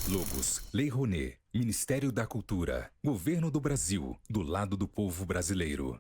Logos, Lei Rouanet, Ministério da Cultura, Governo do Brasil, do lado do povo brasileiro.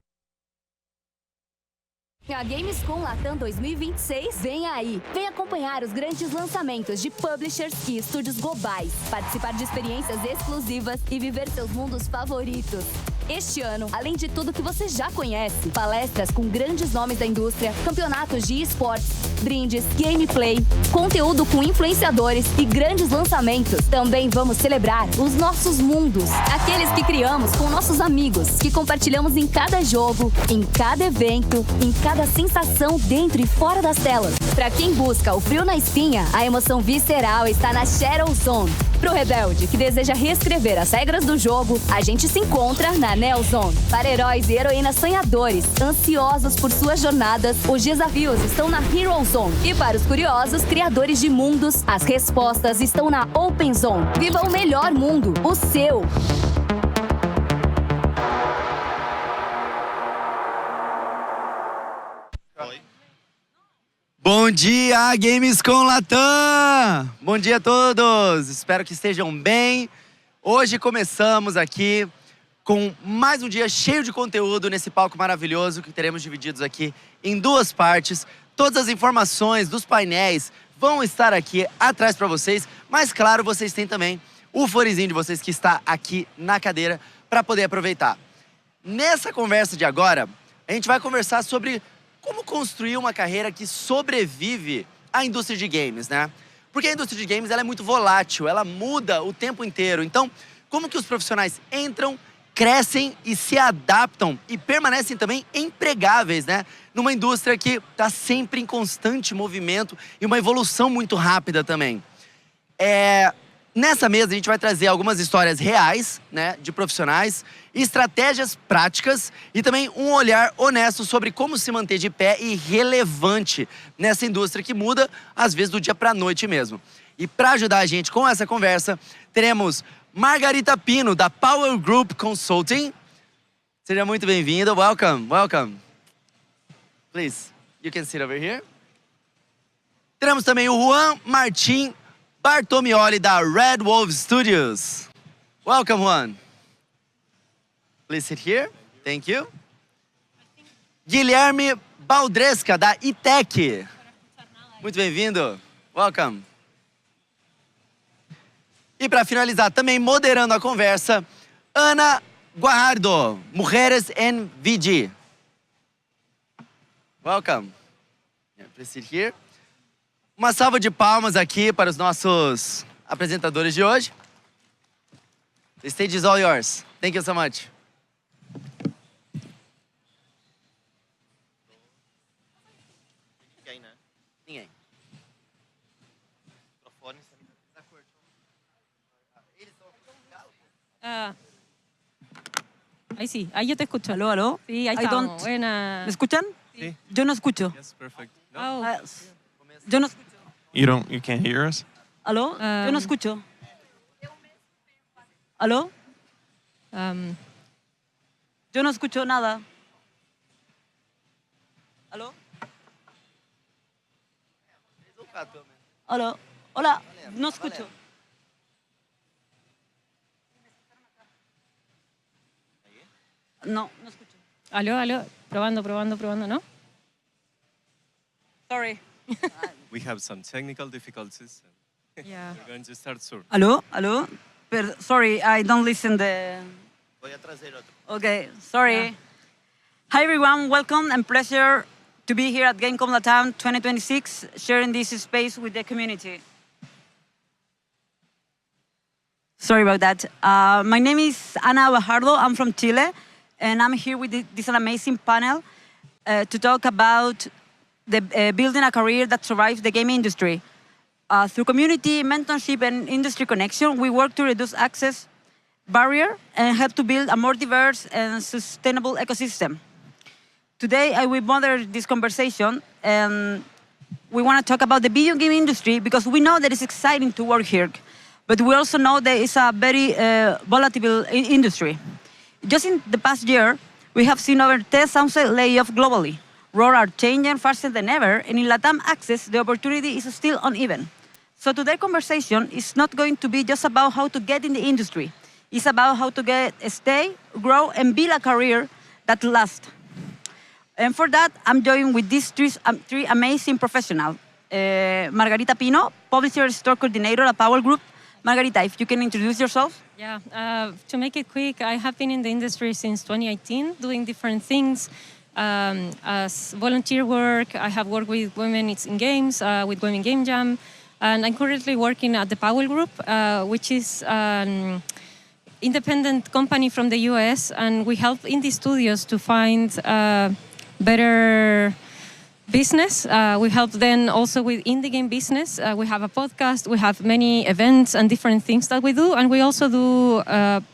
A gamescom Latam 2026 vem aí. Vem acompanhar os grandes lançamentos de publishers e estúdios globais, participar de experiências exclusivas e viver seus mundos favoritos. Este ano, além de tudo que você já conhece, palestras com grandes nomes da indústria, campeonatos de esportes, brindes, gameplay, conteúdo com influenciadores e grandes lançamentos. Também vamos celebrar os nossos mundos, aqueles que criamos com nossos amigos, que compartilhamos em cada jogo, em cada evento, em cada sensação dentro e fora das telas. Pra quem busca o frio na espinha, a emoção visceral está na Shadow Zone. Pro rebelde que deseja reescrever as regras do jogo, a gente se encontra na Neo Zone. Para heróis e heroínas sonhadores, ansiosos por suas jornadas, os desafios estão na Hero Zone. E para os curiosos, criadores de mundos, as respostas estão na Open Zone. Viva o melhor mundo, o seu! Bom dia, gamescom Latam! Bom dia a todos! Espero que estejam bem. Hoje começamos aqui com mais um dia cheio de conteúdo nesse palco maravilhoso que teremos divididos aqui em duas partes. Todas as informações dos painéis vão estar aqui atrás para vocês, mas claro, vocês têm também o fonezinho de vocês que está aqui na cadeira para poder aproveitar. Nessa conversa de agora, a gente vai conversar sobre como construir uma carreira que sobrevive à indústria de games, né? Porque a indústria de games ela é muito volátil, ela muda o tempo inteiro. Então, como que os profissionais entram, crescem e se adaptam e permanecem também empregáveis, né? Numa indústria que está sempre em constante movimento e uma evolução muito rápida também. Nessa mesa a gente vai trazer algumas histórias reais, né, de profissionais, estratégias práticas e também um olhar honesto sobre como se manter de pé e relevante nessa indústria que muda, às vezes, do dia para a noite mesmo. E para ajudar a gente com essa conversa, teremos Margarita Pino, da Power Group Consulting. Seja muito bem-vinda. Welcome, welcome. Please, you can sit over here. Teremos também o Juan Martin Bartomioli, da Red Wolf Estúdios. Welcome, Juan. Please sit here. Thank you. Guilherme Baldresca, da ITEC. Muito bem-vindo. Welcome. E para finalizar, também moderando a conversa, Ana Guajardo, Mulheres en VG. Welcome. Please sit here. Uma salva de palmas aqui para os nossos apresentadores de hoje. The stage is all yours. Thank you so much. Ninguém. Ahí sí, ahí yo te escucho. Aló, aló. Sí, ahí I estamos. don't- Buena. ¿Me escuchan? Sí. Yo no escucho. Yes, perfect. Oh, Yo no escucho. You can't hear us? ¿Aló? Yo no escucho. ¿Aló? Yo no escucho nada. ¿Aló? ¿Aló? Hola, no escucho. No, no escucho. aló, aló. Probando, ¿no? Sorry. We have some technical difficulties. Yeah. We're going to start soon. ¿Aló? ¿Aló? Sorry, I don't listen the... Voy a trazer otro. Okay, sorry. Yeah. Hi everyone, welcome and pleasure to be here at gamescom Latam 2026, sharing this space with the community. Sorry about that. My name is Ana Guajardo, I'm from Chile, and I'm here with this amazing panel to talk about building a career that survives the gaming industry. Through community, mentorship, and industry connection, we work to reduce access barrier and help to build a more diverse and sustainable ecosystem. Today, I will moderate this conversation, and we want to talk about the video game industry because we know that it's exciting to work here, but we also know that it's a very volatile industry. Just in the past year, we have seen over 10,000 layoffs globally. Roles are changing faster than ever, and in Latam access, the opportunity is still uneven. So today's conversation is not going to be just about how to get in the industry. It's about how to stay, grow, and build a career that lasts. And for that, I'm joined with these three amazing professionals. Margarita Pino, Publisher Store Coordinator at Power Group. Margarita, if you can introduce yourself. Yeah, to make it quick, I have been in the industry since 2018, doing different things. As volunteer work, I have worked with women in games, with Women Game Jam, and I'm currently working at the Power Group, which is an independent company from the US, and we help indie studios to find better business. We help them also with indie game business. We have a podcast, we have many events and different things that we do, and we also do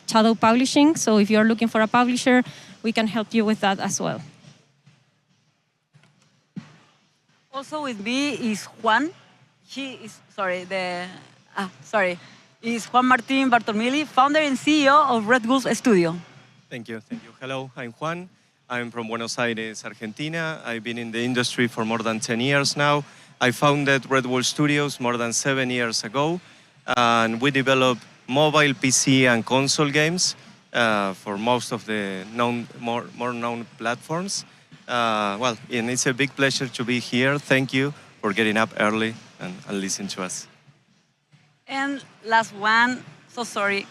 shadow publishing. So if you're looking for a publisher, we can help you with that as well. Also with me is Juan. Is Juan Martin Bartolomili, founder and CEO of Red Wolf Studio. Thank you. Hello, I'm Juan. I'm from Buenos Aires, Argentina. I've been in the industry for more than 10 years now. I founded Red Wolf Studios more than 7 years ago. And we develop mobile, PC, and console games for most of the more known platforms. And it's a big pleasure to be here. Thank you for getting up early and listening to us. And last one, so sorry,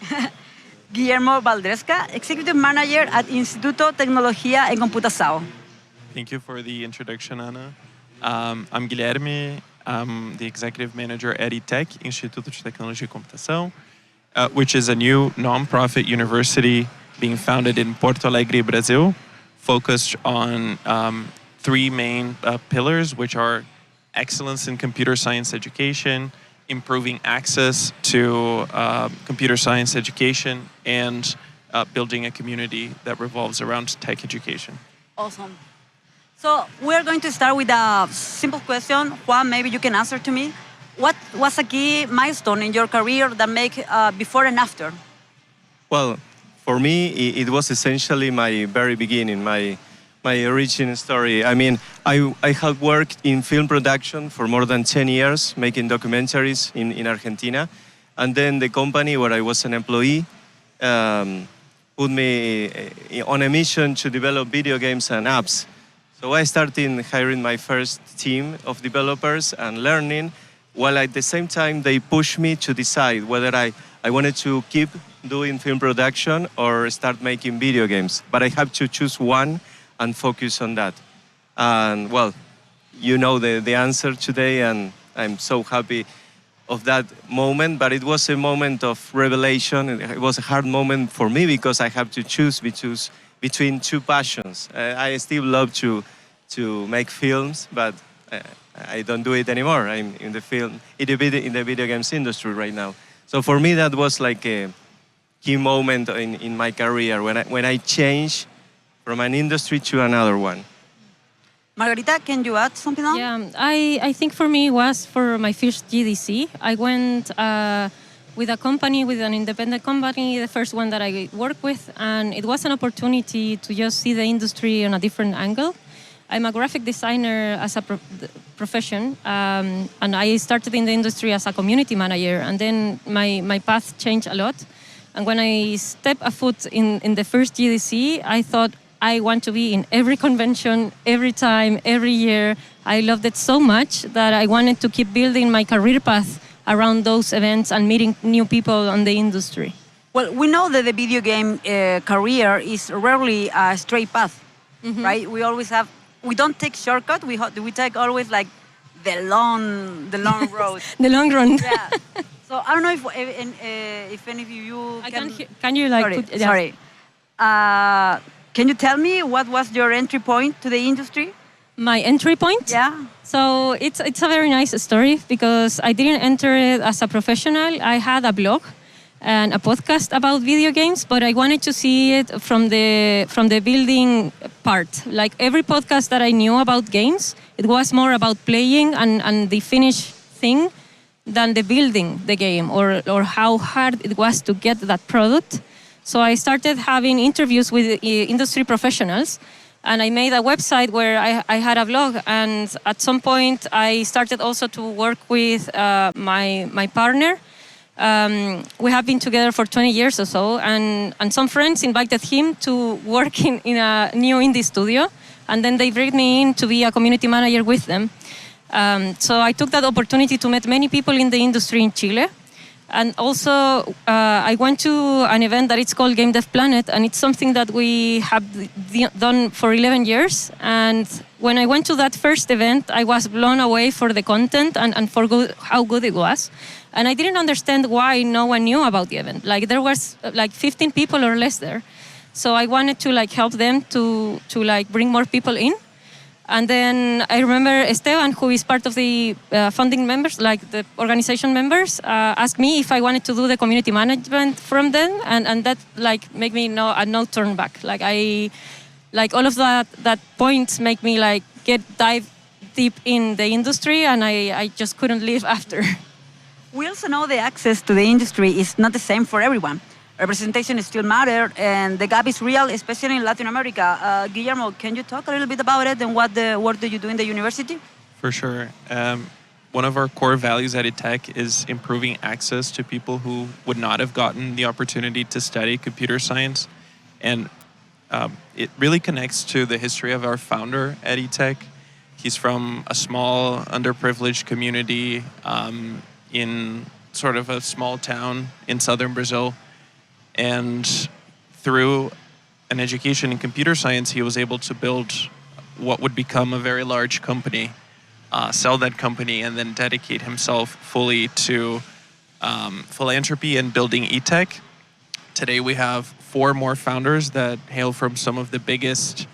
Guillermo Valdresca, Executive Manager at Instituto Tecnología en Computação. Thank you for the introduction, Ana. I'm Guilherme. I'm the Executive Manager at ETech, Instituto de Tecnologia e Computação, which is a new non-profit university being founded in Porto Alegre, Brazil, focused on three main pillars, which are excellence in computer science education, improving access to computer science education, and building a community that revolves around tech education. Awesome. So we're going to start with a simple question. Juan, maybe you can answer to me. What was a key milestone in your career that make before and after? Well, for me, it was essentially my very beginning, my origin story. I mean, I have worked in film production for more than 10 years, making documentaries in Argentina. And then the company where I was an employee put me on a mission to develop video games and apps. So I started hiring my first team of developers and learning, while at the same time they pushed me to decide whether I wanted to keep doing film production or start making video games. But I have to choose one and focus on that. And well, you know the answer today, and I'm so happy of that moment. But it was a moment of revelation. It was a hard moment for me because I have to choose between two passions. I still love to make films, but I don't do it anymore. I'm in the video games industry right now. So for me, that was like a key moment in my career when I changed from an industry to another one. Margarita, can you add something else? Yeah, I think for me it was for my first GDC. I went with an independent company, the first one that I worked with, and it was an opportunity to just see the industry on a different angle. I'm a graphic designer as a profession, and I started in the industry as a community manager, and then my path changed a lot. And when I stepped a foot in the first GDC, I thought, I want to be in every convention, every time, every year. I loved it so much that I wanted to keep building my career path around those events and meeting new people on the industry. Well, we know that the video game career is rarely a straight path, right? We don't take shortcut. We take always like the long road. The long run. Yeah. So I don't know if any of you can you like sorry, put, yeah. sorry. Can you tell me what was your entry point to the industry? My entry point? Yeah. So it's a very nice story because I didn't enter it as a professional. I had a blog and a podcast about video games, but I wanted to see it from the building part. Like every podcast that I knew about games, it was more about playing and the finished thing than the building the game or how hard it was to get that product. So I started having interviews with industry professionals, And I made a website where I had a blog. And at some point, I started also to work with my partner. We have been together for 20 years or so. And some friends invited him to work in a new indie studio. And then they brought me in to be a community manager with them. So I took that opportunity to meet many people in the industry in Chile. And also, I went to an event that it's called Game Dev Planet, and it's something that we have done for 11 years. And when I went to that first event, I was blown away for the content and for how good it was. And I didn't understand why no one knew about the event. Like, there was like 15 people or less there. So I wanted to like help them to like bring more people in. And then I remember Esteban, who is part of the funding members, like the organization members, asked me if I wanted to do the community management from them, and that like made me know a no turn back. Like all of that points make me like dive deep in the industry, and I just couldn't leave after. We also know the access to the industry is not the same for everyone. Representation still matters, and the gap is real, especially in Latin America. Guillermo, can you talk a little bit about it and what the work that you do in the university? For sure. One of our core values at EdTech is improving access to people who would not have gotten the opportunity to study computer science. And it really connects to the history of our founder at EdTech. He's from a small, underprivileged community in sort of a small town in southern Brazil. And through an education in computer science, he was able to build what would become a very large company, sell that company, and then dedicate himself fully to philanthropy and building EdTech. Today we have 4 more founders that hail from some of the biggest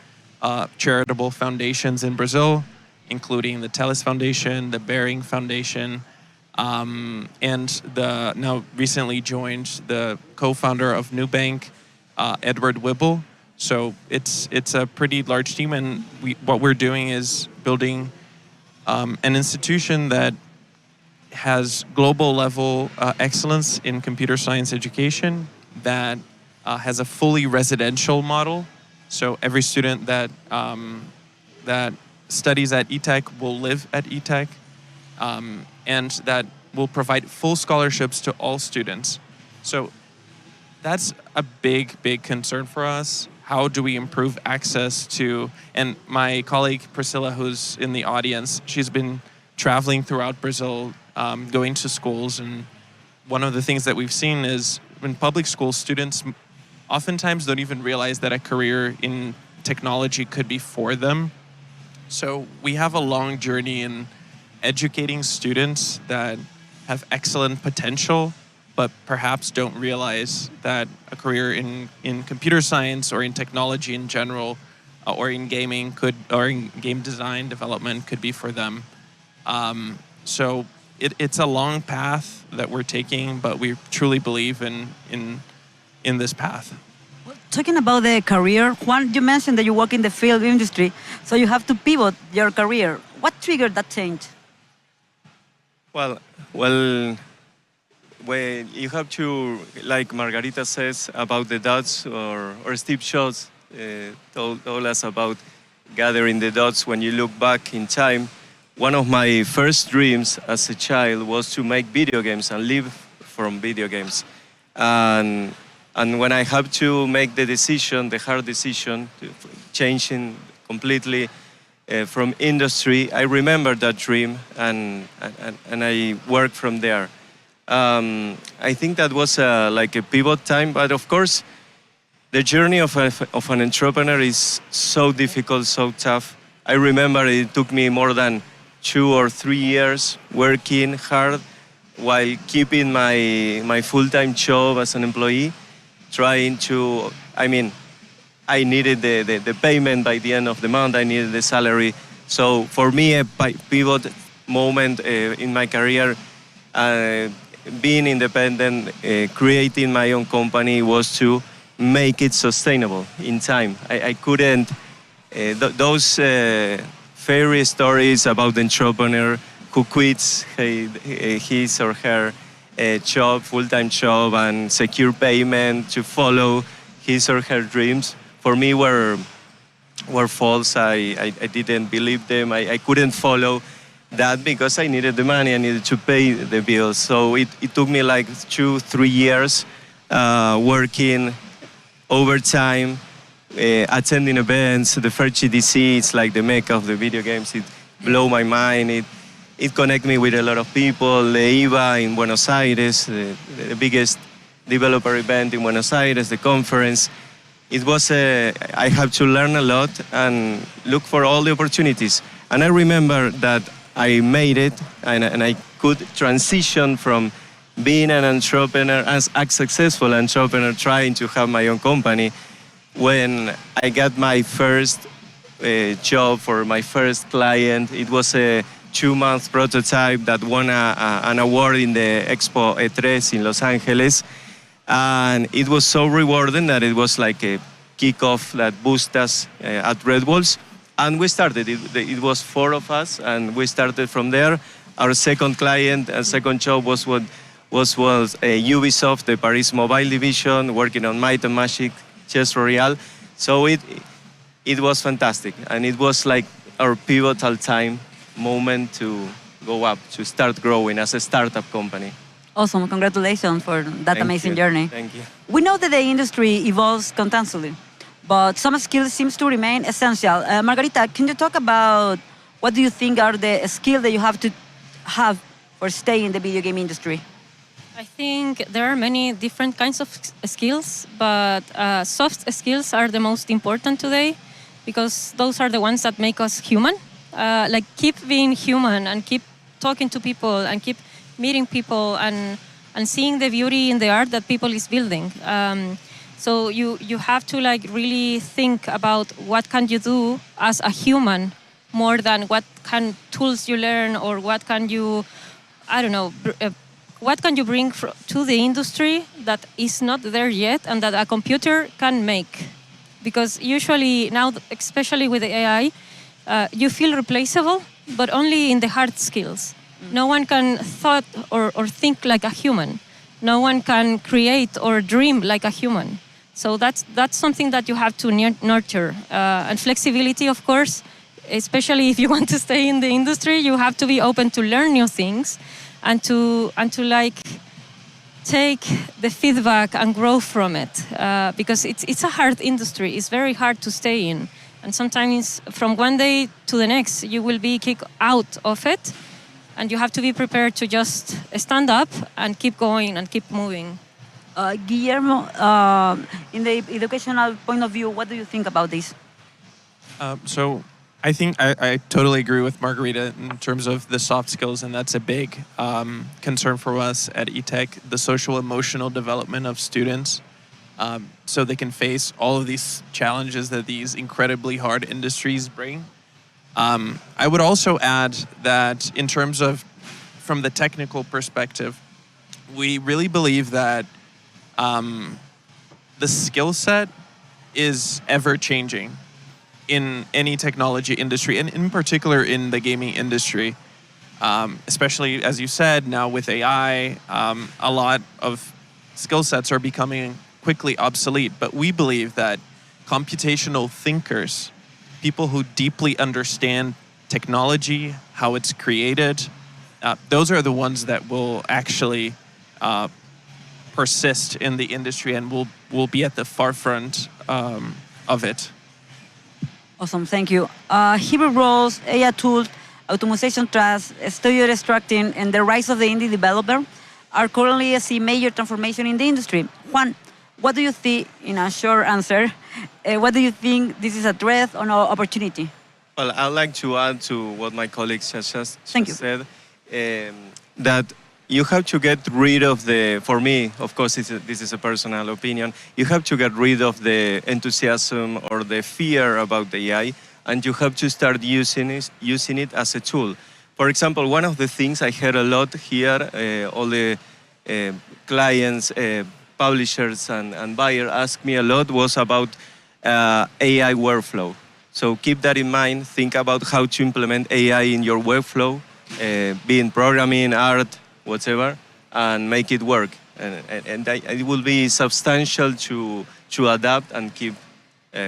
charitable foundations in Brazil, including the Teles Foundation, the Bering Foundation, and the now recently joined the co-founder of Nubank, Edward Whipple. So it's a pretty large team, and what we're doing is building an institution that has global level excellence in computer science education, that has a fully residential model. So every student that studies at EdTech will live at EdTech. And that will provide full scholarships to all students. So that's a big concern for us. How do we improve access to, and my colleague Priscilla, who's in the audience, she's been traveling throughout Brazil, going to schools, and one of the things that we've seen is in public schools, students oftentimes don't even realize that a career in technology could be for them. So we have a long journey in educating students that have excellent potential, but perhaps don't realize that a career in computer science or in technology in general, or in gaming or in game design development could be for them. So it's a long path that we're taking, but we truly believe in this path. Talking about the career, Juan, you mentioned that you work in the film industry, so you have to pivot your career. What triggered that change? Well, when you have to, like Margarita says about the dots, or Steve Jobs told us about gathering the dots. When you look back in time, one of my first dreams as a child was to make video games and live from video games. And when I had to make the decision, the hard decision, changing completely from industry, I remember that dream, and I worked from there. I think that was like a pivot time, but of course, the journey of an entrepreneur is so difficult, so tough. I remember it took me more than 2 or 3 years working hard while keeping my full-time job as an employee, trying to, I needed the payment by the end of the month, I needed the salary. So for me, a pivot moment in my career, being independent, creating my own company, was to make it sustainable in time. I couldn't, those fairy stories about the entrepreneur who quits his or her job, full-time job, and secure payment to follow his or her dreams, for me were were false. I didn't believe them. I couldn't follow that because I needed the money. I needed to pay the bills. So it took me like 2-3 years working overtime, attending events. The first GDC, it's like the mecca of the video games. It blew my mind. It connected me with a lot of people. The IVA in Buenos Aires, the biggest developer event in Buenos Aires, the conference. It was I had to learn a lot and look for all the opportunities. And I remember that I made it and I could transition from being an entrepreneur, as a successful entrepreneur trying to have my own company, when I got my first job for my first client. It was a 2-month prototype that won an award in the Expo E3 in Los Angeles. And it was so rewarding that it was like a kickoff that boosted us at Red Bulls. And we started. It was 4 of us, and we started from there. Our second client and second job was Ubisoft, the Paris mobile division, working on Might and Magic, Chess Royale. So it was fantastic, and it was like our pivotal moment to go up, to start growing as a startup company. Awesome. Congratulations for that amazing journey. Thank you. We know that the industry evolves constantly, but some skills seem to remain essential. Margarita, can you talk about what do you think are the skills that you have to have for staying in the video game industry? I think there are many different kinds of skills, but soft skills are the most important today because those are the ones that make us human. Like keep being human and keep talking to people and keep meeting people and seeing the beauty in the art that people is building. So you have to like really think about what can you do as a human more than what can tools you learn or what can you, I don't know, what can you bring to the industry that is not there yet and that a computer can make? Because usually now, especially with the AI, you feel replaceable, but only in the hard skills. No one can thought or think like a human. No one can create or dream like a human. So that's something that you have to nurture. And flexibility, of course, especially if you want to stay in the industry, you have to be open to learn new things and to like take the feedback and grow from it. Because it's a hard industry. It's very hard to stay in. And sometimes from one day to the next, you will be kicked out of it. And you have to be prepared to just stand up and keep going and keep moving. Guillermo, in the educational point of view, what do you think about this? So I think I totally agree with Margarita in terms of the soft skills, and that's a big concern for us at eTech, the social emotional development of students, so they can face all of these challenges that these incredibly hard industries bring. I would also add that in terms of, from the technical perspective, we really believe that the skill set is ever changing in any technology industry, and in particular in the gaming industry, especially, as you said, now with AI, a lot of skill sets are becoming quickly obsolete. But we believe that computational thinkers, people who deeply understand technology, how it's created, those are the ones that will actually persist in the industry and will be at the forefront of it. Awesome, thank you. Hybrid roles, AI tools, automation trust, studio extracting, and the rise of the indie developer are currently a major transformation in the industry. Juan, what do you think, in a short answer, what do you think this is a threat or an opportunity? Well, I'd like to add to what my colleagues just said, that you have to get rid of for me, of course, this is a personal opinion, you have to get rid of the enthusiasm or the fear about the AI, and you have to start using it as a tool. For example, one of the things I heard a lot here, all the clients, publishers and buyers asked me a lot was about AI workflow. So keep that in mind, think about how to implement AI in your workflow, be in programming, art, whatever, and make it work. And it will be substantial to adapt and keep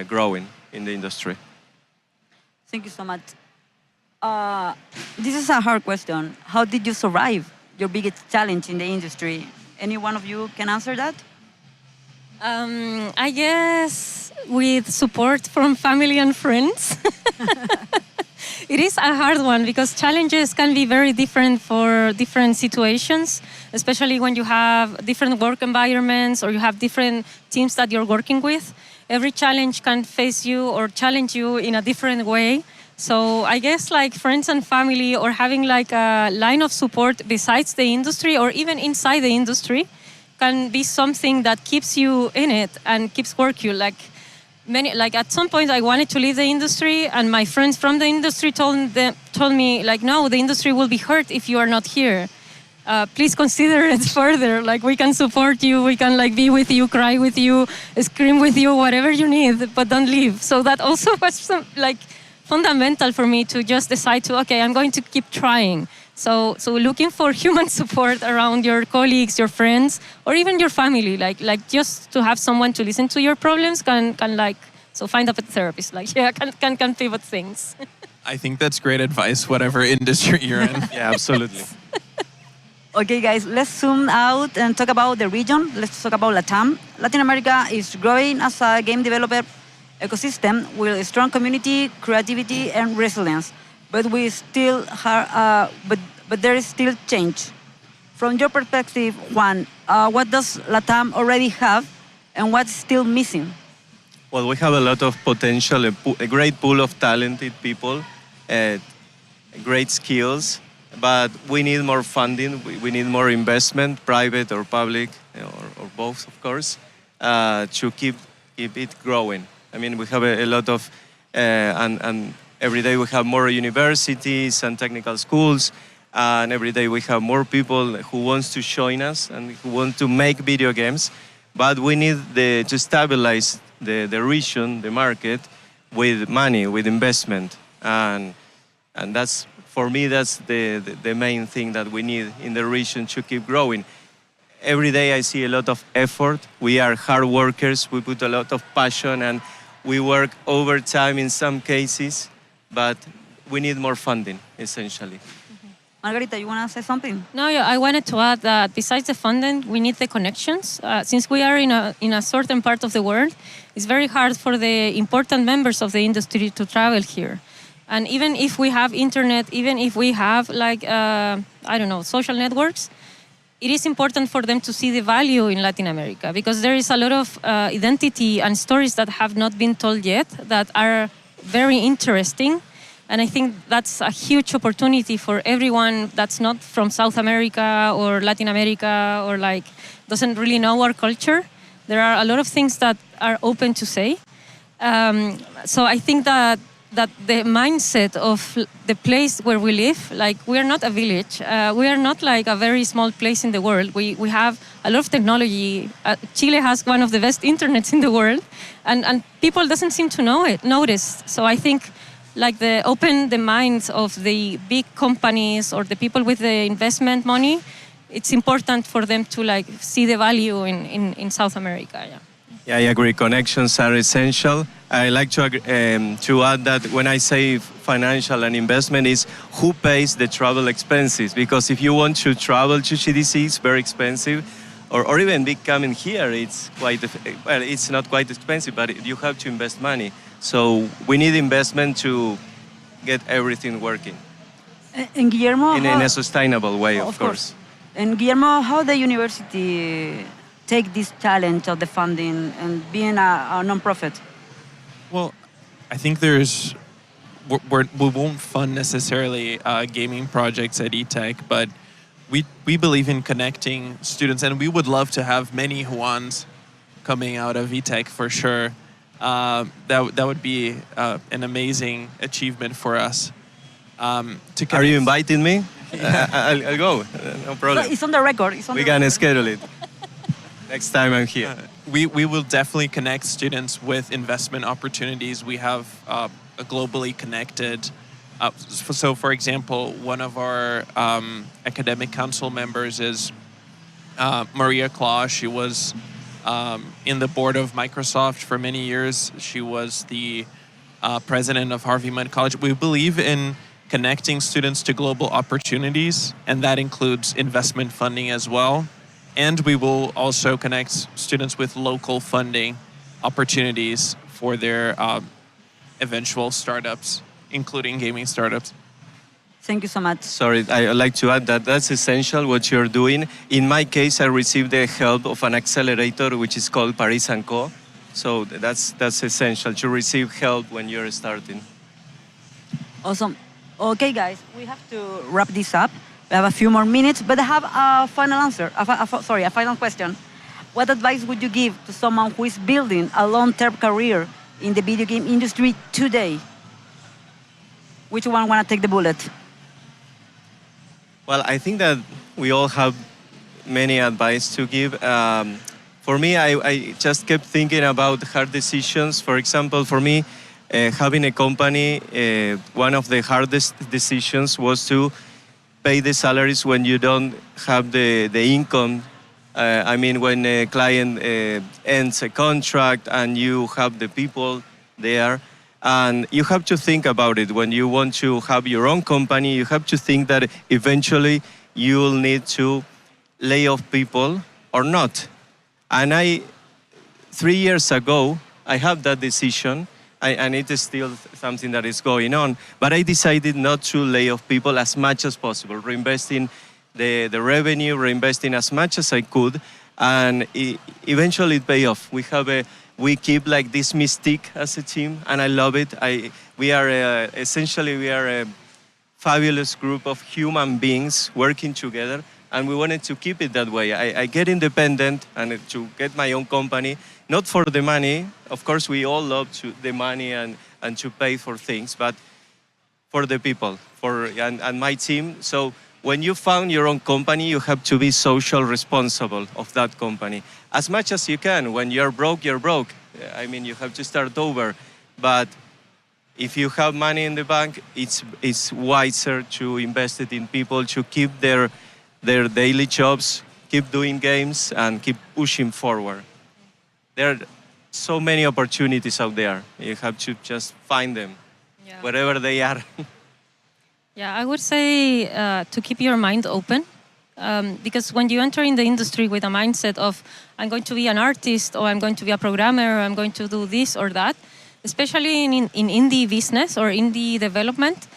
growing in the industry. Thank you so much. This is a hard question. How did you survive your biggest challenge in the industry? Any one of you can answer that? I guess with support from family and friends. It is a hard one because challenges can be very different for different situations, especially when you have different work environments or you have different teams that you're working with. Every challenge can face you or challenge you in a different way. So I guess like friends and family or having like a line of support besides the industry or even inside the industry can be something that keeps you in it and keeps working. Like at some point I wanted to leave the industry and my friends from the industry told me like, no, the industry will be hurt if you are not here. Please consider it further. Like we can support you, we can like be with you, cry with you, scream with you, whatever you need, but don't leave. So that also was fundamental for me to just decide to, okay, I'm going to keep trying. So looking for human support around your colleagues, your friends, or even your family, like just to have someone to listen to your problems can so find a therapist, can pivot things. I think that's great advice, whatever industry you're in. Yeah, absolutely. Okay, guys, let's zoom out and talk about the region. Let's talk about Latam. Latin America is growing as a game developer ecosystem with a strong community, creativity, and resilience. But we still have, but there is still change. From your perspective, Juan, what does Latam already have, and what's still missing? Well, we have a lot of potential, a great pool of talented people, great skills, but we need more funding. We need more investment, private or public, or both, of course, to keep it growing. I mean, we have a lot of, and every day we have more universities and technical schools, and every day we have more people who want to join us and who want to make video games. But we need to stabilize the region, the market, with money, with investment. And that's, for me, that's the main thing that we need in the region to keep growing. Every day I see a lot of effort. We are hard workers. We put a lot of passion and we work overtime in some cases, but we need more funding, essentially. Margarita, you want to say something? No, yeah, I wanted to add that besides the funding, we need the connections. Since we are in a certain part of the world, it's very hard for the important members of the industry to travel here. And even if we have internet, even if we have social networks, it is important for them to see the value in Latin America because there is a lot of identity and stories that have not been told yet that are very interesting. And I think that's a huge opportunity for everyone that's not from South America or Latin America or doesn't really know our culture. There are a lot of things that are open to say. So I think that the mindset of the place where we live, we are not a village. We are not like a very small place in the world. We have a lot of technology. Chile has one of the best internets in the world, and people doesn't seem to notice. So I think open the minds of the big companies or the people with the investment money, it's important for them to see the value in South America. Yeah, I agree. Connections are essential. I like to add that when I say financial and investment is who pays the travel expenses. Because if you want to travel to GDC, it's very expensive. Or even coming here, it's it's not quite expensive, but you have to invest money. So we need investment to get everything working. And Guillermo, in a sustainable way, of course. And Guillermo, how the university take this challenge of the funding and being a non-profit? Well, I think we won't fund necessarily gaming projects at eTech, but we believe in connecting students, and we would love to have many Juans coming out of eTech for sure. That would be an amazing achievement for us. Are you inviting me? I'll go. No problem. So it's on the record. We can schedule it. Next time I'm here. We will definitely connect students with investment opportunities. We have a globally connected. So, for example, one of our academic council members is Maria Claus. She was in the board of Microsoft for many years. She was the president of Harvey Mudd College. We believe in connecting students to global opportunities, and that includes investment funding as well. And we will also connect students with local funding opportunities for their eventual startups, including gaming startups. Thank you so much. Sorry, I'd like to add that that's essential what you're doing. In my case, I received the help of an accelerator which is called Paris & Co. So that's essential to receive help when you're starting. Awesome. Okay, guys, we have to wrap this up. We have a few more minutes, but I have a final answer. A final question. What advice would you give to someone who is building a long-term career in the video game industry today? Which one want to take the bullet? Well, I think that we all have many advice to give. For me, I just kept thinking about hard decisions. For example, for me, having a company, one of the hardest decisions was to pay the salaries when you don't have the income. I mean, when a client ends a contract and you have the people there, and you have to think about it. When you want to have your own company, you have to think that eventually you'll need to lay off people or not. And 3 years ago, I had that decision, and it is still something that is going on, but I decided not to lay off people as much as possible, reinvesting the revenue, reinvesting as much as I could, and eventually it paid off. We keep like this mystique as a team, and I love it. We are a fabulous group of human beings working together, and we wanted to keep it that way. I get independent and to get my own company, not for the money. Of course, we all love the money and to pay for things, but for the people, and my team. So when you found your own company, you have to be social responsible of that company as much as you can. When you're broke, you're broke. I mean, you have to start over. But if you have money in the bank, it's wiser to invest it in people, to keep their daily jobs, keep doing games, and keep pushing forward. There are so many opportunities out there. You have to just find them, wherever they are. Yeah, I would say to keep your mind open, because when you enter in the industry with a mindset of I'm going to be an artist, or I'm going to be a programmer, or I'm going to do this or that, especially in indie business or indie development,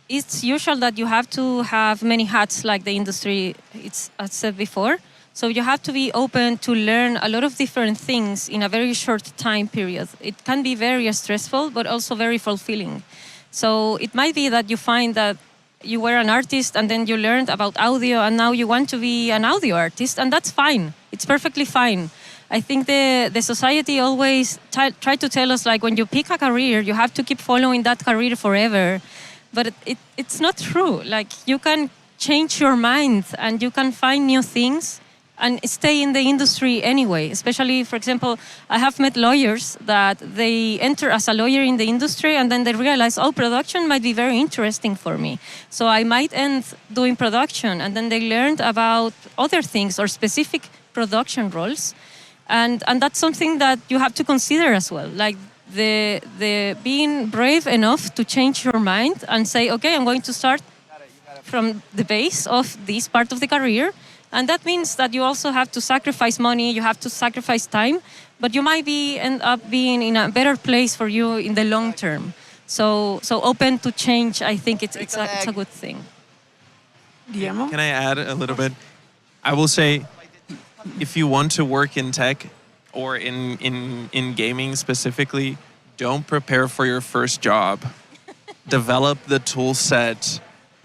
it's usual that you have to have many hats like the industry, it's as said before. So you have to be open to learn a lot of different things in a very short time period. It can be very stressful, but also very fulfilling. So it might be that you find that you were an artist and then you learned about audio and now you want to be an audio artist, and that's fine. It's perfectly fine. I think the society always try to tell us, like, when you pick a career, you have to keep following that career forever. But it's not true. Like, you can change your mind and you can find new things and stay in the industry anyway. Especially, for example, I have met lawyers that they enter as a lawyer in the industry and then they realize, oh, production might be very interesting for me. So I might end doing production, and then they learned about other things or specific production roles. And that's something that you have to consider as well. Like the being brave enough to change your mind and say, okay, I'm going to start from the base of this part of the career. And that means that you also have to sacrifice money, you have to sacrifice time, but you might end up being in a better place for you in the long term. So open to change, I think it's a good thing. Guillermo? Can I add a little bit? I will say, if you want to work in tech or in gaming specifically, don't prepare for your first job. Develop the tool set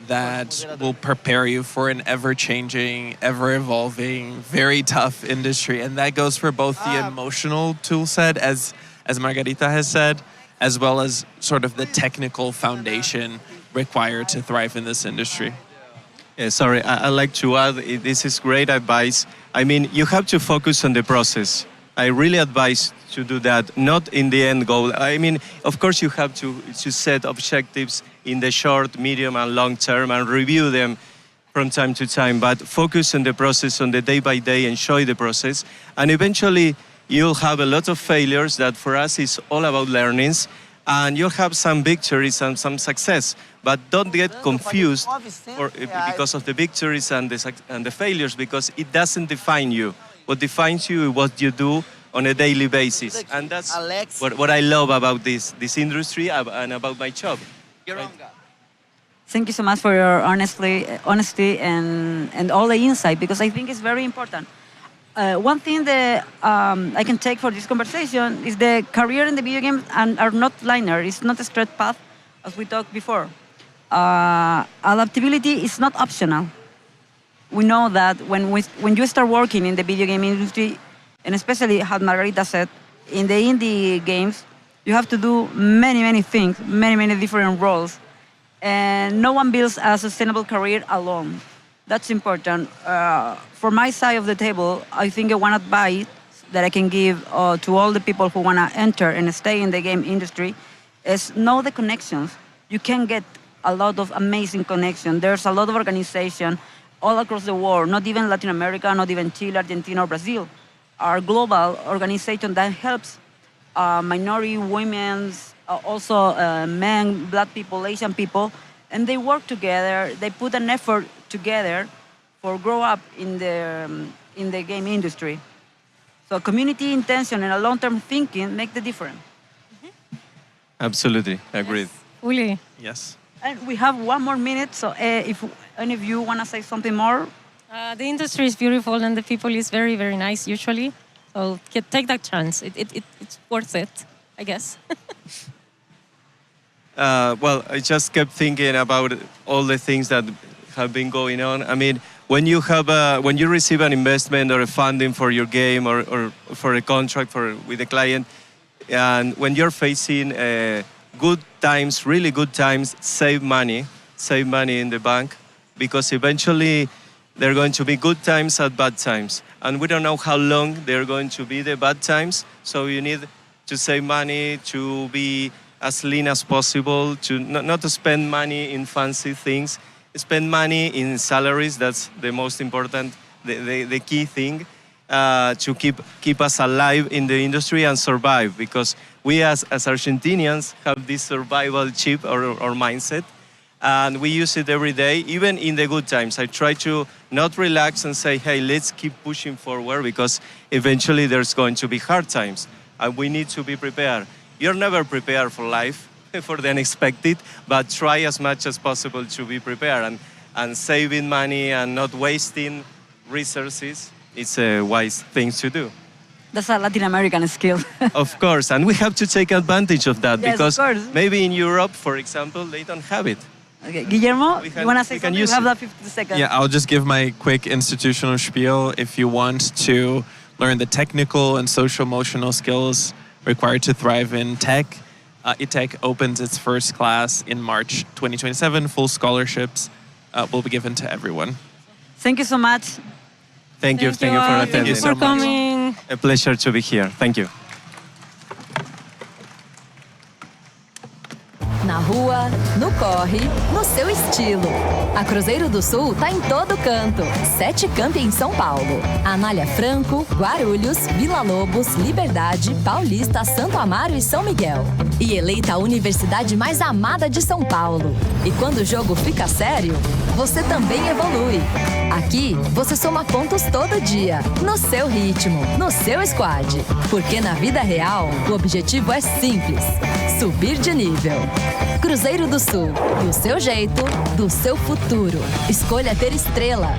that will prepare you for an ever-changing, ever-evolving, very tough industry. And that goes for both the emotional tool set, as Margarita has said, as well as sort of the technical foundation required to thrive in this industry. Yeah, sorry, I'd like to add, this is great advice. I mean, you have to focus on the process. I really advise to do that, not in the end goal. I mean, of course, you have to set objectives in the short, medium, and long term and review them from time to time, but focus on the process, on the day by day, enjoy the process. And eventually, you'll have a lot of failures that for us is all about learnings. and you'll have some victories and some success. But don't get confused because of the victories and the failures, because it doesn't define you. What defines you is what you do on a daily basis. And that's what I love about this industry and about my job. Thank you so much for your honesty and all the insight, because I think it's very important. One thing that I can take for this conversation is the career in the video games are not linear. It's not a straight path, as we talked before. Adaptability is not optional. We know that when you start working in the video game industry, and especially, as Margarita said, in the indie games, you have to do many things, many different roles. And no one builds a sustainable career alone. That's important. For my side of the table, I think one advice that I can give to all the people who want to enter and stay in the game industry is know the connections. You can get a lot of amazing connections. There's a lot of organization all across the world, not even Latin America, not even Chile, Argentina, or Brazil, are global organization that helps minority, women, also men, Black people, Asian people, and they work together. They put an effort together for grow up in the game industry. So community intention and a long-term thinking make the difference. Absolutely, agreed. Yes. Fully. Yes. And we have 1 more minute, so if any of you want to say something more. The industry is beautiful and the people is very nice usually. So take that chance. It's worth it, I guess. Well, I just kept thinking about all the things that have been going on. I mean, when you receive an investment or a funding for your game or for a contract with a client, and when you're facing good times, really good times, save money in the bank, because eventually there are going to be good times at bad times. And we don't know how long they're going to be the bad times, so you need to save money, to be as lean as possible, to not to spend money in fancy things, spend money in salaries. That's the most important, the key thing, to keep us alive in the industry and survive, because we as Argentinians have this survival chip or mindset, and we use it every day, even in the good times. I try to not relax and say, hey, let's keep pushing forward, because eventually there's going to be hard times, and we need to be prepared. You're never prepared for life, for the unexpected, but try as much as possible to be prepared, and saving money and not wasting resources. It's a wise thing to do. That's a Latin American skill. Of course, and we have to take advantage of that, yes, because of course. Maybe in Europe, for example, they don't have it. Okay. Guillermo, you want to say something? You have that 50 seconds. Yeah, I'll just give my quick institutional spiel. If you want to learn the technical and social-emotional skills required to thrive in tech, ETech opens its first class in March 2027. Full scholarships will be given to everyone. Thank you so much. Thank you for attending. Thank you for coming. A pleasure to be here. Thank you. Na rua, no corre, no seu estilo. A Cruzeiro do Sul tá em todo canto. 7 campi em São Paulo. Anália Franco, Guarulhos, Vila Lobos, Liberdade, Paulista, Santo Amaro e São Miguel. E eleita a universidade mais amada de São Paulo. E quando o jogo fica sério, você também evolui. Aqui, você soma pontos todo dia, no seu ritmo, no seu squad. Porque na vida real, o objetivo é simples: subir de nível. Cruzeiro do Sul, do seu jeito, do seu futuro. Escolha ter estrela.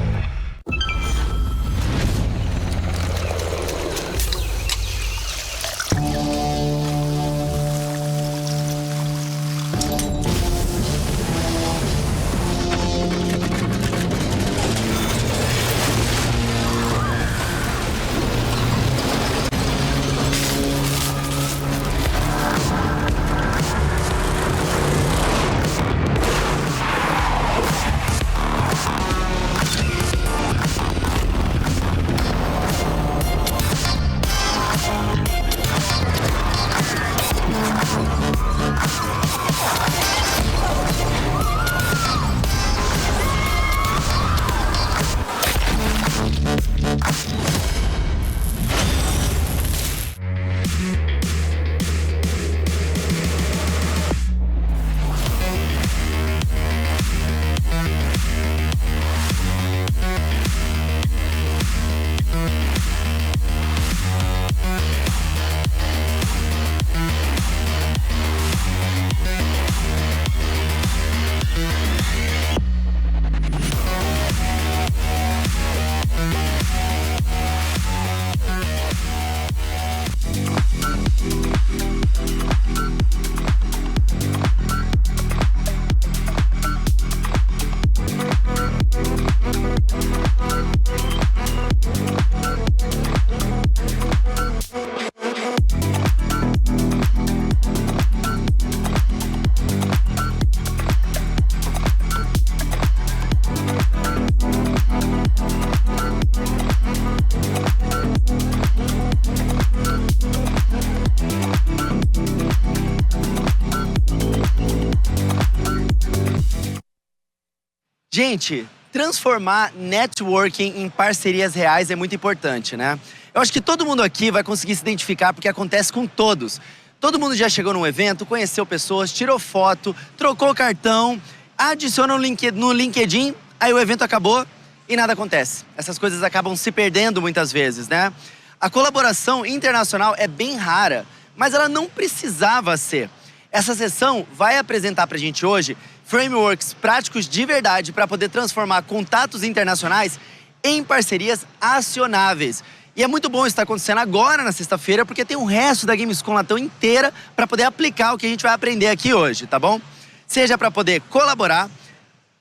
Gente, transformar networking em parcerias reais é muito importante, né? Eu acho que todo mundo aqui vai conseguir se identificar porque acontece com todos. Todo mundo já chegou num evento, conheceu pessoas, tirou foto, trocou cartão, adiciona no LinkedIn, aí o evento acabou e nada acontece. Essas coisas acabam se perdendo muitas vezes, né? A colaboração internacional é bem rara, mas ela não precisava ser. Essa sessão vai apresentar pra gente hoje frameworks práticos de verdade para poder transformar contatos internacionais em parcerias acionáveis. E é muito bom isso estar acontecendo agora na sexta-feira, porque tem o resto da gamescom Latam inteira para poder aplicar o que a gente vai aprender aqui hoje, tá bom? Seja para poder colaborar,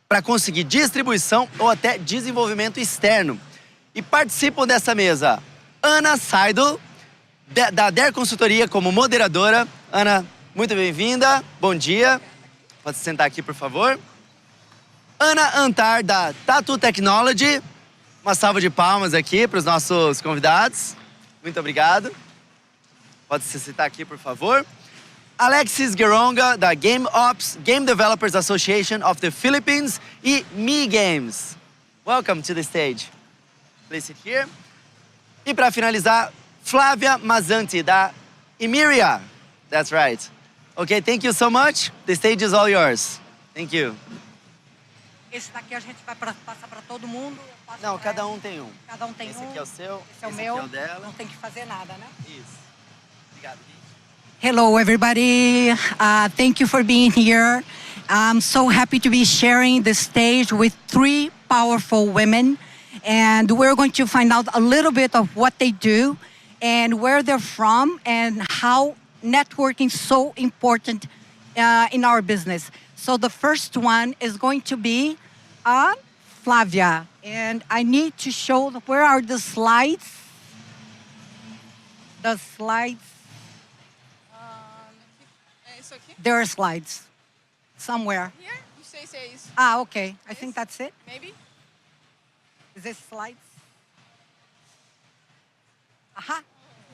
para conseguir distribuição ou até desenvolvimento externo. E participam dessa mesa Ana Seidel, da DER Consultoria, como moderadora. Ana, muito bem-vinda, bom dia. Pode se sentar aqui, por favor. Ana Antar, da Tatu Technology. Uma salva de palmas aqui para os nossos convidados. Muito obrigado. Pode se sentar aqui, por favor. Alexis Geronga, da Game Ops, Game Developers Association of the Philippines e Me Games. Welcome to the stage. Please sit here. E para finalizar, Flávia Mazzanti, da Imiria. That's right. Okay, thank you so much. The stage is all yours. Thank you. Esse daqui a gente vai passar para todo mundo. Não, cada um tem um. Cada um tem esse um. Esse aqui é o seu, esse é o esse meu. aqui é o dela. Não tem que fazer nada, né? Isso. Obrigado, Hello, everybody. Thank you for being here. I'm so happy to be sharing the stage with 3 powerful women. And we're going to find out a little bit of what they do and where they're from and how networking is so important in our business. So the first one is going to be Flavia. And I need to show, where are the slides? The slides. There are slides somewhere. Here? You say it's Okay. I think that's it. maybe? Is this slides? Aha.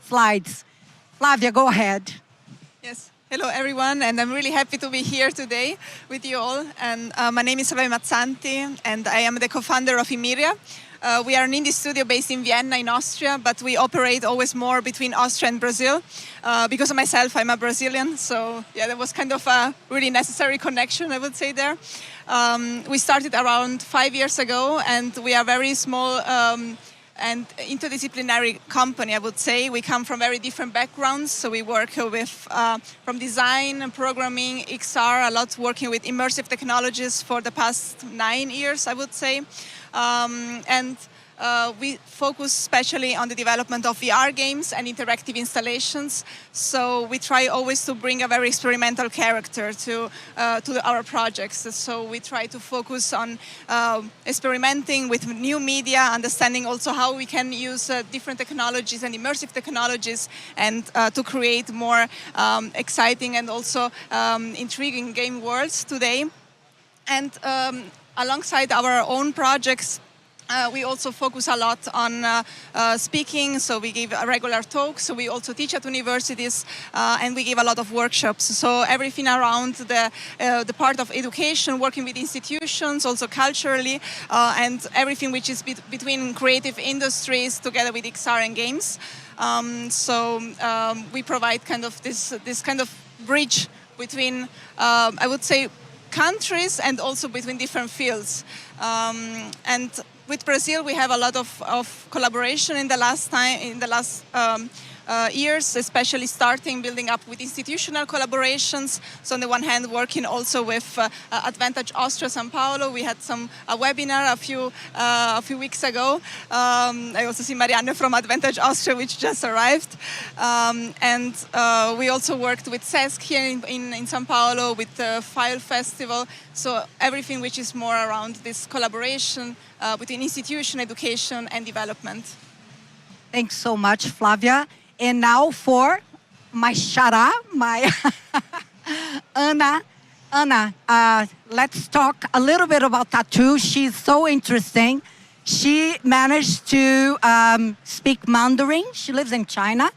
Slides. Flavia, go ahead. Yes. Hello, everyone, and I'm really happy to be here today with you all. And my name is Flavia Mazzanti, and I am the co-founder of Imiria. We are an indie studio based in Vienna, in Austria, but we operate always more between Austria and Brazil. Because of myself, I'm a Brazilian, so yeah, that was kind of a really necessary connection, I would say there. We started around 5 years ago, and we are very small and interdisciplinary company, I would say. We come from very different backgrounds, so we work with from design, programming, XR, a lot working with immersive technologies for the past 9 years, I would say. We focus especially on the development of VR games and interactive installations. So we try always to bring a very experimental character to our projects. So we try to focus on experimenting with new media, understanding also how we can use different technologies and immersive technologies and to create more exciting and also intriguing game worlds today. And alongside our own projects, we also focus a lot on speaking, so we give regular talks, so we also teach at universities, and we give a lot of workshops. So everything around the part of education, working with institutions, also culturally, and everything which is between creative industries together with XR and games. We provide kind of this kind of bridge between, I would say, countries and also between different fields. With Brazil, we have a lot of collaboration in the last years, especially building up with institutional collaborations. So on the one hand, working also with Advantage Austria São Paulo. We had a webinar a few weeks ago. I also see Marianne from Advantage Austria, which just arrived. We also worked with SESC here in São Paulo with the File Festival. So everything which is more around this collaboration between institution, education, and development. Thanks so much, Flavia. And now for my Xará, my Ana. Ana, let's talk a little bit about tattoo. She's so interesting. She managed to speak Mandarin. She lives in China.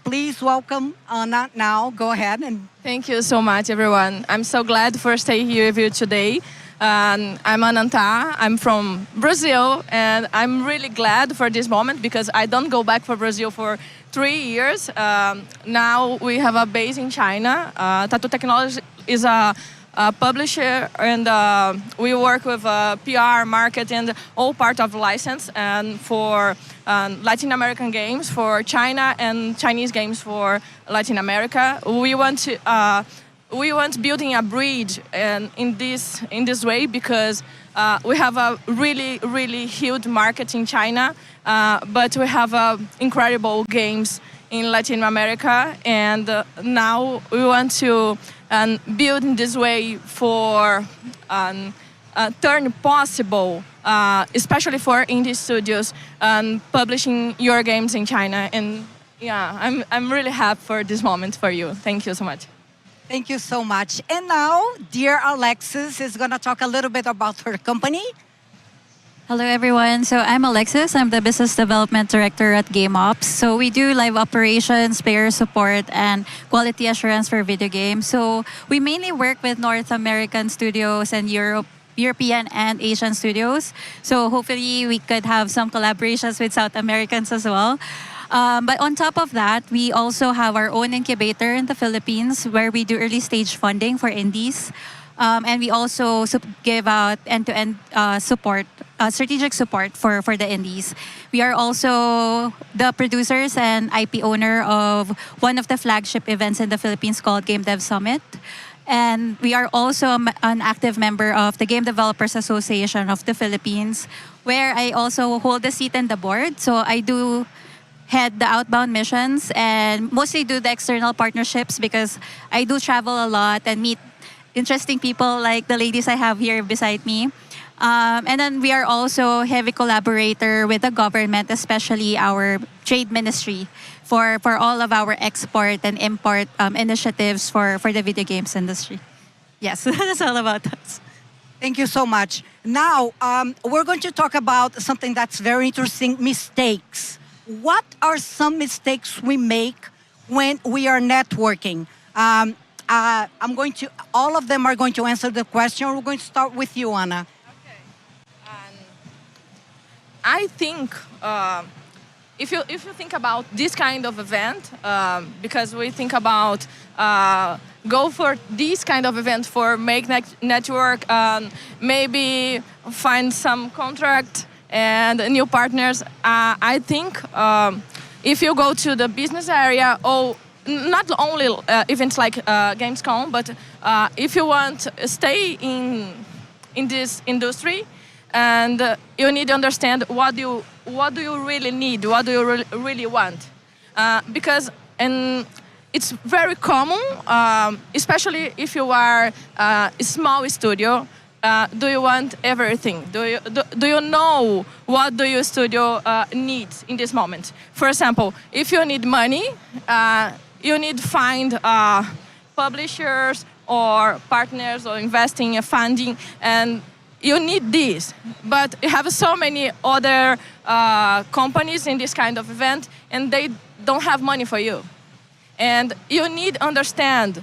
Please welcome Ana now. Go ahead. Thank you so much, everyone. I'm so glad for staying here with you today. I'm Ananta. I'm from Brazil, and I'm really glad for this moment because I don't go back for Brazil for 3 years. Now we have a base in China. Tattoo Technology is a publisher, and we work with PR, market, and all part of license, and for Latin-American games for China and Chinese games for Latin America. We want building a bridge and in this way because we have a really huge market in China, but we have incredible games in Latin America, and now we want to build in this way for turn possible, especially for indie studios, publishing your games in China. And yeah, I'm really happy for this moment for you. Thank you so much. Thank you so much. And now, dear Alexis is going to talk a little bit about her company. Hello, everyone. So I'm Alexis. I'm the Business Development Director at GameOps. So we do live operations, player support, and quality assurance for video games. So we mainly work with North American studios and European and Asian studios. So hopefully we could have some collaborations with South Americans as well. But on top of that, we also have our own incubator in the Philippines where we do early stage funding for indies. And we also give out end-to-end support, strategic support for the indies. We are also the producers and IP owner of one of the flagship events in the Philippines called Game Dev Summit. And we are also an active member of the Game Developers Association of the Philippines, where I also hold a seat in the board. So I do head the outbound missions and mostly do the external partnerships because I do travel a lot and meet interesting people like the ladies I have here beside me. And then we are also heavy collaborator with the government, especially our trade ministry for all of our export and import initiatives for the video games industry. Yes, that's all about us. Thank you so much. Now, we're going to talk about something that's very interesting, mistakes. What are some mistakes we make when we are networking? All of them are going to answer the question. We're going to start with you, Ana. Okay. I think if you think about this kind of event, because we think about go for this kind of event for make network, maybe find some contract and new partners. I think if you go to the business area or not only events like gamescom, but if you want to stay in this industry, and you need to understand what do you really need, what do you really want, because it's very common, especially if you are a small studio. Do you want everything? Do you know what do your studio needs in this moment? For example, if you need money, you need to find publishers or partners or investing and funding, and you need this. But you have so many other companies in this kind of event, and they don't have money for you. And you need to understand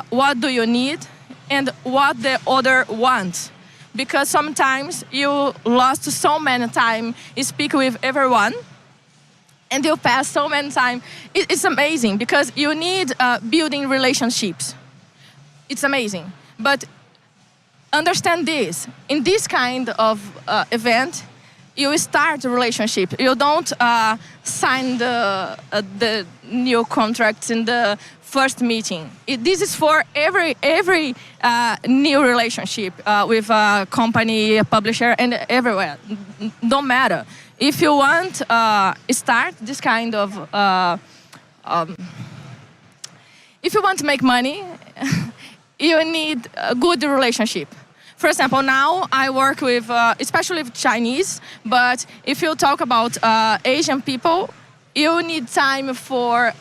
what do you need and what the other wants. Because sometimes you lost so many time, you speak with everyone, and you pass so many time. It's amazing because you need building relationships. It's amazing. But understand this, in this kind of event, you start a relationship. You don't sign the new contracts in the first meeting. This is for every new relationship with a company, a publisher, and everywhere. Don't matter. If you want start this kind of, if you want to make money, you need a good relationship. For example, now I work with, especially with Chinese, but if you talk about Asian people, you need time for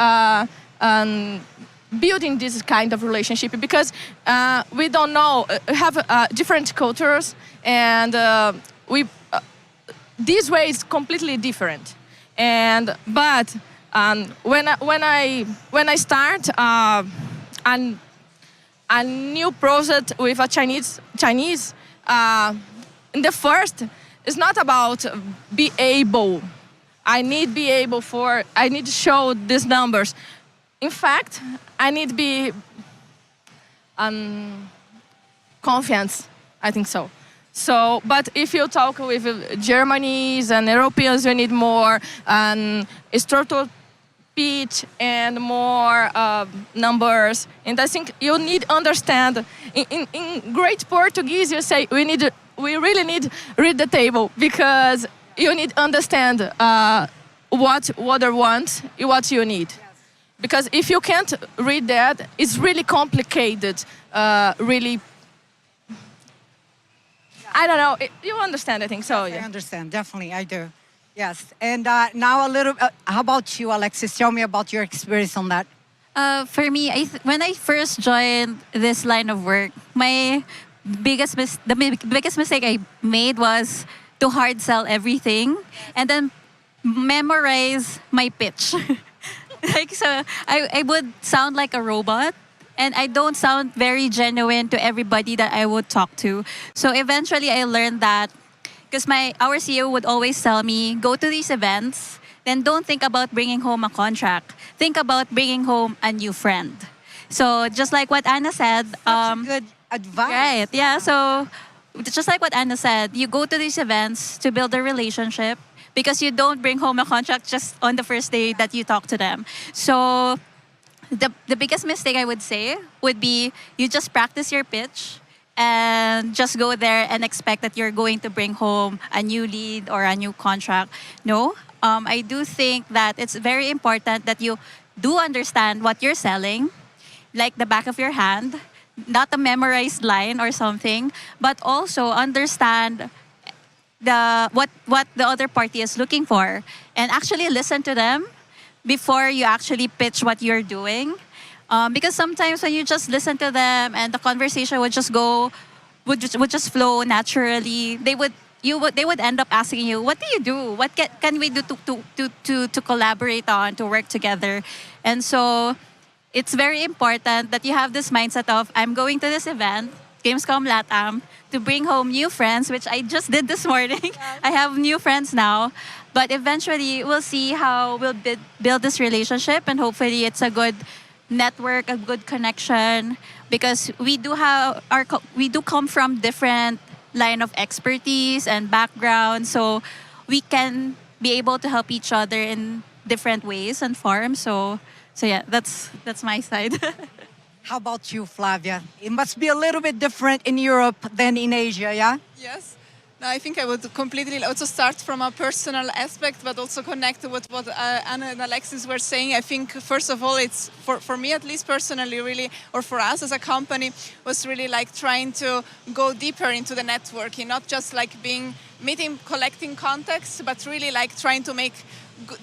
building this kind of relationship because we don't know, have different cultures, and this way is completely different. But when I start a new project with a Chinese, in the first, it's not about be able. I need to show these numbers. In fact, I need to be confidence. I think so. So, but if you talk with Germans and Europeans, you need more structural pitch and more numbers. And I think you need understand. In great Portuguese, you say we really need read the table because you need understand what other wants, what you need. Yes. Because if you can't read that, it's really complicated. Really. I don't know. You understand, I think so. Yes, yeah. I understand. Definitely, I do. Yes. And now a little. How about you, Alexis? Tell me about your experience on that. For me, when I first joined this line of work, the biggest mistake I made was to hard sell everything and then memorize my pitch. So I would sound like a robot. And I don't sound very genuine to everybody that I would talk to. So eventually I learned that because our CEO would always tell me, go to these events, then don't think about bringing home a contract. Think about bringing home a new friend. So just like what Anna said. Good advice. Right, yeah. So just like what Anna said, you go to these events to build a relationship because you don't bring home a contract just on the first day that you talk to them. So the biggest mistake I would say would be you just practice your pitch and just go there and expect that you're going to bring home a new lead or a new contract. No, I do think that it's very important that you do understand what you're selling, like the back of your hand, not a memorized line or something, but also understand what the other party is looking for and actually listen to them before you actually pitch what you're doing. Because sometimes when you just listen to them and the conversation would just flow naturally, they would end up asking you, what do you do? What can we do to collaborate on, to work together? And so it's very important that you have this mindset of, I'm going to this event, Gamescom Latam, to bring home new friends, which I just did this morning. Yes. I have new friends now. But eventually, we'll see how we'll build this relationship, and hopefully it's a good network, a good connection, because we do come from different line of expertise and background, so we can be able to help each other in different ways and forms. So yeah, that's my side. How about you, Flavia? It must be a little bit different in Europe than in Asia, yeah? Yes. No, I think I would completely also start from a personal aspect, but also connect with what Anna and Alexis were saying. I think, first of all, it's for me at least personally, really, or for us as a company, was really like trying to go deeper into the networking, not just like meeting, collecting contacts, but really like trying to make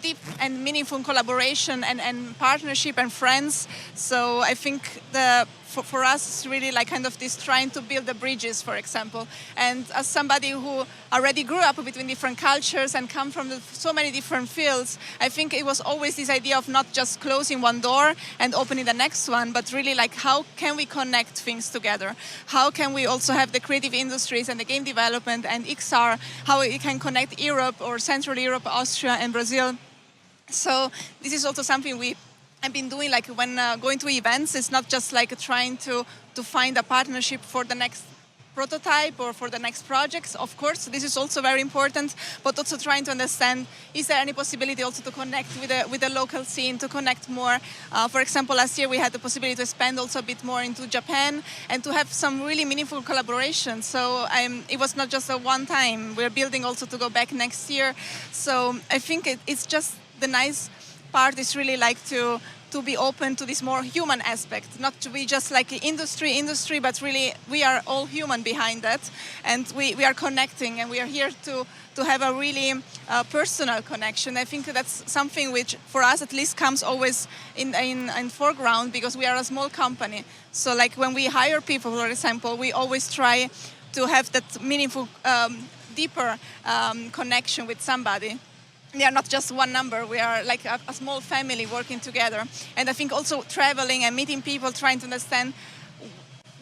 deep and meaningful collaboration and partnership and friends. So I think for us, it's really like kind of this trying to build the bridges, for example. And as somebody who already grew up between different cultures and come from so many different fields, I think it was always this idea of not just closing one door and opening the next one, but really like how can we connect things together? How can we also have the creative industries and the game development and XR, how it can connect Europe or Central Europe, Austria and Brazil. So this is also something I've been doing, like when going to events. It's not just like trying to find a partnership for the next prototype or for the next projects. Of course, this is also very important, but also trying to understand, is there any possibility also to connect with the local scene, to connect more? For example, last year we had the possibility to expand also a bit more into Japan and to have some really meaningful collaboration. So it was not just a one time. We're building also to go back next year. So I think it's just the nice part is really like to be open to this more human aspect, not to be just like industry, but really we are all human behind that, and we are connecting, and we are here to have a really personal connection. I think that's something which for us at least comes always in foreground, because we are a small company. So like when we hire people, for example, we always try to have that meaningful, deeper connection with somebody. They are not just one number. We are like a small family working together. And I think also traveling and meeting people, trying to understand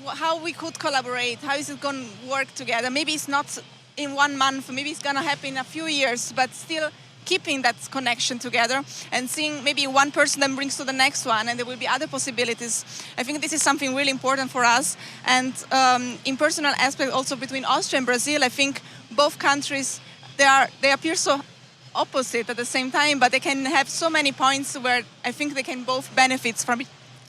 how we could collaborate, how is it going to work together. Maybe it's not in 1 month, maybe it's going to happen in a few years, but still keeping that connection together and seeing maybe one person then brings to the next one, and there will be other possibilities. I think this is something really important for us. And in personal aspect, also between Austria and Brazil, I think both countries, they appear so opposite at the same time, but they can have so many points where I think they can both benefit from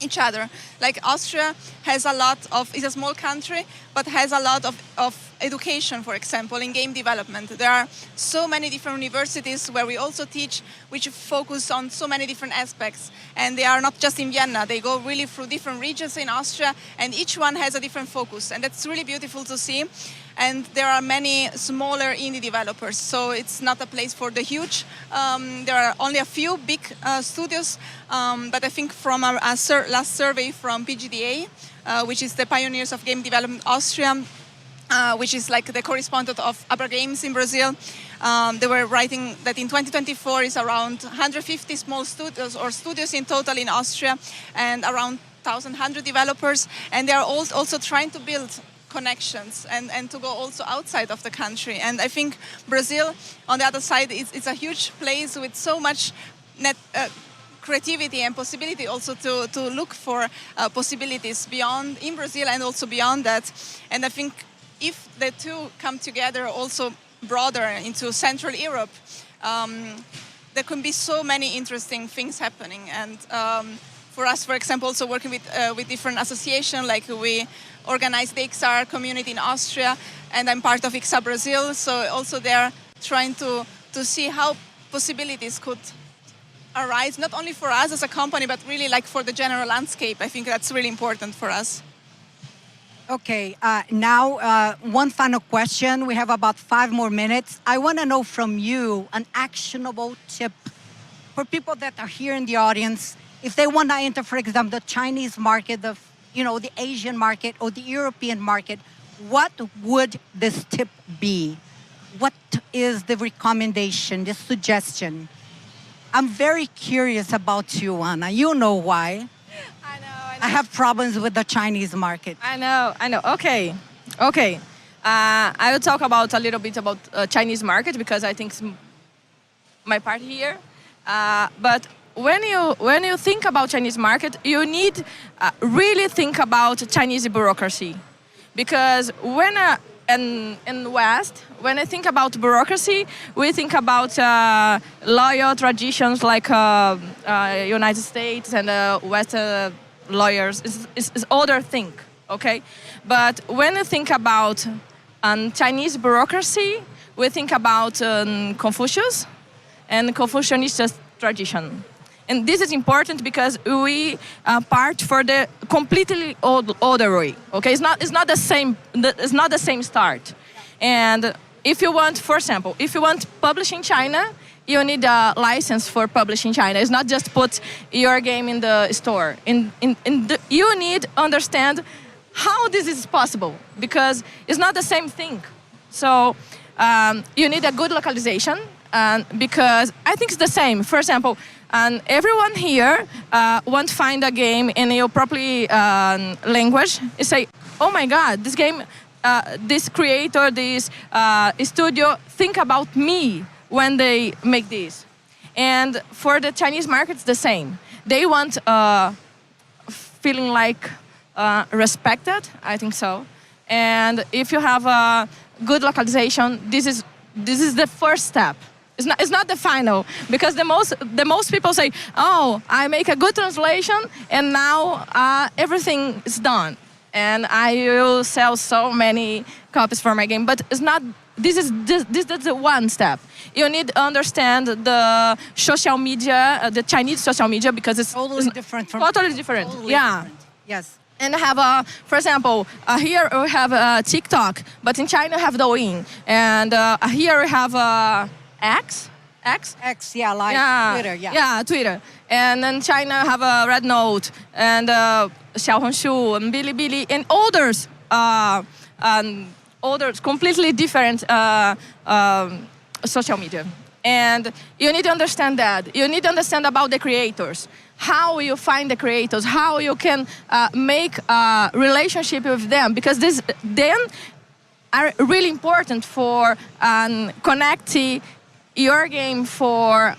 each other. Like Austria has a lot of, it's a small country, but has a lot of education, for example, in game development. There are so many different universities where we also teach, which focus on so many different aspects. And they are not just in Vienna, they go really through different regions in Austria, and each one has a different focus. And that's really beautiful to see. And there are many smaller indie developers, so it's not a place for the huge. There are only a few big studios, but I think from our last survey from PGDA, which is the Pioneers of Game Development Austria, which is like the correspondent of Abra Games in Brazil, they were writing that in 2024 is around 150 small studios or studios in total in Austria, and around 1,100 developers, and they are also trying to build connections and to go also outside of the country. And I think Brazil, on the other side, it's a huge place with so much creativity and possibility also to look for possibilities beyond in Brazil and also beyond that. And I think if the two come together also broader into Central Europe, there can be so many interesting things happening. And for us, for example, also working with different associations, like we organize the XR community in Austria, and I'm part of XR Brazil, so also they're trying to see how possibilities could arise, not only for us as a company, but really like for the general landscape. I think that's really important for us. Okay, now one final question. We have about 5 more minutes. I want to know from you an actionable tip for people that are here in the audience. If they want to enter, for example, the Chinese market, the Asian market or the European market, what would this tip be? What is the recommendation, the suggestion? I'm very curious about you, Anna. You know why. I know. I have problems with the Chinese market. I know. Okay. I will talk about a little bit about Chinese market because I think it's my part here. But when you think about Chinese market, you need really think about Chinese bureaucracy, because when in West, when I think about bureaucracy, we think about lawyer traditions like United States and West lawyers. It's other thing, okay? But when you think about Chinese bureaucracy, we think about Confucius and Confucianist tradition. And this is important because we part for the completely other way. Okay, it's not the same. It's not the same start. And if you want, for example, if you want to publish in China, you need a license for publishing in China. It's not just put your game in the store. You need to understand how this is possible, because it's not the same thing. So you need a good localization, because I think it's the same. For example, and everyone here want to find a game in your proper language. You say, oh my God, this game, this creator, this studio, think about me when they make this. And for the Chinese market, it's the same. They want feeling like respected, I think so. And if you have a good localization, this is the first step. It's not the final, because the most people say, oh, I make a good translation and now everything is done and I will sell so many copies for my game. But it's not. This is the one step. You need to understand the social media, the Chinese social media, because it's totally different. Totally different. Yeah. Different. Yes. And have for example, here we have TikTok, but in China we have Douyin, and here we have X, yeah, like Twitter, yeah. Yeah, Twitter. And then China have a Red Note, and Xiaohongshu, and Bilibili, and others completely different social media. And you need to understand that. You need to understand about the creators, how you find the creators, how you can make a relationship with them, because this then are really important for connecting your game for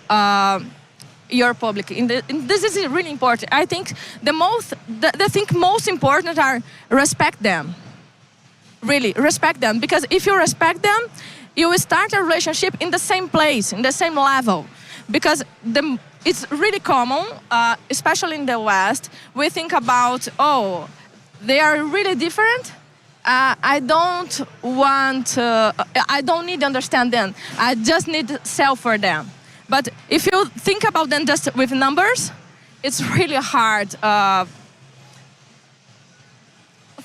your public. This is really important. I think the thing most important are respect them. Really, respect them. Because if you respect them, you will start a relationship in the same place, in the same level. Because it's really common, especially in the West, we think about, oh, they are really different. I don't need to understand them. I just need to sell for them. But if you think about them just with numbers, it's really hard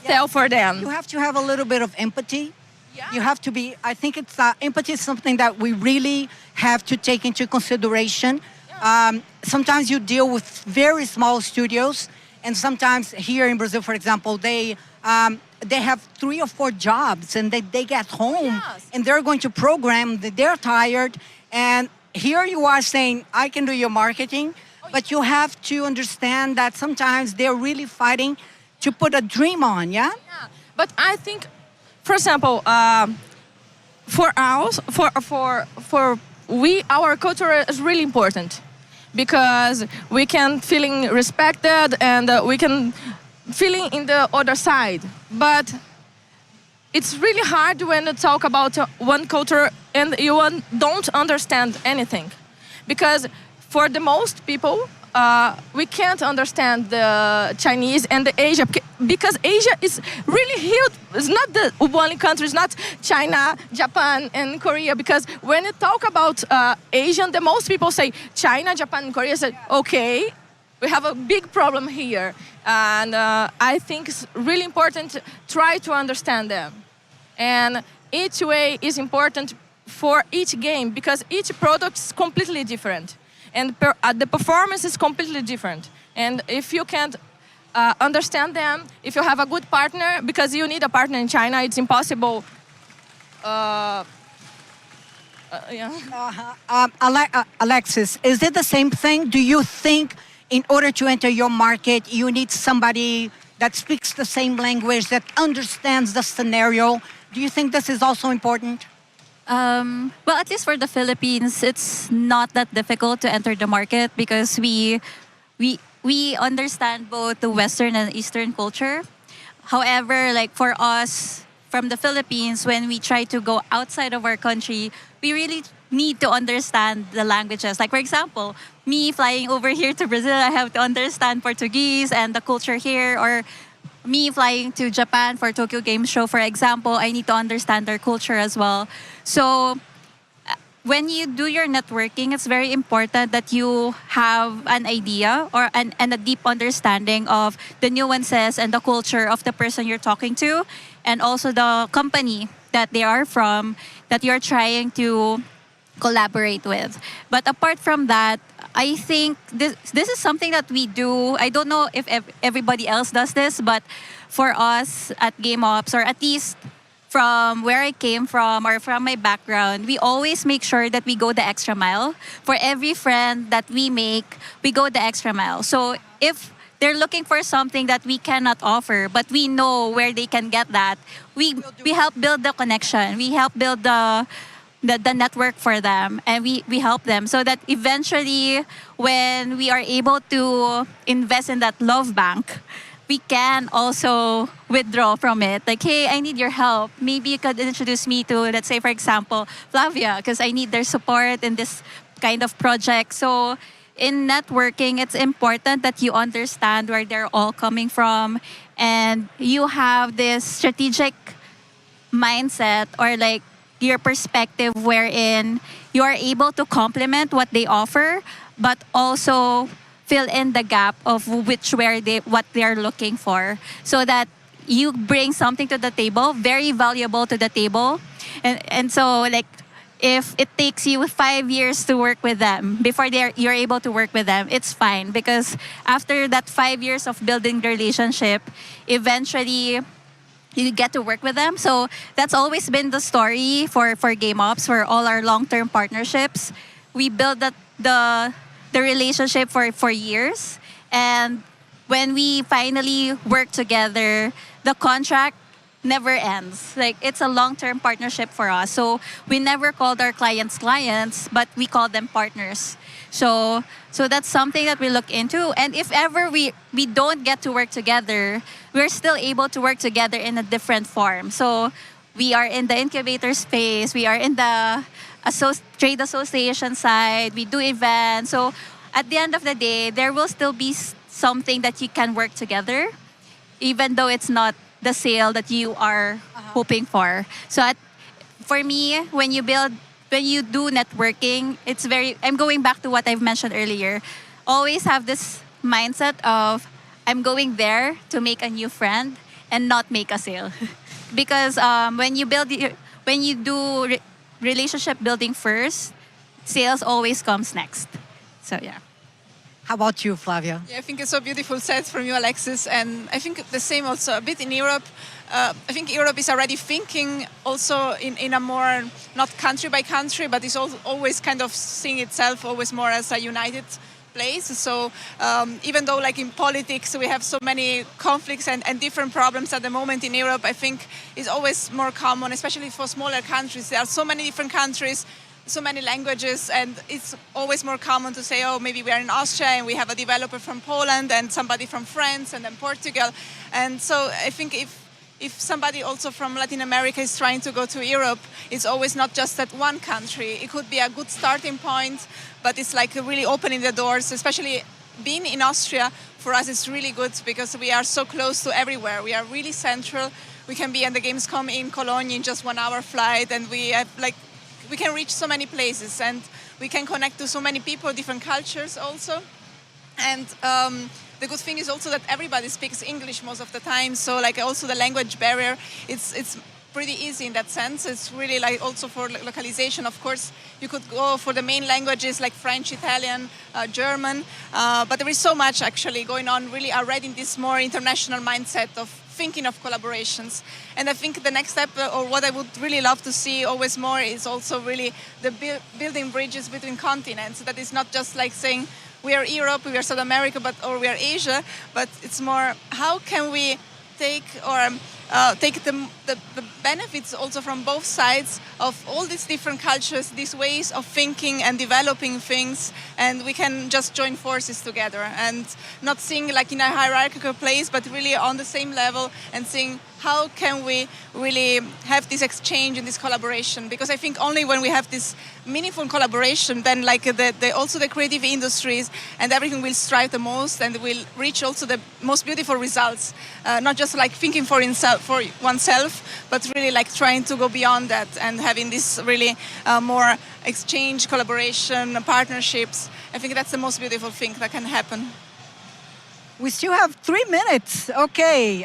sell for them. You have to have a little bit of empathy. Yeah. You have to be, I think it's empathy is something that we really have to take into consideration. Sometimes you deal with very small studios, and sometimes here in Brazil, for example, they have 3 or 4 jobs, and they get home, and they're going to program, they're tired, and here you are saying, I can do your marketing, but you have to understand that sometimes they're really fighting to put a dream on, yeah? Yeah, but I think, for example, for us, our culture is really important, because we can feeling respected and we can feeling in the other side. But it's really hard when you talk about one culture and you don't understand anything, because for the most people, we can't understand the Chinese and the Asia, because Asia is really huge. It's not the only country. It's not China, Japan, and Korea. Because when you talk about Asian, the most people say China, Japan, and Korea. Say, okay, we have a big problem here, and I think it's really important to try to understand them. And each way is important for each game, because each product is completely different. And the performance is completely different. And if you can't understand them, if you have a good partner, because you need a partner in China, it's impossible. Alexis, is it the same thing? Do you think in order to enter your market, you need somebody that speaks the same language, that understands the scenario? Do you think this is also important? Well, at least for the Philippines, it's not that difficult to enter the market, because we understand both the Western and Eastern culture. However, like for us from the Philippines, when we try to go outside of our country, we really need to understand the languages. Like for example, me flying over here to Brazil, I have to understand Portuguese and the culture here, or me flying to Japan for Tokyo Game Show, for example, I need to understand their culture as well. So when you do your networking, it's very important that you have an idea and a deep understanding of the nuances and the culture of the person you're talking to, and also the company that they are from, that you're trying to collaborate with. But apart from that, I think this is something that we do. I don't know if everybody else does this, but for us at GameOps, or at least from where I came from or from my background, we always make sure that we go the extra mile. For every friend that we make, we go the extra mile. So if they're looking for something that we cannot offer, but we know where they can get that, we help build the connection. We help build the network for them, and we help them so that eventually when we are able to invest in that love bank, we can also withdraw from it. Like, hey, I need your help. Maybe you could introduce me to, let's say, for example, Flavia, because I need their support in this kind of project. So in networking, it's important that you understand where they're all coming from, and you have this strategic mindset, or like your perspective, wherein you are able to complement what they offer, but also fill in the gap of what they're looking for, so that you bring something to the table, very valuable to the table. And so, like, if it takes you 5 years to work with them before you're able to work with them, it's fine, because after that 5 years of building the relationship, eventually you get to work with them. So that's always been the story for Game Ops, for all our long-term partnerships. We build the relationship for years. And when we finally work together, the contract never ends. Like, it's a long-term partnership for us. So we never called our clients, but we call them partners. So that's something that we look into. And if ever we don't get to work together, we're still able to work together in a different form. So we are in the incubator space, we are in the trade association side, we do events. So at the end of the day, there will still be something that you can work together, even though it's not the sale that you are hoping for. So for me, when you do networking, I'm going back to what I've mentioned earlier. Always have this mindset of, I'm going there to make a new friend and not make a sale. Because when you do relationship building first, sales always comes next. So yeah. How about you, Flavia? Yeah, I think it's so beautiful said from you, Alexis, and I think the same also a bit in Europe. I think Europe is already thinking also in a more, not country by country, but is always kind of seeing itself always more as a united place. So even though like in politics we have so many conflicts and different problems at the moment in Europe, I think it's always more common, especially for smaller countries. There are so many different countries, so many languages, and it's always more common to say, oh, maybe we are in Austria and we have a developer from Poland and somebody from France and then Portugal. And so I think if somebody also from Latin America is trying to go to Europe, it's always not just that one country. It could be a good starting point, but it's like really opening the doors, especially being in Austria. For us, it's really good because we are so close to everywhere. We are really central. We can be at the gamescom in Cologne in just 1 hour flight, and we can reach so many places, and we can connect to so many people, different cultures also. And the good thing is also that everybody speaks English most of the time, so like also the language barrier, it's pretty easy in that sense. It's really like also for localization, of course, you could go for the main languages like French, Italian, German, but there is so much actually going on really already in this more international mindset of thinking of collaborations. And I think the next step, or what I would really love to see always more, is also really the building bridges between continents. That is not just like saying we are Europe, we are South America, or we are Asia, but it's more how can we take the benefits also from both sides of all these different cultures, these ways of thinking and developing things, and we can just join forces together and not seeing like in a hierarchical place, but really on the same level and seeing how can we really have this exchange and this collaboration. Because I think only when we have this meaningful collaboration, then like also the creative industries and everything will strive the most and will reach also the most beautiful results. Not just like thinking for oneself, but really like trying to go beyond that and having this really more exchange, collaboration, partnerships. I think that's the most beautiful thing that can happen. We still have 3 minutes. Okay.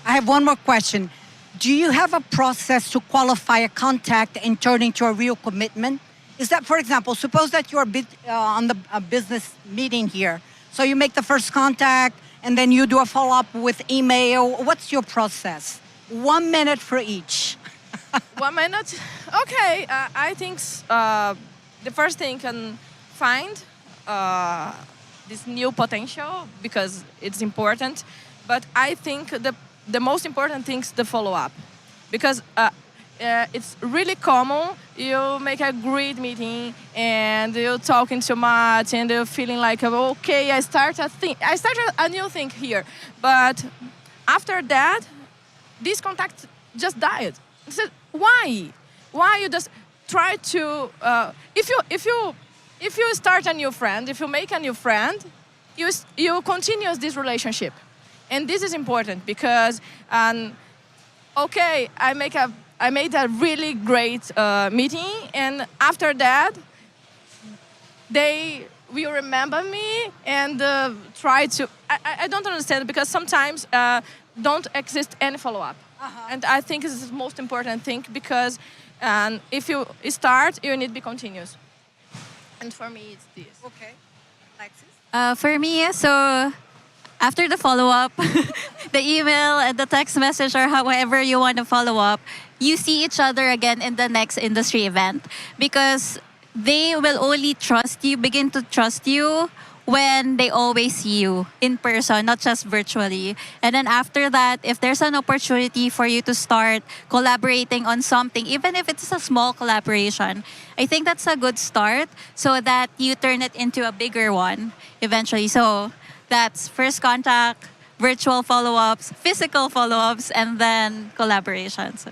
I have one more question. Do you have a process to qualify a contact and turn into a real commitment? Is that, for example, suppose that you're on a business meeting here. So you make the first contact and then you do a follow-up with email. What's your process? 1 minute for each. 1 minute? Okay. I think the first thing can find this new potential because it's important. But I think the most important thing is the follow-up, because it's really common. You make a great meeting and you're talking too much and you're feeling like, okay, I start a new thing here, but after that, this contact just died. I said, why? Why you just try to? If you start a new friend, if you make a new friend, you continue this relationship. And this is important because, okay, I made a really great meeting, and after that, they will remember me and try to. I don't understand because sometimes don't exist any follow-up, and I think this is the most important thing because if you start, you need to be continuous. And for me, it's this. Okay, Alexis. For me, so after the follow-up, the email and the text message or however you want to follow up, you see each other again in the next industry event because they will only trust you, begin to trust you when they always see you in person, not just virtually. And then after that, if there's an opportunity for you to start collaborating on something, even if it's a small collaboration, I think that's a good start so that you turn it into a bigger one eventually. So that's first contact, virtual follow-ups, physical follow-ups, and then collaborations.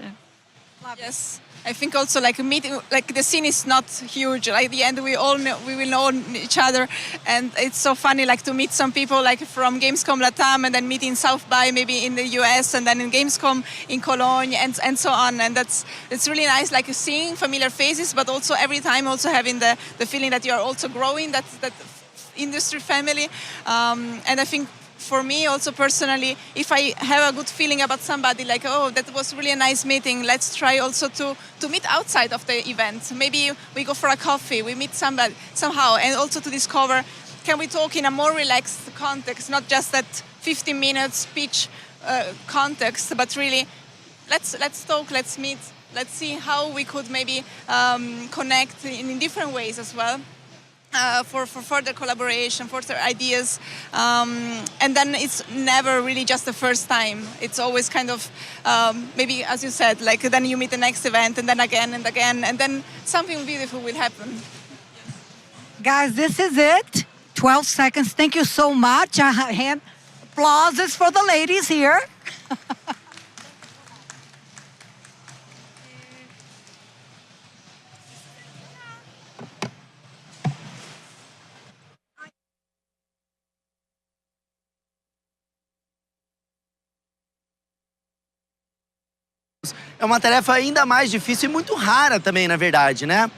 Yes. I think also like meeting, like the scene is not huge. Like at the end, we will know each other, and it's so funny like to meet some people like from Gamescom Latam, and then meet in South by maybe in the US, and then in Gamescom in Cologne, and so on. And it's really nice, like seeing familiar faces, but also every time also having the feeling that you are also growing that industry family. And I think, for me also personally, if I have a good feeling about somebody, like, oh, that was really a nice meeting, let's try also to meet outside of the event. Maybe we go for a coffee, we meet somebody somehow, and also to discover, can we talk in a more relaxed context, not just that 15 minutes speech context, but really, let's talk, let's meet, let's see how we could maybe connect in different ways as well. For further collaboration, further ideas, and then it's never really just the first time. It's always kind of maybe, as you said, like then you meet the next event, and then again and again, and then something beautiful will happen. Guys, this is it. 12 seconds. Thank you so much. Hand applauses for the ladies here. É uma tarefa ainda mais difícil e muito rara também, na verdade, né?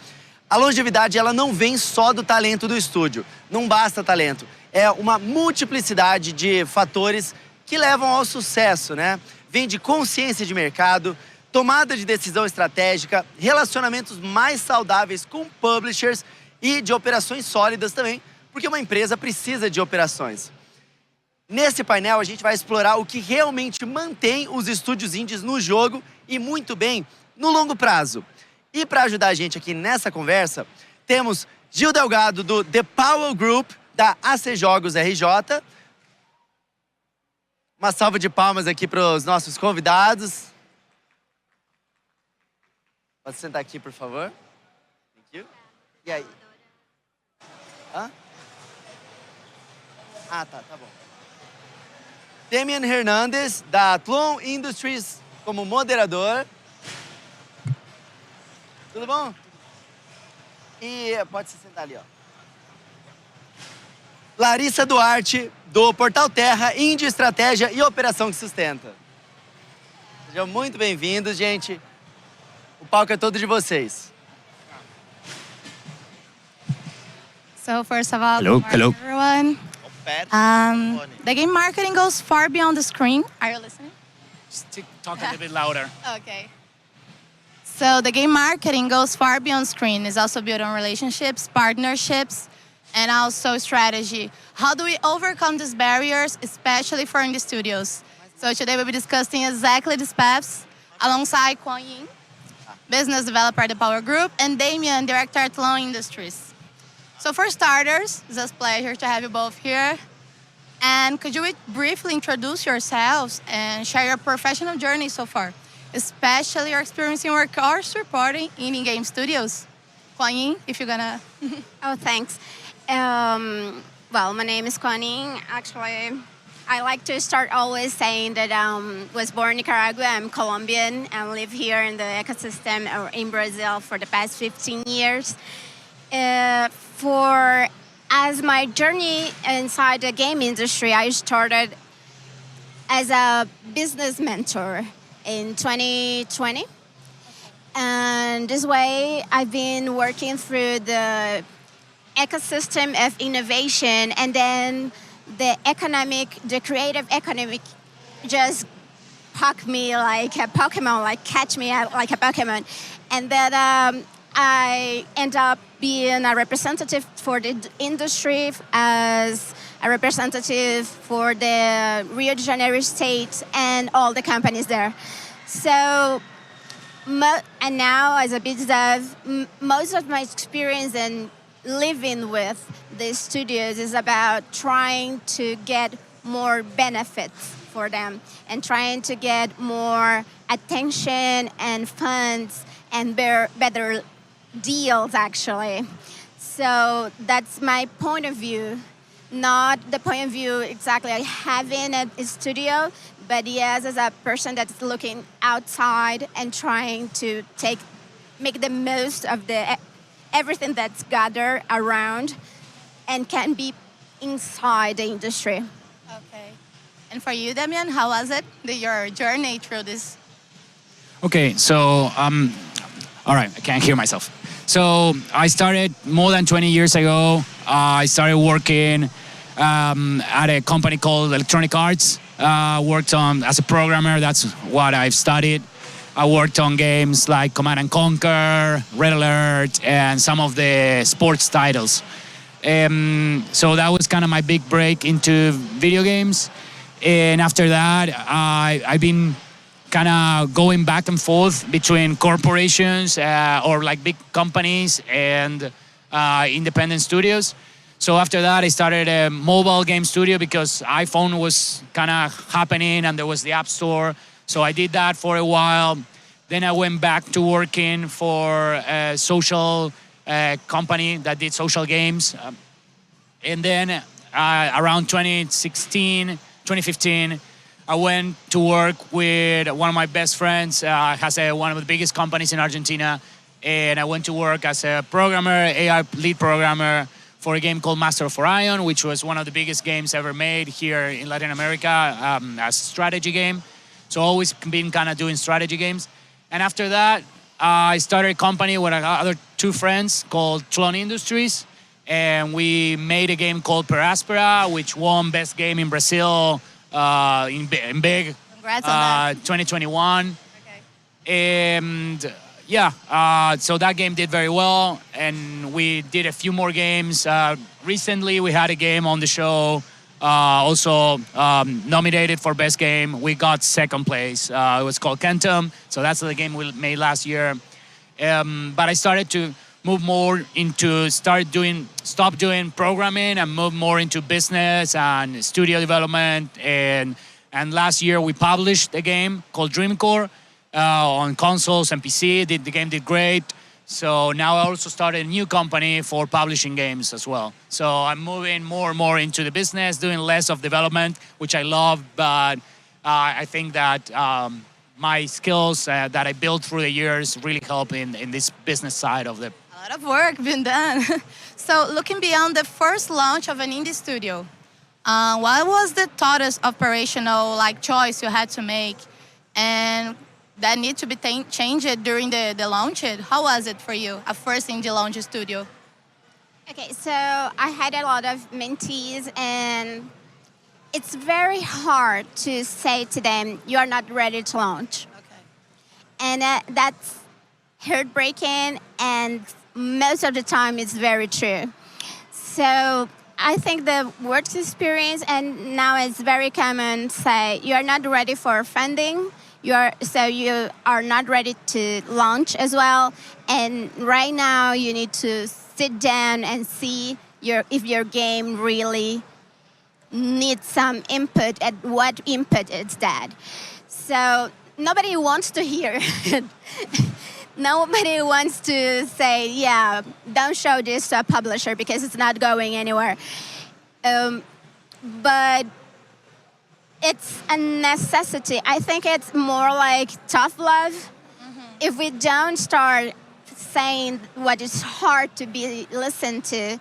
A longevidade, ela não vem só do talento do estúdio. Não basta talento. É uma multiplicidade de fatores que levam ao sucesso, né? Vem de consciência de mercado, tomada de decisão estratégica, relacionamentos mais saudáveis com publishers e de operações sólidas também, porque uma empresa precisa de operações. Nesse painel, a gente vai explorar o que realmente mantém os estúdios indies no jogo e muito bem no longo prazo. E para ajudar a gente aqui nessa conversa, temos Gil Delgado, do The Power Group, da AC Jogos RJ. Uma salva de palmas aqui para os nossos convidados. Pode sentar aqui, por favor. Thank you. E aí? Hã? Ah, tá bom. Damian Hernandes, da Tlon Industries, como moderador. Tudo bom? E pode se sentar ali, ó. Larissa Duarte, do Portal Terra, Índia, Estratégia e Operação que Sustenta. Sejam muito bem-vindos, gente. O palco é todo de vocês. So first of all, hello, everyone. The game marketing goes far beyond the screen. Are you listening? Just talk a little bit louder. Okay. So the game marketing goes far beyond screen. It's also built on relationships, partnerships, and also strategy. How do we overcome these barriers, especially for indie studios? So today we'll be discussing exactly these paths alongside Kuan Yin, business developer at the Power Group, and Damian, director at Tlon Industries. So for starters, it's a pleasure to have you both here. And could you briefly introduce yourselves and share your professional journey so far, especially your experience in work or supporting indie game studios? Kuan Yin, if you're gonna... Oh, thanks. Well, my name is Kuan Yin. Actually, I like to start always saying that I was born in Nicaragua. I'm Colombian and live here in the ecosystem in Brazil for the past 15 years. As my journey inside the game industry, I started as a business mentor in 2020. And this way, I've been working through the ecosystem of innovation, and then the creative economic just poke me like a Pokemon, like catch me like a Pokemon. And then I end up being a representative for the industry as a representative for the Rio de Janeiro state and all the companies there. So, and now as a ExDev, most of my experience in living with the studios is about trying to get more benefits for them and trying to get more attention and funds and better deals, actually. So that's my point of view, not the point of view exactly like having a studio, but yes, as a person that's looking outside and trying to make the most of everything that's gathered around and can be inside the industry. Okay. And for you, Damian, how was it, your journey through this? Okay, so, all right, I can't hear myself. So I started more than 20 years ago. I started working at a company called Electronic Arts. Worked on as a programmer, that's what I've studied. I worked on games like Command & Conquer, Red Alert, and some of the sports titles. So that was kind of my big break into video games. And after that, I've been kind of going back and forth between corporations or like big companies and independent studios. So after that, I started a mobile game studio because iPhone was kind of happening and there was the App Store. So I did that for a while. Then I went back to working for a social company that did social games. And then around 2015, I went to work with one of my best friends, has one of the biggest companies in Argentina. And I went to work as a programmer, AI lead programmer for a game called Master of Orion, which was one of the biggest games ever made here in Latin America, as a strategy game. So always been kind of doing strategy games. And after that, I started a company with other two friends called Clone Industries. And we made a game called Per Aspera, which won Best Game in Brazil in Big. Congrats on that. 2021. Okay. And yeah, so that game did very well. And we did a few more games. Recently, we had a game on the show, also nominated for Best Game. We got second place. It was called Kentum. So that's the game we made last year. But I started to move more into stop doing programming and move more into business and studio development. And last year we published a game called Dreamcore on consoles and PC. The game did great. So now I also started a new company for publishing games as well. So I'm moving more and more into the business, doing less of development, which I love, but I think that my skills that I built through the years really help in this business side of the. A lot of work been done. So looking beyond the first launch of an indie studio, what was the toughest operational choice you had to make and that need to be changed during the launch? How was it for you, a first indie launch studio? Okay, so I had a lot of mentees and it's very hard to say to them, you are not ready to launch. Okay. And that's heartbreaking and most of the time it's very true. So I think the work experience, and now it's very common, say you are not ready for funding, you are not ready to launch as well, and right now you need to sit down and see if your game really needs some input and what input is that. So nobody wants to hear it. Nobody wants to say, yeah, don't show this to a publisher because it's not going anywhere. But it's a necessity. I think it's more like tough love. Mm-hmm. If we don't start saying what is hard to be listened to,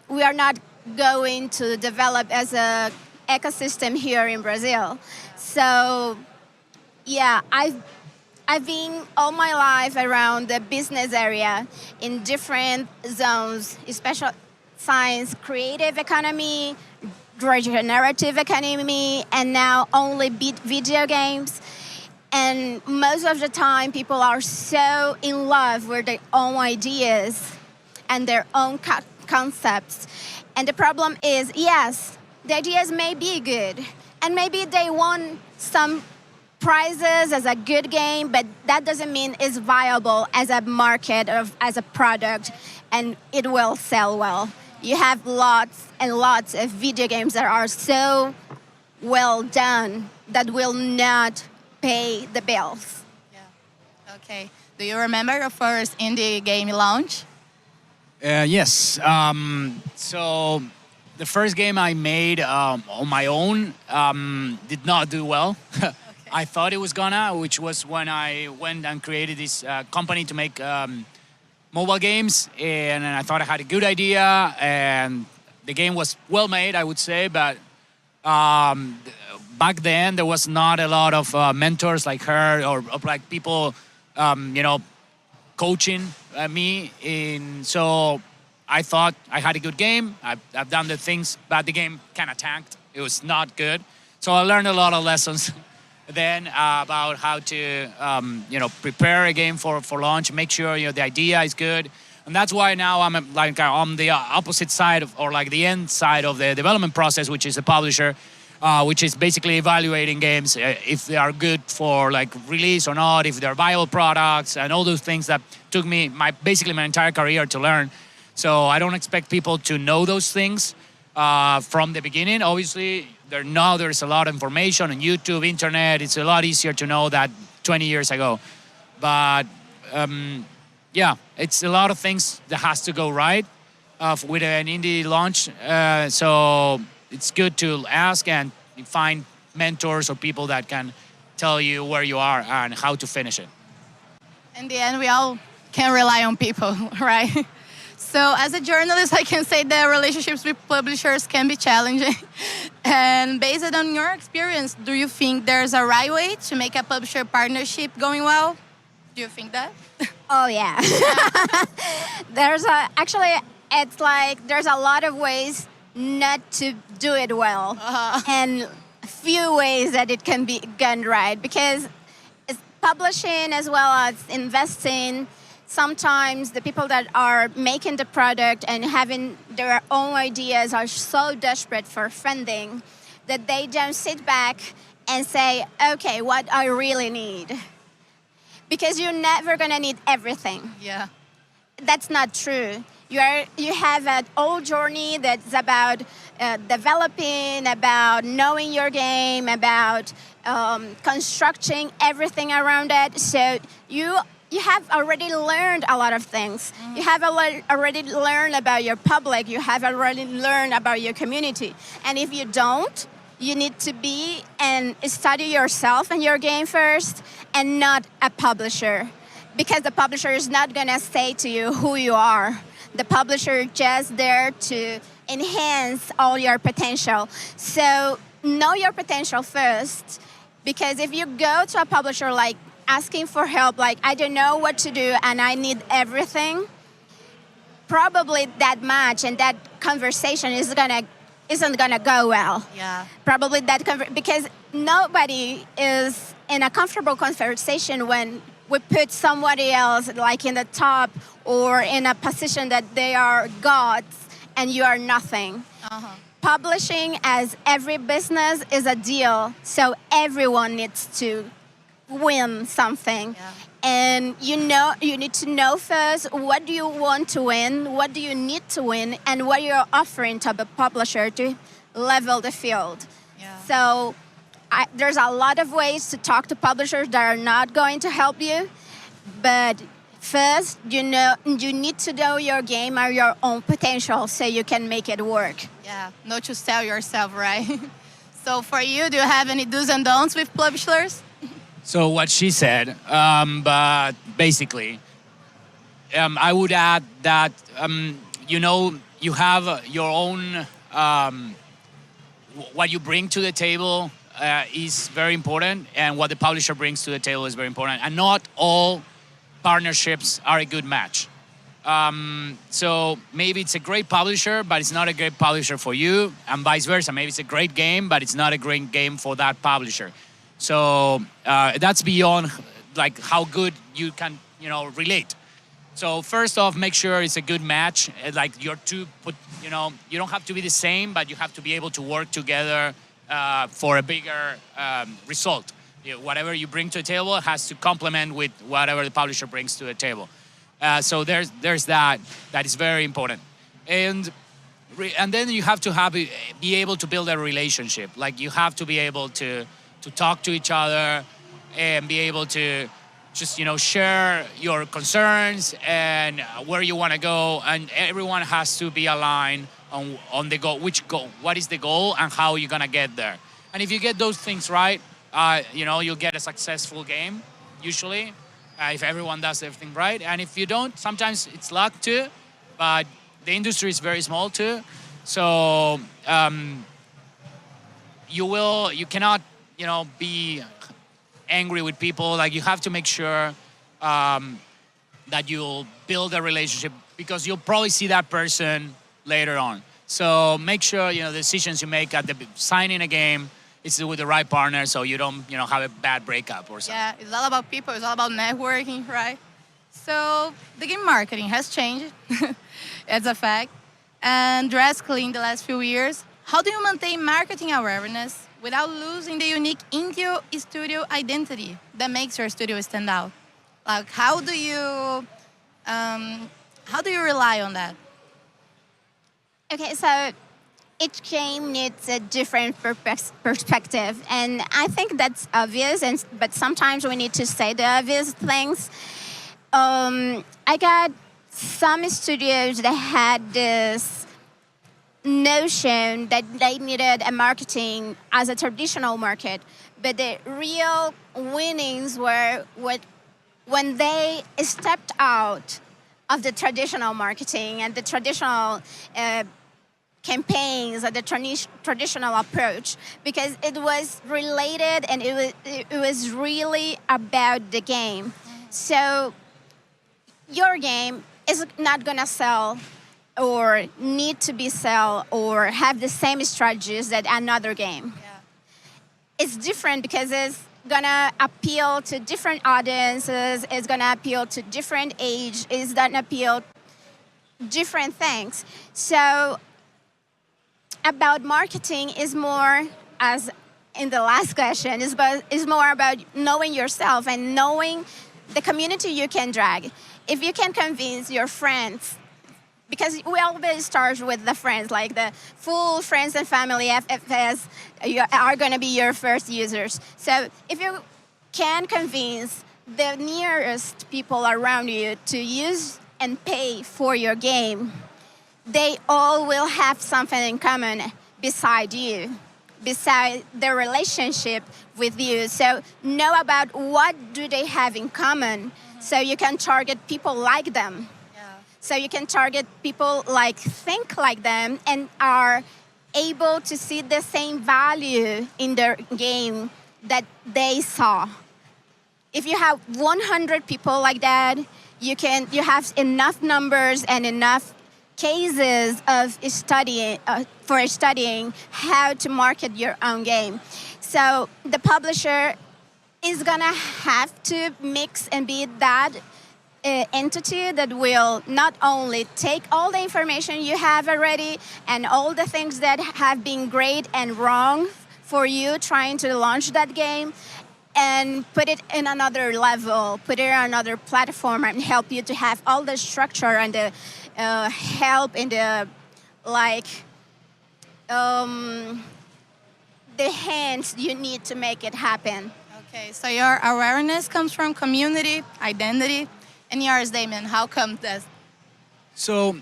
we are not going to develop as an ecosystem here in Brazil. So, yeah, I've been all my life around the business area in different zones, especially science, creative economy, regenerative economy, and now only video games. And most of the time, people are so in love with their own ideas and their own concepts. And the problem is, yes, the ideas may be good, and maybe they won some prizes as a good game, but that doesn't mean it's viable as a market or as a product, and it will sell well. You have lots and lots of video games that are so well done that will not pay the bills. Okay. Do you remember your first indie game launch? Yes. So the first game I made on my own did not do well. I thought it was gonna, which was when I went and created this company to make mobile games, and I thought I had a good idea, and the game was well made, I would say, but back then there was not a lot of mentors like her or like people, coaching me. So I thought I had a good game. I've done the things, but the game kind of tanked. It was not good. So I learned a lot of lessons then about how to, prepare a game for launch, make sure, the idea is good. And that's why now I'm on the opposite side or like the end side of the development process, which is the publisher, which is basically evaluating games if they are good for like release or not, if they're viable products, and all those things that took me basically my entire career to learn. So I don't expect people to know those things from the beginning. Obviously, there's a lot of information on YouTube, internet. It's a lot easier to know that 20 years ago. But it's a lot of things that has to go right with an indie launch. So it's good to ask and find mentors or people that can tell you where you are and how to finish it. In the end, we all can rely on people, right? So as a journalist, I can say that relationships with publishers can be challenging. And based on your experience, do you think there's a right way to make a publisher partnership going well? Do you think that? Oh, yeah. It's like there's a lot of ways not to do it well, and few ways that it can be done right, because it's publishing as well as investing. Sometimes the people that are making the product and having their own ideas are so desperate for funding that they don't sit back and say, okay, what I really need. Because you're never gonna need everything. Yeah. That's not true. You have an old journey that's about developing, about knowing your game, about constructing everything around it. So you have already learned a lot of things. You have already learned about your public. You have already learned about your community. And if you don't, you need to be and study yourself and your game first, and not a publisher. Because the publisher is not gonna say to you who you are. The publisher is just there to enhance all your potential. So know your potential first, because if you go to a publisher like asking for help, like I don't know what to do and I need everything, probably that match and that conversation isn't gonna go well. Yeah. Probably because nobody is in a comfortable conversation when we put somebody else like in the top or in a position that they are gods and you are nothing. Publishing, as every business, is a deal, so everyone needs to win something. Yeah. And you need to know first, what do you want to win, what do you need to win, and what you're offering to the publisher to level the field. Yeah. So there's a lot of ways to talk to publishers that are not going to help you, but first, you need to know your game or your own potential so you can make it work. Yeah, not to sell yourself, right? So for you, do you have any do's and don'ts with publishers? So what she said, but basically, I would add that, you have your own, what you bring to the table is very important, and what the publisher brings to the table is very important. And not all partnerships are a good match. So maybe it's a great publisher, but it's not a great publisher for you, and vice versa. Maybe it's a great game, but it's not a great game for that publisher. So that's beyond like how good you can, relate. So first off, make sure it's a good match. Like your two you don't have to be the same, but you have to be able to work together for a bigger result. Whatever you bring to the table has to complement with whatever the publisher brings to the table. So there's that is very important. And then you have to be able to build a relationship. Like you have to be able to talk to each other and be able to just share your concerns and where you want to go, and everyone has to be aligned on the goal. Which goal? What is the goal, and how you're gonna get there? And if you get those things right, you'll get a successful game usually. If everyone does everything right, and if you don't, sometimes it's luck too. But the industry is very small too, so you cannot be angry with people. Like you have to make sure that you'll build a relationship, because you'll probably see that person later on. So make sure the decisions you make at the signing a game is with the right partner, so you don't have a bad breakup or something. Yeah, it's all about people. It's all about networking, right? So the game marketing has changed. It's a fact, and drastically in the last few years. How do you maintain marketing awareness without losing the unique indie studio identity that makes your studio stand out? Like, how do you rely on that? Okay, so each game needs a different perspective, and I think that's obvious. But sometimes we need to say the obvious things. I got some studios that had this notion that they needed a marketing as a traditional market, but the real winnings were when they stepped out of the traditional marketing and the traditional campaigns and the traditional approach, because it was related and it was really about the game. So your game is not gonna sell or need to be sell or have the same strategies that another game. Yeah. It's different because it's gonna appeal to different audiences, it's gonna appeal to different age, it's gonna appeal different things. So about marketing is more, as in the last question, is more about knowing yourself and knowing the community you can drag. If you can convince your friends, because we always start with the friends, like the full friends and family FFS are going to be your first users. So if you can convince the nearest people around you to use and pay for your game, they all will have something in common beside you, beside their relationship with you. So know about what do they have in common, so you can target people like them. So you can target people think like them and are able to see the same value in their game that they saw. If you have 100 people like that, you have enough numbers and enough cases of studying how to market your own game. So the publisher is gonna have to mix and be that entity that will not only take all the information you have already and all the things that have been great and wrong for you trying to launch that game, and put it in another level, put it on another platform, and help you to have all the structure and the help in the the hands you need to make it happen. Okay, so your awareness comes from community, identity, and yours, Damien. How come this? So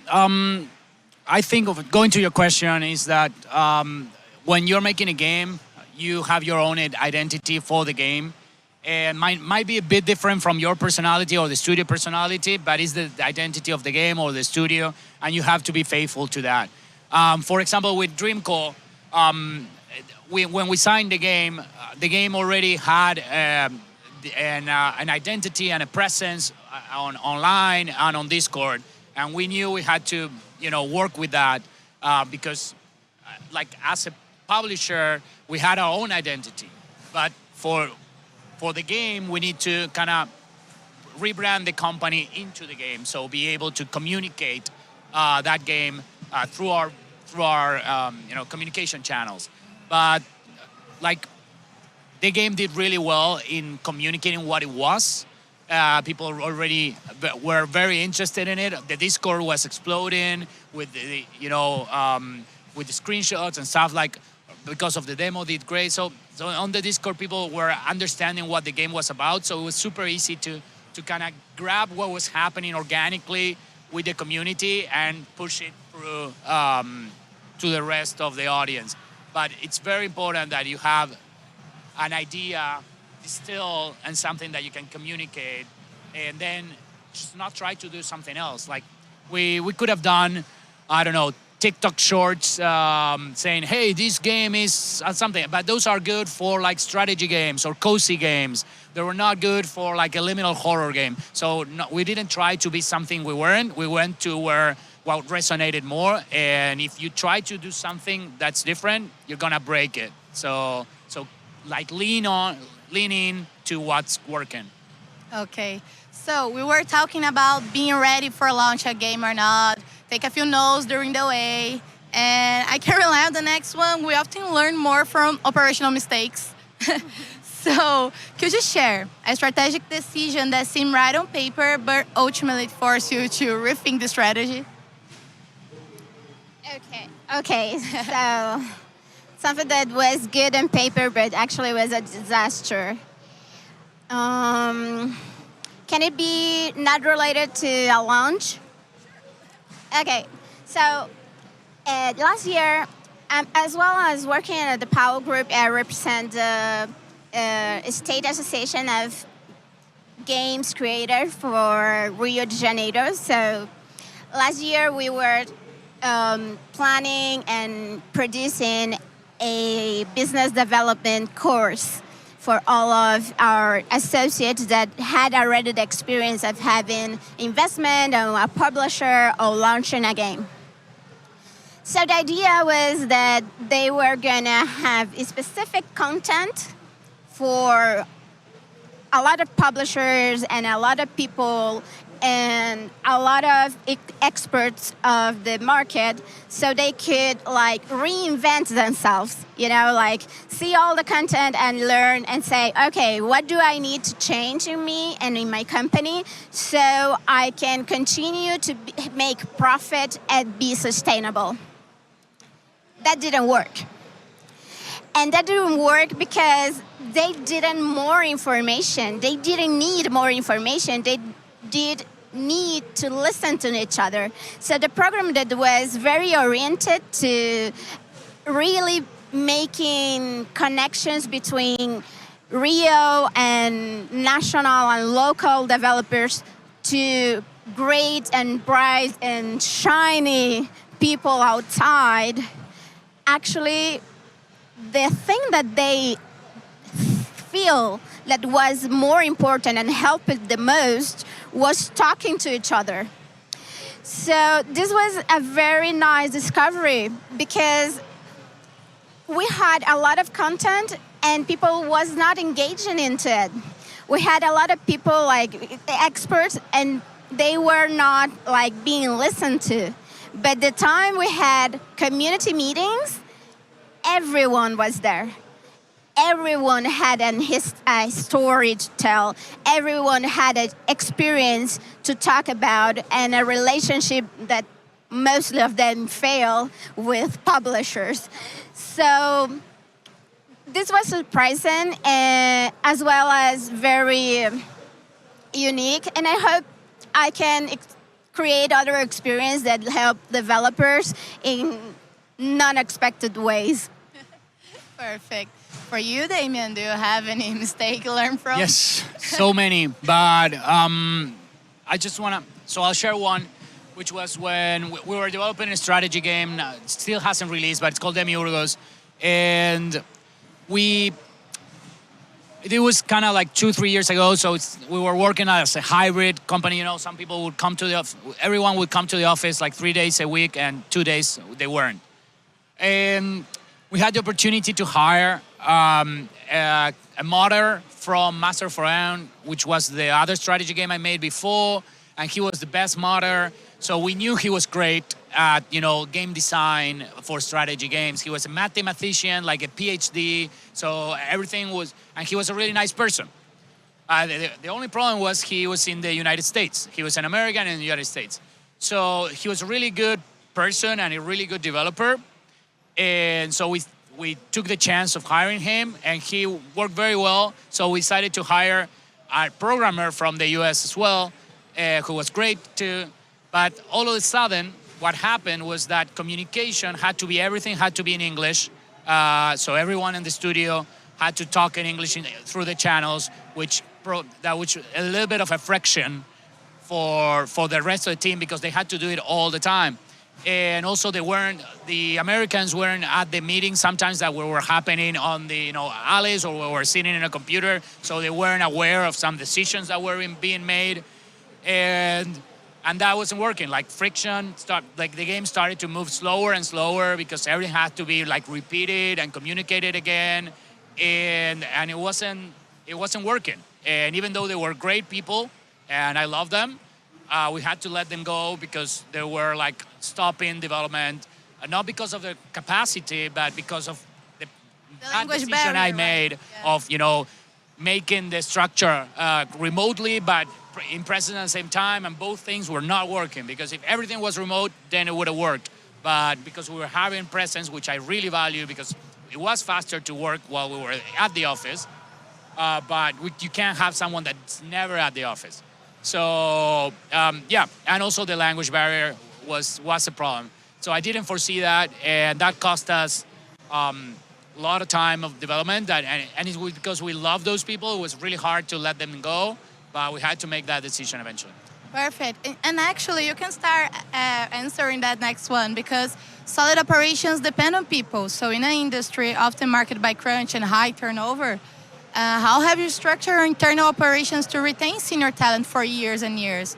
I think of going to your question is that when you're making a game, you have your own identity for the game, and might be a bit different from your personality or the studio personality, but it's the identity of the game or the studio, and you have to be faithful to that. For example, with Dreamco, when we signed the game already had an identity and a presence online and on Discord, and we knew we had to work with that because as a publisher we had our own identity, but for the game we need to kind of rebrand the company into the game. So be able to communicate that game through our communication channels. But like the game did really well in communicating what it was. People already were very interested in it. The Discord was exploding with the with the screenshots and stuff, like because of the demo did great. So on the Discord, people were understanding what the game was about. So it was super easy to kind of grab what was happening organically with the community and push it through to the rest of the audience. But it's very important that you have an idea distilled and something that you can communicate, and then just not try to do something else. Like we could have done, I don't know, TikTok shorts saying, hey, this game is something, but those are good for like strategy games or cozy games. They were not good for like a liminal horror game. So no, we didn't try to be something we weren't. We went to where what resonated more. And if you try to do something that's different, you're gonna break it. So like lean in to what's working. Okay, so we were talking about being ready for launch a game or not, take a few notes during the way, and I can rely on the next one. We often learn more from operational mistakes. So could you share a strategic decision that seemed right on paper, but ultimately forced you to rethink the strategy? Okay, so something that was good on paper, but actually was a disaster. Can it be not related to a launch? Okay, so last year, as well as working at the Power Group, I represent the State Association of Games Creators for Rio de Janeiro. So last year we were planning and producing a business development course for all of our associates that had already the experience of having investment or a publisher or launching a game. So the idea was that they were gonna have specific content for a lot of publishers and a lot of people and a lot of experts of the market, so they could like reinvent themselves, like see all the content and learn and say, okay, what do I need to change in me and in my company so I can continue to make profit and be sustainable? That didn't work. And that didn't work because they didn't more information. They didn't need more information. They did need to listen to each other. So the program that was very oriented to really making connections between Rio and national and local developers to great and bright and shiny people outside. Actually, the thing that they feel that was more important and helped the most was talking to each other. So this was a very nice discovery because we had a lot of content and people was not engaging into it. We had a lot of people like experts and they were not like being listened to. But the time we had community meetings, everyone was there. Everyone had a story to tell. Everyone had an experience to talk about and a relationship that mostly of them fail with publishers. So this was surprising as well as very unique. And I hope I can create other experience that help developers in non-expected ways. Perfect. For you, Damien, do you have any mistake to learn from? Yes, so many. But I just want to... So I'll share one, which was when we were developing a strategy game. It still hasn't released, but it's called Jogos. And it was kind of like 2-3 years ago. So we were working as a hybrid company. Some people would come to the office. Everyone would come to the office like 3 days a week, and 2 days they weren't. And we had the opportunity to hire a modder from Master for Own, which was the other strategy game I made before, and he was the best modder. So we knew he was great at, game design for strategy games. He was a mathematician, like a PhD. So everything was, and he was a really nice person. The only problem was he was in the United States. He was an American in the United States. So he was a really good person and a really good developer. And so we took the chance of hiring him, and he worked very well. So we decided to hire a programmer from the US as well, who was great too. But all of a sudden, what happened was that everything had to be in English. So everyone in the studio had to talk in English through the channels, which a little bit of a friction for the rest of the team, because they had to do it all the time. And also the Americans weren't at the meetings sometimes that were happening on the alleys, or we were sitting in a computer, so they weren't aware of some decisions that were being made. And that wasn't working. Like friction, the game started to move slower and slower because everything had to be repeated and communicated again, and it wasn't working. And even though they were great people, and I love them, we had to let them go because they were stopping development, not because of the capacity, but because of the decision I made of making the structure remotely, but in presence at the same time, and both things were not working, because if everything was remote, then it would have worked. But because we were having presence, which I really value, because it was faster to work while we were at the office, but you can't have someone that's never at the office. So, and also the language barrier was a problem. So I didn't foresee that, and that cost us a lot of time of development, and it's because we love those people. It was really hard to let them go, but we had to make that decision eventually. Perfect. And actually, you can start answering that next one, because solid operations depend on people. So in an industry often marked by crunch and high turnover, how have you structured your internal operations to retain senior talent for years and years?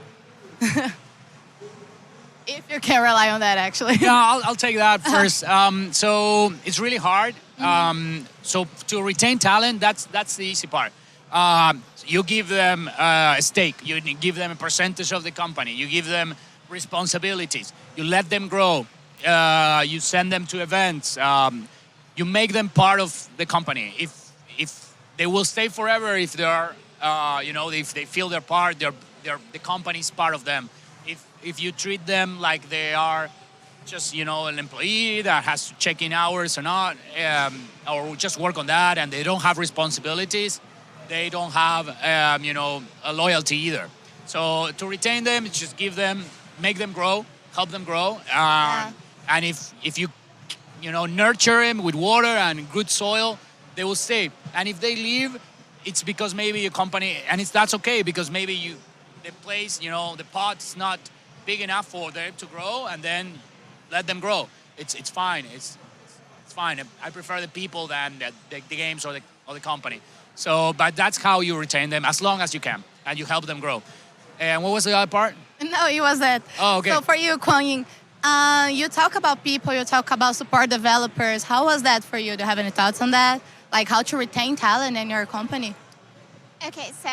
If you can rely on that, actually. Yeah, I'll take that first. So it's really hard. So to retain talent, that's the easy part. You give them a stake. You give them a percentage of the company. You give them responsibilities. You let them grow. You send them to events. You make them part of the company. If they will stay forever, if they are, if they feel they're part, the company's part of them. If you treat them like they are just an employee that has to check in hours or not, or just work on that, and they don't have responsibilities, they don't have a loyalty either. So to retain them, just make them grow, help them grow, and if you nurture them with water and good soil, they will stay. And if they leave, it's because maybe your company, and that's okay, because maybe the place, the pot is not big enough for them to grow, and then let them grow. It's fine. It's fine. I prefer the people than the games or the company. So, but that's how you retain them, as long as you can, and you help them grow. And what was the other part? No, it was that. Oh, okay. So for you, Kwang Ying, you talk about people, you talk about support developers. How was that for you? Do you have any thoughts on that? Like how to retain talent in your company? Okay, so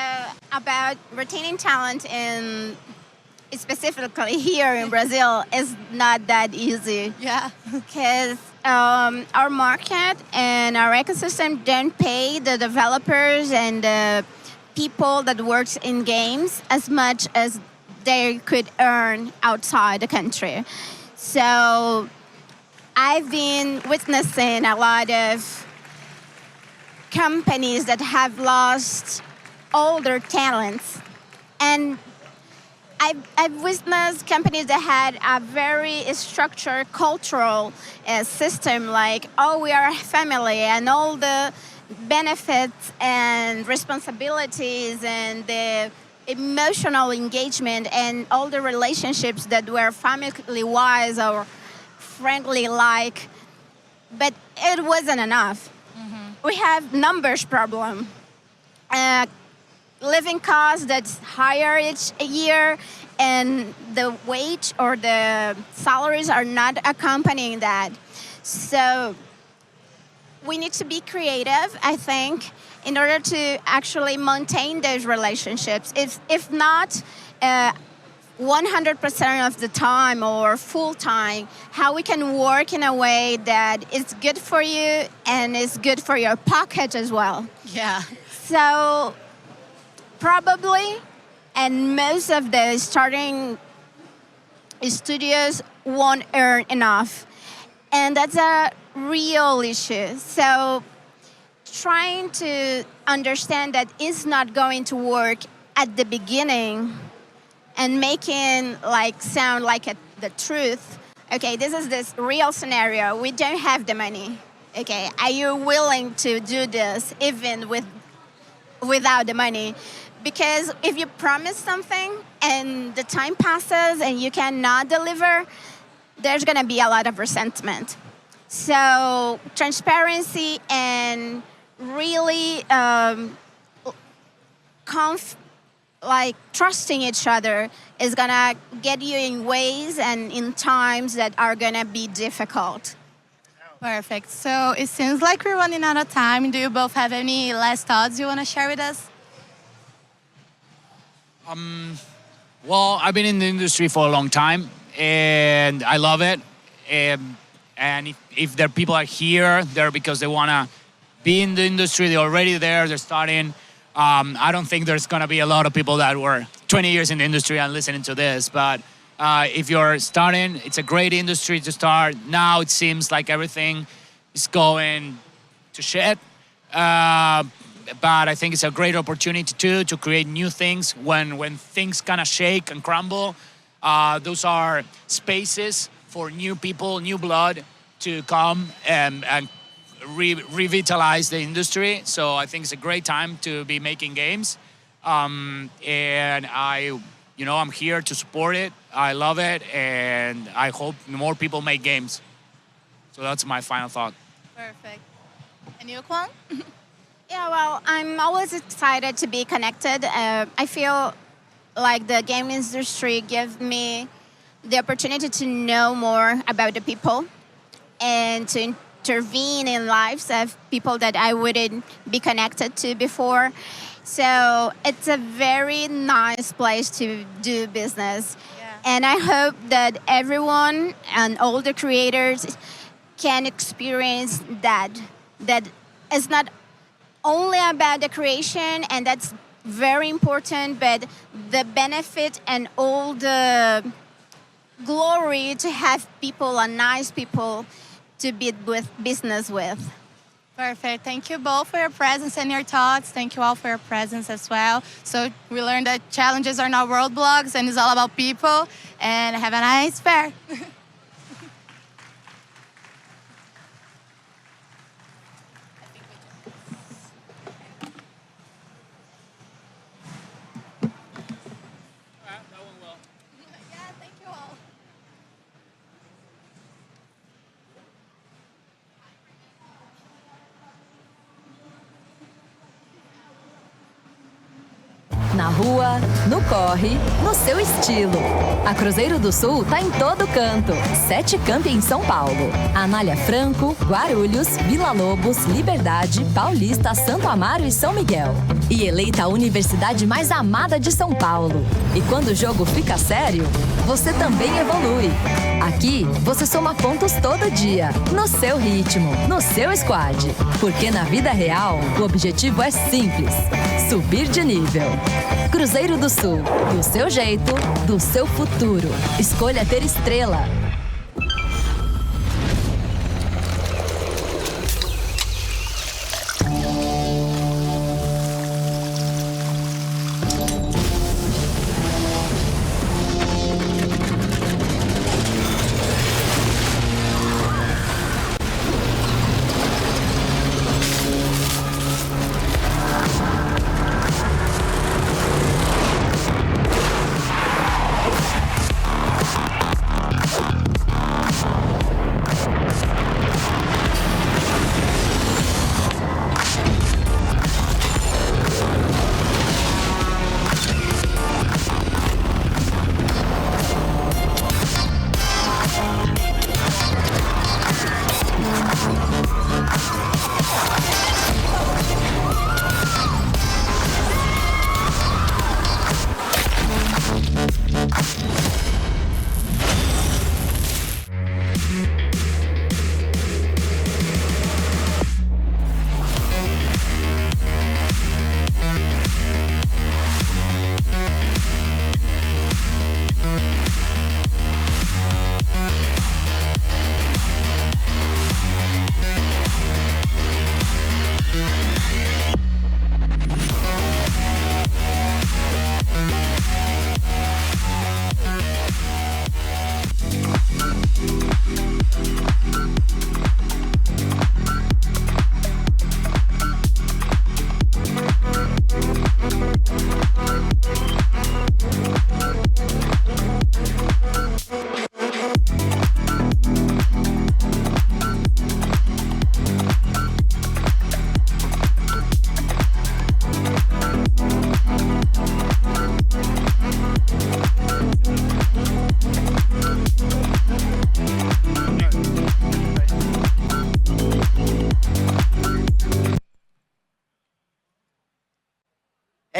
about retaining talent specifically here in Brazil is not that easy. Yeah. Because our market and our ecosystem don't pay the developers and the people that works in games as much as they could earn outside the country. So I've been witnessing a lot of companies that have lost all their talents, and I've witnessed companies that had a very structured cultural system, like, we are a family, and all the benefits and responsibilities and the emotional engagement and all the relationships that were family-wise or friendly-like, but it wasn't enough. We have numbers problem. Living costs that's higher each year, and the wage or the salaries are not accompanying that. So we need to be creative, I think, in order to actually maintain those relationships. If not 100% of the time or full time, how we can work in a way that is good for you and is good for your pocket as well. Yeah. So probably, and most of the starting studios won't earn enough. And that's a real issue. So trying to understand that it's not going to work at the beginning and making sound like the truth. Okay, this is this real scenario. We don't have the money. Okay, are you willing to do this even without the money? Because if you promise something and the time passes and you cannot deliver, there's gonna be a lot of resentment. So transparency and really trusting each other is gonna get you in ways and in times that are gonna be difficult. Perfect. So it seems like we're running out of time. Do you both have any last thoughts you want to share with us? Well, I've been in the industry for a long time, and I love it. And if there are people are here, they're because they want to be in the industry. They're already there. They're starting. I don't think there's going to be a lot of people that were 20 years in the industry and listening to this. But if you're starting, it's a great industry to start. Now it seems like everything is going to shit. But I think it's a great opportunity too to create new things when things kind of shake and crumble. Those are spaces for new people, new blood to come and revitalize the industry. So I think it's a great time to be making games. And I'm here to support it. I love it, and I hope more people make games. So that's my final thought. Perfect. And you, Kwang? Yeah, well, I'm always excited to be connected. I feel like the game industry gives me the opportunity to know more about the people and to intervene in lives of people that I wouldn't be connected to before. So it's a very nice place to do business. Yeah. And I hope that everyone and all the creators can experience that it's not only about the creation, and that's very important, but the benefit and all the glory to have people and nice people to be with business with. Perfect. Thank you both for your presence and your thoughts. Thank you all for your presence as well. So we learned that challenges are not roadblocks and it's all about people. And have a nice fair. Na rua, no corre, no seu estilo. A Cruzeiro do Sul tá em todo canto. 7 campi em São Paulo. Anália Franco, Guarulhos, Vila Lobos, Liberdade, Paulista, Santo Amaro e São Miguel. E eleita a universidade mais amada de São Paulo. E quando o jogo fica sério, você também evolui. Aqui, você soma pontos todo dia, no seu ritmo, no seu squad. Porque na vida real, o objetivo é simples: subir de nível. Cruzeiro do Sul, do seu jeito, do seu futuro. Escolha ter estrela.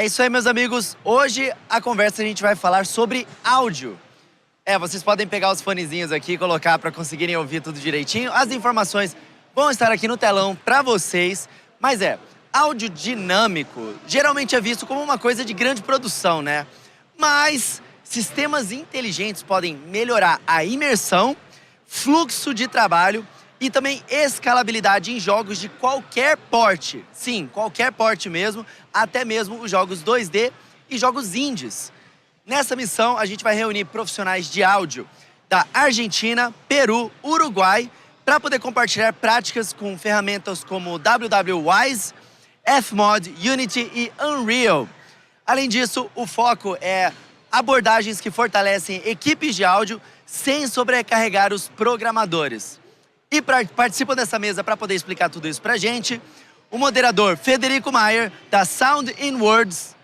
É isso aí, meus amigos. Hoje a conversa a gente vai falar sobre áudio. Vocês podem pegar os fonezinhos aqui e colocar para conseguirem ouvir tudo direitinho. As informações vão estar aqui no telão para vocês. Mas áudio dinâmico geralmente é visto como uma coisa de grande produção, né? Mas sistemas inteligentes podem melhorar a imersão, fluxo de trabalho e também escalabilidade em jogos de qualquer porte. Sim, qualquer porte mesmo, até mesmo os jogos 2D e jogos indies. Nessa missão, a gente vai reunir profissionais de áudio da Argentina, Peru, Uruguai, para poder compartilhar práticas com ferramentas como WWWise, Fmod, Unity e Unreal. Além disso, o foco é abordagens que fortalecem equipes de áudio sem sobrecarregar os programadores. E participam dessa mesa para poder explicar tudo isso pra gente, o moderador Federico Maier, da Sound in Words.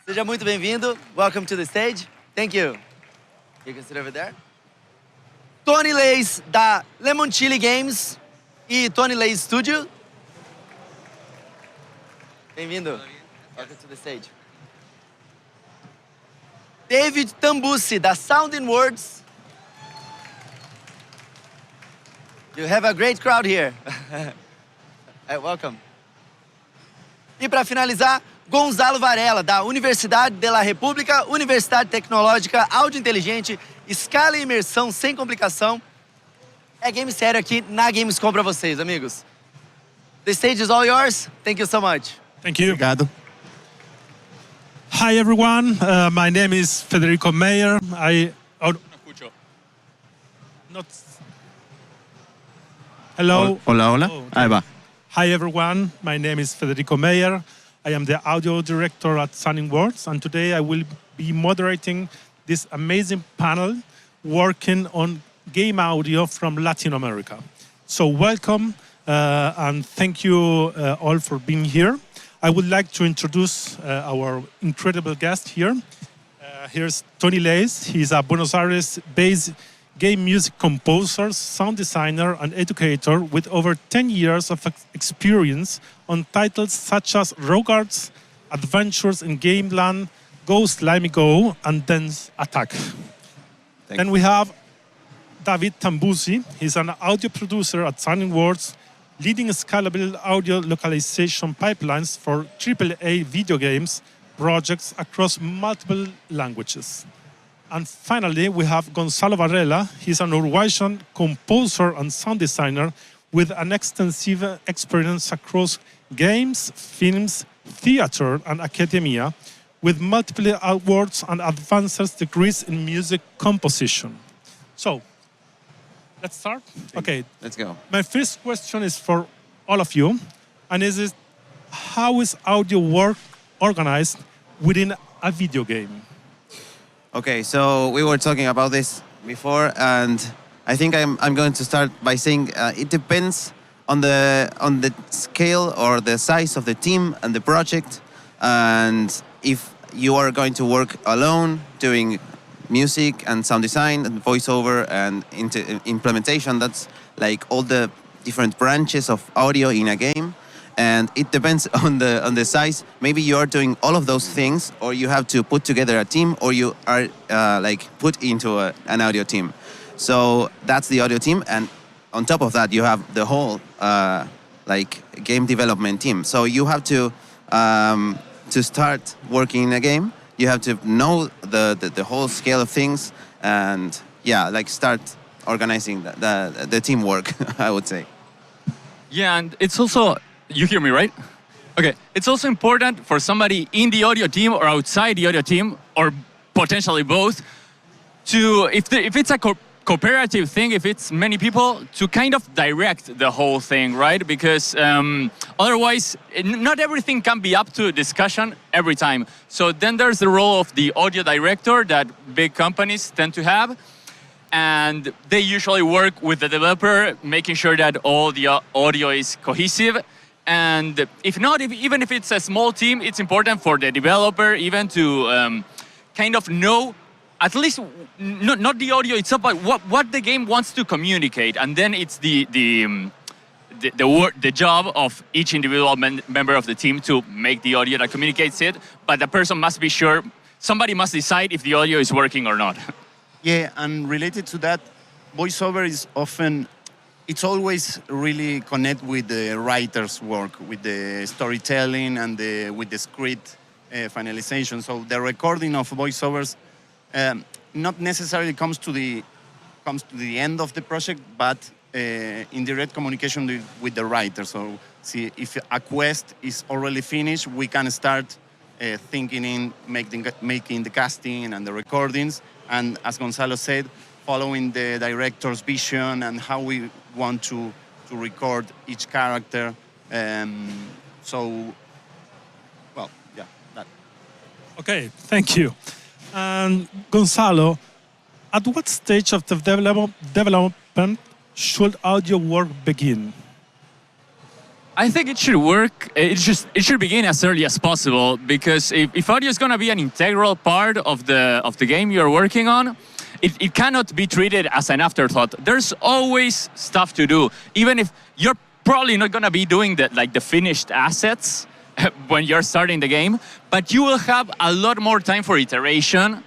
Seja muito bem-vindo. Welcome to the stage. Thank you. You can sit over there. Tony Leis, da Lemon Chili Games e Tony Leis Studio. Bem-vindo. Welcome to the stage. David Tambucci, da Sound in Words. You have a great crowd here. Welcome. E para finalizar, Gonzalo Varela, da Universidade de la República, Universidade Tecnológica, Áudio Inteligente, Escala e Imersão sem complicação. É game sério aqui na Gamescom para vocês, amigos. The stage is all yours. Thank you so much. Thank you. Obrigado. Hi everyone, my name is Federico Maier. Hello. Hola, hola. Oh, okay. Ahí va. Hi everyone, my name is Federico Maier. I am the audio director at Sound Words, and today I will be moderating this amazing panel working on game audio from Latin America. So welcome and thank you all for being here. I would like to introduce our incredible guest here. Here's Tony Leis. He's a Buenos Aires-based game music composer, sound designer, and educator with over 10 years of experience on titles such as Rogards, Adventures in Gameland, Go Slimy Go, and Dance Attack. Then we have David Tambucci. He's an audio producer at Sound Words, leading scalable audio localization pipelines for AAA video games projects across multiple languages. And finally, we have Gonzalo Varela. He's an Uruguayan composer and sound designer with an extensive experience across games, films, theater, and academia, with multiple awards and advanced degrees in music composition. So, let's start? Okay. Let's go. My first question is for all of you, and is how is audio work organized within a video game? Okay, so we were talking about this before, and I think I'm going to start by saying it depends on the scale or the size of the team and the project, and if you are going to work alone doing music and sound design and voiceover and implementation, that's like all the different branches of audio in a game. And it depends on the size. Maybe you are doing all of those things, or you have to put together a team, or you are like put into an audio team. So that's the audio team, and on top of that, you have the whole like game development team. So you have to start working in a game, you have to know the whole scale of things, and yeah, like start organizing the teamwork, I would say. Yeah, and it's also. You hear me, right? Okay. It's also important for somebody in the audio team or outside the audio team, or potentially both, to, if it's a cooperative thing, if it's many people, to kind of direct the whole thing, right? Because otherwise, not everything can be up to discussion every time. So then there's the role of the audio director that big companies tend to have. And they usually work with the developer, making sure that all the audio is cohesive. And if not, even if it's a small team, it's important for the developer even to kind of know, at least not the audio itself, but what the game wants to communicate. And then it's the the job of each individual member of the team to make the audio that communicates it, but the person must be sure, somebody must decide if the audio is working or not. Yeah, and related to that, voiceover is often, it's always really connect with the writer's work, with the storytelling and with the script finalization. So the recording of voiceovers not necessarily comes to the end of the project, but in direct communication with the writer. So see, if a quest is already finished, we can start thinking in making the casting and the recordings. And as Gonzalo said, following the director's vision and how we want to record each character. So, well, yeah, that. Okay, thank you. And Gonzalo, at what stage of the development should audio work begin? I think it should work. It should begin as early as possible, because if audio is going to be an integral part of the game you're working on, it cannot be treated as an afterthought. There's always stuff to do, even if you're probably not going to be doing the finished assets when you're starting the game, but you will have a lot more time for iteration.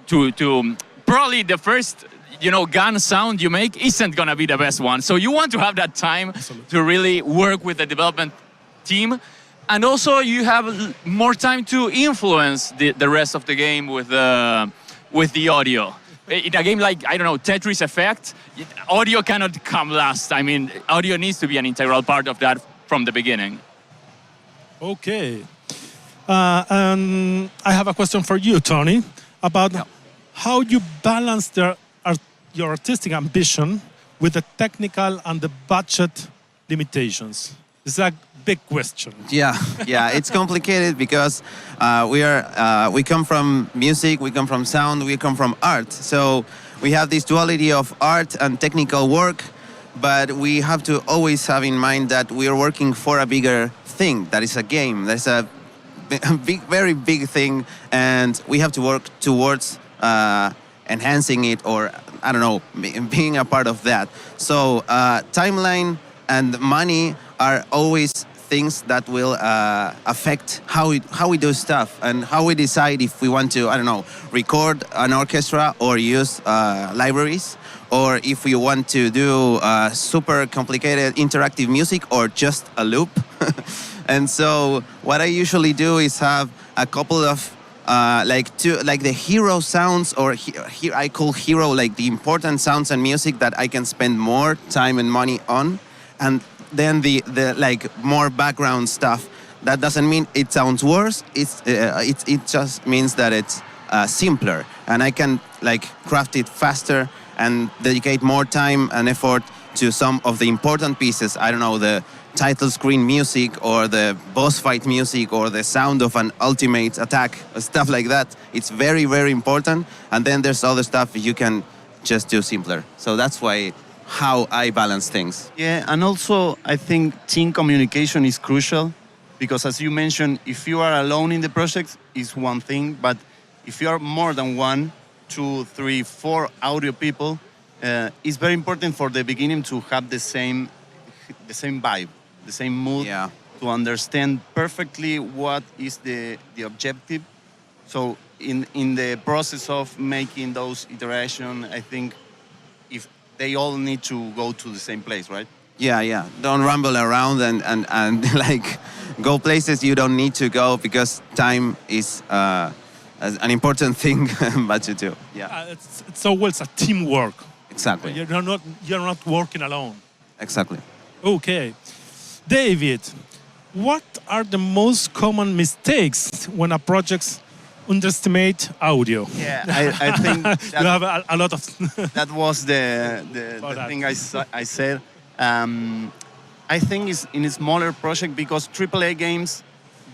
To probably the first gun sound you make isn't going to be the best one. So you want to have that time to really work with the development team. And also you have more time to influence the rest of the game with the audio. In a game like, I don't know, Tetris Effect, audio cannot come last. I mean, audio needs to be an integral part of that from the beginning. Okay. And I have a question for you, Tony, about how you balance your artistic ambition with the technical and the budget limitations. It's a big question. Yeah, it's complicated because we come from music, we come from sound, we come from art. So we have this duality of art and technical work, but we have to always have in mind that we are working for a bigger thing. That is a game. That's a big, very big thing, and we have to work towards enhancing it, or I don't know, being a part of that. So timeline and money are always things that will affect how we do stuff and how we decide if we want to, I don't know, record an orchestra or use libraries, or if we want to do super complicated interactive music or just a loop. And so what I usually do is have a couple of like the hero sounds, or I call hero like the important sounds and music that I can spend more time and money on, and then the like more background stuff. That doesn't mean it sounds worse. It just means that it's simpler, and I can like craft it faster and dedicate more time and effort to some of the important pieces. I don't know, the title screen music or the boss fight music or the sound of an ultimate attack, stuff like that. It's very, very important. And then there's other stuff you can just do simpler. So that's how I balance things. Yeah, and also I think team communication is crucial, because as you mentioned, if you are alone in the project, it's one thing, but if you are more than 1, 2, 3, 4 audio people, it's very important for the beginning to have the same vibe, the same mood, to understand perfectly what is the objective. So in the process of making those iterations, I think if they all need to go to the same place, right? Yeah. Don't rumble around and like go places you don't need to go, because time is an important thing, but you do. Yeah. It's always a teamwork. Exactly. You're not working alone. Exactly. Okay. David, what are the most common mistakes when a project underestimate audio? Yeah, I think that, you have a lot of. That was the thing I said. I think it's in a smaller project, because AAA games,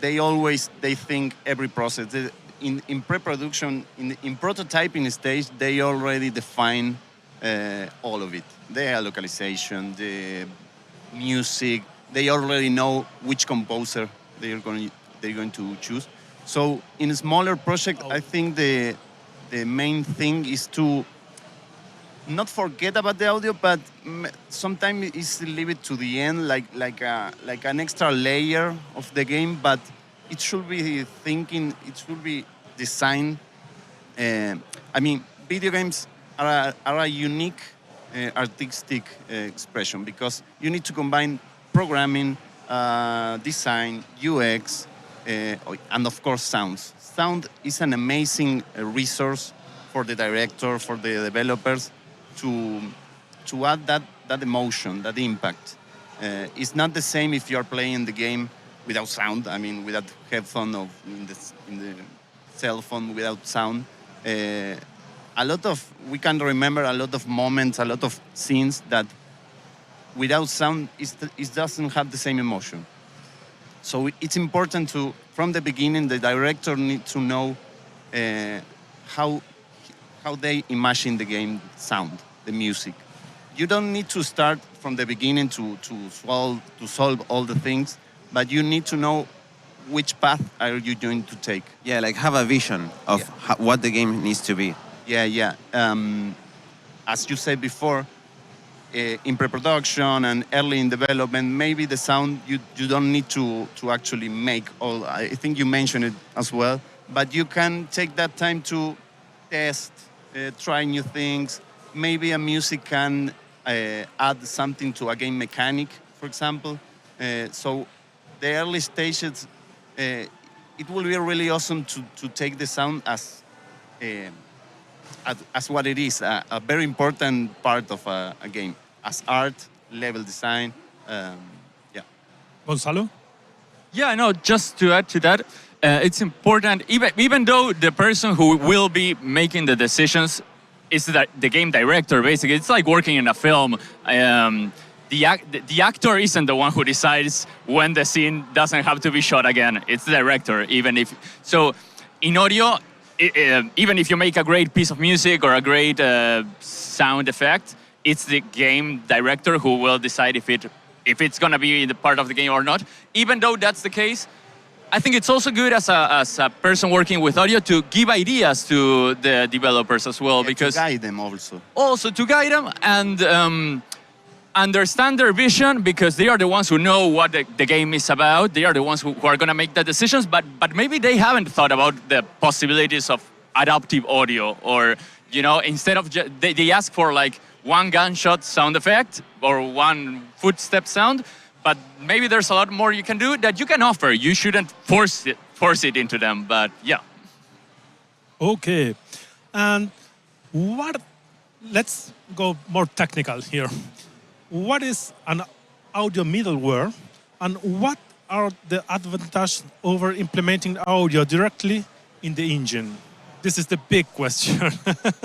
they think every process. In pre-production, in prototyping stage, they already define all of it. The localization, the music. They already know which composer they're going to choose. So in a smaller project, I think the main thing is to not forget about the audio, but sometimes it's leave it to the end, like an extra layer of the game. But it should be designed. I mean, video games are a unique artistic expression because you need to combine programming, design, UX, and of course sounds. Sound is an amazing resource for the director, for the developers, to add that emotion, that impact. It's not the same if you're playing the game without sound. I mean, without headphone or in the cell phone without sound. We can remember a lot of moments, a lot of scenes that without sound, it doesn't have the same emotion. So it's important to, from the beginning, the director needs to know how they imagine the game sound, the music. You don't need to start from the beginning to solve all the things, but you need to know which path are you going to take. Yeah, like have a vision of what the game needs to be. Yeah. As you said before, in pre-production and early in development, maybe the sound you don't need to actually make all. I think you mentioned it as well, but you can take that time to test, try new things. Maybe a music can add something to a game mechanic, for example. So the early stages, it will be really awesome to take the sound as what it is, a very important part of a game, as art, level design, Gonzalo? Yeah, no, just to add to that, it's important, even though the person who will be making the decisions is the game director, basically. It's like working in a film. The actor isn't the one who decides when the scene doesn't have to be shot again. It's the director, So in audio, even if you make a great piece of music or a great sound effect, it's the game director who will decide if it's going to be the part of the game or not. Even though that's the case, I think it's also good as a person working with audio to give ideas to the developers as well, because to guide them also. Also to guide them and understand their vision, because they are the ones who know what the game is about. They are the ones who are going to make the decisions, but maybe they haven't thought about the possibilities of adaptive audio, or instead of they ask for like one gunshot sound effect or one footstep sound, but maybe there's a lot more you can do that you can offer. You shouldn't force it into them, but yeah. Okay, and let's go more technical here. What is an audio middleware, and what are the advantages over implementing audio directly in the engine? This is the big question.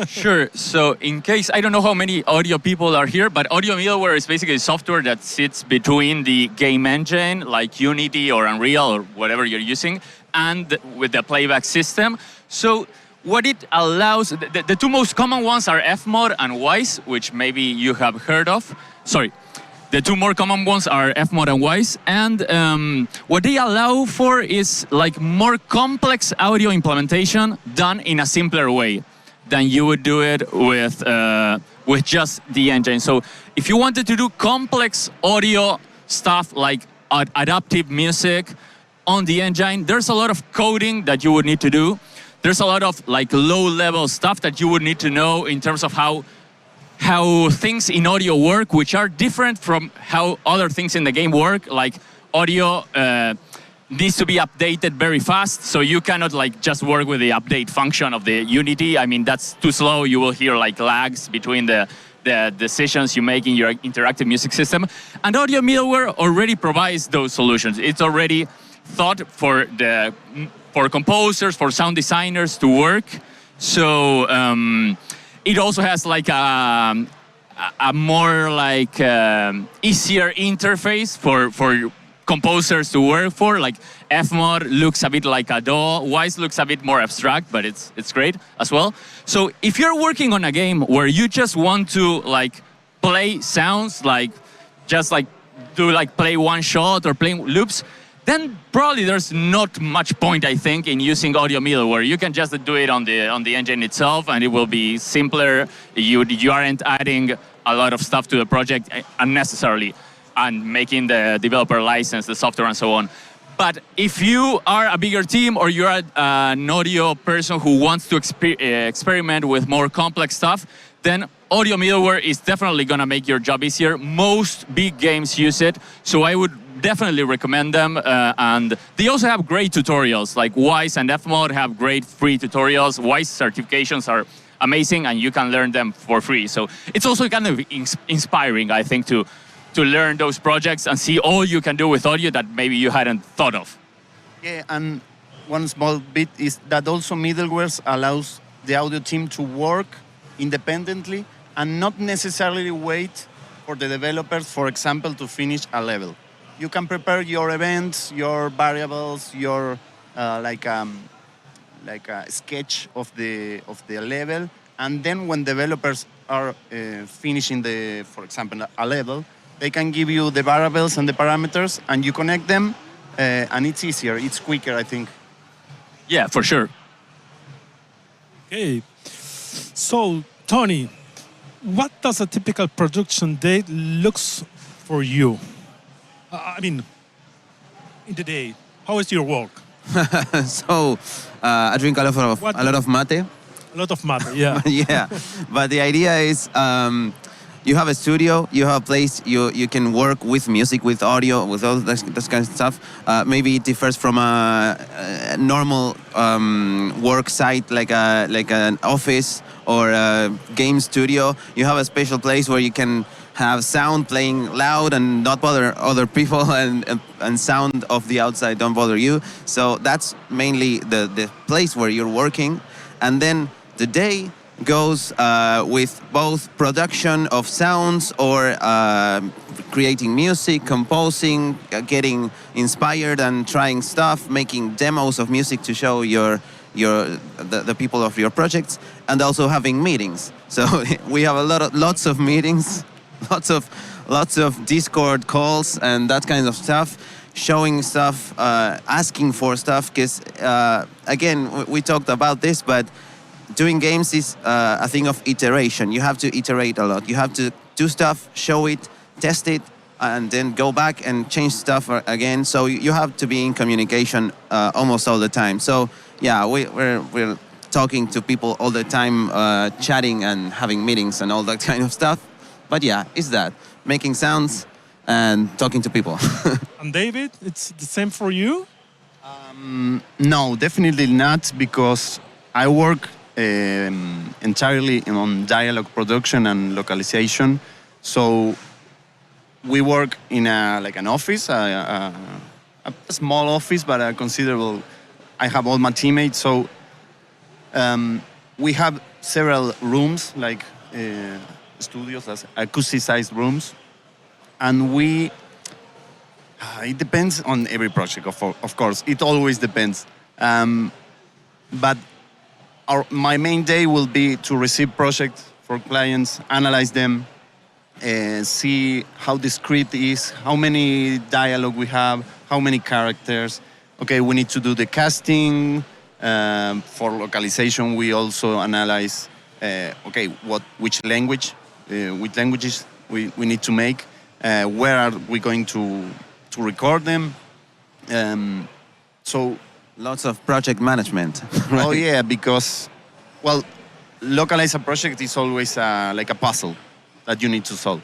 Sure. So in case, I don't know how many audio people are here, but audio middleware is basically software that sits between the game engine, like Unity or Unreal or whatever you're using, and with the playback system. So what it allows, the two most common ones are Fmod and Wise, which maybe you have heard of. Sorry. The two more common ones are Fmod and Wise, and what they allow for is like more complex audio implementation done in a simpler way than you would do it with just the engine. So if you wanted to do complex audio stuff like adaptive music on the engine, there's a lot of coding that you would need to do. There's a lot of like low-level stuff that you would need to know in terms of how things in audio work, which are different from how other things in the game work. Like audio needs to be updated very fast, so you cannot like just work with the update function of the Unity. I mean, that's too slow. You will hear like lags between the decisions you make in your interactive music system. And audio middleware already provides those solutions. It's already thought for composers, for sound designers to work. So it also has like a more like easier interface for composers to work for. Like Fmod looks a bit like a DAW. Wise looks a bit more abstract, but it's great as well. So if you're working on a game where you just want to like play sounds, like just like do like play one shot or play loops, then probably there's not much point, I think, in using audio middleware. You can just do it on the engine itself, and it will be simpler. You aren't adding a lot of stuff to the project unnecessarily, and making the developer license the software and so on. But if you are a bigger team, or you're an audio person who wants to experiment with more complex stuff, then audio middleware is definitely going to make your job easier. Most big games use it, so I would definitely recommend them. And they also have great tutorials, like Wise and Fmod have great free tutorials. Wise certifications are amazing, and you can learn them for free. So it's also kind of inspiring, I think, to learn those projects and see all you can do with audio that maybe you hadn't thought of. Yeah, and one small bit is that also middlewares allows the audio team to work independently and not necessarily wait for the developers, for example, to finish a level. You can prepare your events, your variables, your like a sketch of the level, and then when developers are finishing for example, a level, they can give you the variables and the parameters, and you connect them, and it's easier, it's quicker, I think. Yeah, for sure. Okay, so Tony, what does a typical production day looks for you? I mean, in the day, how is your work? So, I drink a lot of mate. A lot of mate, yeah. Yeah, but the idea is you have a studio, you have a place, you can work with music, with audio, with all this kind of stuff. Maybe it differs from a normal work site, like an office or a game studio. You have a special place where you can have sound playing loud and not bother other people, and sound of the outside don't bother you. So that's mainly the place where you're working. And then the day goes with both production of sounds or creating music, composing, getting inspired and trying stuff, making demos of music to show the people of your projects, and also having meetings. So we have lots of meetings, lots of Discord calls and that kind of stuff, showing stuff, asking for stuff, because again, we talked about this, but doing games is a thing of iteration. You have to iterate a lot. You have to do stuff, show it, test it, and then go back and change stuff again. So you have to be in communication almost all the time. So yeah, we're talking to people all the time, chatting and having meetings and all that kind of stuff. But yeah, it's that, making sounds and talking to people. And David, it's the same for you? No, definitely not, because I work entirely on dialogue production and localization. So we work in an office, a small office, but a considerable. I have all my teammates, so we have several rooms, like studios, as acousticized rooms, and it depends on every project, of course. It always depends. But my main day will be to receive projects for clients, analyze them, see how the script is, how many dialogue we have, how many characters. Okay, we need to do the casting. For localization, we also analyze, which languages we need to make, where are we going to record them. So lots of project management. Right? Oh yeah, because, well, localize a project is always like a puzzle that you need to solve.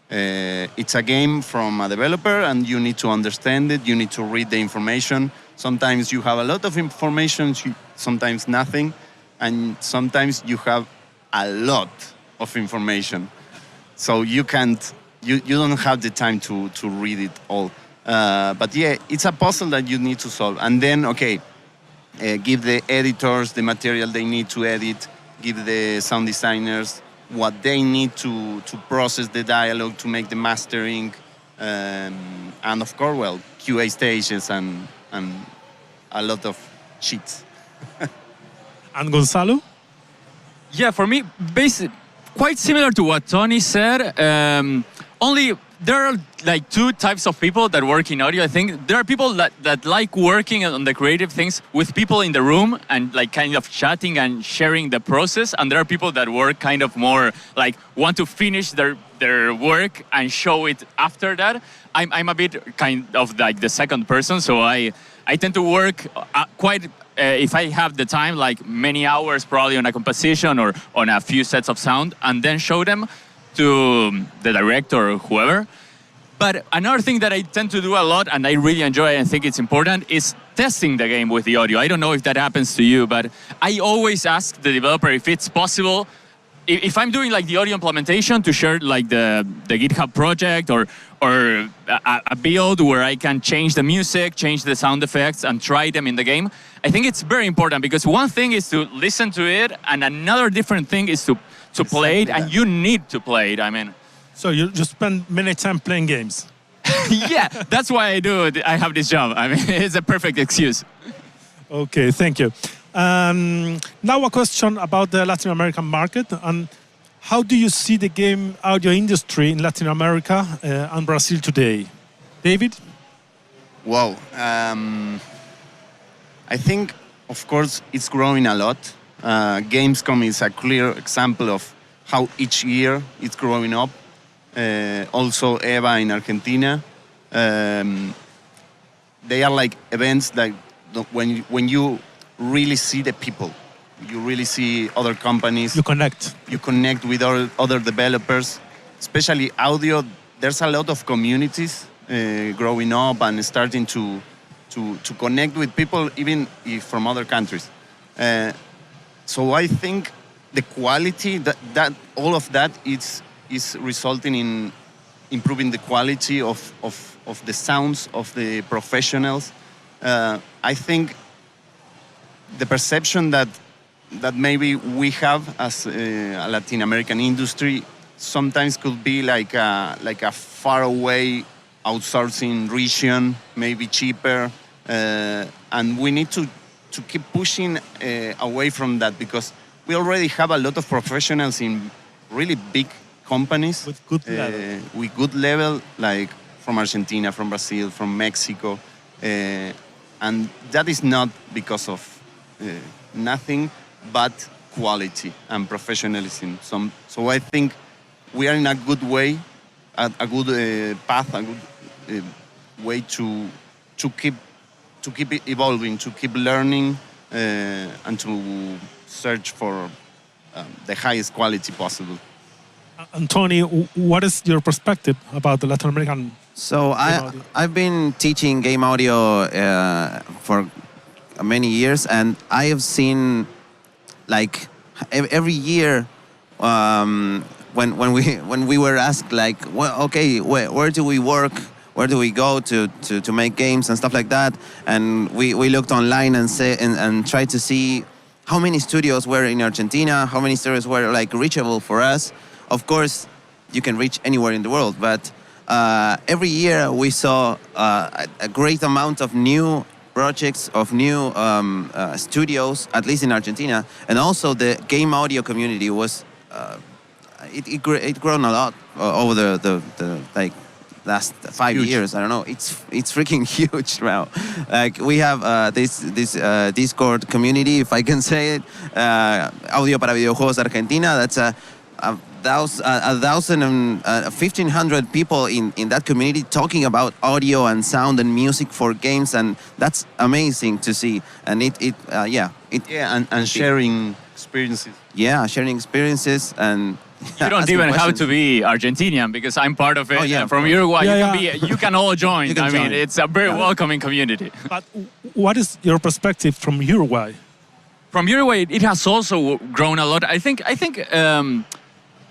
It's a game from a developer, and you need to understand it. You need to read the information. Sometimes you have a lot of information, sometimes nothing, and sometimes you have a lot of information. So you don't have the time to read it all. But yeah, it's a puzzle that you need to solve. And then, give the editors the material they need to edit, give the sound designers what they need to process the dialogue, to make the mastering, and of course, well, QA stages and a lot of sheets. And Gonzalo? Yeah, for me, quite similar to what Tony said. Only there are like two types of people that work in audio. I think there are people that like working on the creative things with people in the room and like kind of chatting and sharing the process. And there are people that work kind of more like want to finish their work and show it after that. I'm a bit kind of like the second person. So I tend to work quite, if I have the time, like many hours probably on a composition or on a few sets of sound, and then show them to the director or whoever. But another thing that I tend to do a lot, and I really enjoy and think it's important, is testing the game with the audio. I don't know if that happens to you, but I always ask the developer if it's possible, if I'm doing like the audio implementation, to share like the GitHub project or a build where I can change the music, change the sound effects, and try them in the game. I think it's very important because one thing is to listen to it, and another different thing is to play it, and you need to play it, I mean. So you spend many time playing games? Yeah, that's why I do it. I have this job. I mean, it's a perfect excuse. Okay, thank you. Now a question about the Latin American market, and how do you see the game audio industry in Latin America and Brazil today? David? Wow. I think, of course, it's growing a lot. Gamescom is a clear example of how each year it's growing up. Also, EVA in Argentina. They are like events that when you really see the people, you really see other companies. You connect. You connect with other developers, especially audio. There's a lot of communities growing up and starting to connect with people, even if from other countries. So I think the quality that all of that is resulting in improving the quality of the sounds of the professionals. I think the perception that maybe we have as a Latin American industry sometimes could be like a far away outsourcing region, maybe cheaper, and we need to keep pushing away from that, because we already have a lot of professionals in really big companies with good level, like from Argentina, from Brazil, from Mexico, and that is not because of nothing but quality and professionalism. So I think we are in a good way, a good path, a good way to keep evolving, to keep learning, and to search for the highest quality possible. And Tony, what is your perspective about the Latin American? So I've been teaching game audio for many years, and I have seen, like, every year when we were asked, like, well, okay, where do we work? Where do we go to make games and stuff like that? And we looked online and tried to see how many studios were in Argentina, how many studios were like reachable for us. Of course, you can reach anywhere in the world, but every year we saw a great amount of new projects, of new studios, at least in Argentina, and also the game audio community was it grown a lot over the like last 5 years. I don't know. It's freaking huge now. Like, we have this Discord community, if I can say it, Audio para Videojuegos Argentina. That's 1,500 people in that community talking about audio and sound and music for games, and that's amazing to see. And and sharing experiences. Yeah, sharing experiences. And you don't even have to be Argentinian, because I'm part of it. Oh, yeah, from Uruguay, you can all join. I mean, it's a very welcoming community. But what is your perspective from Uruguay? From Uruguay, it has also grown a lot. I think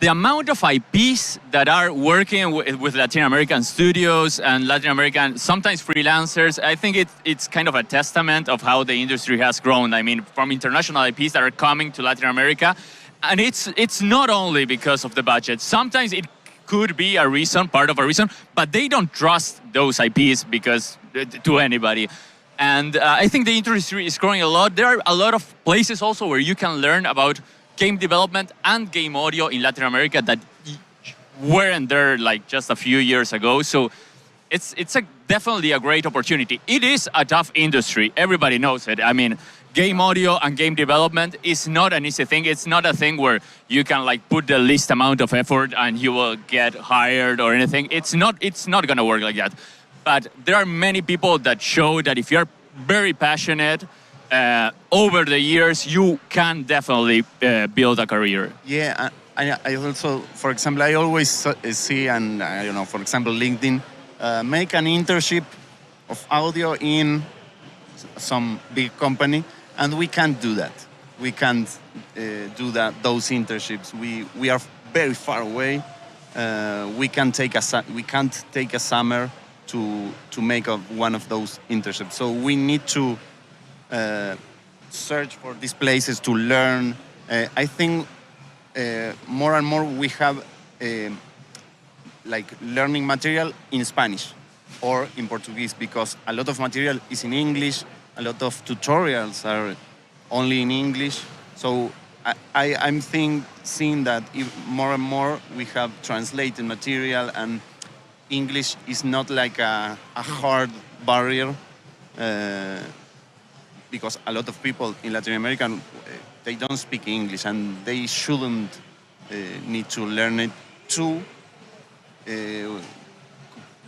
the amount of IPs that are working with Latin American studios and Latin American, sometimes freelancers, I think it's kind of a testament of how the industry has grown. I mean, from international IPs that are coming to Latin America. And it's not only because of the budget. Sometimes it could be a reason, part of a reason, but they don't trust those IPs to anybody. And I think the industry is growing a lot. There are a lot of places also where you can learn about game development and game audio in Latin America that weren't there like just a few years ago. So it's definitely a great opportunity. It is a tough industry. Everybody knows it. I mean, game audio and game development is not an easy thing. It's not a thing where you can like put the least amount of effort and you will get hired or anything. It's not going to work like that. But there are many people that show that if you're very passionate, over the years, you can definitely build a career. Yeah, I also, for example, I always see, and I don't know, for example, LinkedIn, make an internship of audio in some big company, and we can't do that. We can't do those internships. We are very far away. We can't take a summer to make one of those internships. So we need to search for these places to learn. I think more and more we have like learning material in Spanish or in Portuguese, because a lot of material is in English. A lot of tutorials are only in English. So I'm seeing that more and more we have translated material, and English is not like a hard barrier, because a lot of people in Latin America, they don't speak English, and they shouldn't need to learn it to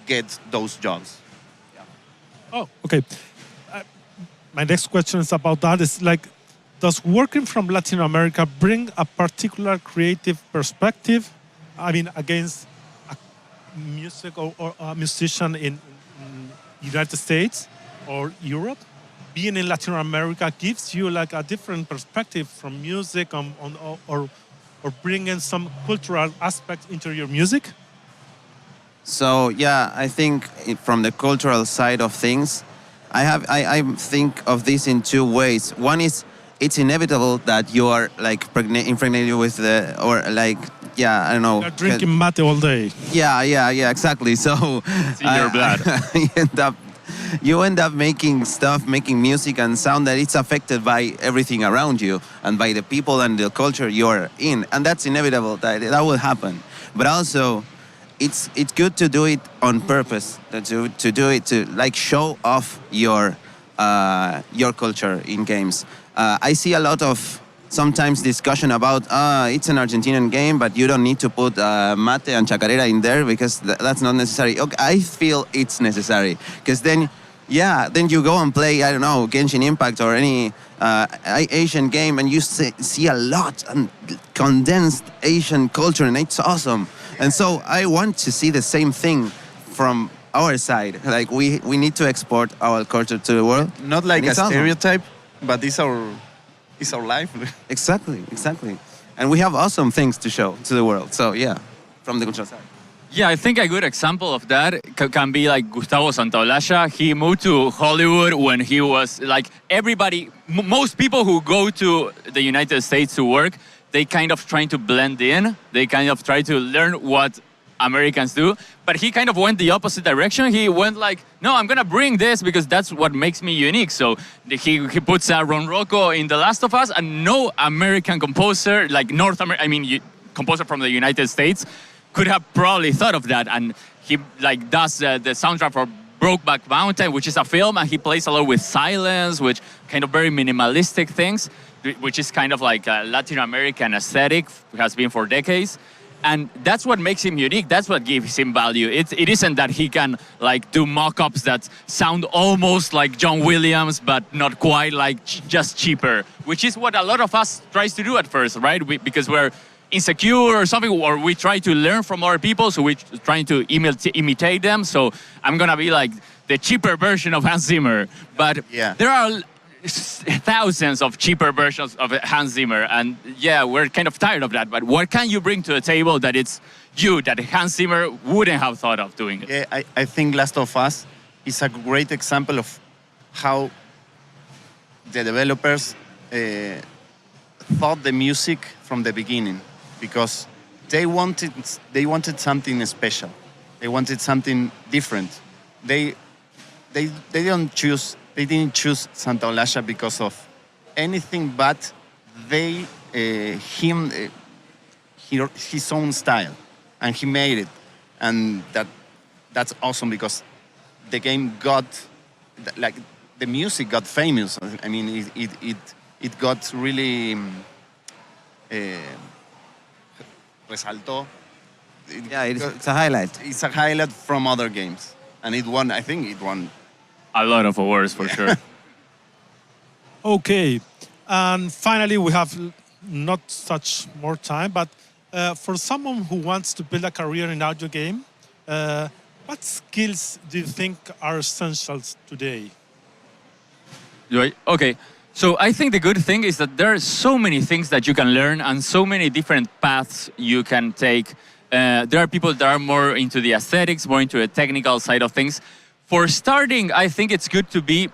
get those jobs. Yeah. Oh, okay. My next question is about that. It's like, does working from Latin America bring a particular creative perspective? I mean, against a music or a musician in United States or Europe? Being in Latin America gives you like a different perspective from music or bringing some cultural aspects into your music? So yeah, I think from the cultural side of things, I think of this in two ways. One is, it's inevitable that you are like impregnated with I don't know. You're drinking mate all day. Yeah, exactly. So it's in your blood. You end up making music and sound that it's affected by everything around you and by the people and the culture you're in, and that's inevitable. That will happen. But also, it's good to do it on purpose, to do it to like show off your culture in games. I see a lot of sometimes discussion about it's an Argentinian game, but you don't need to put mate and chacarera in there because that's not necessary. Okay, I feel it's necessary, because then you go and play, I don't know, Genshin Impact or any Asian game, and you see a lot and condensed Asian culture, and it's awesome. And so I want to see the same thing from our side. Like we need to export our culture to the world. Not like a stereotype, but it's our life. Exactly. And we have awesome things to show to the world. So yeah, from the cultural side. Yeah, I think a good example of that can be like Gustavo Santaolalla. He moved to Hollywood when he was like most people who go to the United States to work, they kind of trying to blend in. They kind of try to learn what Americans do. But he kind of went the opposite direction. He went like, no, I'm going to bring this because that's what makes me unique. So he puts Ron Rocco in The Last of Us, and no American composer, like composer from the United States, could have probably thought of that. And he like does the soundtrack for Brokeback Mountain, which is a film, and he plays a lot with silence, which kind of very minimalistic things, which is kind of like a Latin American aesthetic, has been for decades. And that's what makes him unique. That's what gives him value. It isn't that he can like do mock-ups that sound almost like John Williams, but not quite, like just cheaper, which is what a lot of us tries to do at first, right? Because we're insecure or something, or we try to learn from other people, so we're trying to imitate them. So I'm gonna be like the cheaper version of Hans Zimmer. But there are thousands of cheaper versions of Hans Zimmer, and yeah, we're kind of tired of that. But what can you bring to the table that it's you, that Hans Zimmer wouldn't have thought of doing it? Yeah, I think Last of Us is a great example of how the developers thought the music from the beginning, because they wanted something special. They wanted something different. They didn't choose Santaolalla because of anything but his own style. and he made it, and that's awesome because the game got like the music got famous. I mean, it got really resaltó. Yeah, it's a highlight. It's a highlight from other games, and it won. I think it won a lot of awards for sure. Okay, and finally we have not such more time, but for someone who wants to build a career in audio game, what skills do you think are essentials today? Okay, so I think the good thing is that there are so many things that you can learn and so many different paths you can take. There are people that are more into the aesthetics, more into the technical side of things. For starting, I think it's good to be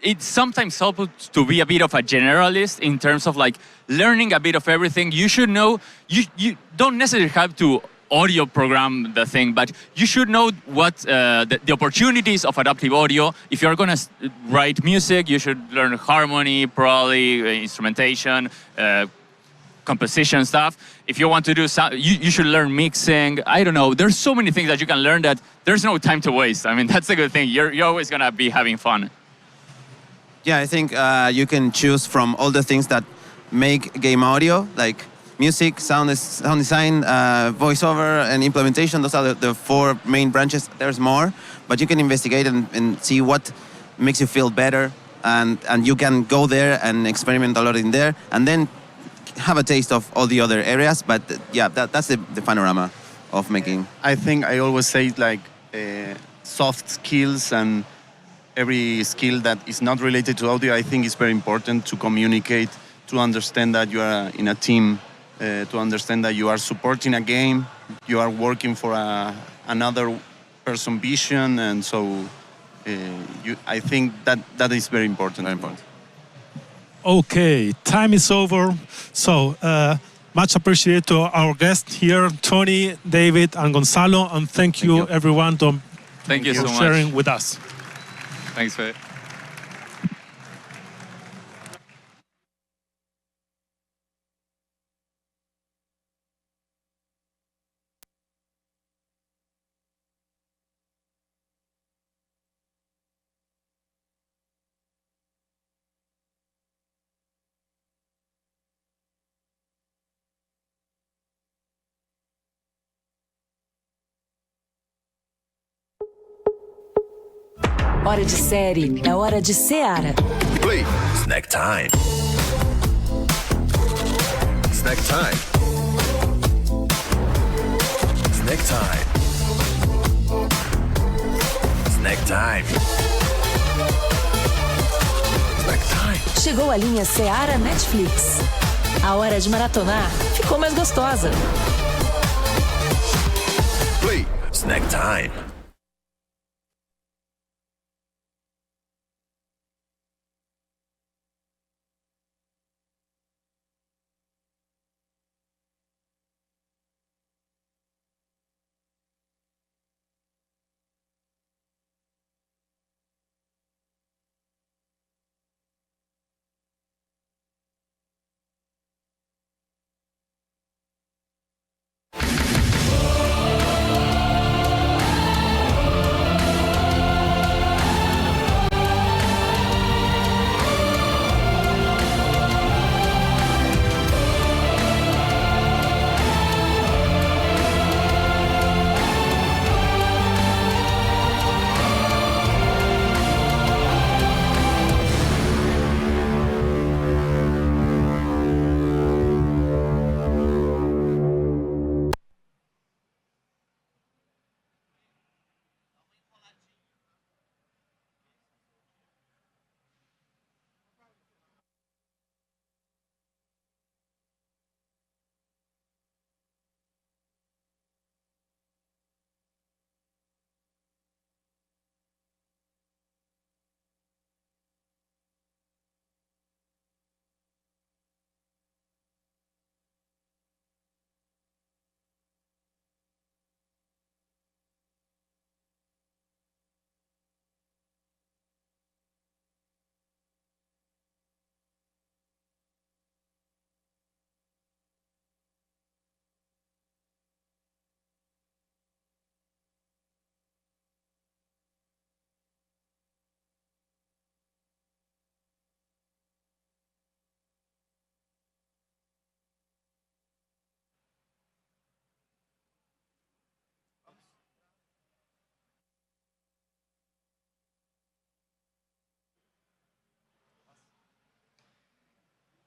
it's sometimes helpful to be a bit of a generalist in terms of like learning a bit of everything. You should know, you don't necessarily have to audio program the thing, but you should know what the opportunities of adaptive audio. If you're gonna write music, you should learn harmony, probably instrumentation, composition stuff. If you want to do sound, you should learn mixing. I don't know. There's so many things that you can learn that there's no time to waste. I mean, that's a good thing. You're always gonna be having fun. Yeah, I think you can choose from all the things that make game audio, like music, sound design, voiceover, and implementation. Those are the four main branches. There's more, but you can investigate and see what makes you feel better, and you can go there and experiment a lot in there, and then have a taste of all the other areas. But yeah, that's the panorama of making. I think I always say like soft skills and every skill that is not related to audio, I think is very important to communicate, to understand that you are in a team, to understand that you are supporting a game, you are working for another person's vision, and so I think that is very important. Very important. Okay, time is over. So much appreciated to our guests here, Tony, David, and Gonzalo, and thank you everyone for sharing with us. Thanks for it. Hora de série, é hora de Seara. Play. Snack time. Snack time. Snack time. Snack time. Snack time. Chegou a linha Seara Netflix. A hora de maratonar ficou mais gostosa. Play. Snack time.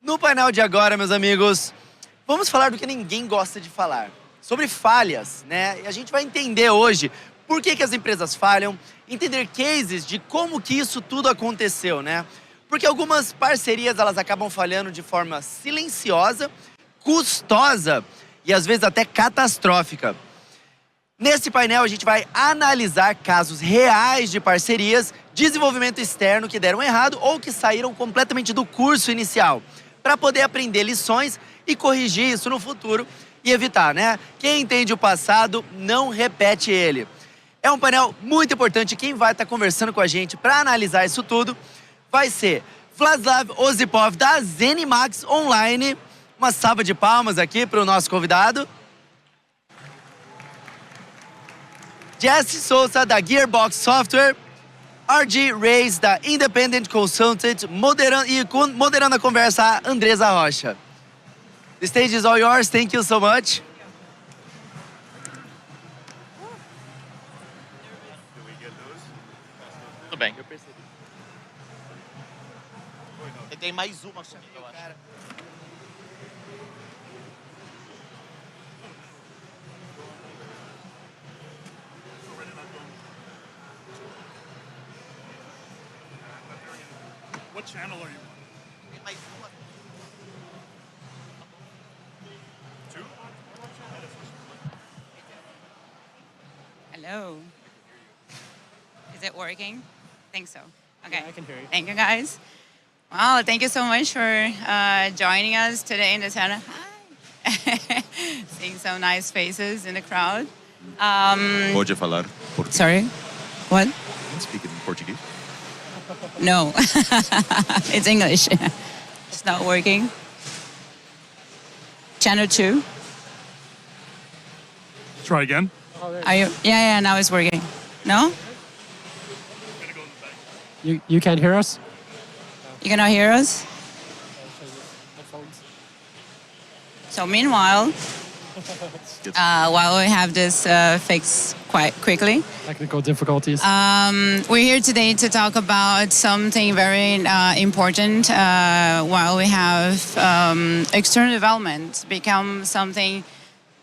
No painel de agora, meus amigos, vamos falar do que ninguém gosta de falar. Sobre falhas, né? E a gente vai entender hoje por que as empresas falham, entender cases de como que isso tudo aconteceu, né? Porque algumas parcerias, elas acabam falhando de forma silenciosa, custosa e às vezes até catastrófica. Nesse painel, a gente vai analisar casos reais de parcerias, desenvolvimento externo que deram errado ou que saíram completamente do curso inicial, para poder aprender lições e corrigir isso no futuro e evitar, né? Quem entende o passado não repete ele. É um painel muito importante. Quem vai estar conversando com a gente para analisar isso tudo vai ser Vladislav Osipov, da ZeniMax Online. Uma salva de palmas aqui para o nosso convidado. Jesse Souza, da Gearbox Software. RG Reis, da Independent Consultant, moderando a conversa, a Andresa Rocha. The stage is all yours, thank you so much. Tudo bem. Tem mais uma comigo, eu acho. What channel are you on? Two? Hello. Is it working? I think so. Okay. Yeah, I can hear you. Thank you, guys. Wow, thank you so much for joining us today in the channel. Hi. Seeing some nice faces in the crowd. Pode falar português? Sorry? What? Speak in Portuguese? No. It's English. It's not working. Channel 2. Try again. Are you? Yeah, now it's working. No? You can't hear us? You cannot hear us? So meanwhile, while we have this fixed quite quickly, Technical difficulties. we're here today to talk about something very important while we have external development become something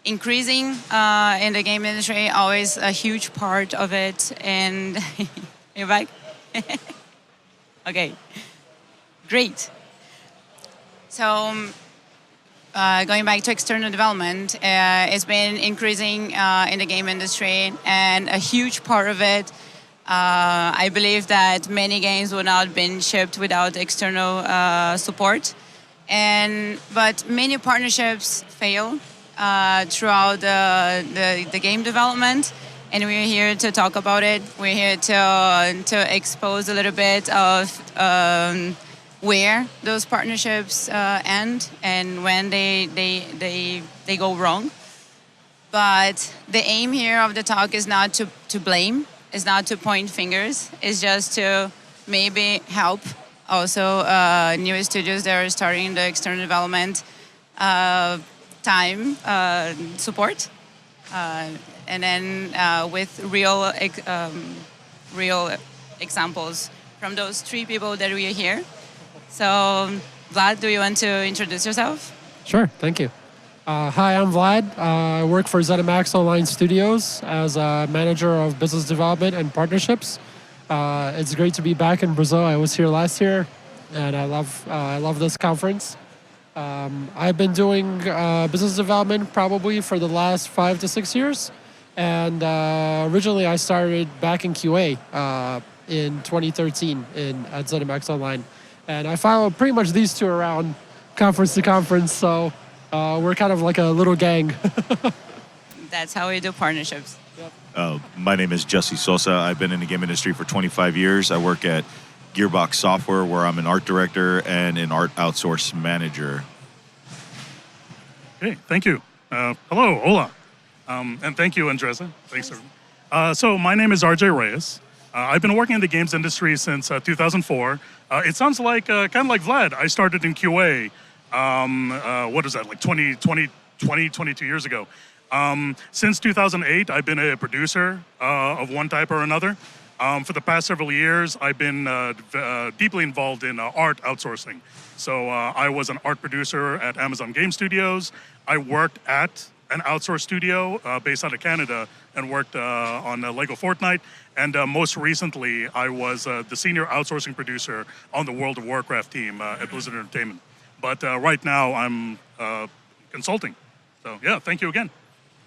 increasing in the game industry, always a huge part of it. And you're back? Okay, great. So going back to external development, it's been increasing in the game industry, and a huge part of it, I believe that many games would not have been shipped without external support. But many partnerships fail throughout the game development, and we're here to talk about it. We're here to expose a little bit of where those partnerships end and when they go wrong. But the aim here of the talk is not to blame, is not to point fingers, it's just to maybe help also new studios that are starting the external development time support. And then with real examples from those three people that we are here. So, Vlad, do you want to introduce yourself? Sure, thank you. Hi, I'm Vlad. I work for ZeniMax Online Studios as a manager of business development and partnerships. It's great to be back in Brazil. I was here last year, and I love this conference. I've been doing business development probably for the last 5 to 6 years. And originally I started back in QA in 2013 at ZeniMax Online. And I follow pretty much these two around conference to conference, so we're kind of like a little gang. That's how we do partnerships. My name is Jesse Sosa. I've been in the game industry for 25 years. I work at Gearbox Software, where I'm an art director and an art outsource manager. Okay, thank you. Hello, hola. And thank you, Andresa. Thanks. So my name is RJ Reyes. I've been working in the games industry since 2004. It sounds like, kind of like Vlad, I started in QA, what is that, like 22 years ago. Since 2008, I've been a producer of one type or another. For the past several years, I've been deeply involved in art outsourcing. So I was an art producer at Amazon Game Studios. I worked at an outsourced studio based out of Canada and worked on Lego Fortnite. And most recently, I was the senior outsourcing producer on the World of Warcraft team at Blizzard Entertainment. But right now, I'm consulting. So yeah, thank you again.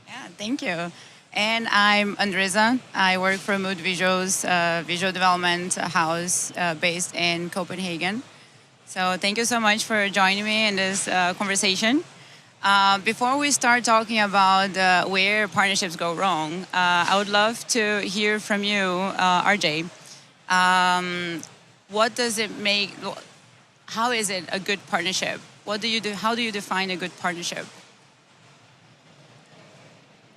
Yeah, thank you. And I'm Andresa. I work for Mood Visuals, visual development house based in Copenhagen. So thank you so much for joining me in this conversation. Before we start talking about where partnerships go wrong, I would love to hear from you, RJ. What does it make? How is it a good partnership? What do you do? How do you define a good partnership?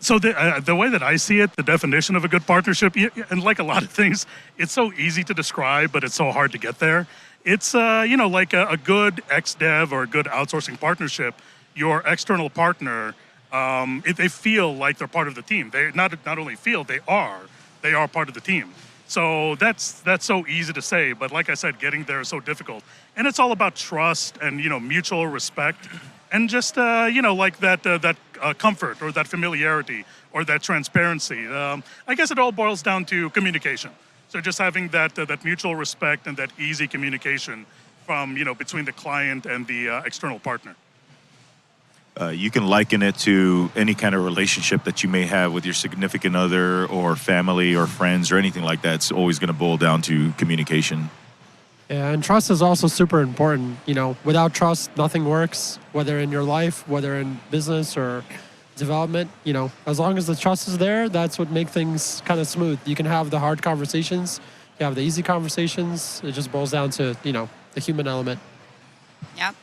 So the way that I see it, the definition of a good partnership, and like a lot of things, it's so easy to describe, but it's so hard to get there. It's like a good ExDev or a good outsourcing partnership. Your external partner, if they feel like they're part of the team. They not only feel, they are part of the team. So that's so easy to say, but like I said, getting there is so difficult. And it's all about trust and mutual respect. And just, like that comfort or that familiarity or that transparency. I guess it all boils down to communication. So just having that mutual respect and that easy communication from, between the client and the external partner. You can liken it to any kind of relationship that you may have with your significant other or family or friends or anything like that. It's always going to boil down to communication. Yeah, and trust is also super important. Without trust, nothing works, whether in your life, whether in business or development. As long as the trust is there, that's what makes things kind of smooth. You can have the hard conversations, you have the easy conversations. It just boils down to, the human element. Yeah,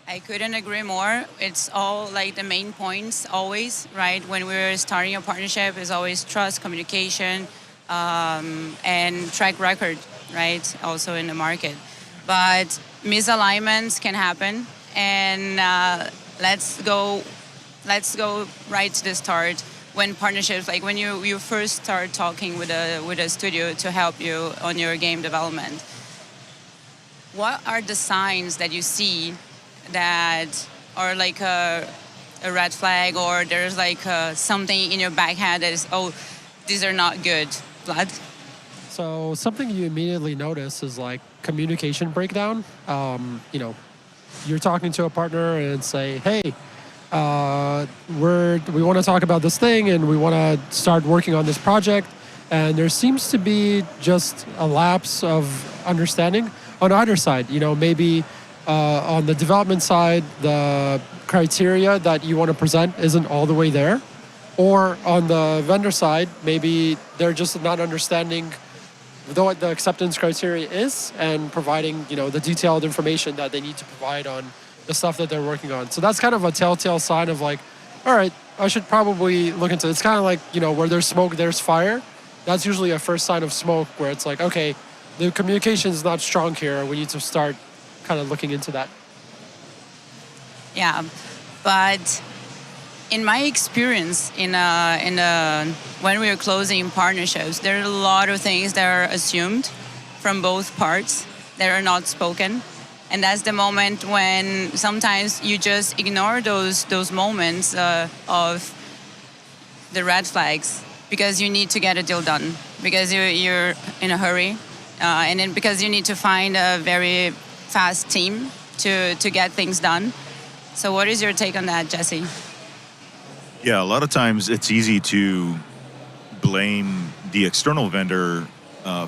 I couldn't agree more. It's all like the main points always, right? When we're starting a partnership, is always trust, communication, and track record, right? Also in the market. But misalignments can happen, and let's go right to the start. When partnerships, like when you first start talking with a studio to help you on your game development, what are the signs that you see that are like a red flag, or there's like something in your back head that is, oh, these are not good, Vlad? So something you immediately notice is like communication breakdown. You're talking to a partner and say, hey, we want to talk about this thing and we want to start working on this project. And there seems to be just a lapse of understanding on either side. Maybe on the development side, the criteria that you want to present isn't all the way there. Or on the vendor side, maybe they're just not understanding what the acceptance criteria is and providing, the detailed information that they need to provide on the stuff that they're working on. So that's kind of a telltale sign of like, all right, I should probably look into it. It's kind of like, where there's smoke, there's fire. That's usually a first sign of smoke where it's like, okay, the communication is not strong here. We need to start kind of looking into that. Yeah, but in my experience, when we are closing partnerships, there are a lot of things that are assumed from both parts that are not spoken, and that's the moment when sometimes you just ignore those moments of the red flags because you need to get a deal done, because you're in a hurry, and then because you need to find a very fast team to get things done. So what is your take on that, Jesse? Yeah, a lot of times it's easy to blame the external vendor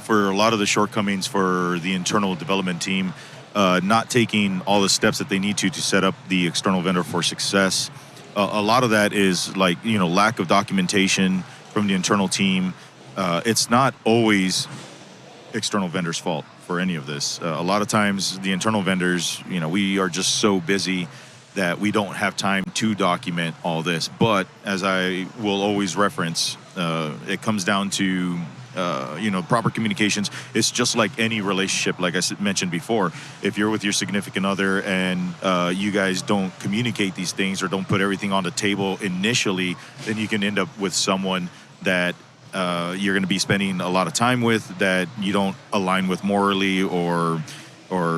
for a lot of the shortcomings for the internal development team, not taking all the steps that they need to set up the external vendor for success. A lot of that is like, lack of documentation from the internal team. It's not always external vendors' fault for any of this. A lot of times the internal vendors, we are just so busy that we don't have time to document all this. But as I will always reference, it comes down to, proper communications. It's just like any relationship, like I mentioned before. If you're with your significant other and you guys don't communicate these things or don't put everything on the table initially, then you can end up with someone that you're going to be spending a lot of time with that you don't align with morally or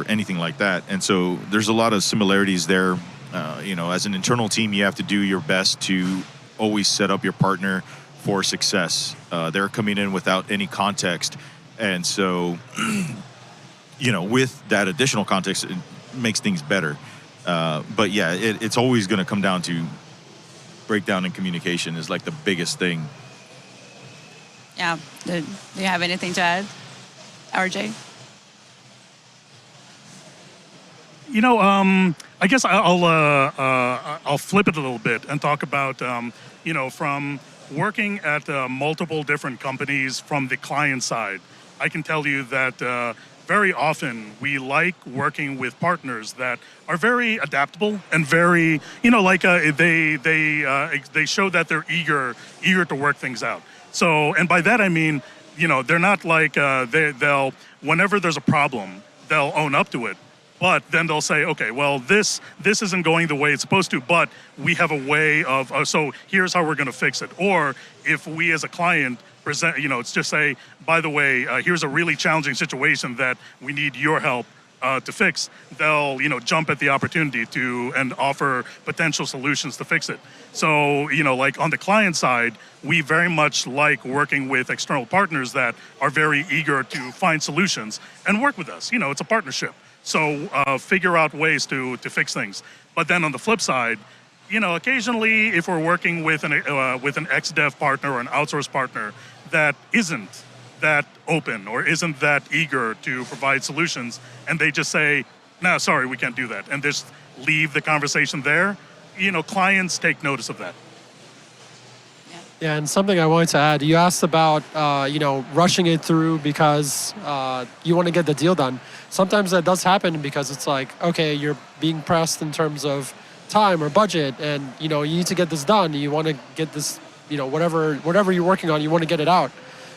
anything like that. And so there's a lot of similarities there. As an internal team, you have to do your best to always set up your partner for success. They're coming in without any context. And so, with that additional context, it makes things better. But yeah, it's always going to come down to breakdown in communication is like the biggest thing. Yeah. Do you have anything to add, RJ? I guess I'll flip it a little bit and talk about, from working at multiple different companies from the client side. I can tell you that very often we like working with partners that are very adaptable and very, they show that they're eager to work things out. So, and by that I mean, they're not like they'll whenever there's a problem, they'll own up to it. But then they'll say, okay, well, this isn't going the way it's supposed to, but we have a way of, so here's how we're going to fix it. Or if we as a client present, it's just say, by the way, here's a really challenging situation that we need your help to fix. They'll, jump at the opportunity to and offer potential solutions to fix it. So, like on the client side, we very much like working with external partners that are very eager to find solutions and work with us. It's a partnership. So figure out ways to fix things. But then on the flip side, occasionally if we're working with an ExDev partner or an outsource partner that isn't that open or isn't that eager to provide solutions, and they just say, no, sorry, we can't do that, and just leave the conversation there, clients take notice of that. Yeah, and something I wanted to add, you asked about, rushing it through because you want to get the deal done. Sometimes that does happen because it's like, okay, you're being pressed in terms of time or budget, and, you need to get this done. You want to get this, whatever you're working on, you want to get it out.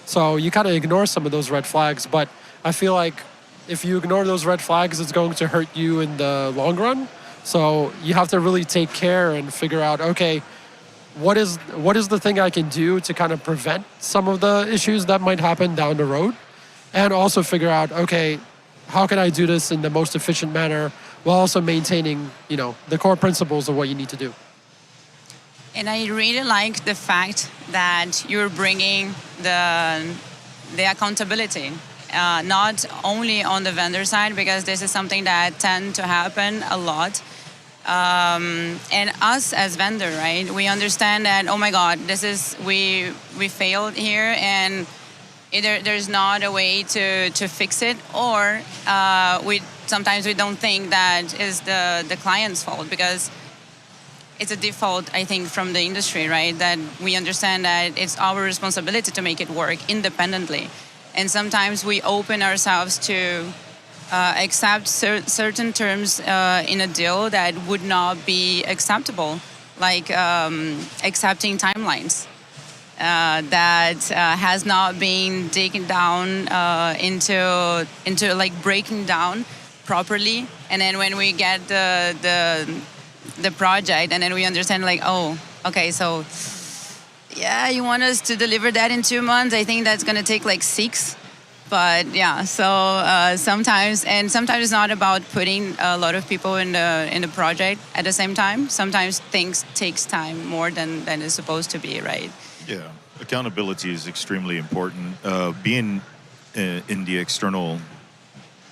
So you kind of ignore some of those red flags, but I feel like if you ignore those red flags, it's going to hurt you in the long run. So you have to really take care and figure out, okay, what is the thing I can do to kind of prevent some of the issues that might happen down the road? And also figure out, okay, how can I do this in the most efficient manner while also maintaining, the core principles of what you need to do. And I really like the fact that you're bringing the accountability, not only on the vendor side, because this is something that tends to happen a lot. And us as vendor, right? We understand that, oh my God, we failed here, and either there's not a way to fix it, or sometimes we don't think that is the client's fault, because it's a default, I think, from the industry, right? That we understand that it's our responsibility to make it work independently. And sometimes we open ourselves to accept certain terms in a deal that would not be acceptable, like accepting timelines that has not been taken down into like breaking down properly. And then when we get the project, and then we understand, like, oh, okay, so yeah, you want us to deliver that in 2 months? I think that's going to take like 6. But yeah, so sometimes it's not about putting a lot of people in the project at the same time. Sometimes things takes time more than it's supposed to be, right? Yeah, accountability is extremely important. Being in the external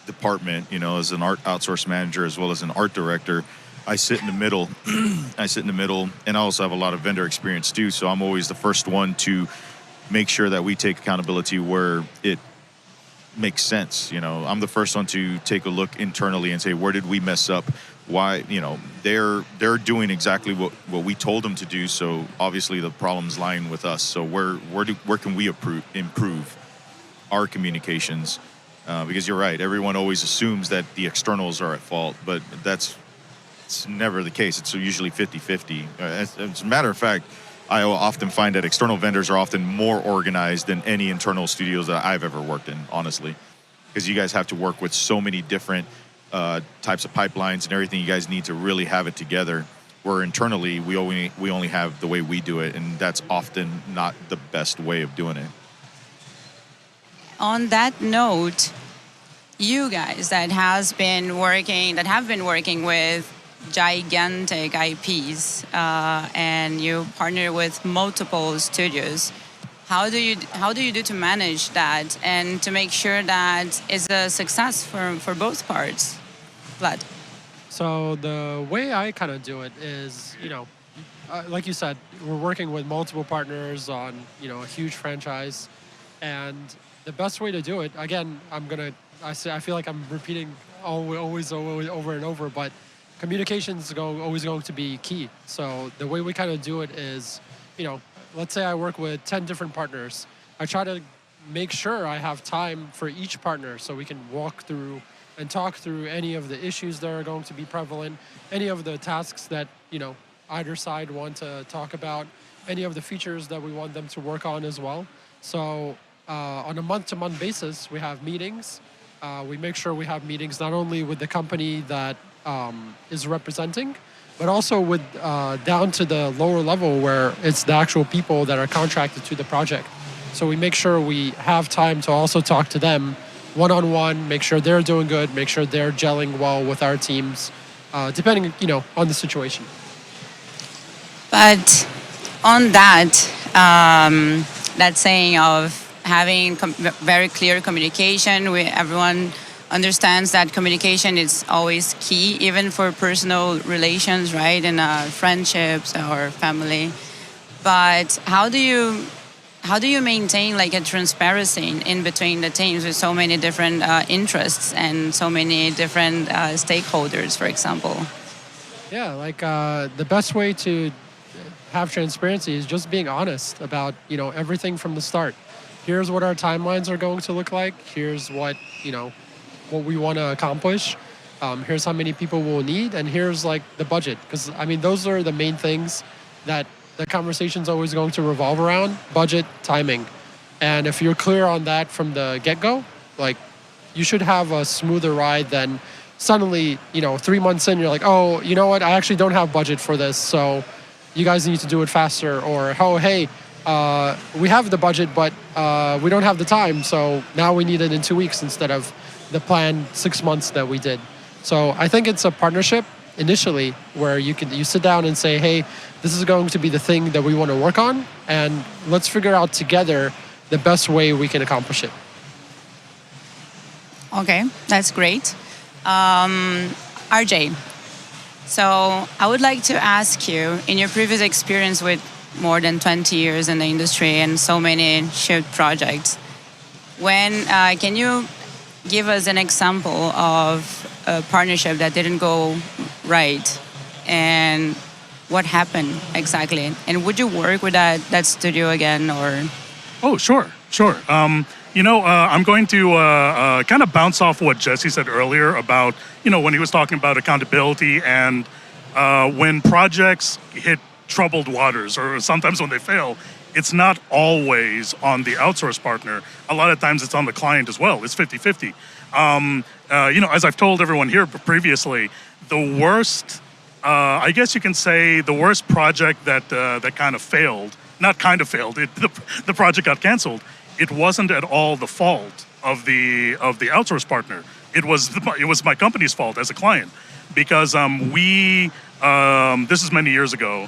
department, as an art outsource manager as well as an art director, I sit in the middle. And I also have a lot of vendor experience too. So I'm always the first one to make sure that we take accountability where it makes sense. I'm the first one to take a look internally and say, where did we mess up? Why? They're doing exactly what we told them to do. So obviously the problem's lying with us. So where can we improve our communications? Because you're right, everyone always assumes that the externals are at fault, but it's never the case. It's usually 50-50. As a matter of fact, I often find that external vendors are often more organized than any internal studios that I've ever worked in, honestly. Because you guys have to work with so many different types of pipelines and everything. You guys need to really have it together. where internally we only have the way we do it, and that's often not the best way of doing it. On that note, you guys that have been working with gigantic IPs and you partner with multiple studios, how do you do to manage that and to make sure that it's a success for both parts? Vlad. So the way I kind of do it is, like you said, we're working with multiple partners on, a huge franchise, and the best way to do it, again, I feel like I'm repeating always over and over, but communication is always going to be key. So the way we kind of do it is, let's say I work with 10 different partners. I try to make sure I have time for each partner so we can walk through and talk through any of the issues that are going to be prevalent, any of the tasks that, either side want to talk about, any of the features that we want them to work on as well. So on a month-to-month basis, we have meetings. We make sure we have meetings not only with the company that is representing, but also with down to the lower level where it's the actual people that are contracted to the project. So we make sure we have time to also talk to them one-on-one, make sure they're doing good, make sure they're gelling well with our teams, depending, on the situation. But on that, that saying of having very clear communication, everyone understands that communication is always key, even for personal relations, right, in friendships or family. But how do you maintain like a transparency in between the teams with so many different interests and so many different stakeholders, for example? Yeah, the best way to have transparency is just being honest about, everything from the start. Here's what our timelines are going to look like. Here's what, what we want to accomplish. Here's how many people we'll need, and here's the budget. Because those are the main things that the conversation's always going to revolve around: budget, timing. And if you're clear on that from the get-go, you should have a smoother ride than suddenly, 3 months in, you're like, oh, you know what? I actually don't have budget for this, so you guys need to do it faster. Or, oh, hey, we have the budget, but we don't have the time, so now we need it in 2 weeks instead of the planned 6 months that we did. So I think it's a partnership initially where you sit down and say, hey, this is going to be the thing that we want to work on, and let's figure out together the best way we can accomplish it. Okay, that's great. RJ, so I would like to ask you, in your previous experience with more than 20 years in the industry and so many shared projects, can you give us an example of a partnership that didn't go right, and what happened exactly? And would you work with that studio again, or? Oh, sure. I'm going to kind of bounce off what Jesse said earlier about, when he was talking about accountability and when projects hit troubled waters, or sometimes when they fail, it's not always on the outsource partner. A lot of times it's on the client as well. It's 50-50. As I've told everyone here previously, the worst, I guess you can say, the worst project that kind of failed, not kind of failed, the project got canceled. It wasn't at all the fault of the outsource partner. It was my company's fault as a client, because this is many years ago.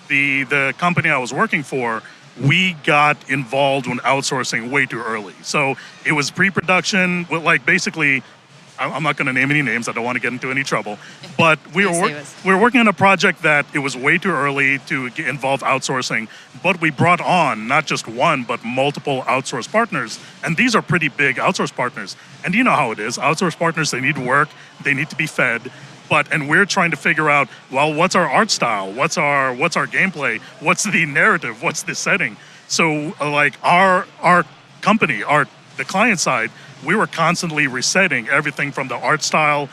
The company I was working for, we got involved when outsourcing way too early. So it was pre-production, basically, I'm not going to name any names. I don't want to get into any trouble. But we were working on a project that it was way too early to involve outsourcing. But we brought on not just one, but multiple outsource partners. And these are pretty big outsource partners. And you know how it is. Outsource partners, they need work. They need to be fed. And we're trying to figure out, well, what's our art style? What's our gameplay? What's the narrative? What's the setting? So our company, the client side, we were constantly resetting everything from the art style,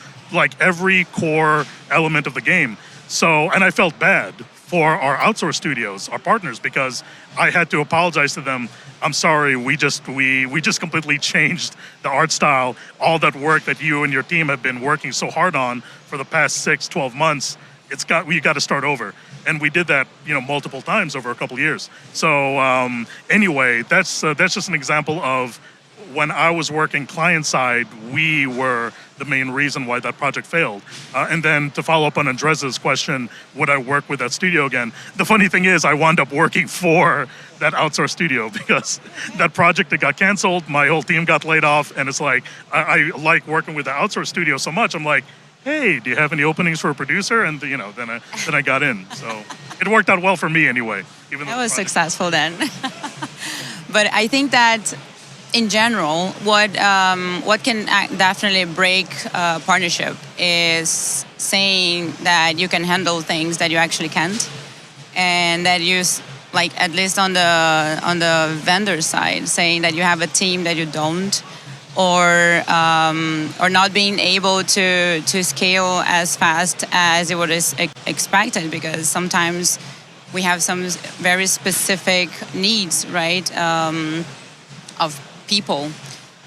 every core element of the game. So, and I felt bad for our outsource studios, our partners, because I had to apologize to them. I'm sorry, we just completely changed the art style. All that work that you and your team have been working so hard on for the past 6-12 months, we got to start over. And we did that, multiple times over a couple of years. So anyway, that's just an example of when I was working client side, we were the main reason why that project failed. And then to follow up on Andresa's question, would I work with that studio again? The funny thing is I wound up working for that outsourced studio because that project that got canceled, my whole team got laid off. And it's like, I like working with the outsourced studio so much. I'm like, hey, do you have any openings for a producer? And then I got in. So it worked out well for me anyway. Even that was successful then. But I think that in general, what can definitely break a partnership is saying that you can handle things that you actually can't, and that you, like at least on the vendor side, saying that you have a team that you don't, or not being able to scale as fast as it was expected, because sometimes we have some very specific needs, right, of people.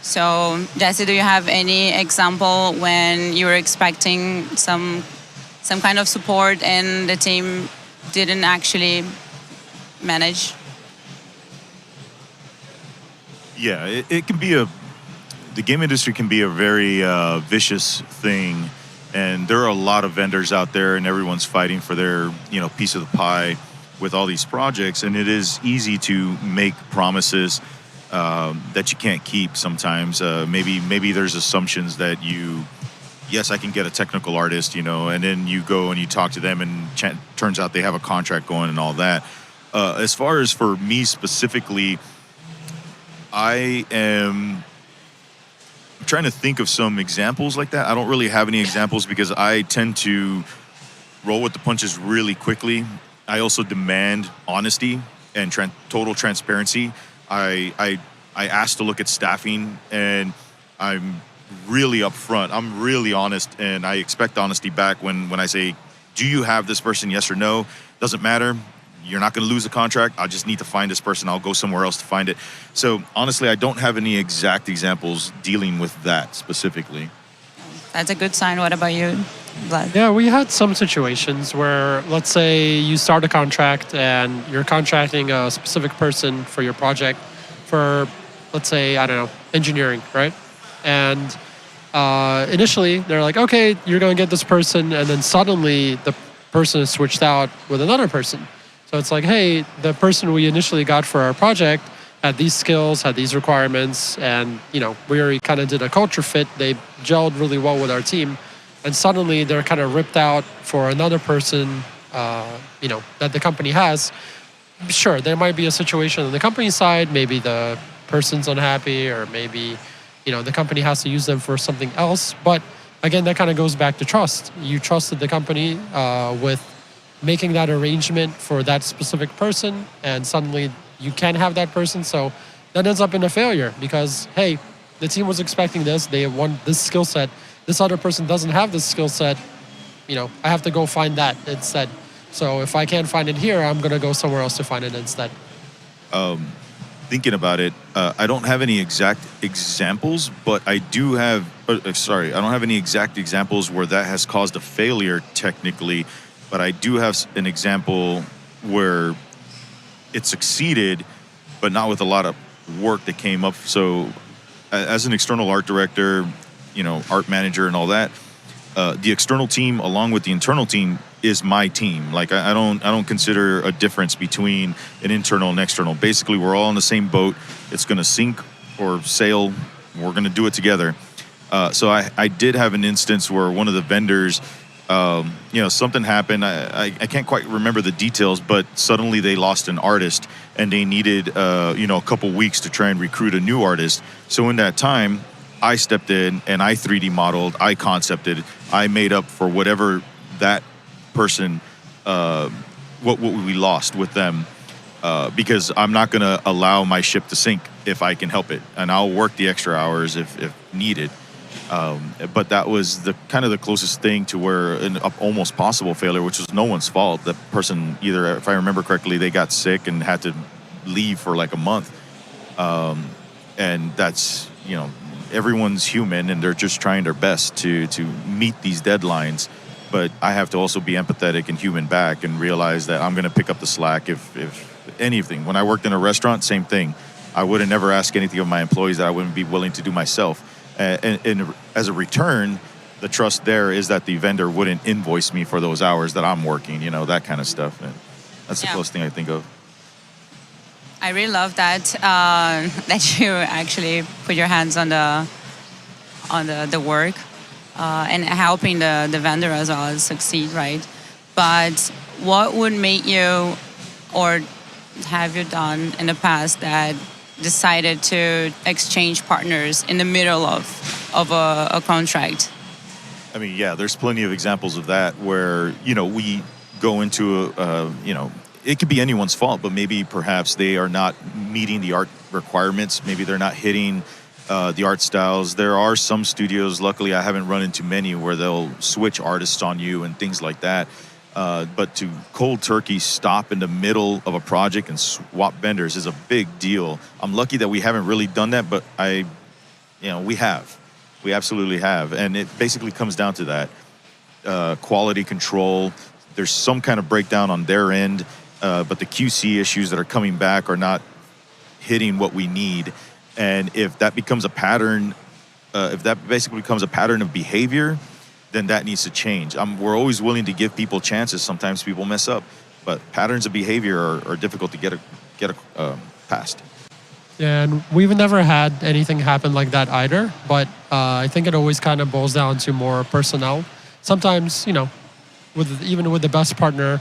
So, Jesse, do you have any example when you were expecting some kind of support and the team didn't actually manage? Yeah, it can be the game industry can be a very vicious thing, and there are a lot of vendors out there, and everyone's fighting for their piece of the pie with all these projects, and it is easy to make promises that you can't keep sometimes. Maybe there's assumptions that yes, I can get a technical artist, and then you go and you talk to them, and turns out they have a contract going and all that. As far as for me specifically, I'm trying to think of some examples like that. I don't really have any examples because I tend to roll with the punches really quickly. I also demand honesty and total transparency. I ask to look at staffing, and I'm really upfront. I'm really honest, and I expect honesty back when I say, do you have this person, yes or no? Doesn't matter. You're not going to lose the contract. I just need to find this person. I'll go somewhere else to find it. So honestly, I don't have any exact examples dealing with that specifically. That's a good sign. What about you, Vlad? Yeah, we had some situations where, let's say you start a contract and you're contracting a specific person for your project for, let's say, I don't know, engineering, right? And initially they're like, okay, you're going to get this person, and then suddenly the person is switched out with another person. So it's like, hey, the person we initially got for our project had these skills, had these requirements, and we already kind of did a culture fit. They gelled really well with our team, and suddenly they're kind of ripped out for another person, that the company has. Sure, there might be a situation on the company side. Maybe the person's unhappy, or maybe the company has to use them for something else. But again, that kind of goes back to trust. You trusted the company with making that arrangement for that specific person, and suddenly you can't have that person. So that ends up in a failure because, hey, the team was expecting this. They want this skill set. This other person doesn't have this skill set. I have to go find that instead. So if I can't find it here, I'm going to go somewhere else to find it instead. Thinking about it, I don't have any exact examples, but I do have, I don't have any exact examples where that has caused a failure technically. But I do have an example where it succeeded, but not with a lot of work that came up. So as an external art director, art manager and all that, the external team along with the internal team is my team. Like I don't consider a difference between an internal and external. Basically, we're all in the same boat. It's going to sink or sail. We're going to do it together. So I did have an instance where one of the vendors, something happened. I can't quite remember the details, but suddenly they lost an artist and they needed, a couple weeks to try and recruit a new artist. So in that time, I stepped in and I 3D modeled, I concepted, I made up for whatever that person, what we lost with them, because I'm not going to allow my ship to sink if I can help it. And I'll work the extra hours if needed. But that was the kind of the closest thing to where an almost possible failure, which was no one's fault. The person either, if I remember correctly, they got sick and had to leave for like a month. And that's, everyone's human and they're just trying their best to meet these deadlines. but I have to also be empathetic and human back and realize that I'm going to pick up the slack if anything. When I worked in a restaurant, same thing. I wouldn't never ask anything of my employees that I wouldn't be willing to do myself. And as a return, the trust there is that the vendor wouldn't invoice me for those hours that I'm working, you know, that kind of stuff. And that's the closest thing I think of. I really love that that you actually put your hands on the work and helping the vendor as well as succeed, right? But what would make you, or have you done in the past, that decided to exchange partners in the middle of a contract? I mean, yeah, there's plenty of examples of that where, you know, we go into you know, it could be anyone's fault, but maybe perhaps they are not meeting the art requirements. Maybe they're not hitting the art styles. There are some studios, luckily I haven't run into many, where they'll switch artists on you and things like that. But to cold turkey stop in the middle of a project and swap vendors is a big deal. I'm lucky that we haven't really done that, but we have. We absolutely have. And it basically comes down to that. Quality control. There's some kind of breakdown on their end, but the QC issues that are coming back are not hitting what we need. And if that becomes a pattern, if that basically becomes a pattern of behavior, then that needs to change. We're always willing to give people chances. Sometimes people mess up, but patterns of behavior are difficult to get past. Yeah, and we've never had anything happen like that either, but I think it always kind of boils down to more personnel. Sometimes, you know, even with the best partner,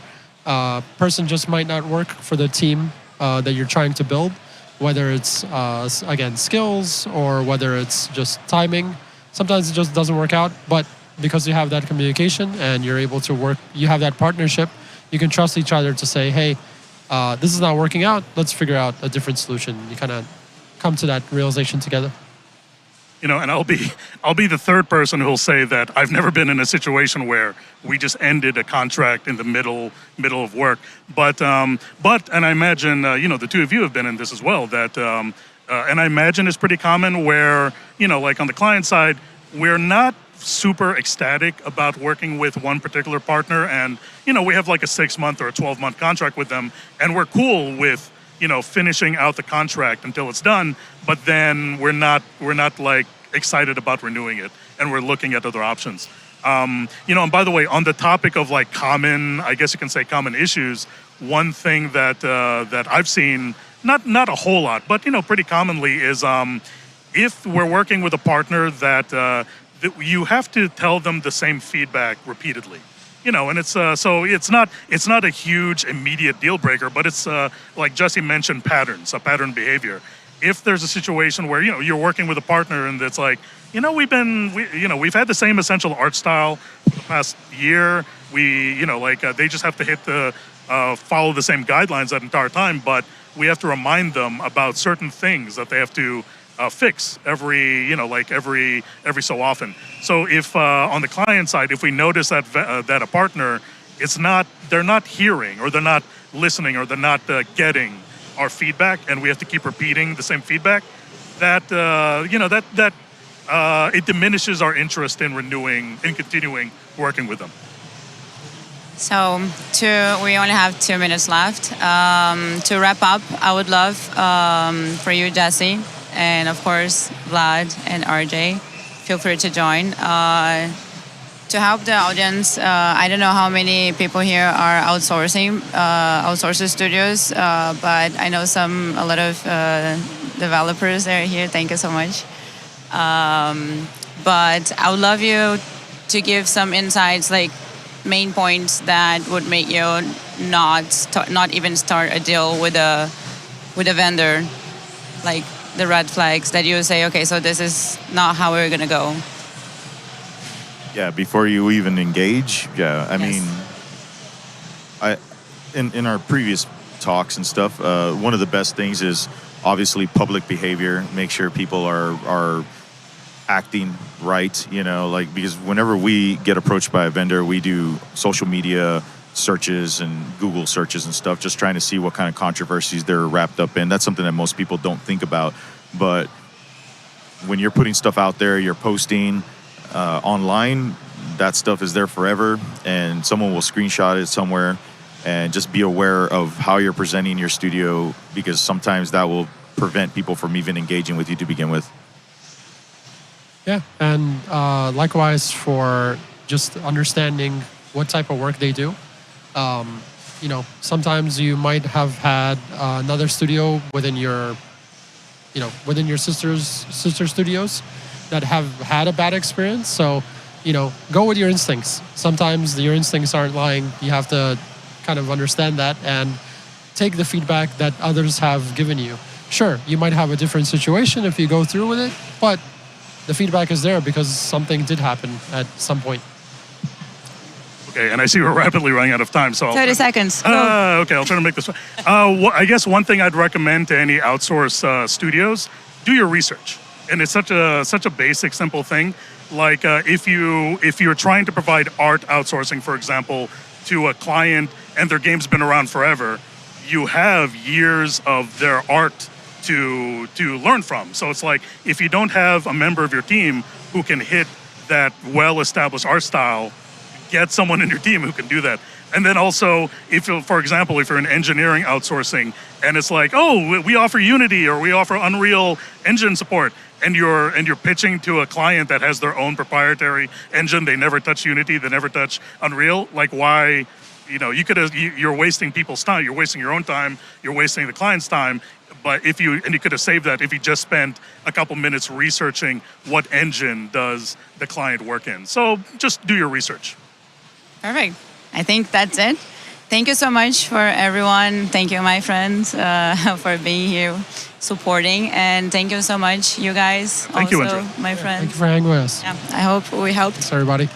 person just might not work for the team that you're trying to build, whether it's, again, skills or whether it's just timing. Sometimes it just doesn't work out, but because you have that communication and you're able to work, you have that partnership, you can trust each other to say, hey, this is not working out, let's figure out a different solution. You kind of come to that realization together. You know, and I'll be the third person who'll say that I've never been in a situation where we just ended a contract in the middle of work. But and I imagine you know, the two of you have been in this as well. That and I imagine it's pretty common where, you know, like on the client side, we're not super ecstatic about working with one particular partner, and you know, we have like a 6-month or a 12-month contract with them, and we're cool with, you know, finishing out the contract until it's done, but then we're not like excited about renewing it, and we're looking at other options. You know, and by the way, on the topic of like common, I guess you can say common issues, one thing that that I've seen, not a whole lot, but you know, pretty commonly is if we're working with a partner that you have to tell them the same feedback repeatedly. You know, and it's so it's not a huge immediate deal breaker, but it's like Jesse mentioned, patterns, a pattern behavior. If there's a situation where, you know, you're working with a partner and it's like, you know, we've had the same essential art style for the past year. You know, like they just have to hit the follow the same guidelines that entire time, but we have to remind them about certain things that they have to fix every so often. So if on the client side, if we notice that that a partner, they're not hearing, or they're not listening, or they're not getting our feedback, and we have to keep repeating the same feedback, that it diminishes our interest in continuing working with them. So we only have 2 minutes left. To wrap up, I would love for you, Jesse, and of course, Vlad and RJ, feel free to join. To help the audience, I don't know how many people here are outsourcing studios, but I know a lot of developers are here. Thank you so much. But I would love you to give some insights, like main points that would make you not even start a deal with a vendor, like the red flags that you say, okay, so this is not how we're gonna go. Yeah, before you even engage. Yeah, I mean, in our previous talks and stuff, one of the best things is obviously public behavior. Make sure people are acting right, you know, like, because whenever we get approached by a vendor, we do social media searches and Google searches and stuff, just trying to see what kind of controversies they're wrapped up in. That's something that most people don't think about. But when you're putting stuff out there, you're posting online, that stuff is there forever, and someone will screenshot it somewhere. And just be aware of how you're presenting your studio, because sometimes that will prevent people from even engaging with you to begin with. Yeah, and likewise for just understanding what type of work they do. You know, sometimes you might have had another studio within your, within your sister studios that have had a bad experience. So, go with your instincts. Sometimes your instincts aren't lying. You have to kind of understand that and take the feedback that others have given you. Sure, you might have a different situation if you go through with it, but the feedback is there because something did happen at some point. Okay, and I see we're rapidly running out of time, so 30 seconds. Okay, I'll try to make this. I guess one thing I'd recommend to any outsource studios: do your research. And it's such a basic, simple thing. Like if you're trying to provide art outsourcing, for example, to a client and their game's been around forever, you have years of their art to learn from. So it's like, if you don't have a member of your team who can hit that well-established art style, get someone in your team who can do that. And then also, for example, if you're in engineering outsourcing and it's like, oh, we offer Unity or we offer Unreal Engine support, and you're pitching to a client that has their own proprietary engine, they never touch Unity, they never touch Unreal, like why, you're wasting people's time, you're wasting your own time, you're wasting the client's time. But you could have saved that if you just spent a couple minutes researching what engine does the client work in. So just do your research. Perfect. I think that's it. Thank you so much for everyone. Thank you, my friends, for being here, supporting. And thank you so much, you guys. Thank you, Andrew. My friends. Thank you for hanging with us. Yeah, I hope we helped. Thanks, everybody.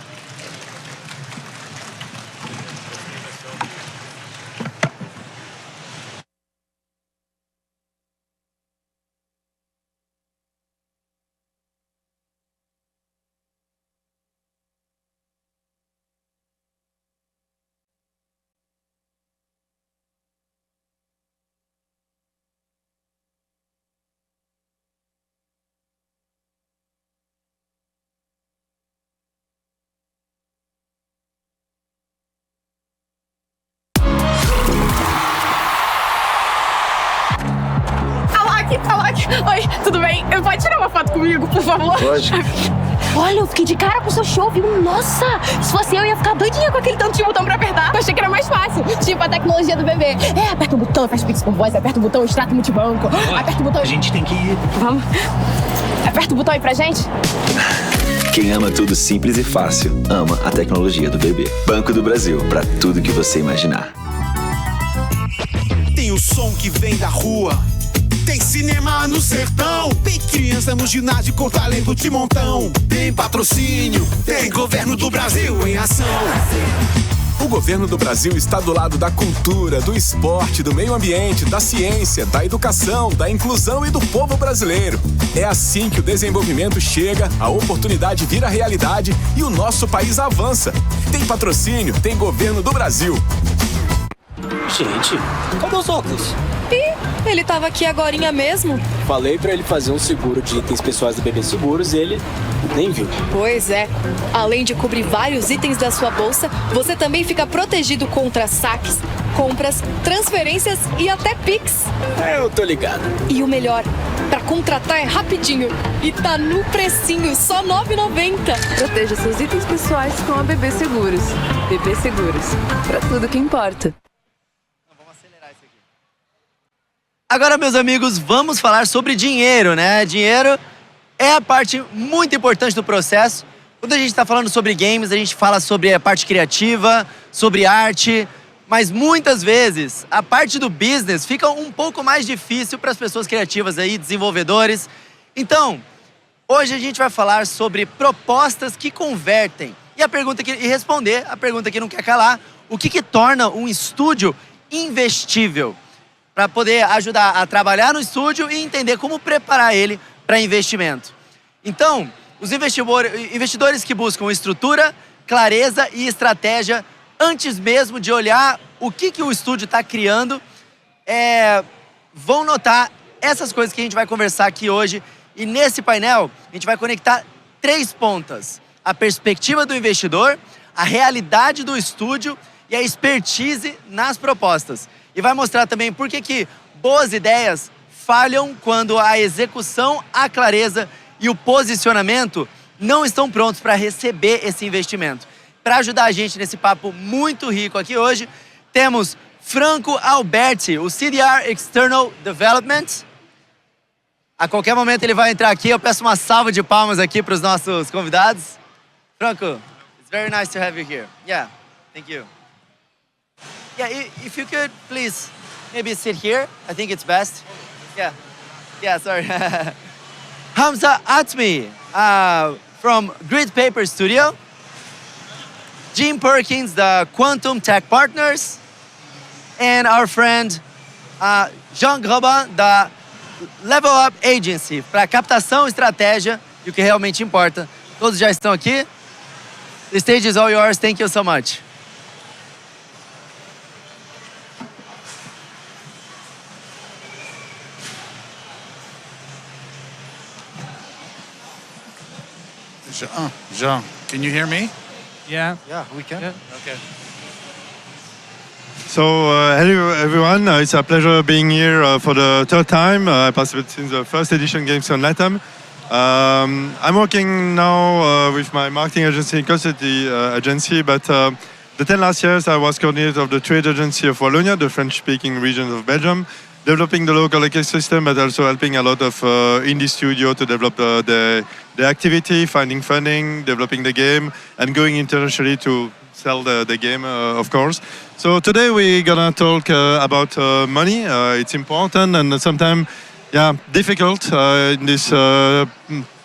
Oi, tudo bem? Pode tirar uma foto comigo, por favor? Lógico. Olha, eu fiquei de cara com o seu show, viu? Nossa, se fosse eu ia ficar doidinha com aquele tanto de botão pra apertar. Eu achei que era mais fácil, tipo a tecnologia do bebê. Aperta o botão, faz pix por voz, aperta o botão, extrato multibanco. Aperta o botão... A gente tem que ir. Vamos. Aperta o botão aí pra gente. Quem ama tudo simples e fácil, ama a tecnologia do bebê. Banco do Brasil, pra tudo que você imaginar. Tem o som que vem da rua. Tem cinema no sertão, tem criança no ginásio com talento de montão. Tem patrocínio, tem governo do Brasil em ação. O governo do Brasil está do lado da cultura, do esporte, do meio ambiente, da ciência, da educação, da inclusão e do povo brasileiro. É assim que o desenvolvimento chega, a oportunidade vira realidade e o nosso país avança. Tem patrocínio, tem governo do Brasil. Gente, cadê os óculos? Ih, ele tava aqui agorinha mesmo. Falei pra ele fazer um seguro de itens pessoais do Bebê Seguros e ele nem viu. Pois é. Além de cobrir vários itens da sua bolsa, você também fica protegido contra saques, compras, transferências e até Pix. Eu tô ligado. E o melhor, pra contratar é rapidinho. E tá no precinho, só R$ 9,90. Proteja seus itens pessoais com a Bebê Seguros. Bebê Seguros, pra tudo que importa. Agora, meus amigos, vamos falar sobre dinheiro, né? Dinheiro é a parte muito importante do processo. Quando a gente está falando sobre games, a gente fala sobre a parte criativa, sobre arte, mas muitas vezes a parte do business fica um pouco mais difícil para as pessoas criativas aí, desenvolvedores. Então, hoje a gente vai falar sobre propostas que convertem. E responder a pergunta que não quer calar: o que torna um estúdio investível? Para poder ajudar a trabalhar no estúdio e entender como preparar ele para investimento. Então, os investidores que buscam estrutura, clareza e estratégia, antes mesmo de olhar o que o estúdio está criando, vão notar essas coisas que a gente vai conversar aqui hoje. E nesse painel, a gente vai conectar 3 pontas. a perspectiva do investidor, a realidade do estúdio e a expertise nas propostas. E vai mostrar também por que boas ideias falham quando a execução, a clareza e o posicionamento não estão prontos para receber esse investimento. Para ajudar a gente nesse papo muito rico aqui hoje, temos Franco Alberti, o CDR External Development. A qualquer momento ele vai entrar aqui. Eu peço uma salva de palmas aqui para os nossos convidados. Franco, it's very nice to have you here. Yeah, thank you. Yeah, if you could please maybe sit here. I think it's best. Yeah, sorry. Hamza Atmi from Grid Paper Studio. Jim Perkins, the Quantum Tech Partners. And our friend Jean Grobin, da Level Up Agency, para captação, estratégia e o que realmente importa. Todos já estão aqui. The stage is all yours. Thank you so much. Jean, can you hear me? Yeah. Yeah, we can. Yeah. Okay. So, hello everyone. It's a pleasure being here for the third time. I participated in the first edition gamescom Latam. I'm working now with my marketing agency, consulting agency, but the 10 last years I was coordinator of the trade agency of Wallonia, the French-speaking region of Belgium, developing the local ecosystem, but also helping a lot of indie studio to develop the activity, finding funding, developing the game, and going internationally to sell the game, of course. So today we're gonna talk about money. It's important and sometimes, difficult in this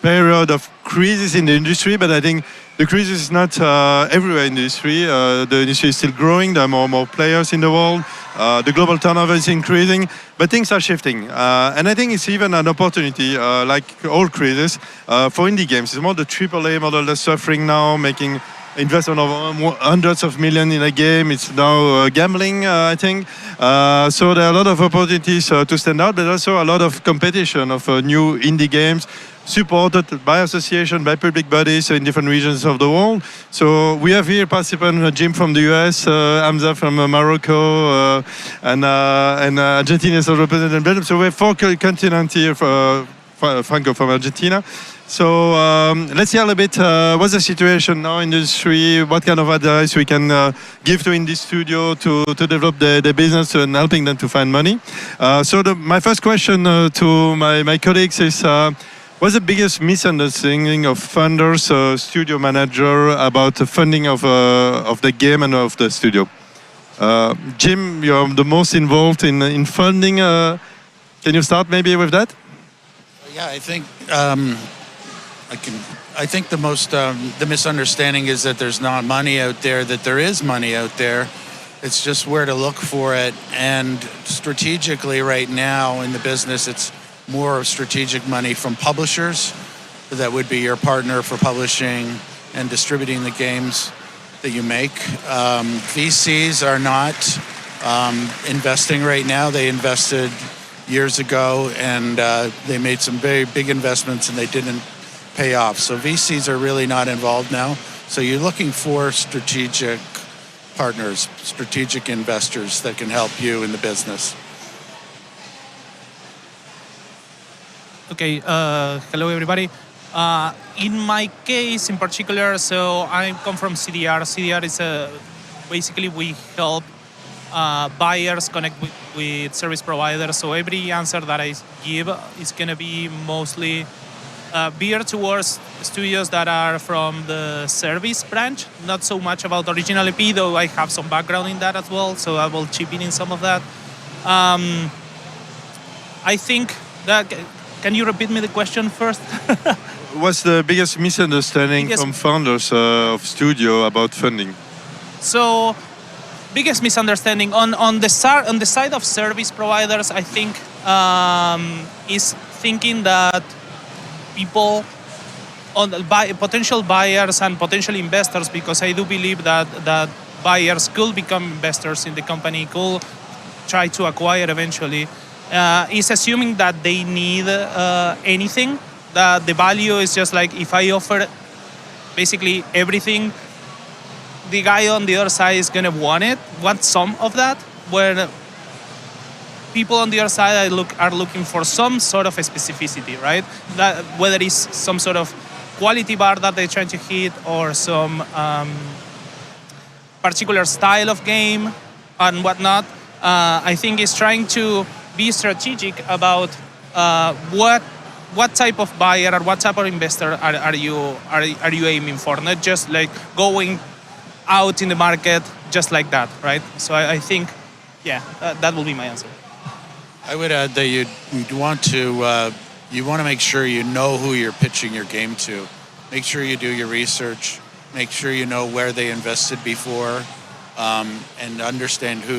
period of crisis in the industry. But I think the crisis is not everywhere in the industry. The industry is still growing. There are more and more players in the world. The global turnover is increasing, but things are shifting. And I think it's even an opportunity, like all crises, for indie games. It's more the AAA model that's suffering now, making investment of hundreds of millions in a game. It's now gambling, I think. So there are a lot of opportunities to stand out, but also a lot of competition of new indie games supported by association, by public bodies in different regions of the world. So we have here participants, Jim from the US, Hamza from Morocco, and Argentina is represented. So we have 4 continents here, Franco from Argentina. So let's hear a little bit what's the situation now in the industry, what kind of advice we can give to indie studio to develop the business and helping them to find money. So my first question to my colleagues is, what's the biggest misunderstanding of funders, studio manager about the funding of the game and of the studio? Jim, you're the most involved in funding. Can you start maybe with that? Yeah, I think I think the misunderstanding is that there's not money out there. That there is money out there. It's just where to look for it. And strategically, right now in the business, it's more strategic money from publishers. That would be your partner for publishing and distributing the games that you make. VCs are not investing right now. They invested years ago, and they made some very big investments, and they didn't pay off. So VCs are really not involved now. So you're looking for strategic partners, strategic investors that can help you in the business. Okay, hello everybody. In my case in particular, so I come from CDR. CDR is basically we help buyers connect with service providers. So every answer that I give is going to be mostly geared towards studios that are from the service branch, not so much about original IP, though I have some background in that as well, so I will chip in some of that. I think that, can you repeat me the question first? What's the biggest misunderstanding from founders of studio about funding? So, biggest misunderstanding on the side of service providers, I think, is thinking that people, potential buyers and potential investors, because I do believe that buyers could become investors in the company, could try to acquire eventually, is assuming that they need anything, that the value is just like if I offer basically everything. The guy on the other side is gonna want some of that, where people on the other side are looking for some sort of specificity, right? That whether it's some sort of quality bar that they're trying to hit or some particular style of game and whatnot. I think it's trying to be strategic about what type of buyer or what type of investor are you aiming for? Not just like going out in the market just like that, right? So I think, that will be my answer. I would add that you want to make sure you know who you're pitching your game to. Make sure you do your research. Make sure you know where they invested before, and understand who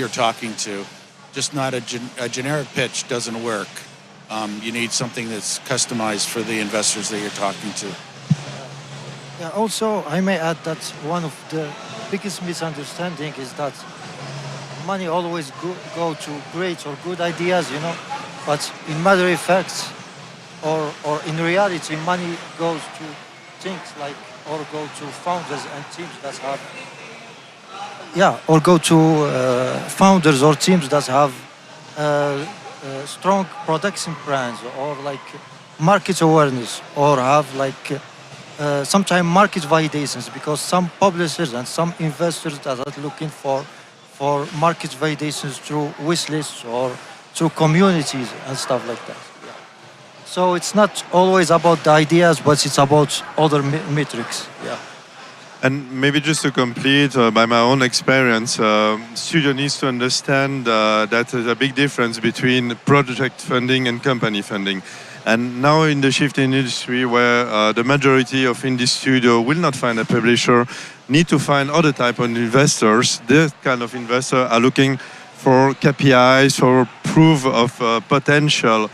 you're talking to. Just not a generic pitch doesn't work. You need something that's customized for the investors that you're talking to. Yeah, also, I may add that one of the biggest misunderstanding is that money always go to great or good ideas, but in matter of fact, or in reality, money goes to things like, or go to founders and teams that have, or go to founders or teams that have strong production plans or like market awareness or have like sometimes market validations, because some publishers and some investors that are looking for market validations through wish lists or through communities and stuff like that. Yeah. So it's not always about the ideas, but it's about other metrics. Yeah. And maybe just to complete, by my own experience, studio needs to understand that there's a big difference between project funding and company funding. And now in the shift in industry where the majority of indie studio will not find a publisher, need to find other type of investors. This kind of investor are looking for KPIs, for proof of potential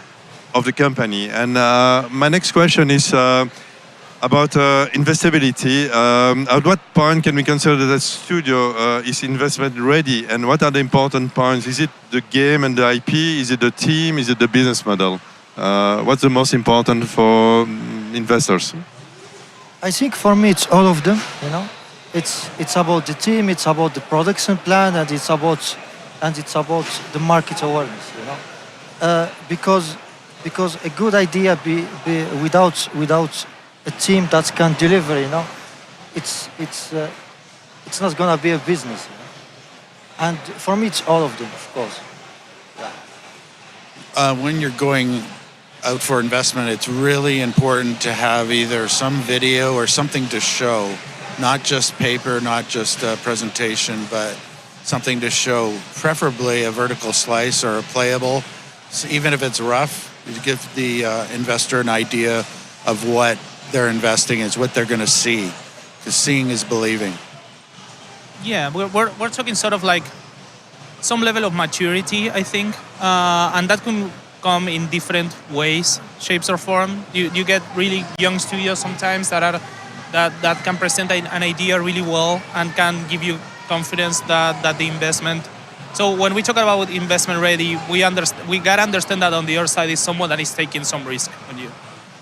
of the company. And my next question is about investability. At what point can we consider that studio is investment ready? And what are the important points? Is it the game and the IP? Is it the team? Is it the business model? What's the most important for investors? I think for me it's all of them. It's about the team, it's about the production plan, and it's about the market awareness. Because a good idea without a team that can deliver, it's not gonna be a business. And for me it's all of them, of course. When you're going out for investment, it's really important to have either some video or something to show, not just paper, not just a presentation, but something to show, preferably a vertical slice or a playable. So even if it's rough, you give the investor an idea of what they're investing is, what they're going to see, because seeing is believing. Yeah, we're talking sort of like some level of maturity, I think, and that can come in different ways, shapes or form. You get really young studios sometimes that can present an idea really well and can give you confidence that the investment. So when we talk about investment ready, we gotta understand that on the other side is someone that is taking some risk on you.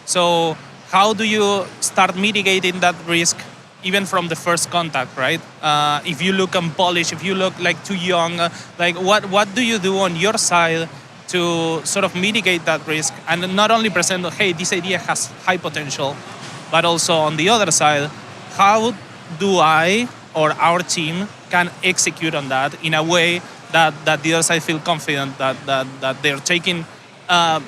So how do you start mitigating that risk even from the first contact, right? If you look unpolished, if you look like too young, like what do you do on your side to sort of mitigate that risk and not only present, hey, this idea has high potential, but also on the other side, how do I or our team can execute on that in a way that the other side feel confident that they're taking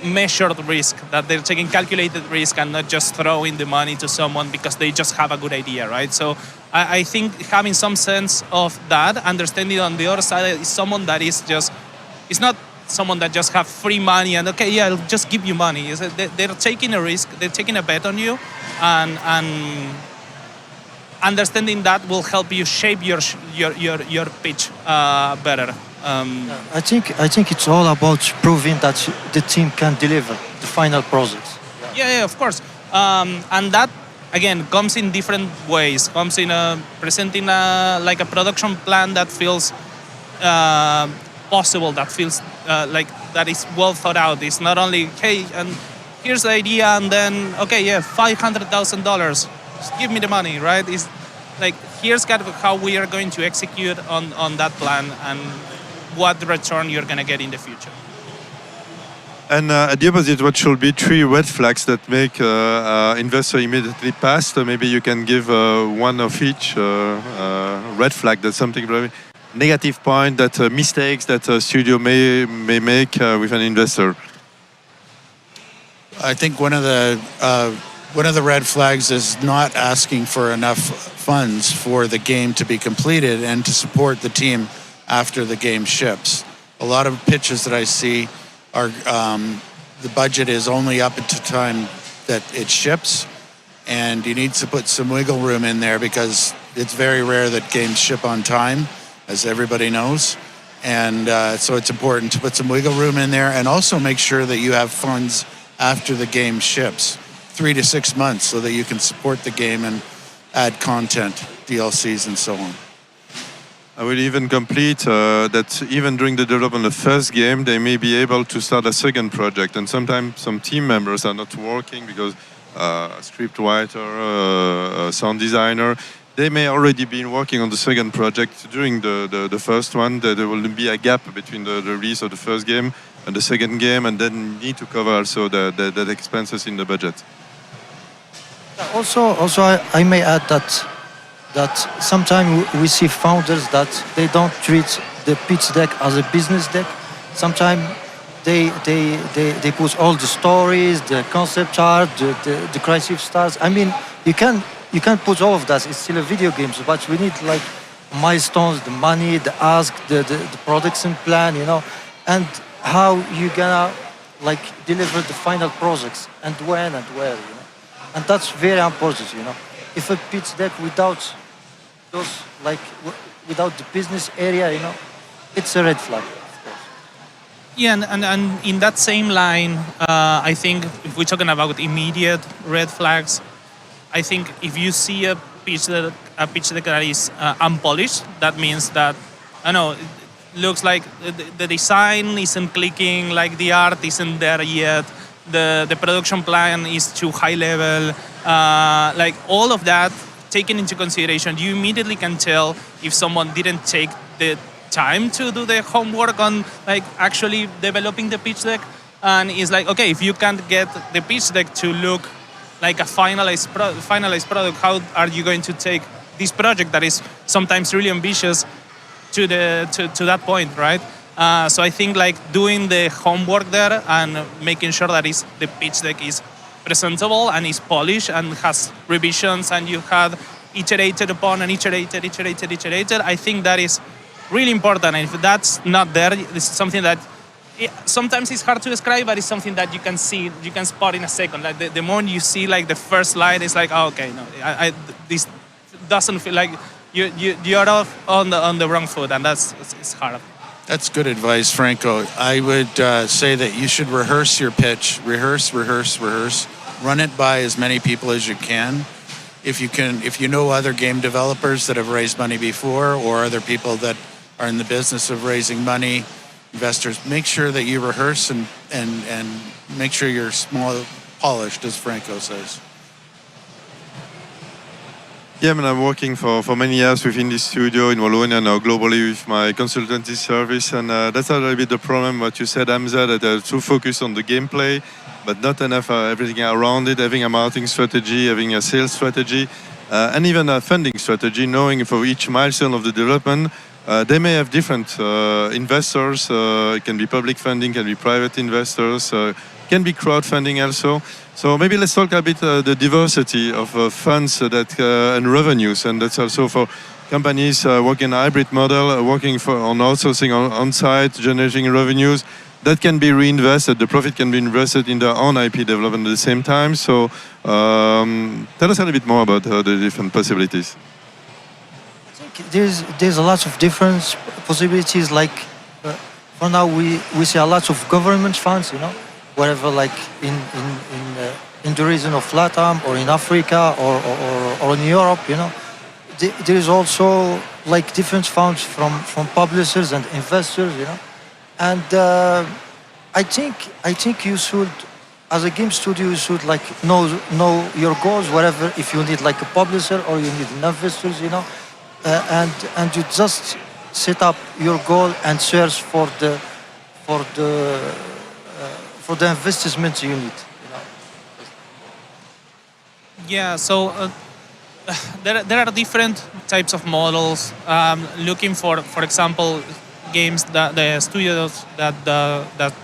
measured risk, that they're taking calculated risk and not just throwing the money to someone because they just have a good idea, right? So I think having some sense of that, understanding on the other side is someone that is just, it's not someone that just have free money and okay, yeah, I'll just give you money. They're taking a risk, they're taking a bet on you, and understanding that will help you shape your pitch better. I think it's all about proving that the team can deliver the final product. Yeah, of course. And that again comes in different ways. Comes in presenting like a production plan that feels possible, that feels like that is well thought out. It's not only hey, and here's the idea, and then okay, yeah, $500,000. just give me the money, right? It's like, here's kind of how we are going to execute on that plan and what return you're going to get in the future. And at the opposite, what should be 3 red flags that make investor immediately pass? Maybe you can give one of each red flag. That's something very negative point, that mistakes that a studio may make with an investor. I think one of the red flags is not asking for enough funds for the game to be completed and to support the team after the game ships. A lot of pitches that I see are the budget is only up to time that it ships, and you need to put some wiggle room in there because it's very rare that games ship on time, as everybody knows. And so it's important to put some wiggle room in there and also make sure that you have funds after the game ships, 3 to 6 months, so that you can support the game and add content, DLCs and so on. I will even complete that even during the development of the first game, they may be able to start a second project. And sometimes some team members are not working because a script writer, a sound designer, they may already be working on the second project during the first one. There will be a gap between the release of the first game and the second game, and then need to cover also the expenses in the budget. Also, I may add that sometimes we see founders that they don't treat the pitch deck as a business deck. Sometimes they put all the stories, the concept art, the creative stars. I mean, you can put all of that. It's still a video game, but we need like milestones, the money, the ask, the production plan, you know, and how you gonna like deliver the final projects and when and where, you know, and that's very important, you know. If a pitch deck without those, like without the business area, you know, it's a red flag. Yeah, and in that same line, I think if we're talking about immediate red flags, I think if you see a pitch deck that is unpolished, that means that, I don't know, it looks like the design isn't clicking, like the art isn't there yet, the production plan is too high level, like all of that taken into consideration, you immediately can tell if someone didn't take the time to do the homework on like actually developing the pitch deck. And it's like, okay, if you can't get the pitch deck to look like a finalized product, how are you going to take this project that is sometimes really ambitious to that point, right? So I think like doing the homework there and making sure that the pitch deck is presentable and is polished and has revisions and you have iterated upon and iterated. I think that is really important. And if that's not there, it's something that sometimes it's hard to describe, but it's something that you can see, you can spot in a second. Like the moment you see like the first slide, it's like, oh, okay, no, this doesn't feel like you're off on the wrong foot, and it's hard. That's good advice, Franco. I would say that you should rehearse your pitch. Rehearse. Run it by as many people as you can. If you know other game developers that have raised money before, or other people that are in the business of raising money, investors, make sure that you rehearse and make sure you're small, polished, as Franco says. Yeah, I mean, I'm working for many years within this studio in Wallonia, now globally with my consultancy service, and that's a little bit the problem, what you said, Hamza, that they're too focused on the gameplay, but not enough everything around it, having a marketing strategy, having a sales strategy, and even a funding strategy, knowing for each milestone of the development, they may have different investors, it can be public funding, can be private investors, can be crowdfunding also. So maybe let's talk a bit the diversity of funds that and revenues, and that's also for companies working a hybrid model, working on outsourcing on-site, generating revenues that can be reinvested. The profit can be invested in their own IP development at the same time. So tell us a little bit more about the different possibilities. I think there's a lot of different possibilities. Like for now, we see a lot of government funds, you know, wherever, like in the region of Latam or in Africa or in Europe, you know. There is also like different funds from publishers and investors, you know. And I think you should as a game studio, you should like know your goals, whatever. If you need like a publisher or you need investors, and you just set up your goal and search for the investment you need. Yeah, so there are different types of models. Looking for example, games that the studios that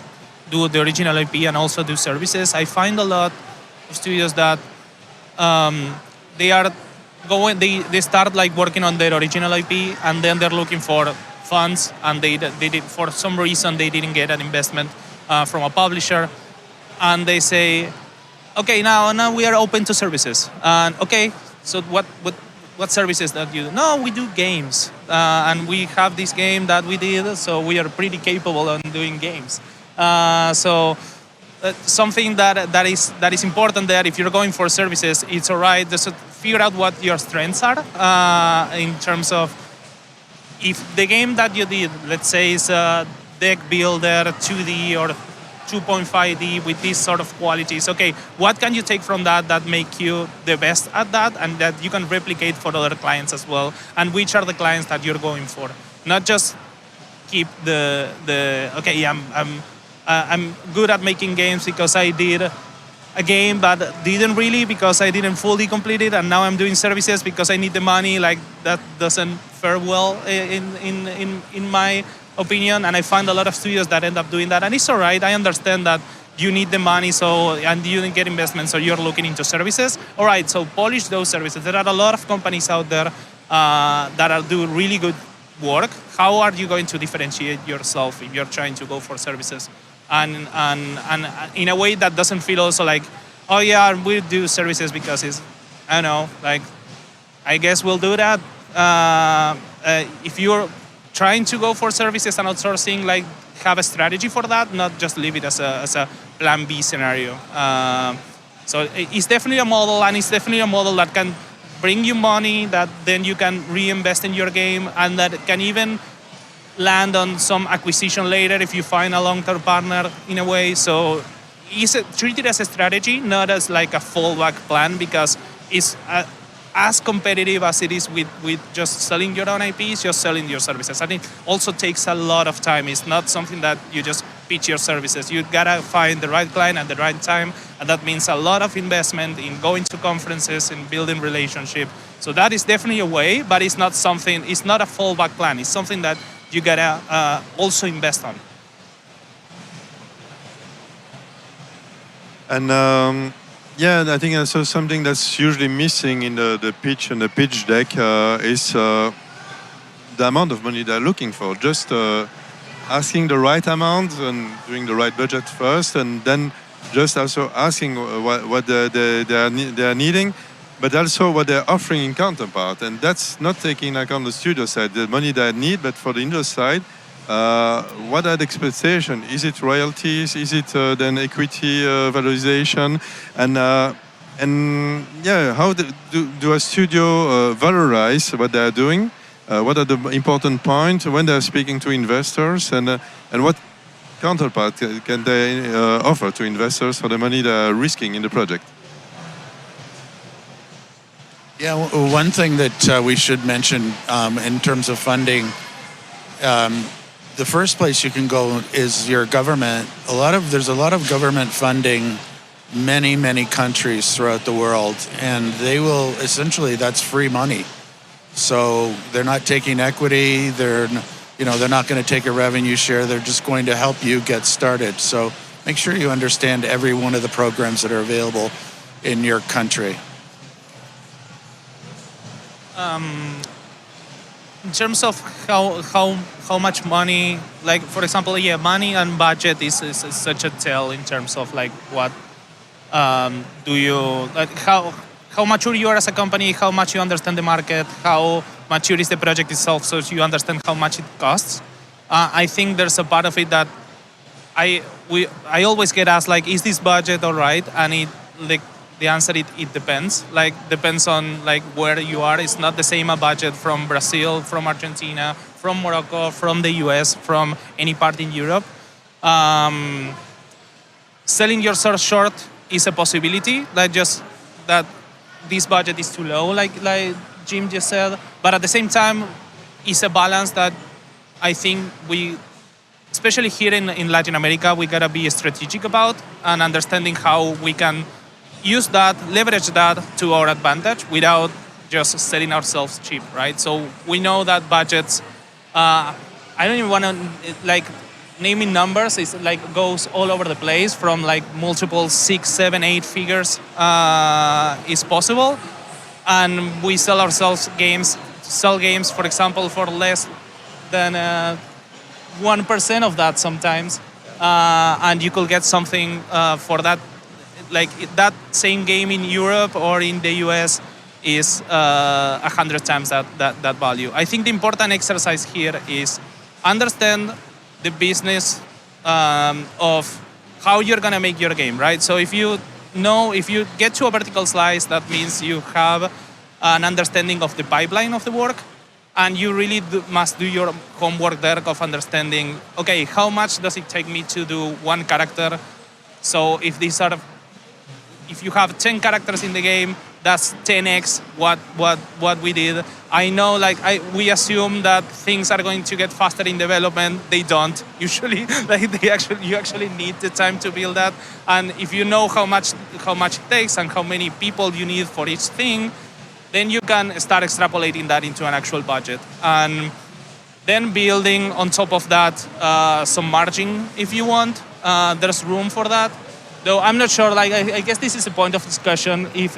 do the original IP and also do services. I find a lot of studios that they start like working on their original IP and then they're looking for funds and they did, for some reason they didn't get an investment from a publisher, and they say, okay, now we are open to services. And okay, so what services that you do? No, we do games, and we have this game that we did, so we are pretty capable on doing games. Something that is important there. If you're going for services, it's alright. Just figure out what your strengths are in terms of if the game that you did, let's say, is a deck builder, 2D or 2.5D with these sort of qualities. Okay, what can you take from that make you the best at that and that you can replicate for other clients as well? And which are the clients that you're going for? Not just keep the okay, I'm good at making games because I did a game, but didn't really because I didn't fully complete it, and now I'm doing services because I need the money. Like that doesn't fare well in my opinion, and I find a lot of studios that end up doing that, and it's all right. I understand that you need the money, and you didn't get investment, so you're looking into services. All right, so polish those services. There are a lot of companies out there that do really good work. How are you going to differentiate yourself if you're trying to go for services? And in a way that doesn't feel also like, oh yeah, we do services because it's, I don't know, like, I guess we'll do that. If you're trying to go for services and outsourcing, like, have a strategy for that, not just leave it as a plan B scenario. So it's definitely a model, and it's definitely a model that can bring you money that then you can reinvest in your game, and that can even land on some acquisition later if you find a long-term partner in a way. So treat it as a strategy, not as like a fallback plan, because it's as competitive as it is with just selling your own IPs, just selling your services. And it also takes a lot of time. It's not something that you just pitch your services. You gotta find the right client at the right time, and that means a lot of investment in going to conferences, in building relationship. So that is definitely a way, but it's not a fallback plan. It's something that you gotta also invest on. And yeah, I think also something that's usually missing in the pitch and the pitch deck is the amount of money they're looking for. Just asking the right amount and doing the right budget first, and then just also asking what they are needing, but also what they're offering in counterpart. And that's not taking into account the studio side, the money they need, but for the industry side, what are the expectations? Is it royalties? Is it then equity valorization? And yeah, how do a studio valorize what they are doing? What are the important points when they are speaking to investors? And what counterpart can they offer to investors for the money they are risking in the project? Yeah, one thing that we should mention in terms of funding, the first place you can go is your government. There's a lot of government funding many countries throughout the world, and they will essentially, that's free money. So they're not taking equity, they're not going to take a revenue share, they're just going to help you get started. So make sure you understand every one of the programs that are available in your country. In terms of how much money, like for example, yeah, money and budget is such a tell in terms of like what do you, like how mature you are as a company, how much you understand the market, how mature is the project itself, so you understand how much it costs. I think there's a part of it that I always get asked, like, is this budget all right? And the answer, it depends. Like, depends on like where you are. It's not the same a budget from Brazil, from Argentina, from Morocco, from the US, from any part in Europe. selling yourself short is a possibility. That this budget is too low, like Jim just said. But at the same time, it's a balance that I think we, especially here in Latin America, we gotta be strategic about and understanding how we can use that, leverage that to our advantage without just selling ourselves cheap, right? So we know that budgets, I don't even want to naming numbers, is goes all over the place, from multiple 6, 7, 8 figures is possible. And we sell games, for example, for less than 1% of that sometimes. And you could get something for that, that same game in Europe or in the US is 100 times that value. I think the important exercise here is understand the business of how you're gonna make your game, right? So if you get to a vertical slice, that means you have an understanding of the pipeline of the work, and you really must do your homework there of understanding, okay, how much does it take me to do one character? So if you have 10 characters in the game, that's 10x what we did. I know, we assume that things are going to get faster in development. They don't usually. You actually need the time to build that. And if you know how much it takes and how many people you need for each thing, then you can start extrapolating that into an actual budget. And then building on top of that some margin if you want. There's room for that. Though I'm not sure, I guess this is a point of discussion, if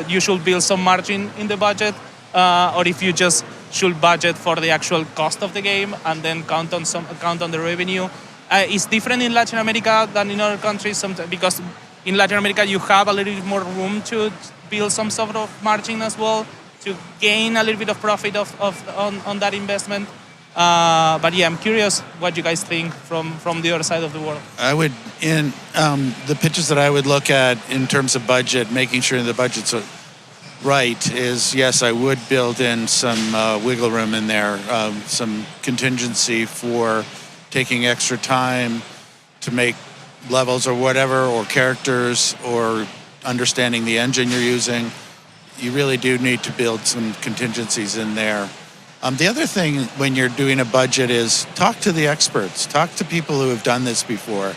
you should build some margin in the budget, or if you just should budget for the actual cost of the game and then count on the revenue. It's different in Latin America than in other countries, because in Latin America you have a little bit more room to build some sort of margin as well, to gain a little bit of profit on that investment. But yeah, I'm curious what you guys think from the other side of the world. I would, in the pitches that I would look at in terms of budget, making sure the budget's right, is yes, I would build in some wiggle room in there, some contingency for taking extra time to make levels or whatever, or characters, or understanding the engine you're using. You really do need to build some contingencies in there. The other thing when you're doing a budget is talk to the experts. Talk to people who have done this before.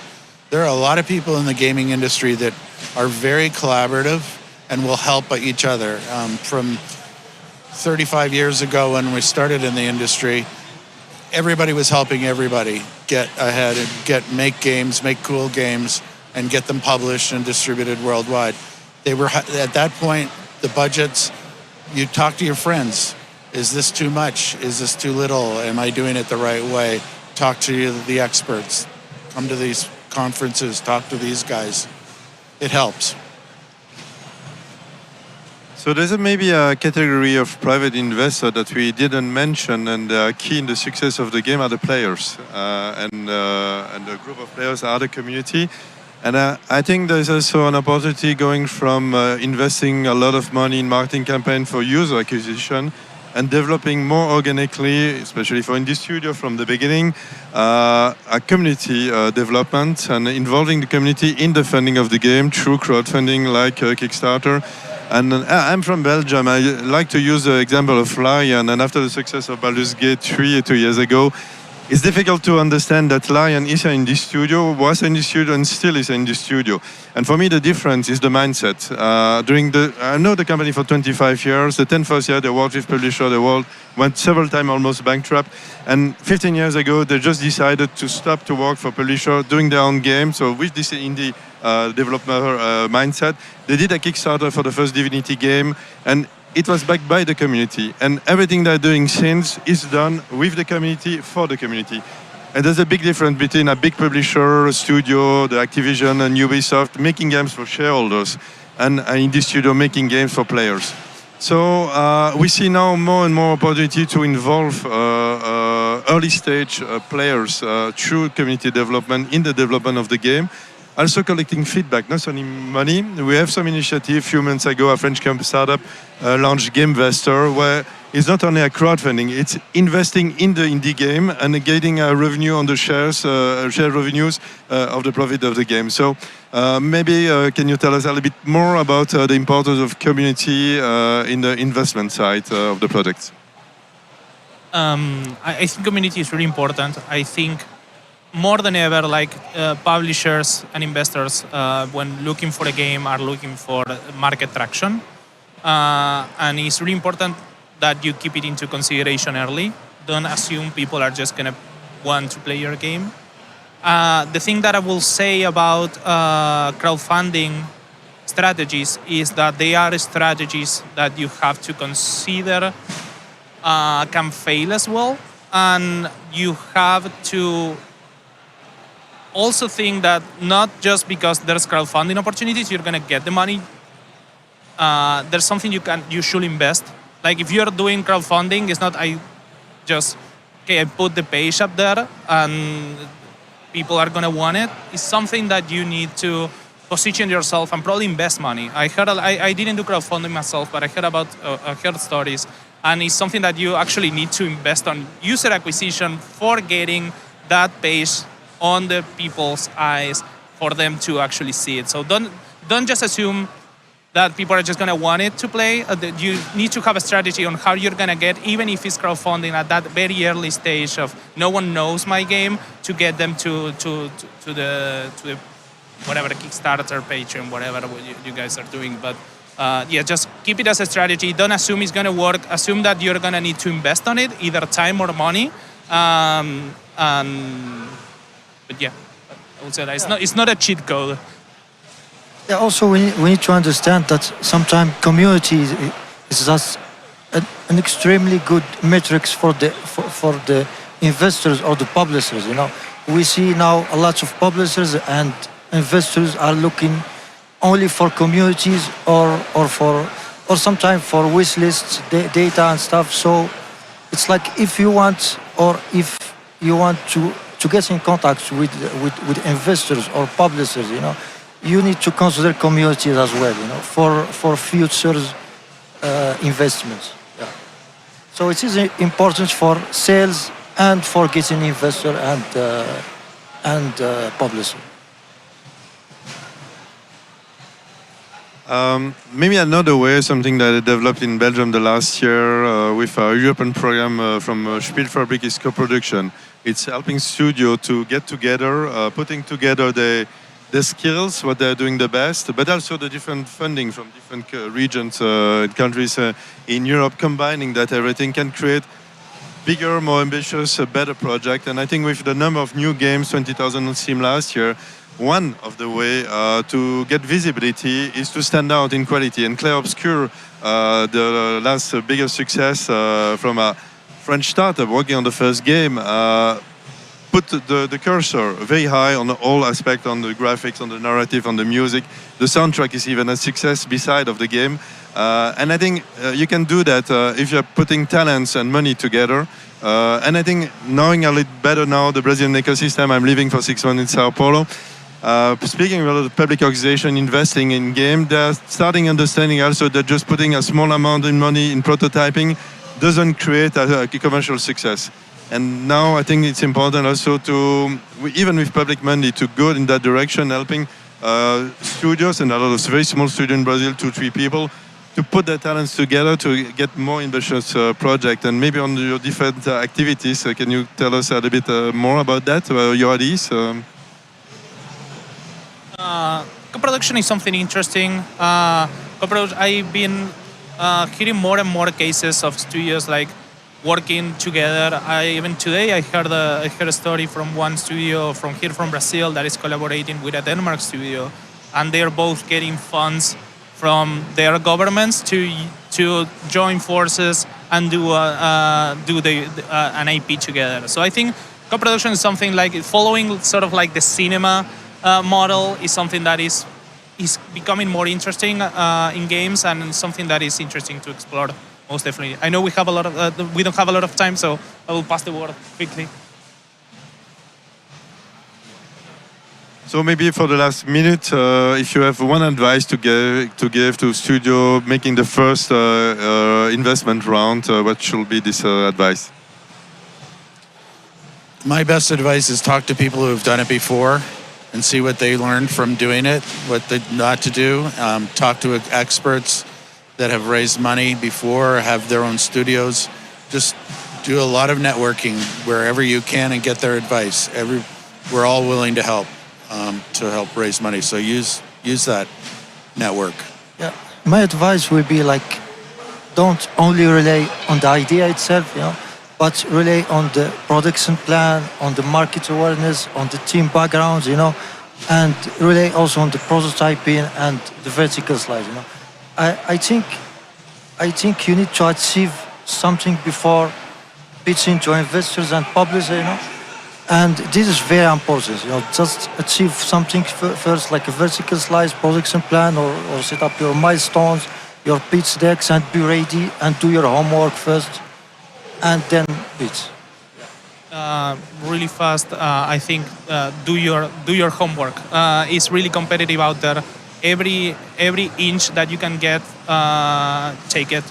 There are a lot of people in the gaming industry that are very collaborative and will help each other. From 35 years ago when we started in the industry, everybody was helping everybody get ahead and make games, make cool games, and get them published and distributed worldwide. They were, at that point, the budgets, you talk to your friends. Is this too much? Is this too little? Am I doing it the right way? Talk to the experts. Come to these conferences. Talk to these guys. It helps. So there's maybe a category of private investor that we didn't mention, and key in the success of the game are the players, and the group of players are the community. And I think there's also an opportunity going from investing a lot of money in marketing campaign for user acquisition and developing more organically, especially for Indie Studio from the beginning, a community development and involving the community in the funding of the game through crowdfunding like Kickstarter. And I'm from Belgium. I like to use the example of Lion, and after the success of Baldur's Gate 3 2 years ago, it's difficult to understand that Lion is an indie studio, was an indie studio, and still is an indie studio. And for me, the difference is the mindset. I know the company for 25 years. The 10th year, they worked with publisher. The world went several times almost bankrupt. And 15 years ago, they just decided to stop to work for publisher, doing their own game. So with this indie developer mindset, they did a Kickstarter for the first Divinity game, and it was backed by the community. And everything they're doing since is done with the community, for the community. And there's a big difference between a big publisher, a studio, the Activision and Ubisoft, making games for shareholders, and an indie studio making games for players. So we see now more and more opportunity to involve early stage players through community development in the development of the game. Also collecting feedback, not only money. We have some initiative. A few months ago, a French startup launched GameVestor, where is not only a crowdfunding, it's investing in the indie game and getting a revenue on the share revenues of the profit of the game. So maybe can you tell us a little bit more about the importance of community in the investment side of the product? I think community is really important. I think more than ever, like publishers and investors, when looking for a game, are looking for market traction. And it's really important that you keep it into consideration early. Don't assume people are just going to want to play your game. The thing that I will say about crowdfunding strategies is that they are strategies that you have to consider can fail as well. And you have to also think that not just because there's crowdfunding opportunities, you're going to get the money. There's something you should invest. Like if you're doing crowdfunding, it's not I put the page up there and people are gonna want it. It's something that you need to position yourself and probably invest money. I didn't do crowdfunding myself, but I heard stories, and it's something that you actually need to invest on user acquisition for getting that page on the people's eyes for them to actually see it. So don't just assume that people are just going to want it to play. You need to have a strategy on how you're going to get, even if it's crowdfunding at that very early stage of no one knows my game, to get them to the whatever, Kickstarter, Patreon, whatever you guys are doing. But just keep it as a strategy. Don't assume it's going to work. Assume that you're going to need to invest on it, either time or money. But yeah, I would say that it's not a cheat code. Yeah, also we need to understand that sometimes community is just an extremely good metrics for the investors or the publishers. You know, we see now a lot of publishers and investors are looking only for communities or sometimes for wish lists, data and stuff. So it's like if you want to get in contact with investors or publishers, you know, you need to consider communities as well, you know, for future investments. Yeah. So it is important for sales and for getting investor and publisher. Maybe another way, something that I developed in Belgium the last year with a European program from Spielfabrik is co-production. It's helping studio to get together, putting together the skills, what they're doing the best, but also the different funding from different regions, countries in Europe, combining that everything can create bigger, more ambitious, better project. And I think with the number of new games, 20,000 on Steam last year, one of the way to get visibility is to stand out in quality. And Clair Obscur, the last biggest success from a French startup working on the first game, put the cursor very high on all aspects, on the graphics, on the narrative, on the music. The soundtrack is even a success beside of the game. And I think you can do that if you're putting talents and money together. And I think knowing a little better now the Brazilian ecosystem, I'm living for 6 months in Sao Paulo. Speaking about the public organization investing in game, they're starting understanding also that just putting a small amount of money in prototyping doesn't create a commercial success. And now I think it's important also to, even with public money, to go in that direction, helping studios and a lot of very small studios in Brazil, 2-3 people, to put their talents together to get more ambitious project. And maybe on your different activities, can you tell us a little bit more about that, your ideas? Co-production is something interesting. I've been hearing more and more cases of studios like working together. Even today I heard a story from one studio from Brazil that is collaborating with a Denmark studio, and they're both getting funds from their governments to join forces and do an IP together. So I think co-production is something like following sort of like the cinema model is something that is becoming more interesting in games, and something that is interesting to explore. Most definitely. I know we don't have a lot of time, so I will pass the word quickly. So maybe for the last minute, if you have one advice to give to studio making the first investment round, what should be this advice? My best advice is talk to people who have done it before and see what they learned from doing it, what not to do. Talk to experts that have raised money before, have their own studios. Just do a lot of networking wherever you can and get their advice. We're all willing to help raise money. So use that network. Yeah, my advice would be like, don't only rely on the idea itself, but rely on the production plan, on the market awareness, on the team backgrounds, and rely also on the prototyping and the vertical slides, I think you need to achieve something before pitching to investors and publishers, and this is very important, just achieve something first, like a vertical slice, production plan, or set up your milestones, your pitch decks, and be ready and do your homework first, and then pitch. Really fast, I think do your homework. It's really competitive out there. Every inch that you can get, take it,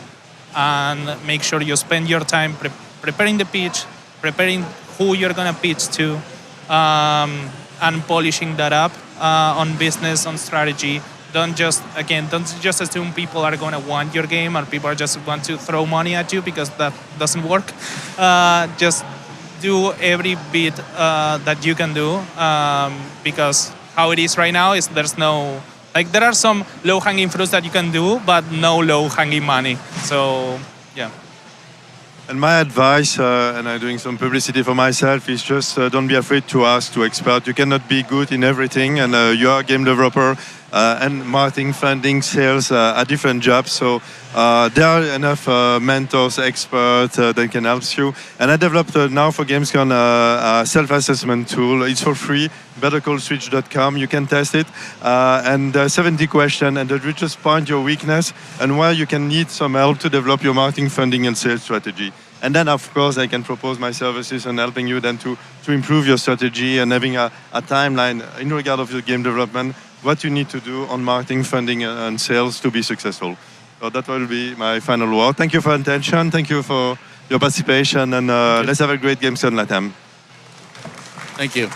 and make sure you spend your time preparing the pitch, preparing who you're gonna pitch to, and polishing that up on business, on strategy. Don't just assume people are gonna want your game or people are just want to throw money at you, because that doesn't work. Just do every bit that you can do, because how it is right now is there are some low-hanging fruits that you can do, but no low-hanging money. So, yeah. And my advice, and I'm doing some publicity for myself, is just don't be afraid to ask to experts. You cannot be good in everything, and you are a game developer, and marketing, funding, sales are different jobs. So there are enough mentors, experts that can help you. And I developed now for gamescom a self-assessment tool. It's for free. bettercallswitch.com. You can test it, and 70 questions, and that will just point your weakness and where you can need some help to develop your marketing, funding, and sales strategy. And then, of course, I can propose my services and helping you then to improve your strategy and having a timeline in regard of your game development, what you need to do on marketing, funding, and sales to be successful. So that will be my final word. Thank you for your attention. Thank you for your participation, and let's have a great gamescom Latam. Thank you.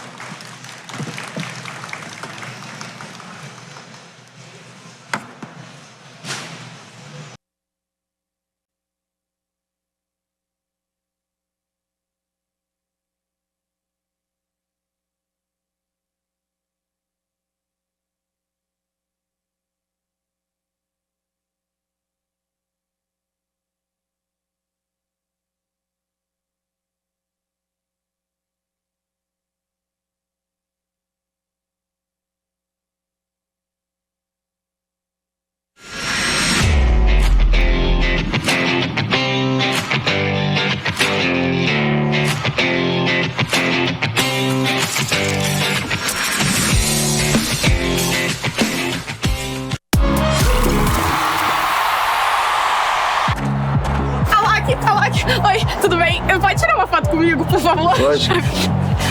Oi, tudo bem? Pode tirar uma foto comigo, por favor? Lógico.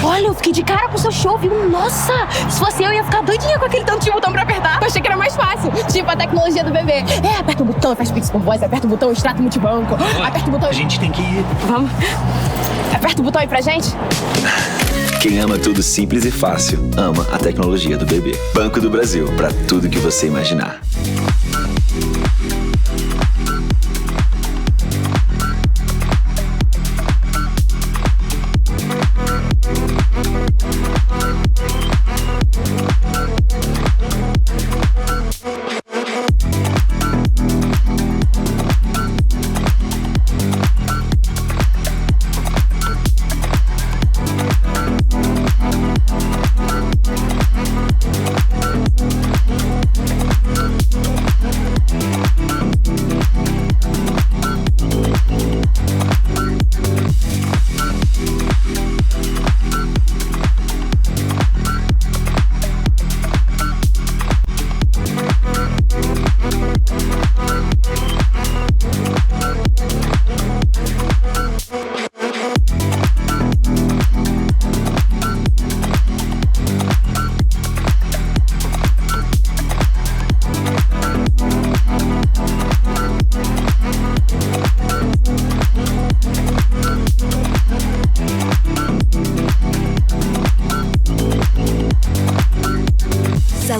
Olha, eu fiquei de cara com o seu show, viu? Nossa, se fosse eu ia ficar doidinha com aquele tanto de botão pra apertar. Eu achei que era mais fácil, tipo a tecnologia do bebê. Aperta o botão, faz pix por voz, aperta o botão, extrato multibanco. Aperta o botão... A gente tem que ir. Vamos. Aperta o botão aí pra gente. Quem ama tudo simples e fácil, ama a tecnologia do bebê. Banco do Brasil, para tudo que você imaginar.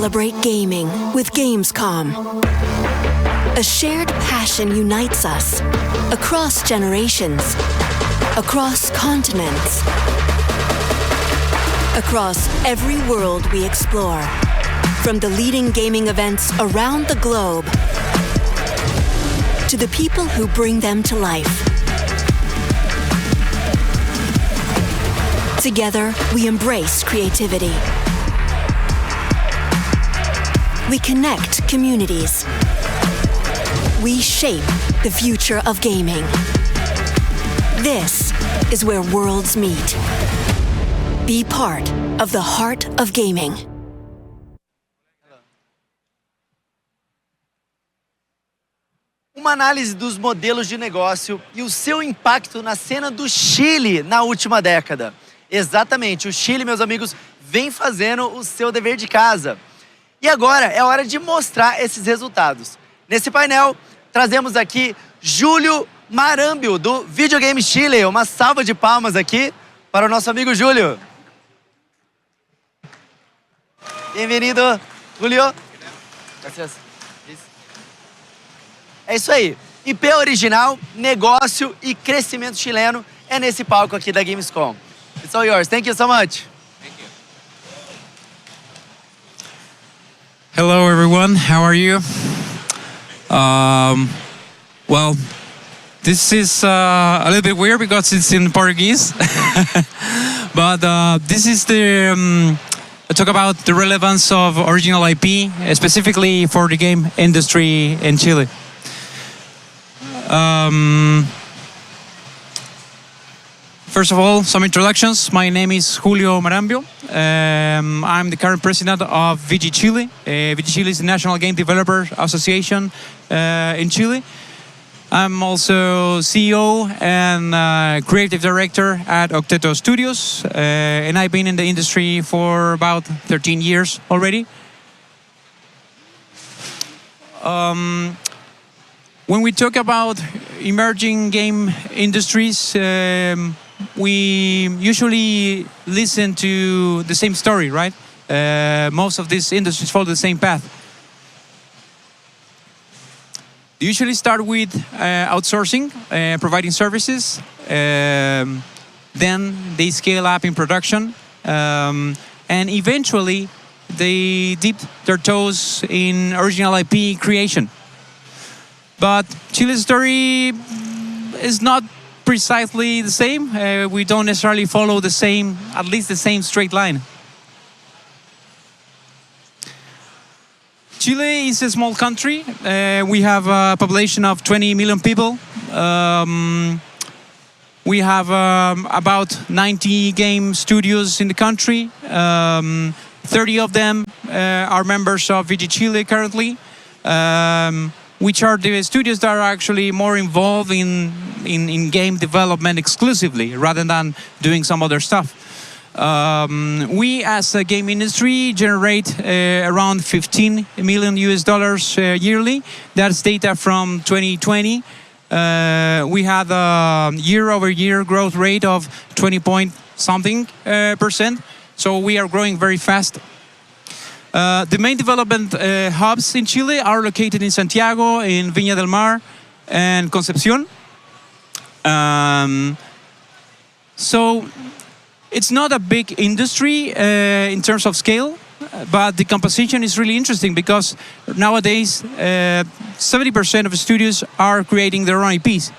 celebrate gaming with Gamescom. A shared passion unites us across generations, across continents, across every world we explore. From the leading gaming events around the globe to the people who bring them to life. Together, we embrace creativity. We connect communities. We shape the future of gaming. This is where worlds meet. Be part of the heart of gaming. Uma análise dos modelos de negócio e o seu impacto na cena do Chile na última década. Exatamente, o Chile, meus amigos, vem fazendo o seu dever de casa. E agora é hora de mostrar esses resultados. Nesse painel, trazemos aqui Júlio Marambio, do Videogame Chile. Uma salva de palmas aqui para o nosso amigo Júlio. Bem-vindo, Julio. Gracias. É isso aí. IP original, negócio e crescimento chileno é nesse palco aqui da Gamescom. It's all yours. Thank you so much. Hello, everyone. How are you? Well, this is a little bit weird because it's in Portuguese. But this is the talk about the relevance of original IP, specifically for the game industry in Chile. First of all, some introductions. My name is Julio Marambio. I'm the current president of VG Chile. VG Chile is the National Game Developer Association in Chile. I'm also CEO and creative director at Octeto Studios. And I've been in the industry for about 13 years already. When we talk about emerging game industries, we usually listen to the same story, right? Most of these industries follow the same path. They usually start with outsourcing, providing services. Then they scale up in production. And eventually, they dip their toes in original IP creation. But Chile's story is not precisely the same. We don't necessarily follow the same, at least the same straight line. Chile is a small country. We have a population of 20 million people. We have about 90 game studios in the country. 30 of them are members of VG Chile currently. Which are the studios that are actually more involved in game development exclusively, rather than doing some other stuff. We, as a game industry, generate around $15 million yearly. That's data from 2020. We had a year-over-year growth rate of 20-point-something%. So we are growing very fast. The main development hubs in Chile are located in Santiago, in Viña del Mar, and Concepción. So it's not a big industry in terms of scale, but the composition is really interesting because nowadays 70% of studios are creating their own IPs,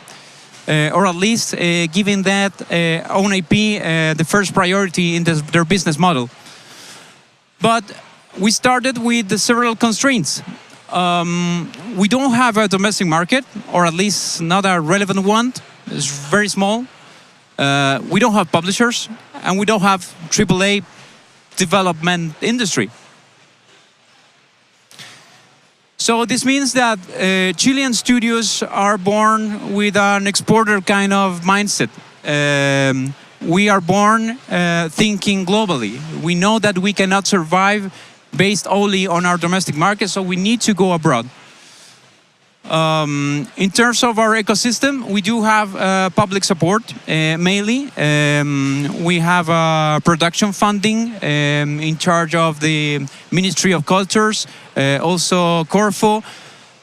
or at least giving that own IP the first priority in their business model. But we started with several constraints. We don't have a domestic market, or at least not a relevant one. It's very small. We don't have publishers, and we don't have AAA development industry. So this means that Chilean studios are born with an exporter kind of mindset. We are born thinking globally. We know that we cannot survive based only on our domestic market, so we need to go abroad. In terms of our ecosystem, we do have public support, mainly. We have production funding in charge of the Ministry of Cultures, also Corfo.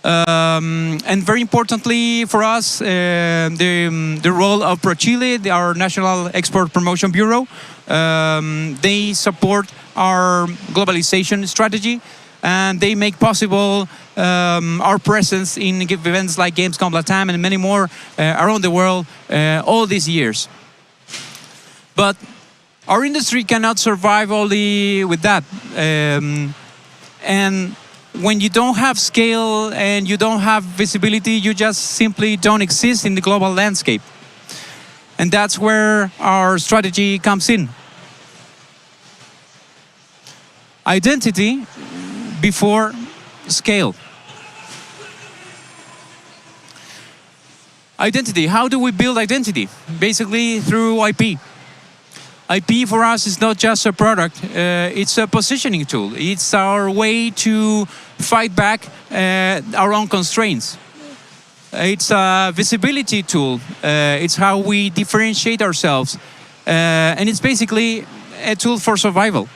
And very importantly for us, the role of ProChile, our National Export Promotion Bureau. They support our globalization strategy, and they make possible our presence in events like Gamescom, Latam, and many more around the world all these years. But our industry cannot survive only with that. And when you don't have scale and you don't have visibility, you just simply don't exist in the global landscape. And that's where our strategy comes in. Identity before scale. Identity. How do we build identity? Basically through IP. IP for us is not just a product, it's a positioning tool. It's our way to fight back our own constraints. It's a visibility tool. It's how we differentiate ourselves. And it's basically a tool for survival.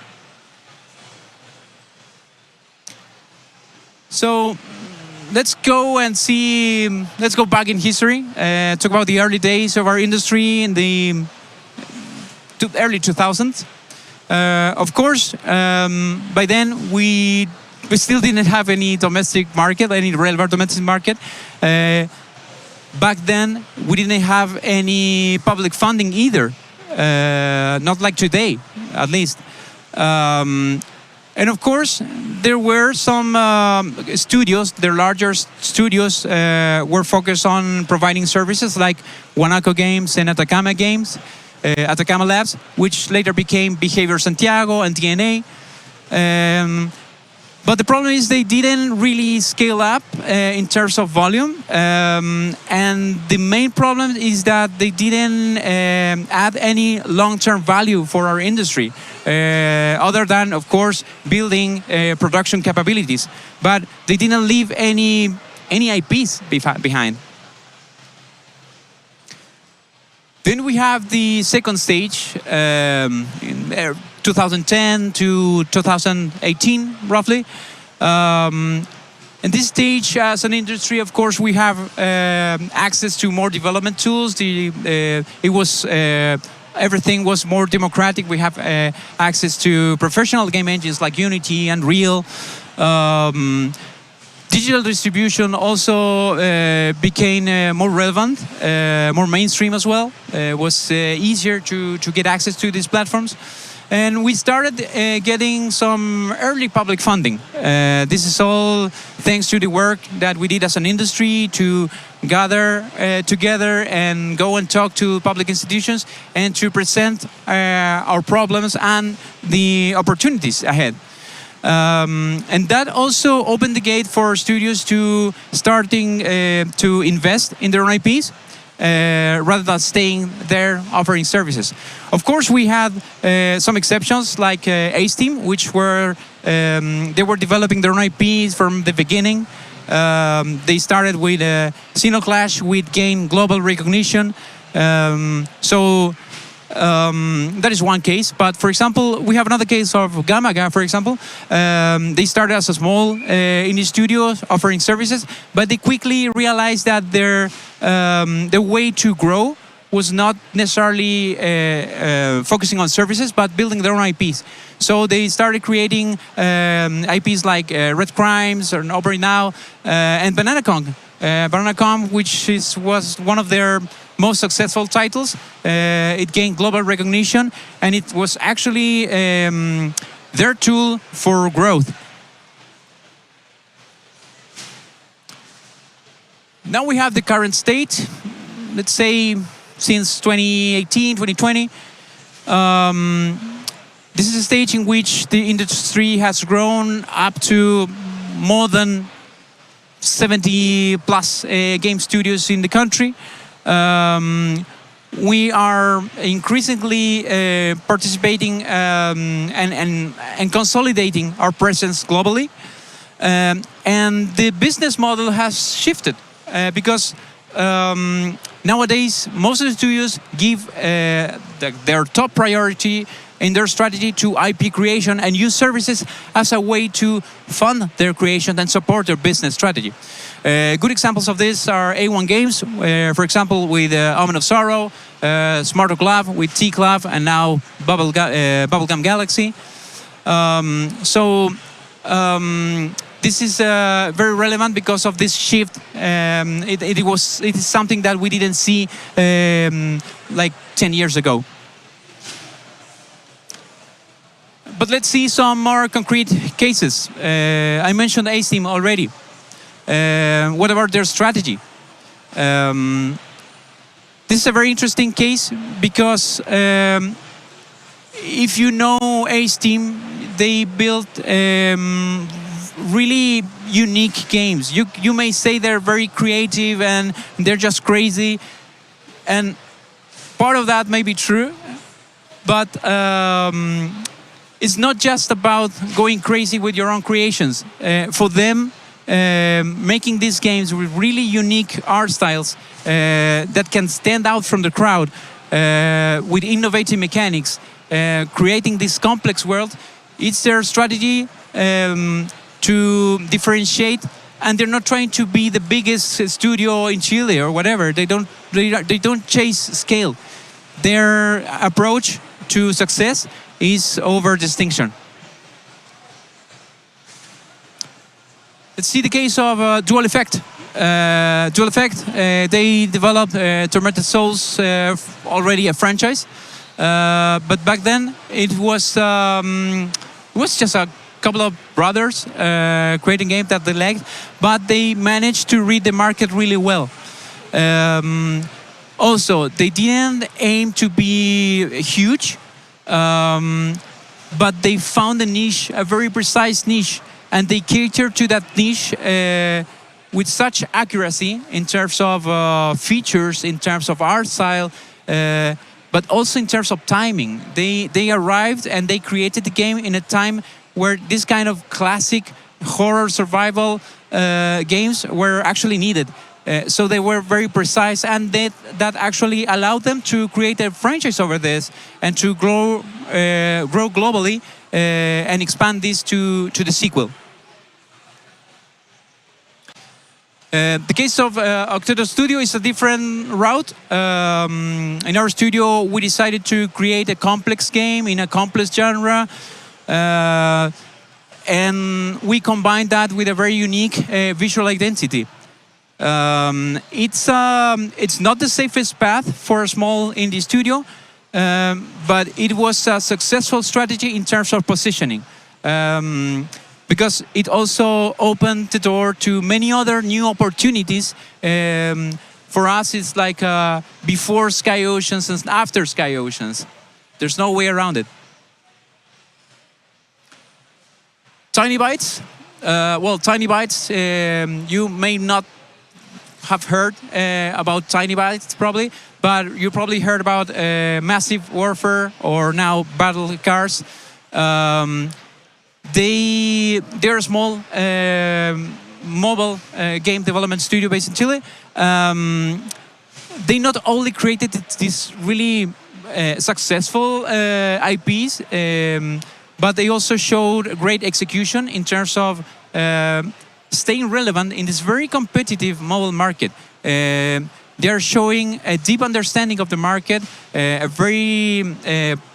So let's go back in history, talk about the early days of our industry in the early 2000s. Of course, by then we still didn't have any domestic market, any relevant domestic market. Back then, we didn't have any public funding either, not like today, at least. And of course, there were some studios, the larger studios were focused on providing services like Guanaco Games and Atacama Games, Atacama Labs, which later became Behavior Santiago and DNA. But the problem is they didn't really scale up in terms of volume. And the main problem is that they didn't add any long-term value for our industry, other than, of course, building production capabilities. But they didn't leave any IPs behind. Then we have the second stage, in 2010 to 2018, roughly. In this stage, as an industry, of course, we have access to more development tools. Everything was more democratic. We have access to professional game engines like Unity and Unreal. Digital distribution also became more relevant, more mainstream as well. It was easier to get access to these platforms. And we started getting some early public funding. This is all thanks to the work that we did as an industry to gather together and go and talk to public institutions and to present our problems and the opportunities ahead. And that also opened the gate for studios to starting to invest in their own IPs rather than staying there offering services. Of course, we had some exceptions like Ace Team, which were they were developing their own IPs from the beginning. They started with Xenoclash, which gained global recognition. That is one case, but for example, we have another case of Gamaga, for example. They started as a small indie studio offering services, but they quickly realized that their way to grow was not necessarily focusing on services, but building their own IPs. So they started creating IPs like Red Crimes or Aubrey Now and Banana Kong. Banana Kong, which was one of their most successful titles. It gained global recognition, and it was actually their tool for growth. Now we have the current state, let's say since 2018, 2020. This is a stage in which the industry has grown up to more than 70 plus game studios in the country. We are increasingly participating and consolidating our presence globally. And the business model has shifted because nowadays most of the studios give their top priority in their strategy to IP creation and use services as a way to fund their creation and support their business strategy. Good examples of this are A1 Games, for example, with Omen of Sorrow, Smarter Club with T-Club, and now Bubblegum Galaxy. This is very relevant because of this shift. It is something that we didn't see like 10 years ago. But let's see some more concrete cases. I mentioned A-Steam already. What about their strategy? This is a very interesting case because if you know A-Steam, they built really unique games. You may say they're very creative and they're just crazy, and part of that may be true, but it's not just about going crazy with your own creations. For them, making these games with really unique art styles that can stand out from the crowd with innovative mechanics, creating this complex world, it's their strategy to differentiate, and they're not trying to be the biggest studio in Chile or whatever. They don't chase scale. Their approach to success is over distinction. Let's see the case of Dual Effect. Dual Effect, they developed Tormented Souls, already a franchise, but back then it was just a couple of brothers creating games that they liked, but they managed to read the market really well. Also, they didn't aim to be huge, but they found a niche, a very precise niche, and they catered to that niche with such accuracy in terms of features, in terms of art style, but also in terms of timing. They arrived and they created the game in a time where this kind of classic horror survival games were actually needed. So they were very precise, and that actually allowed them to create a franchise over this and to grow globally and expand this to the sequel. The case of Octodad Studio is a different route. In our studio, we decided to create a complex game in a complex genre, and we combined that with a very unique visual identity. It's not the safest path for a small indie studio, but it was a successful strategy in terms of positioning, because it also opened the door to many other new opportunities. For us, it's like before Sky Oceans and after Sky Oceans. There's no way around it. Tiny Bytes. Well, Tiny Bytes, you may not have heard about Tiny Bytes probably, but you probably heard about Massive Warfare or now Battle Cars. They're a small mobile game development studio based in Chile. They not only created these really successful IPs, but they also showed great execution in terms of staying relevant in this very competitive mobile market. They are showing a deep understanding of the market, a very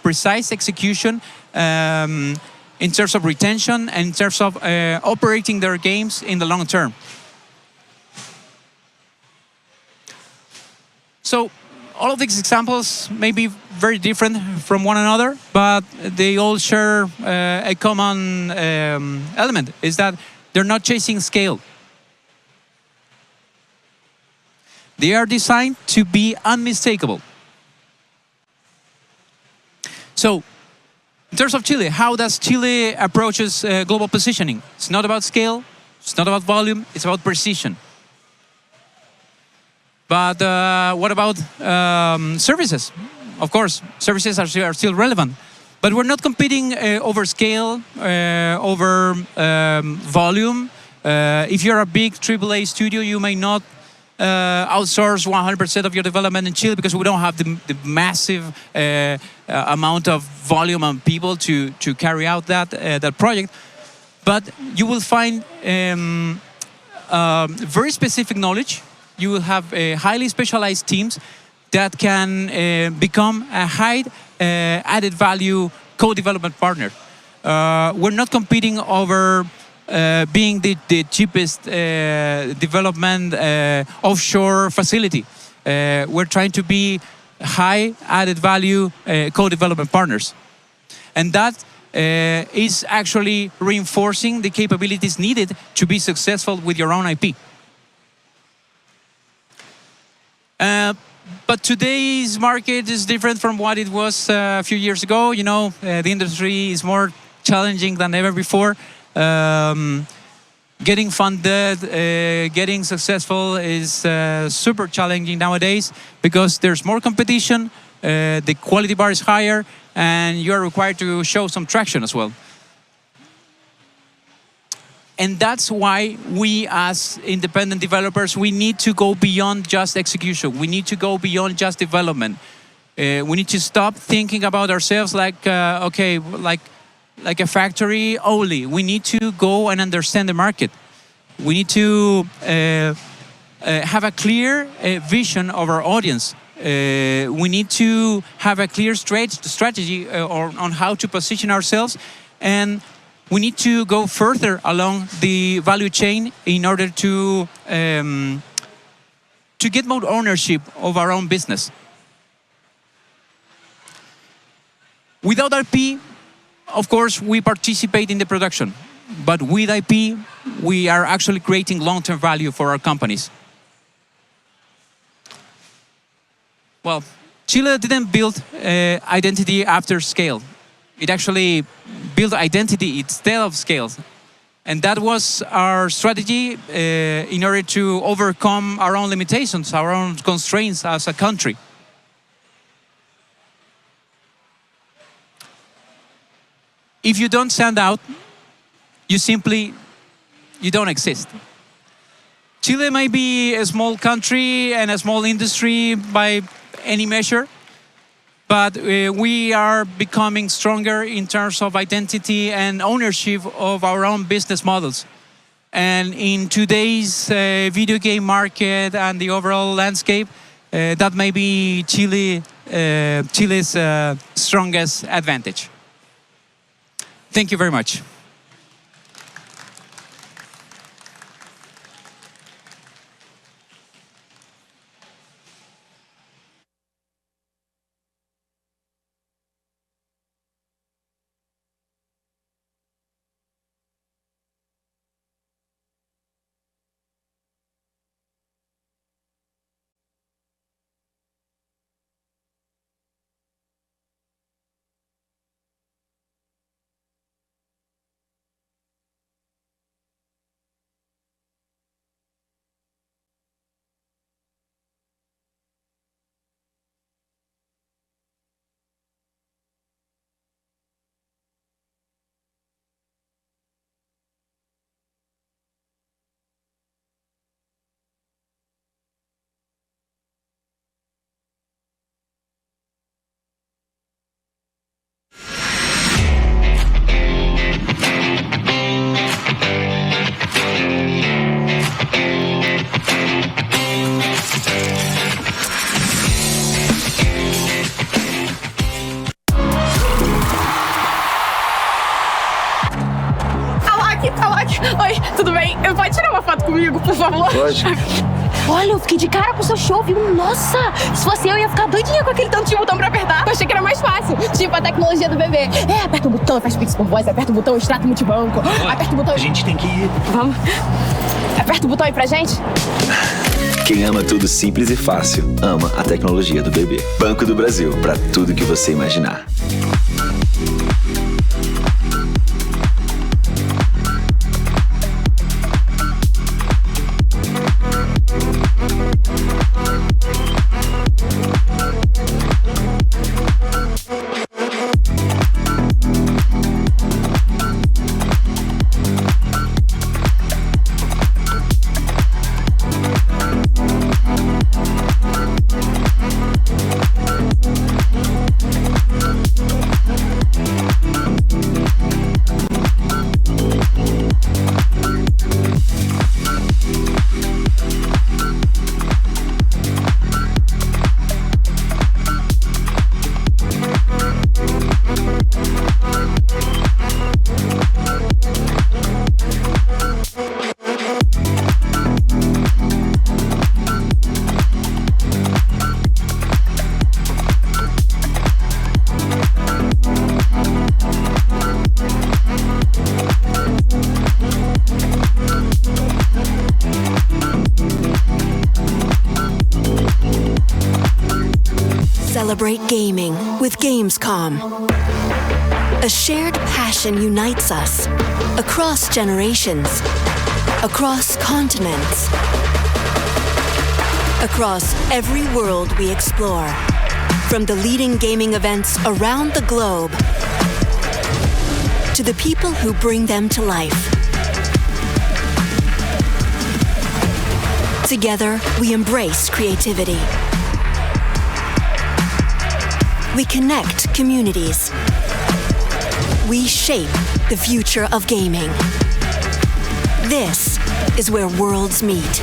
precise execution in terms of retention and in terms of operating their games in the long term. So all of these examples may be very different from one another, but they all share a common element, is that they're not chasing scale. They are designed to be unmistakable. So, in terms of Chile, how does Chile approaches global positioning? It's not about scale, it's not about volume, it's about precision. But what about services? Of course, services are still relevant. But we're not competing over scale, over volume. If you're a big AAA studio, you may not outsource 100% of your development in Chile because we don't have the massive amount of volume of people to carry out that project. But you will find very specific knowledge. You will have highly specialized teams that can become a high added value co-development partner. We're not competing over being the cheapest development offshore facility. We're trying to be high added value co-development partners. And that is actually reinforcing the capabilities needed to be successful with your own IP. But today's market is different from what it was a few years ago. You know, the industry is more challenging than ever before. Getting funded, getting successful is super challenging nowadays because there's more competition, the quality bar is higher, and you're required to show some traction as well. And that's why we as independent developers, we need to go beyond just execution. We need to go beyond just development. We need to stop thinking about ourselves like, okay, like a factory only. We need to go and understand the market. We need to have a clear vision of our audience. We need to have a clear strategy on how to position ourselves, and we need to go further along the value chain in order to get more ownership of our own business. Without IP, of course, we participate in the production, but with IP, we are actually creating long-term value for our companies. Well, Chile didn't build identity after scale. It actually built identity instead of scale. And that was our strategy in order to overcome our own limitations, our own constraints as a country. If you don't stand out, you don't exist. Chile may be a small country and a small industry by any measure, but we are becoming stronger in terms of identity and ownership of our own business models. And in today's video game market and the overall landscape, that may be Chile's strongest advantage. Thank you very much. Oi, tudo bem? Pode tirar uma foto comigo, por favor? Lógico. Olha, eu fiquei de cara com o seu show, viu? Nossa, se fosse eu ia ficar doidinha com aquele tanto de botão pra apertar. Eu achei que era mais fácil, tipo a tecnologia do bebê. É, aperta o botão e faz pix por voz, aperta o botão e extrato multibanco. Aperta o botão. A gente tem que ir. Vamos. Aperta o botão aí pra gente. Quem ama tudo simples e fácil, ama a tecnologia do bebê. Banco do Brasil, para tudo que você imaginar. celebrate gaming with Gamescom. A shared passion unites us across generations, across continents, across every world we explore. From the leading gaming events around the globe to the people who bring them to life. Together, we embrace creativity. We connect communities. We shape the future of gaming. This is where worlds meet.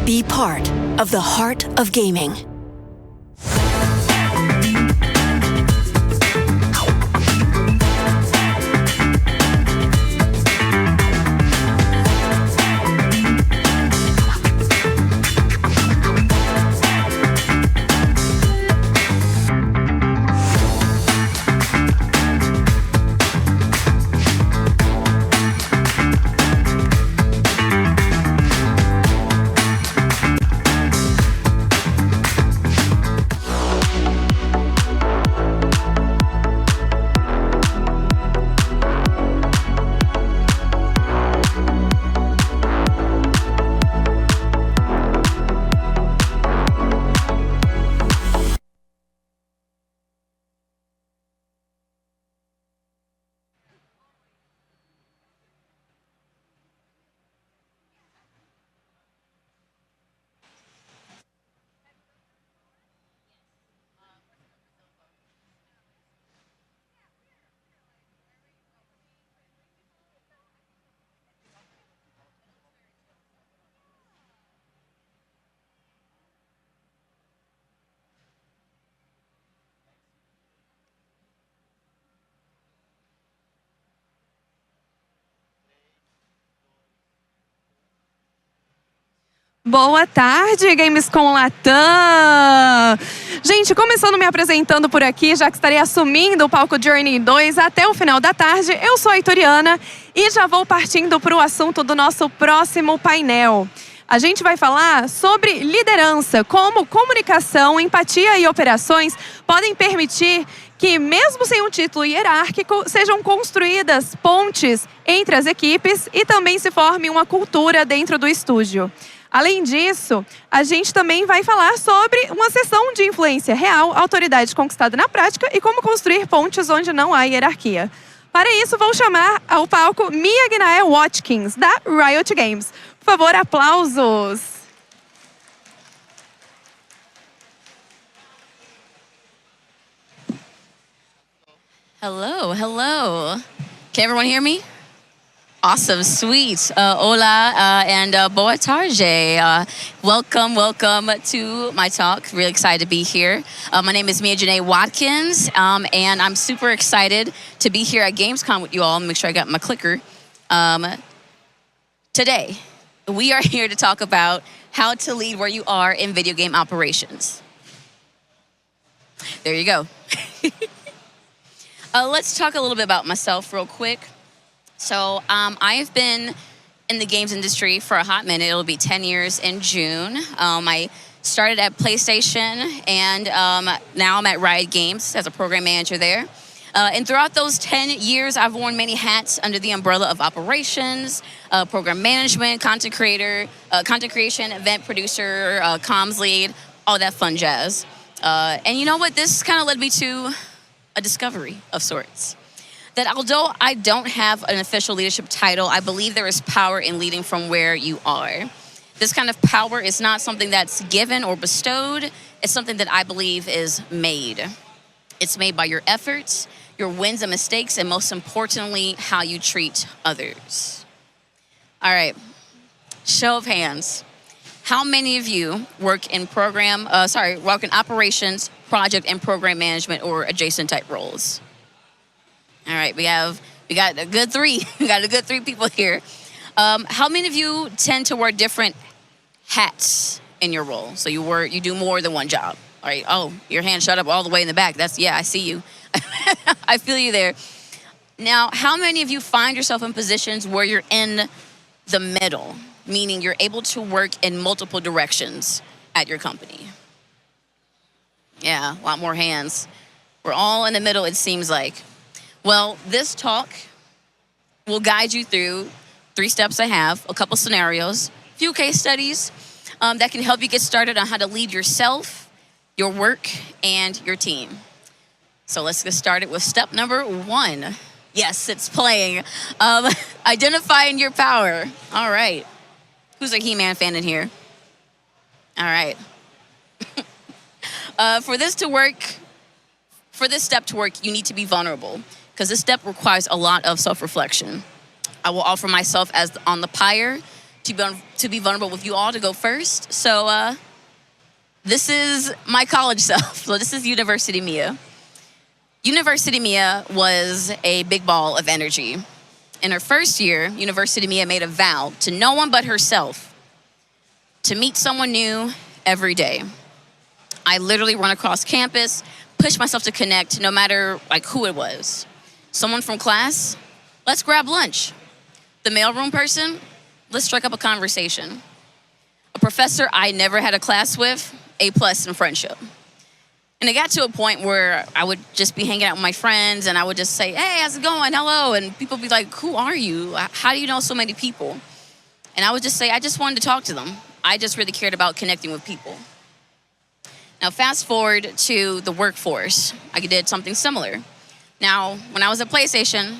Be part of the heart of gaming. Boa tarde, gamescom Latam! Gente, começando me apresentando por aqui, já que estarei assumindo o Palco Journey 2 até o final da tarde, eu sou a Heitoriana e já vou partindo para o assunto do nosso próximo painel. A gente vai falar sobre liderança, como comunicação, empatia e operações podem permitir que, mesmo sem um título hierárquico, sejam construídas pontes entre as equipes e também se forme uma cultura dentro do estúdio. Além disso, a gente também vai falar sobre uma sessão de influência real, autoridade conquistada na prática e como construir pontes onde não há hierarquia. Para isso, vou chamar ao palco Mia Gnael Watkins, da Riot Games. Por favor, aplausos! Hello, hello. Can everyone hear me? Awesome, sweet. Hola and boa tarde. Welcome to my talk. Really excited to be here. My name is Mia Janae Watkins, and I'm super excited to be here at Gamescom with you all. Make sure I got my clicker. Today, we are here to talk about how to lead where you are in video game operations. There you go. Let's talk a little bit about myself real quick. So I've been in the games industry for a hot minute. It'll be 10 years in June. I started at PlayStation, and now I'm at Riot Games as a program manager there. And throughout those 10 years, I've worn many hats under the umbrella of operations, program management, content creator, content creation, event producer, comms lead, all that fun jazz. And you know what? This kind of led me to a discovery of sorts. That although I don't have an official leadership title, I believe there is power in leading from where you are. This kind of power is not something that's given or bestowed. It's something that I believe is made. It's made by your efforts, your wins and mistakes, and most importantly, how you treat others. All right, show of hands. How many of you work in operations, project and program management or adjacent type roles? All right, we got a good three. We got a good three people here. How many of you tend to wear different hats in your role? So you do more than one job. All right. Oh, your hand shot up all the way in the back. I see you. I feel you there. Now, how many of you find yourself in positions where you're in the middle, meaning you're able to work in multiple directions at your company? Yeah, a lot more hands. We're all in the middle, it seems like. Well, this talk will guide you through 3 steps I have, a couple scenarios, a few case studies that can help you get started on how to lead yourself, your work, and your team. So let's get started with step number 1. Yes, it's playing. Identifying your power. All right. Who's a He-Man fan in here? All right. For this step to work, you need to be vulnerable because this step requires a lot of self-reflection. I will offer myself as on the pyre to be vulnerable with you all to go first. So this is my college self. So this is University Mia. University Mia was a big ball of energy. In her first year, University Mia made a vow to no one but herself to meet someone new every day. I literally run across campus, push myself to connect no matter who it was. Someone from class, let's grab lunch. The mailroom person, let's strike up a conversation. A professor I never had a class with, A+ in friendship. And it got to a point where I would just be hanging out with my friends and I would just say, hey, how's it going? Hello. And people would be like, who are you? How do you know so many people? And I would just say, I just wanted to talk to them. I just really cared about connecting with people. Now, fast forward to the workforce. I did something similar. Now, when I was at PlayStation,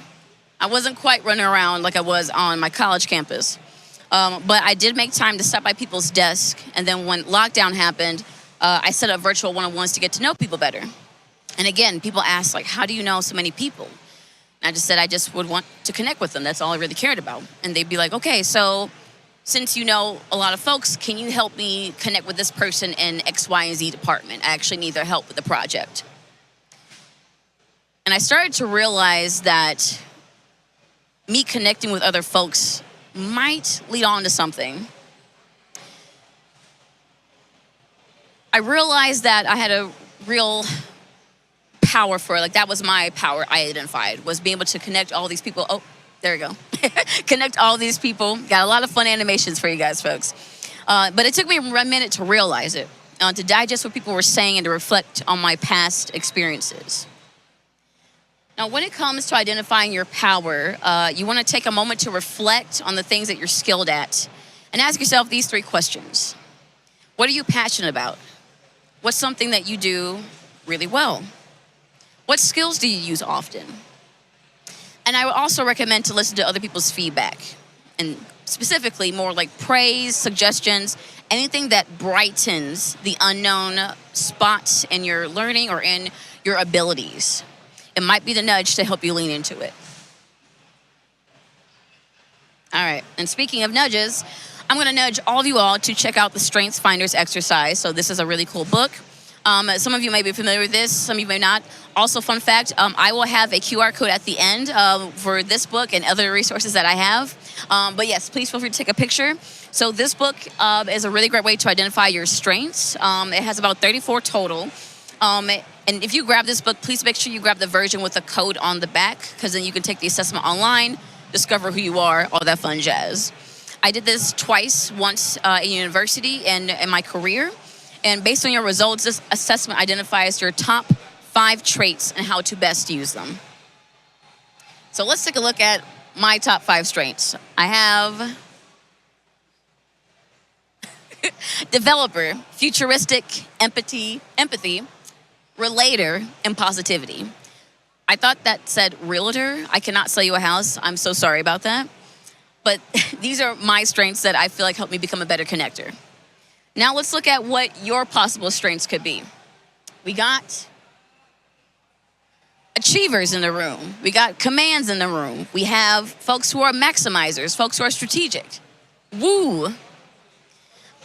I wasn't quite running around like I was on my college campus. But I did make time to stop by people's desk. And then when lockdown happened, I set up virtual one-on-ones to get to know people better. And again, people ask, how do you know so many people? And I just said I just would want to connect with them. That's all I really cared about. And they'd be like, okay, so since you know a lot of folks, can you help me connect with this person in X, Y, and Z department? I actually need their help with the project. And I started to realize that me connecting with other folks might lead on to something. I realized that I had a real power for it. That was my power I identified, was being able to connect all these people. Oh, there we go. Connect all these people. Got a lot of fun animations for you guys, folks. But it took me a minute to realize it, to digest what people were saying and to reflect on my past experiences. Now, when it comes to identifying your power, you want to take a moment to reflect on the things that you're skilled at and ask yourself these 3 questions. What are you passionate about? What's something that you do really well? What skills do you use often? And I would also recommend to listen to other people's feedback, and specifically more like praise, suggestions, anything that brightens the unknown spots in your learning or in your abilities. It might be the nudge to help you lean into it. All right, and speaking of nudges, I'm gonna nudge all of you all to check out the Strengths Finders exercise. So this is a really cool book. Some of you may be familiar with this, some of you may not. Also, fun fact, I will have a QR code at the end for this book and other resources that I have. But yes, please feel free to take a picture. So this book is a really great way to identify your strengths. It has about 34 total. And if you grab this book, please make sure you grab the version with a code on the back, because then you can take the assessment online, discover who you are, all that fun jazz. I did this twice, once in university and in my career. And based on your results, this assessment identifies your top 5 traits and how to best use them. So let's take a look at my top 5 strengths. I have developer, futuristic, empathy, relator, and positivity. I thought that said realtor. I cannot sell you a house. I'm so sorry about that. But these are my strengths that I feel like help me become a better connector. Now let's look at what your possible strengths could be. We got achievers in the room. We got commands in the room. We have folks who are maximizers, folks who are strategic. Woo.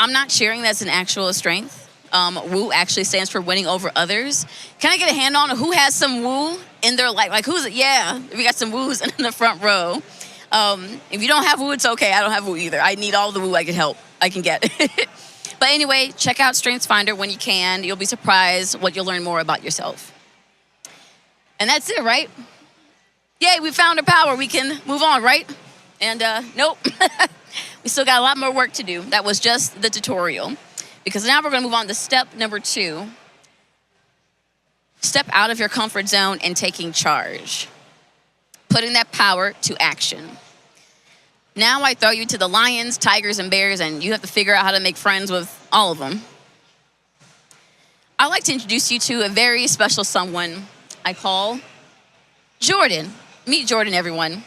I'm not sharing that's an actual strength. Woo actually stands for winning over others. Can I get a hand on who has some woo in their life? Like who's it? Yeah, we got some woos in the front row. If you don't have woo, it's okay. I don't have woo either. I need all the woo I can get. But anyway, check out Strengths Finder when you can. You'll be surprised what you'll learn more about yourself. And that's it, right? Yay, we found our power. We can move on, right? And nope. We still got a lot more work to do. That was just the tutorial. Because now we're going to move on to step number 2. Step out of your comfort zone and taking charge. Putting that power to action. Now I throw you to the lions, tigers, and bears, and you have to figure out how to make friends with all of them. I'd like to introduce you to a very special someone I call Jordan. Meet Jordan, everyone.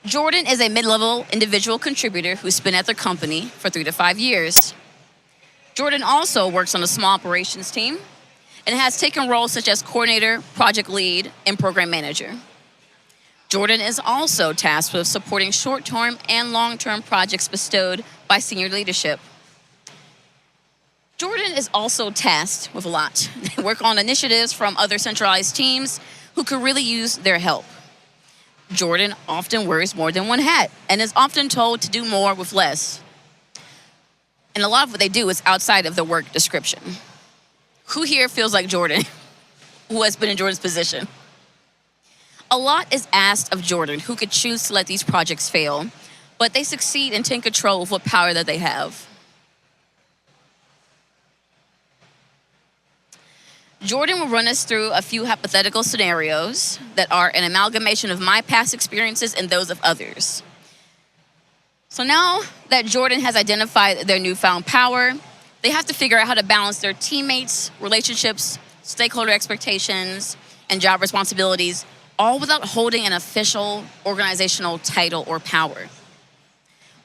Jordan is a mid-level individual contributor who's been at their company for 3 to 5 years. Jordan also works on a small operations team and has taken roles such as coordinator, project lead, and program manager. Jordan is also tasked with supporting short-term and long-term projects bestowed by senior leadership. Jordan is also tasked with a lot. They work on initiatives from other centralized teams who could really use their help. Jordan often wears more than one hat and is often told to do more with less. And a lot of what they do is outside of the work description. Who here feels like Jordan, who has been in Jordan's position? A lot is asked of Jordan, who could choose to let these projects fail, but they succeed and take control of what power that they have. Jordan will run us through a few hypothetical scenarios that are an amalgamation of my past experiences and those of others. So now that Jordan has identified their newfound power, they have to figure out how to balance their teammates, relationships, stakeholder expectations, and job responsibilities, all without holding an official organizational title or power.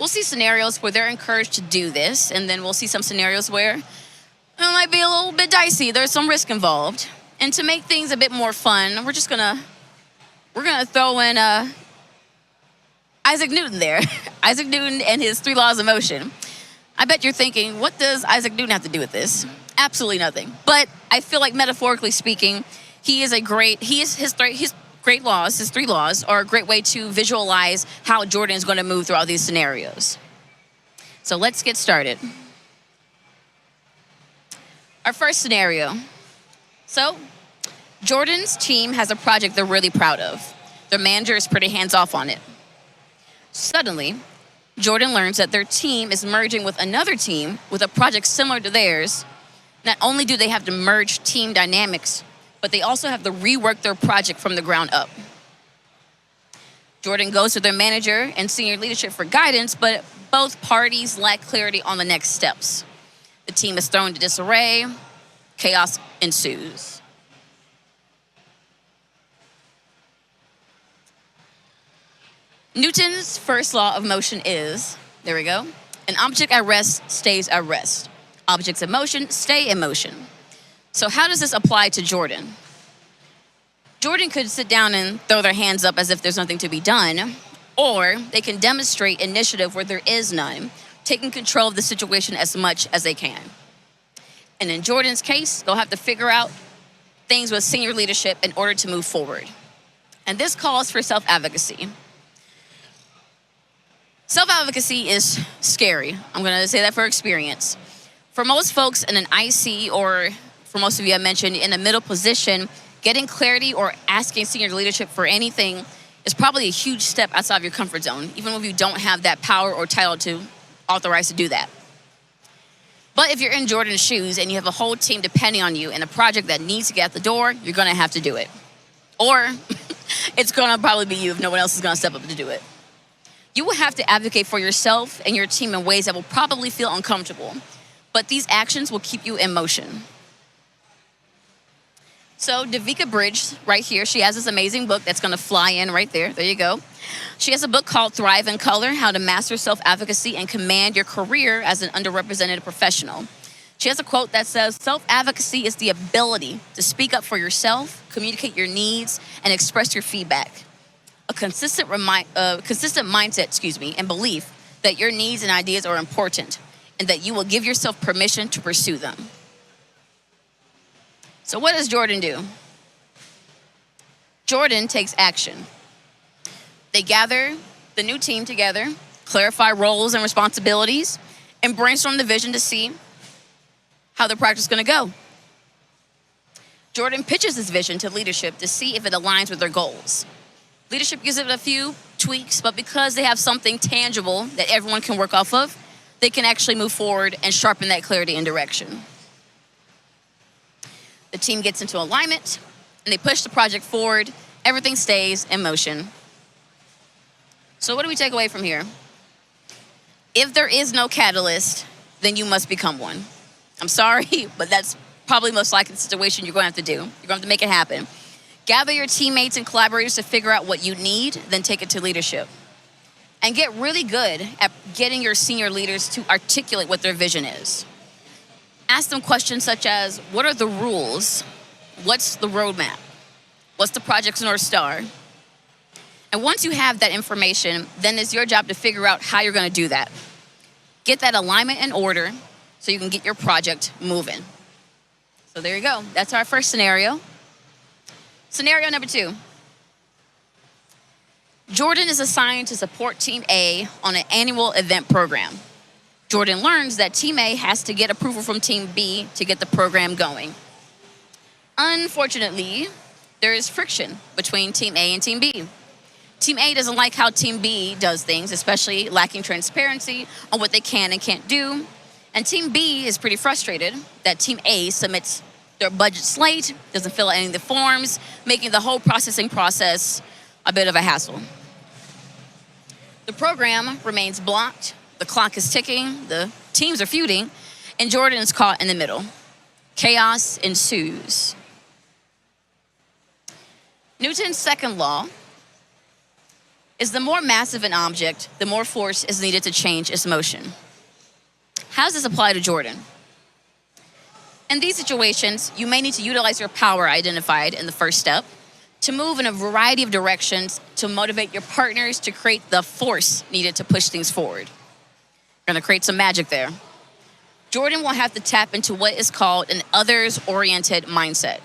We'll see scenarios where they're encouraged to do this, and then we'll see some scenarios where it might be a little bit dicey. There's some risk involved. And to make things a bit more fun, we're gonna throw in Isaac Newton there. Isaac Newton and his 3 laws of motion. I bet you're thinking, what does Isaac Newton have to do with this? Absolutely nothing. But I feel like metaphorically speaking, his 3 laws are a great way to visualize how Jordan is going to move throughout these scenarios. So let's get started. Our first scenario. So, Jordan's team has a project they're really proud of. Their manager is pretty hands-off on it. Suddenly, Jordan learns that their team is merging with another team with a project similar to theirs. Not only do they have to merge team dynamics, but they also have to rework their project from the ground up. Jordan goes to their manager and senior leadership for guidance, but both parties lack clarity on the next steps. The team is thrown into disarray. Chaos ensues. Newton's first law of motion is, there we go, an object at rest stays at rest. Objects in motion stay in motion. So how does this apply to Jordan? Jordan could sit down and throw their hands up as if there's nothing to be done, or they can demonstrate initiative where there is none, taking control of the situation as much as they can. And in Jordan's case, they'll have to figure out things with senior leadership in order to move forward. And this calls for self-advocacy. Self-advocacy is scary. I'm going to say that for experience. For most folks in an IC, or for most of you I mentioned, in a middle position, getting clarity or asking senior leadership for anything is probably a huge step outside of your comfort zone, even if you don't have that power or title to authorize to do that. But if you're in Jordan's shoes and you have a whole team depending on you in a project that needs to get out the door, you're going to have to do it. Or it's going to probably be you if no one else is going to step up to do it. You will have to advocate for yourself and your team in ways that will probably feel uncomfortable, but these actions will keep you in motion. So Devika Bridge, right here, she has this amazing book that's going to fly in right there. There you go. She has a book called Thrive in Color, How to Master Self-Advocacy and Command Your Career as an Underrepresented Professional. She has a quote that says, self-advocacy is the ability to speak up for yourself, communicate your needs, and express your feedback. A consistent mindset, and belief that your needs and ideas are important and that you will give yourself permission to pursue them. So what does Jordan do? Jordan takes action. They gather the new team together, clarify roles and responsibilities, and brainstorm the vision to see how the project is going to go. Jordan pitches his vision to leadership to see if it aligns with their goals. Leadership gives it a few tweaks, but because they have something tangible that everyone can work off of, they can actually move forward and sharpen that clarity and direction. the team gets into alignment, and they push the project forward. Everything stays in motion. So what do we take away from here? If there is no catalyst, then you must become one. I'm sorry, but that's probably most likely the situation you're going to have to do. You're going to have to make it happen. Gather your teammates and collaborators to figure out what you need, then take it to leadership. And get really good at getting your senior leaders to articulate what their vision is. Ask them questions such as, what are the rules? What's the roadmap? What's the project's North Star? And once you have that information, then it's your job to figure out how you're going to do that. Get that alignment in order so you can get your project moving. So there you go. That's our first scenario. Scenario number 2. Jordan is assigned to support Team A on an annual event program. Jordan learns that Team A has to get approval from Team B to get the program going. Unfortunately, there is friction between Team A and Team B. Team A doesn't like how Team B does things, especially lacking transparency on what they can and can't do. And Team B is pretty frustrated that Team A submits their budget slate, doesn't fill out any of the forms, making the whole processing process a bit of a hassle. The program remains blocked, the clock is ticking, the teams are feuding, and Jordan is caught in the middle. Chaos ensues. Newton's second law is the more massive an object, the more force is needed to change its motion. How does this apply to Jordan? In these situations, you may need to utilize your power identified in the first step to move in a variety of directions to motivate your partners to create the force needed to push things forward. You're going to create some magic there. Jordan will have to tap into what is called an others-oriented mindset.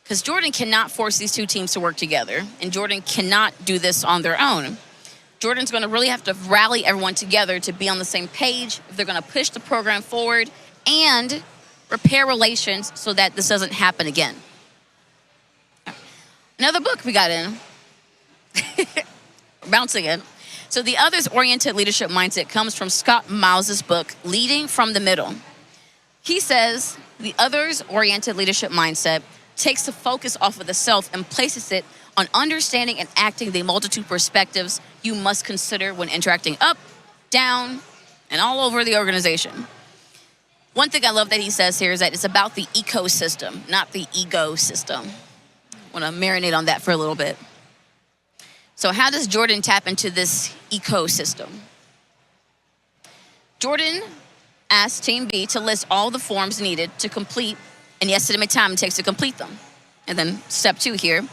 Because Jordan cannot force these two teams to work together, and Jordan cannot do this on their own. Jordan's going to really have to rally everyone together to be on the same page if they're going to push the program forward and repair relations so that this doesn't happen again. Another book we got in. Bouncing in. So the others-oriented leadership mindset comes from Scott Miles' book, Leading from the Middle. He says the others-oriented leadership mindset takes the focus off of the self and places it on understanding and acting the multitude perspectives you must consider when interacting up, down, and all over the organization. One thing I love that he says here is that it's about the ecosystem, not the ego system. I want to marinate on that for a little bit. So how does Jordan tap into this ecosystem? Jordan asked Team B to list all the forms needed to complete and the estimated time it takes to complete them. And then step 2 here,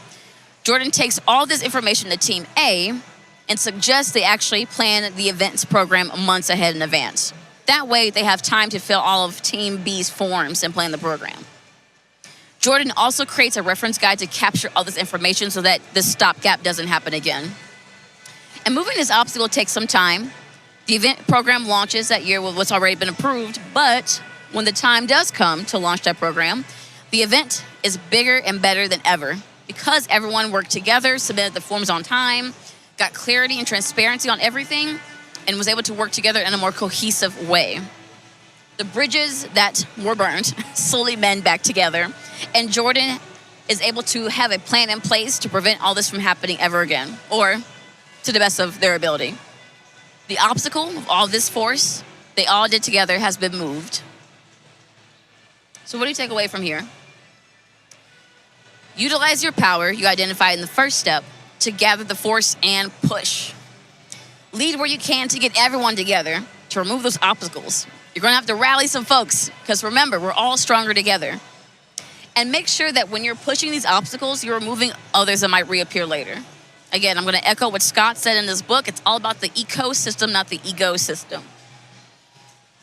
Jordan takes all this information to Team A and suggests they actually plan the events program months ahead in advance. That way they have time to fill all of Team B's forms and plan the program. Jordan also creates a reference guide to capture all this information so that this stopgap doesn't happen again. And moving this obstacle takes some time. The event program launches that year with what's already been approved, but when the time does come to launch that program, the event is bigger and better than ever because everyone worked together, submitted the forms on time, got clarity and transparency on everything, and was able to work together in a more cohesive way. The bridges that were burned slowly mend back together, and Jordan is able to have a plan in place to prevent all this from happening ever again, or to the best of their ability. The obstacle of all this force they all did together has been moved. So what do you take away from here? Utilize your power you identified in the first step to gather the force and push. Lead where you can to get everyone together to remove those obstacles. You're going to have to rally some folks because remember, we're all stronger together. And make sure that when you're pushing these obstacles, you're removing others that might reappear later. Again, I'm going to echo what Scott said in this book. It's all about the ecosystem, not the ego system.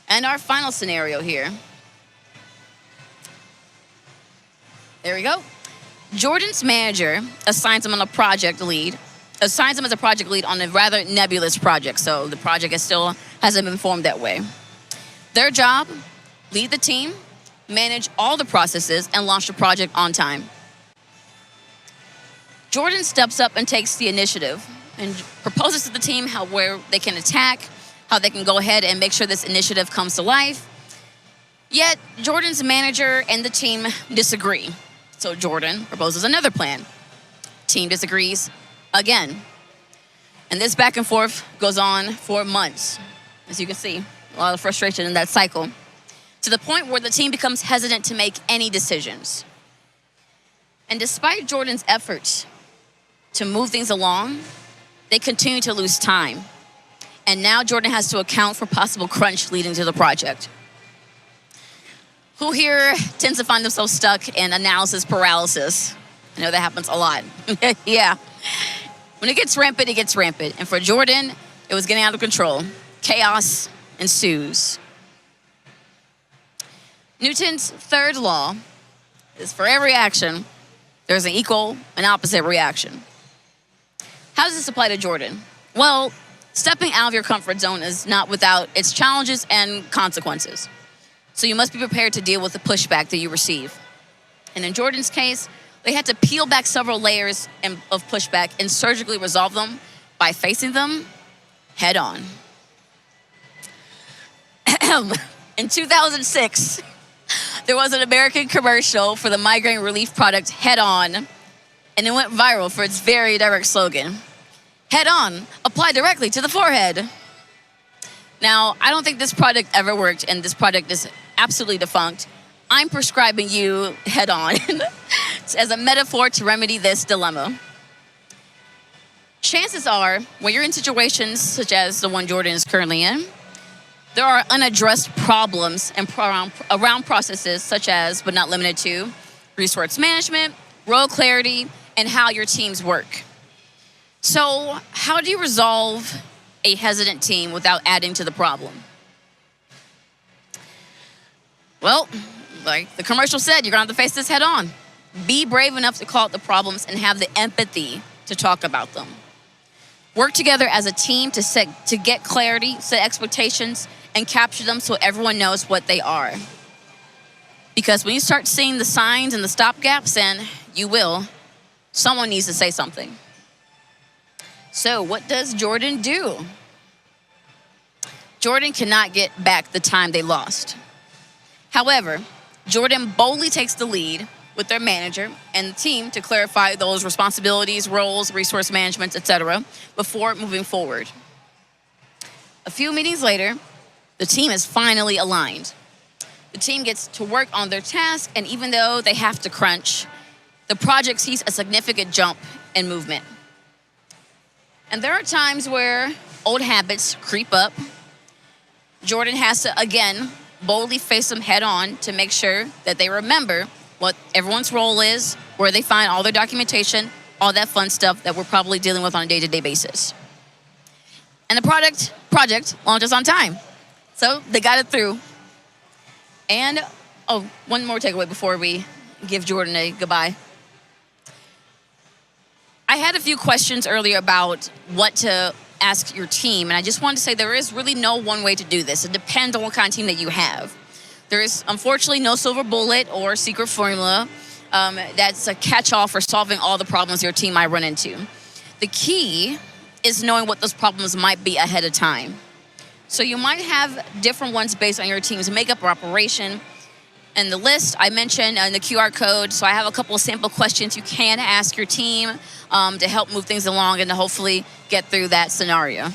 And our final scenario here. There we go. Jordan's manager assigns him as a project lead on a rather nebulous project. So the project still hasn't been formed that way. Their job, lead the team, manage all the processes, and launch the project on time. Jordan steps up and takes the initiative and proposes to the team where they can attack, how they can go ahead and make sure this initiative comes to life. Yet, Jordan's manager and the team disagree. So Jordan proposes another plan. Team disagrees again. And this back and forth goes on for months. As you can see, a lot of frustration in that cycle, to the point where the team becomes hesitant to make any decisions. And despite Jordan's efforts to move things along, they continue to lose time. And now Jordan has to account for possible crunch leading to the project. Who here tends to find themselves stuck in analysis paralysis? I know that happens a lot. Yeah. When it gets rampant, it gets rampant. And for Jordan, it was getting out of control. Chaos ensues. Newton's third law is for every action, there's an equal and opposite reaction. How does this apply to Jordan? Well, stepping out of your comfort zone is not without its challenges and consequences. So you must be prepared to deal with the pushback that you receive. And in Jordan's case, they had to peel back several layers of pushback and surgically resolve them by facing them head on. In 2006, there was an American commercial for the migraine relief product Head On, and it went viral for its very direct slogan. Head on, apply directly to the forehead. Now, I don't think this product ever worked, and this product is absolutely defunct. I'm prescribing you Head On as a metaphor to remedy this dilemma. Chances are, when you're in situations such as the one Jordan is currently in, there are unaddressed problems and around processes such as, but not limited to, resource management, role clarity, and how your teams work. So, how do you resolve a hesitant team without adding to the problem? Well, like the commercial said, you're gonna have to face this head on. Be brave enough to call out the problems and have the empathy to talk about them. Work together as a team to get clarity, set expectations, and capture them so everyone knows what they are. Because when you start seeing the signs and the stopgaps, and you will, someone needs to say something. So what does Jordan do? Jordan cannot get back the time they lost. However, Jordan boldly takes the lead with their manager and the team to clarify those responsibilities, roles, resource management, etc., before moving forward. A few meetings later, the team is finally aligned. The team gets to work on their task, and even though they have to crunch, the project sees a significant jump in movement. And there are times where old habits creep up. Jordan has to, again, boldly face them head on to make sure that they remember what everyone's role is, where they find all their documentation, all that fun stuff that we're probably dealing with on a day-to-day basis. And the project launches on time. So they got it through. And, one more takeaway before we give Jordan a goodbye. I had a few questions earlier about what to ask your team, and I just wanted to say there is really no one way to do this. It depends on what kind of team that you have. There is, unfortunately, no silver bullet or secret formula that's a catch-all for solving all the problems your team might run into. The key is knowing what those problems might be ahead of time. So you might have different ones based on your team's makeup or operation. And the list I mentioned in the QR code, so I have a couple of sample questions you can ask your team to help move things along and to hopefully get through that scenario.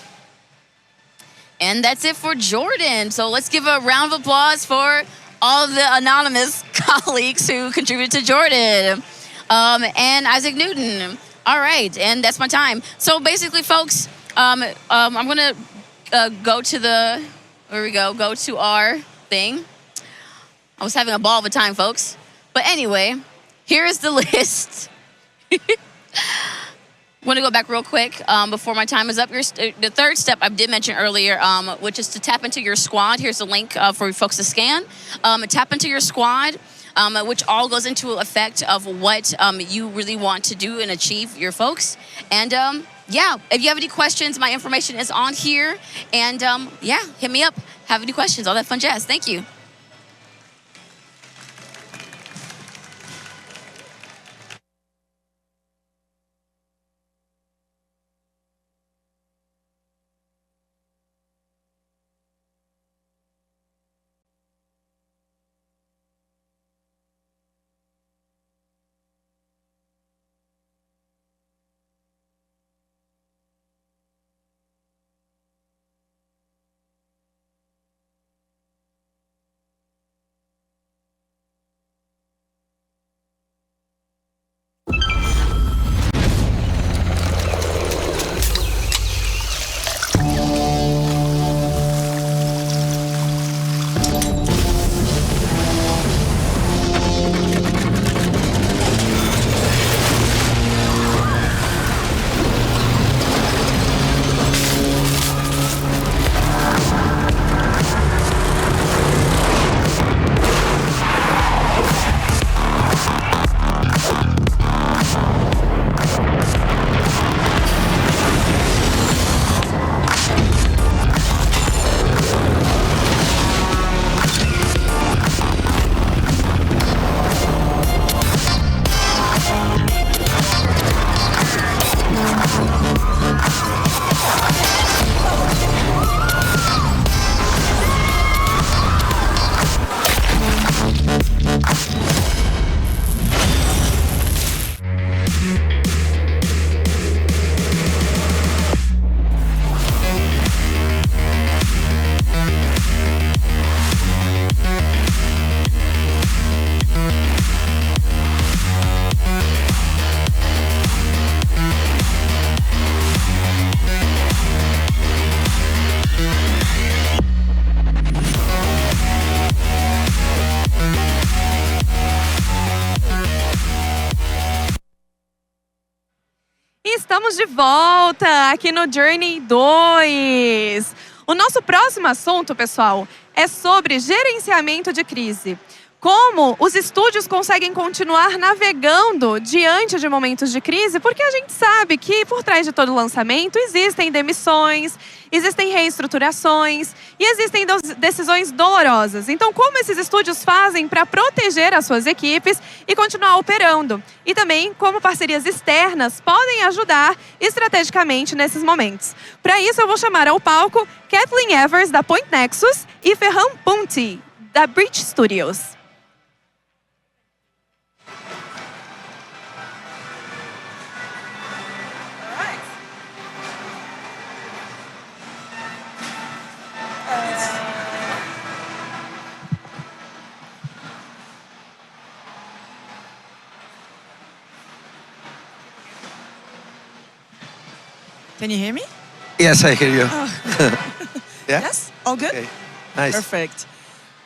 And that's it for Jordan. So let's give a round of applause for all of the anonymous colleagues who contributed to Jordan. And Isaac Newton. All right, and that's my time. So basically, folks, I'm gonna go to our thing. I was having a ball of a time, folks. But anyway, here is the list. I want to go back real quick before my time is up. The third step I did mention earlier, which is to tap into your squad. Here's a link for folks to scan. Tap into your squad, which all goes into effect of what you really want to do and achieve your folks. And yeah, if you have any questions, my information is on here. And yeah, hit me up. Have any questions, all that fun jazz. Thank you. estamos de volta aqui no Journey 2. O nosso próximo assunto, pessoal, é sobre gerenciamento de crise. Como os estúdios conseguem continuar navegando diante de momentos de crise, porque a gente sabe que por trás de todo lançamento existem demissões, existem reestruturações e existem decisões dolorosas. Então, como esses estúdios fazem para proteger as suas equipes e continuar operando? E também como parcerias externas podem ajudar estrategicamente nesses momentos. Para isso, eu vou chamar ao palco Kathleen Evers, da Point Nexus, e Ferran Punti, da Bridge Studios. Can you hear me? Yes, I hear you. Yeah? Yes? All good? Okay. Nice. Perfect.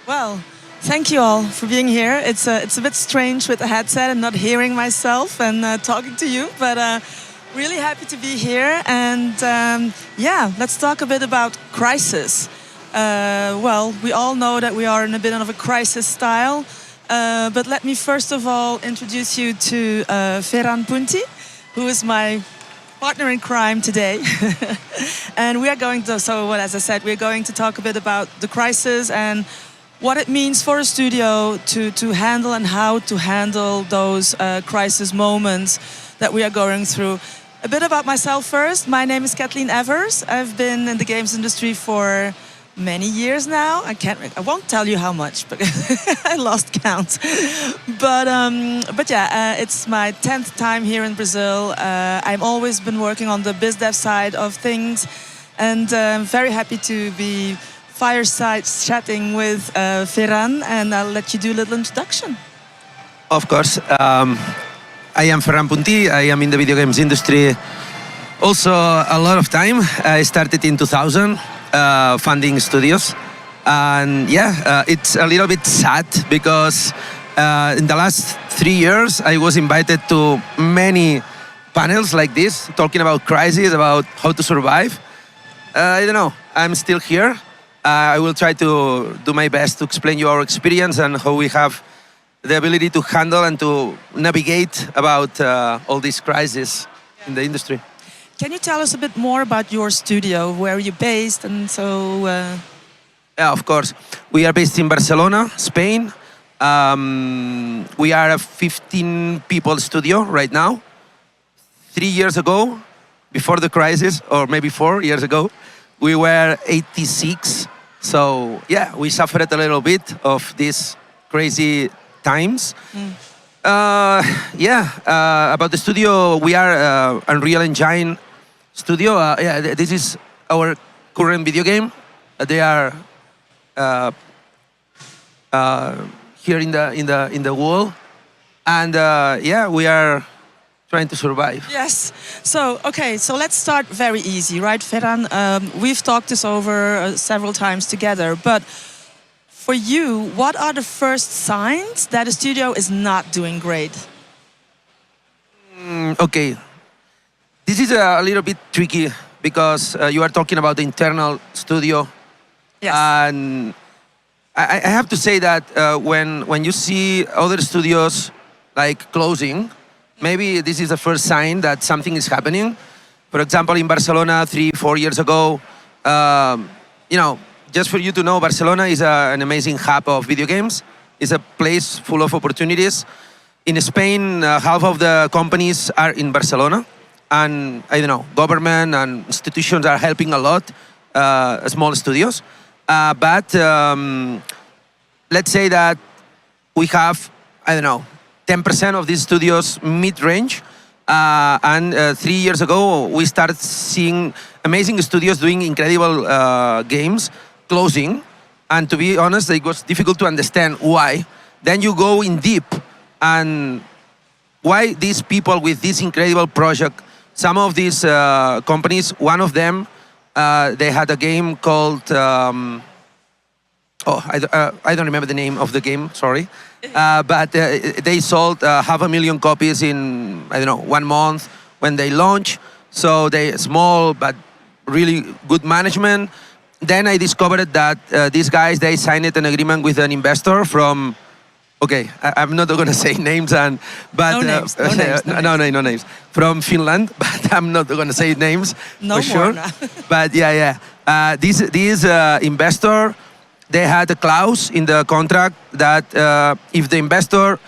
Well, thank you all for being here. It's a bit strange with the headset and not hearing myself and talking to you, but really happy to be here. And yeah, let's talk a bit about crisis. Well, we all know that we are in a bit of a crisis style, but let me first of all introduce you to Ferran Punti, who is my partner in crime today. And we are going to, as I said, we're going to talk a bit about the crisis and what it means for a studio to handle and how to handle those crisis moments that we are going through. A bit about myself first. My name is Kathleen Evers. I've been in the games industry for many years now. I won't tell you how much, but I lost count. But yeah, it's my 10th time here in Brazil. I've always been working on the biz dev side of things, and I'm very happy to be fireside chatting with Ferran, and I'll let you do a little introduction. Of course. I am Ferran Punti. I am in the video games industry also a lot of time. I started in 2000. Funding studios, and yeah, it's a little bit sad because in the last 3 years I was invited to many panels like this, talking about crisis, about how to survive. I don't know, I'm still here. I will try to do my best to explain you our experience and how we have the ability to handle and to navigate about all these crises in the industry. Can you tell us a bit more about your studio, where you're based, and so? Yeah, of course. We are based in Barcelona, Spain. We are a 15-people studio right now. 3 years ago, before the crisis, or maybe 4 years ago, we were 86. So yeah, we suffered a little bit of these crazy times. About the studio, we are Unreal Engine studio. Yeah, this is our current video game. They are here in the wall, and yeah, we are trying to survive. Yes. So okay, so let's start very easy, right, Ferran? We've talked this over several times together, but for you, what are the first signs that a studio is not doing great? Okay. This is a little bit tricky because you are talking about the internal studio. Yes. And I have to say that when you see other studios like closing, maybe this is the first sign that something is happening. For example, in Barcelona 3-4 years ago, you know, just for you to know, Barcelona is an amazing hub of video games. It's a place full of opportunities. In Spain, half of the companies are in Barcelona. And I don't know, government and institutions are helping a lot, small studios. But let's say that we have, I don't know, 10% of these studios mid-range. And 3 years ago, we started seeing amazing studios doing incredible games closing. And to be honest, it was difficult to understand why. Then you go in deep and why these people with this incredible project, some of these companies, one of them, they had a game called, I don't remember the name of the game, sorry. But they sold 500,000 copies in, I don't know, 1 month, when they launch. So they small but really good management. Then I discovered that these guys, they signed an agreement with an investor from, okay, I'm not going to say names, but no names. From Finland, but I'm not going to say names no for more sure. But this investor, they had a clause in the contract that if the investor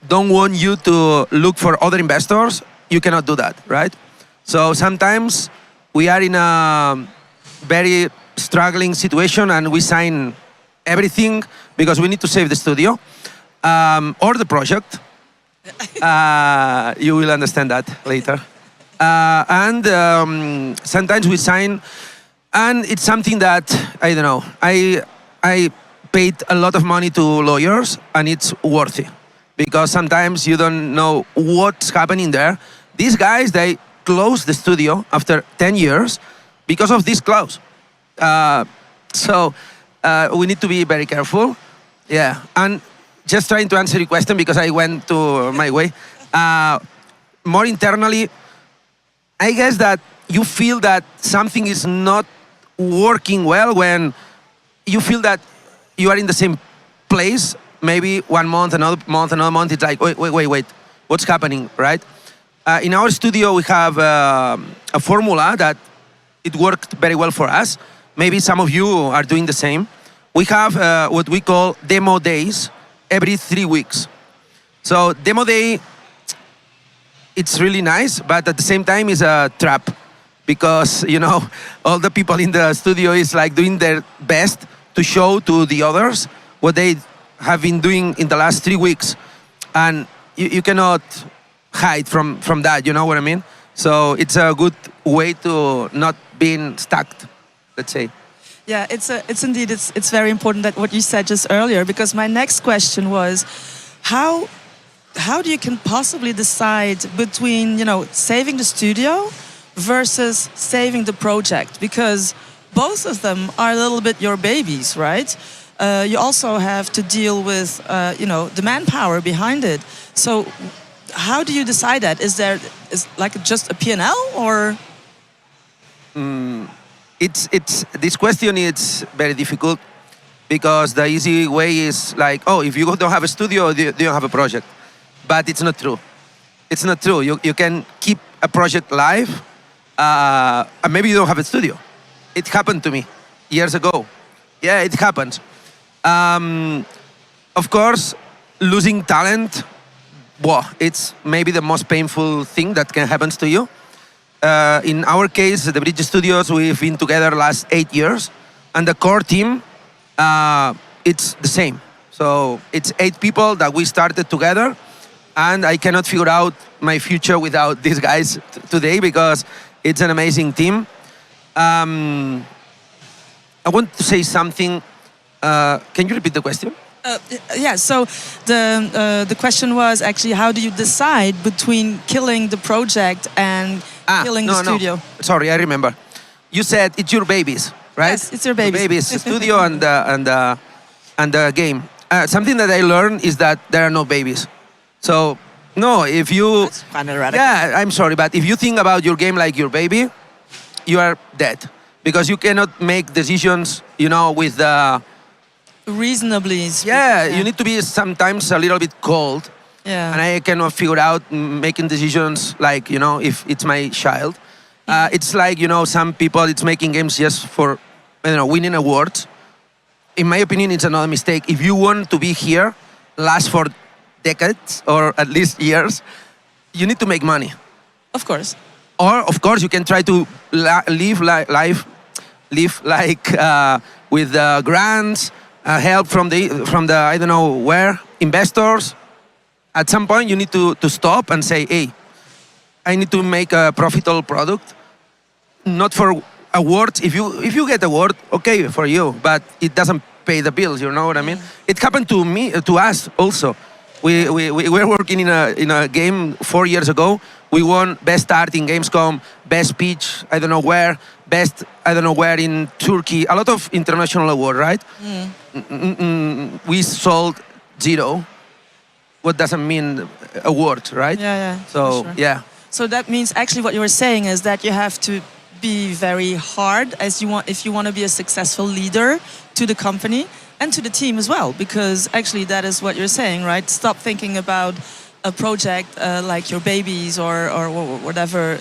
don't want you to look for other investors, you cannot do that, right? So sometimes we are in a very struggling situation and we sign everything because we need to save the studio or the project. You will understand that later. And sometimes we sign, and it's something that, I don't know, I paid a lot of money to lawyers and it's worthy because sometimes you don't know what's happening there. These guys, they closed the studio after 10 years because of this clause. So we need to be very careful. Yeah, and just trying to answer your question because I went to my way. More internally, I guess that you feel that something is not working well when you feel that you are in the same place. Maybe 1 month, another month, it's like, wait, what's happening, right? In our studio, we have a formula that it worked very well for us. Maybe some of you are doing the same. We have what we call demo days every 3 weeks. So demo day, it's really nice, but at the same time is a trap because, you know, all the people in the studio is like doing their best to show to the others what they have been doing in the last 3 weeks. And you cannot hide from that, you know what I mean? So it's a good way to not being stuck, let's say. Yeah, it's indeed very important that what you said just earlier, because my next question was how do you can possibly decide between, you know, saving the studio versus saving the project, because both of them are a little bit your babies, right? You also have to deal with you know, the manpower behind it. So how do you decide that? Is like just a P&L or? It's this question is very difficult because the easy way is like, oh, if you don't have a studio, you don't have a project. But it's not true. It's not true. You can keep a project live, and maybe you don't have a studio. It happened to me years ago. Yeah, it happens. Of course, losing talent, it's maybe the most painful thing that can happen to you. In our case, the Bridge Studios, we've been together last 8 years, and the core team, it's the same. So it's 8 people that we started together, and I cannot figure out my future without these guys today because it's an amazing team. I want to say something. Can you repeat the question? Yeah, so the question was actually, how do you decide between killing the project and killing the studio? No. Sorry, I remember. You said it's your babies, right? Yes, it's your babies. The babies, the studio and the game. Something that I learned is that there are no babies. So, no, if you... That's kind of radical. Yeah, I'm sorry, but if you think about your game like your baby, you are dead. Because you cannot make decisions, you know, with the... Reasonably speaking, yeah, you need to be sometimes a little bit cold. Yeah. And I cannot figure out making decisions like, you know, if it's my child. It's like, you know, some people, it's making games just for, I don't know, winning awards. In my opinion, it's another mistake. If you want to be here, last for decades or at least years, you need to make money. Of course. Or, of course, you can try to live like with grants, help from the I don't know where, investors. At some point, you need to stop and say, hey, I need to make a profitable product, not for awards. If you get award, okay for you, but it doesn't pay the bills. You know what I mean? It happened to me, to us also. We were working in a game 4 years ago. We won best art in Gamescom, best speech, I don't know where, best, I don't know where in Turkey. A lot of international award, right? We sold 0. What doesn't mean award, right? Yeah. So, sure. yeah. So that means actually what you were saying is that you have to be very hard if you want to be a successful leader to the company and to the team as well, because actually that is what you're saying, right? Stop thinking about a project like your babies or whatever,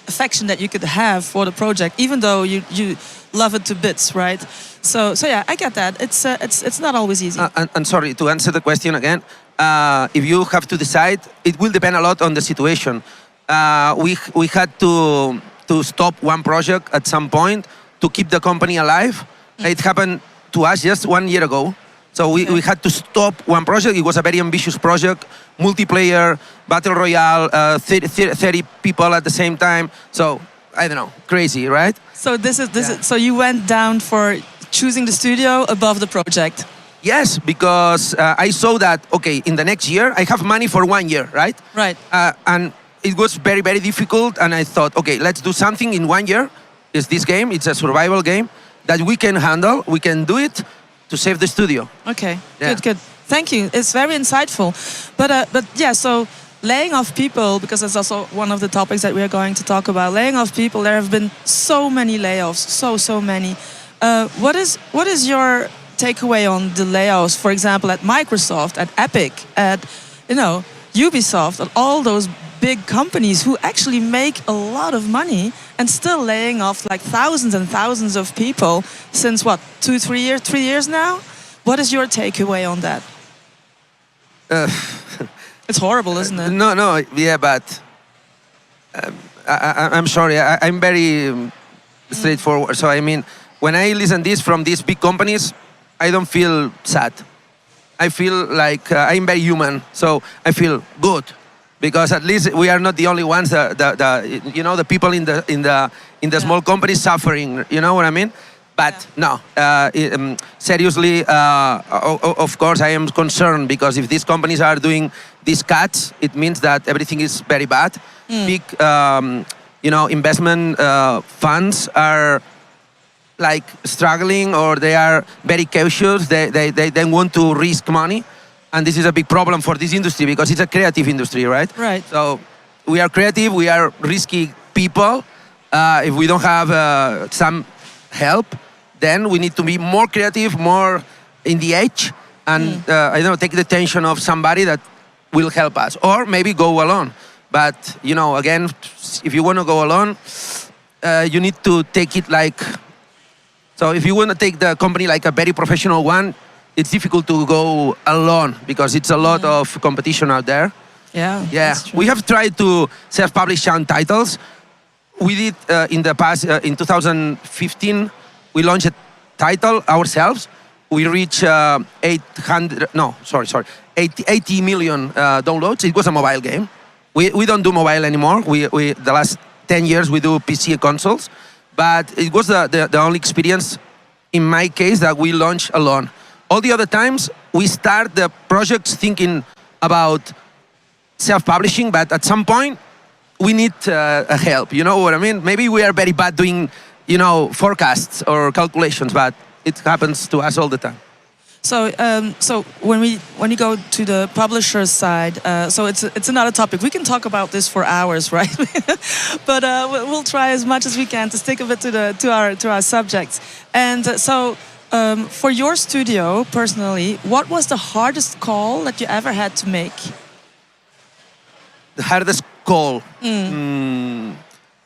affection that you could have for the project, even though you love it to bits, right? So yeah, I get that. It's not always easy. And sorry, to answer the question again, if you have to decide, it will depend a lot on the situation. We had to stop one project at some point to keep the company alive. It happened to us just 1 year ago. So we had to stop one project. It was a very ambitious project, multiplayer, battle royale, 30 people at the same time. So I don't know, crazy, right? So so you went down for choosing the studio above the project. Yes, because I saw that, okay, in the next year, I have money for 1 year, right? Right. And it was very, very difficult. And I thought, okay, let's do something in 1 year. It's this game, it's a survival game that we can handle, we can do it to save the studio. Okay, good. Thank you. It's very insightful. But yeah, so laying off people, because that's also one of the topics that we are going to talk about. Laying off people, there have been so many layoffs, so many. What is your takeaway on the layoffs, for example, at Microsoft, at Epic, at Ubisoft, at all those big companies who actually make a lot of money and still laying off like thousands and thousands of people since what, 3 years now? What is your takeaway on that? It's horrible, isn't it? No, yeah, but I'm sorry, I'm very straightforward. So I mean, when I listen this from these big companies, I don't feel sad. I feel like I'm very human, so I feel good. Because at least we are not the only ones, the people in the small companies suffering. You know what I mean? But no, seriously, of course I am concerned, because if these companies are doing these cuts, it means that everything is very bad. Big, investment funds are like struggling, or they are very cautious. They don't want to risk money. And this is a big problem for this industry, because it's a creative industry, right? Right. So we are creative, we are risky people. If we don't have some help, then we need to be more creative, more in the edge, and take the attention of somebody that will help us, or maybe go alone. But again, if you want to go alone, you need to take it like. So if you want to take the company like a very professional one, it's difficult to go alone, because it's a lot of competition out there. Yeah. We have tried to self-publish some titles. We did in the past, in 2015, we launched a title ourselves. We reached 80 million downloads. It was a mobile game. We don't do mobile anymore. We the last 10 years we do PC and consoles. But it was the only experience, in my case, that we launched alone. All the other times, we start the projects thinking about self-publishing, but at some point, we need help. You know what I mean? Maybe we are very bad doing, forecasts or calculations, but it happens to us all the time. So, when you go to the publisher side, so it's another topic. We can talk about this for hours, right? But we'll try as much as we can to stick a bit to our subjects. And so. For your studio, personally, what was the hardest call that you ever had to make? The hardest call?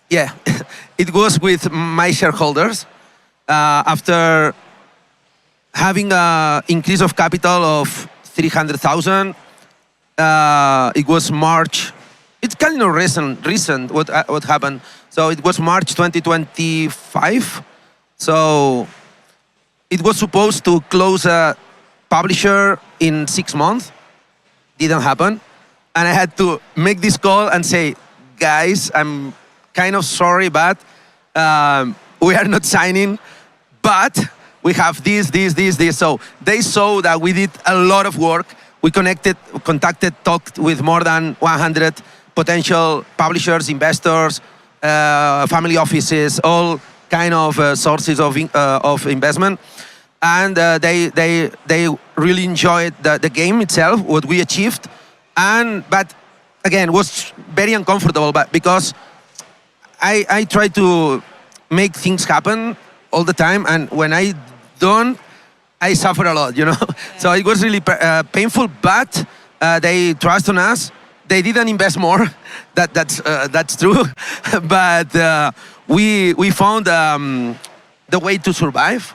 Yeah, it was with my shareholders. After having an increase of capital of 300,000, it was March. It's kind of recent what happened. So it was March 2025. So it was supposed to close a publisher in 6 months. Didn't happen. And I had to make this call and say, guys, I'm kind of sorry, but we are not signing, but we have this. So they saw that we did a lot of work. We talked with more than 100 potential publishers, investors, family offices, all kind of sources of investment, and they really enjoyed the game itself, what we achieved, but again, was very uncomfortable, but because I try to make things happen all the time, and when I don't, I suffer a lot, you know. So it was really painful, but they trust on us. They didn't invest more. That's true, but we found the way to survive.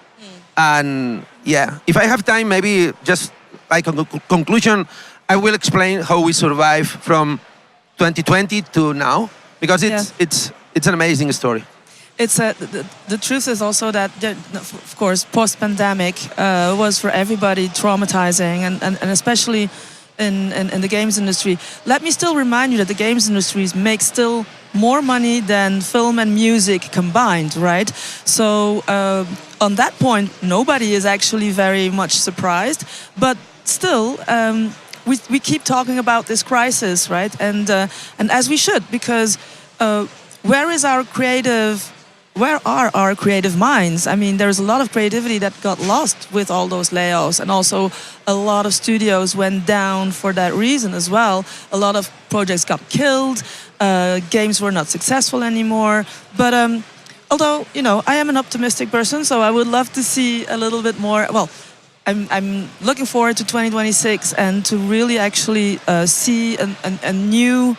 And yeah, if I have time, maybe just like a conclusion, I will explain how we survive from 2020 to now, because it's an amazing story. It's the truth is also that, of course, post-pandemic was for everybody traumatizing, and especially in the games industry. Let me still remind you that the games industries make still more money than film and music combined, right? So on that point, nobody is actually very much surprised, but still, we keep talking about this crisis, right? And as we should, because where are our creative minds? I mean, there's a lot of creativity that got lost with all those layoffs, and also a lot of studios went down for that reason as well. A lot of projects got killed, games were not successful anymore. But although, you know, I am an optimistic person, so I would love to see a little bit more. Well, I'm looking forward to 2026 and to really actually see a new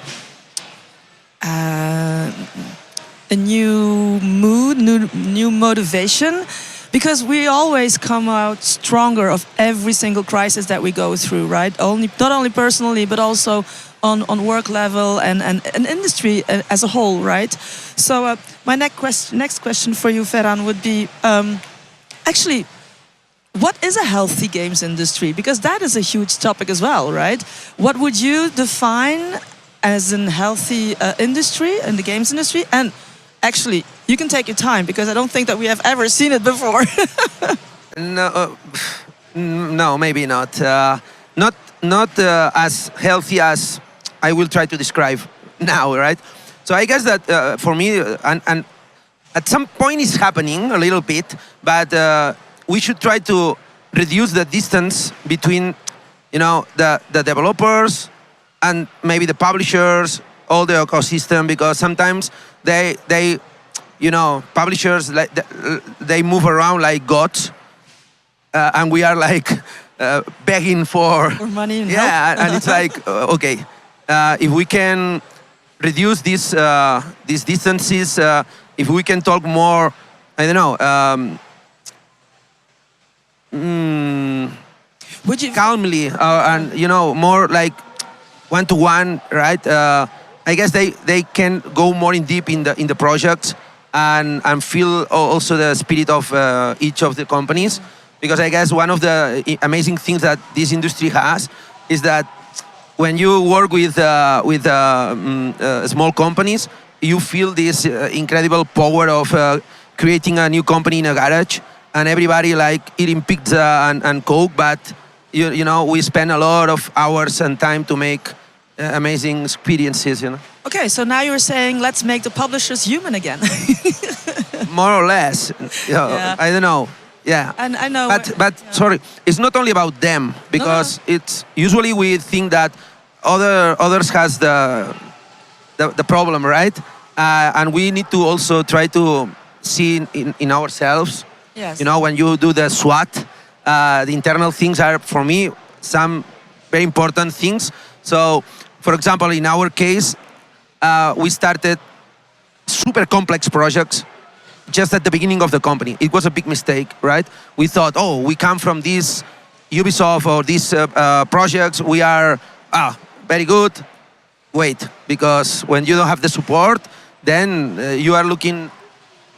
mood, new motivation, because we always come out stronger of every single crisis that we go through, right? Not only personally, but also on work level and industry as a whole, right? So my next question for you, Ferran, would be actually, what is a healthy games industry? Because that is a huge topic as well, right? What would you define as a healthy industry in the games industry? And actually, you can take your time, because I don't think that we have ever seen it before. No, maybe not. Not as healthy as I will try to describe now, right? So I guess that for me, and at some point it's happening a little bit, but we should try to reduce the distance between, you know, the developers and maybe the publishers, all the ecosystem, because sometimes they you know, publishers, they move around like gods, and we are like begging for money and help. And it's like okay, if we can reduce these distances, if we can talk more, I don't know, would you calmly, and you know, more like one-to-one, right? I guess they can go more in deep in the projects and feel also the spirit of each of the companies, because I guess one of the amazing things that this industry has is that when you work with small companies, you feel this incredible power of creating a new company in a garage, and everybody like eating pizza and Coke, but you know, we spend a lot of hours and time to make amazing experiences, you know. Okay, so now you're saying let's make the publishers human again. More or less. Yeah. I don't know. Yeah. And I know. But sorry, it's not only about them, because it's usually we think that others has the problem, right? And we need to also try to see in ourselves. Yes. You know, when you do the SWOT, the internal things are, for me, some very important things. So, for example, in our case, we started super complex projects just at the beginning of the company. It was a big mistake, right? We thought, oh, we come from this Ubisoft or these projects, we are very good. Wait, because when you don't have the support, then you are looking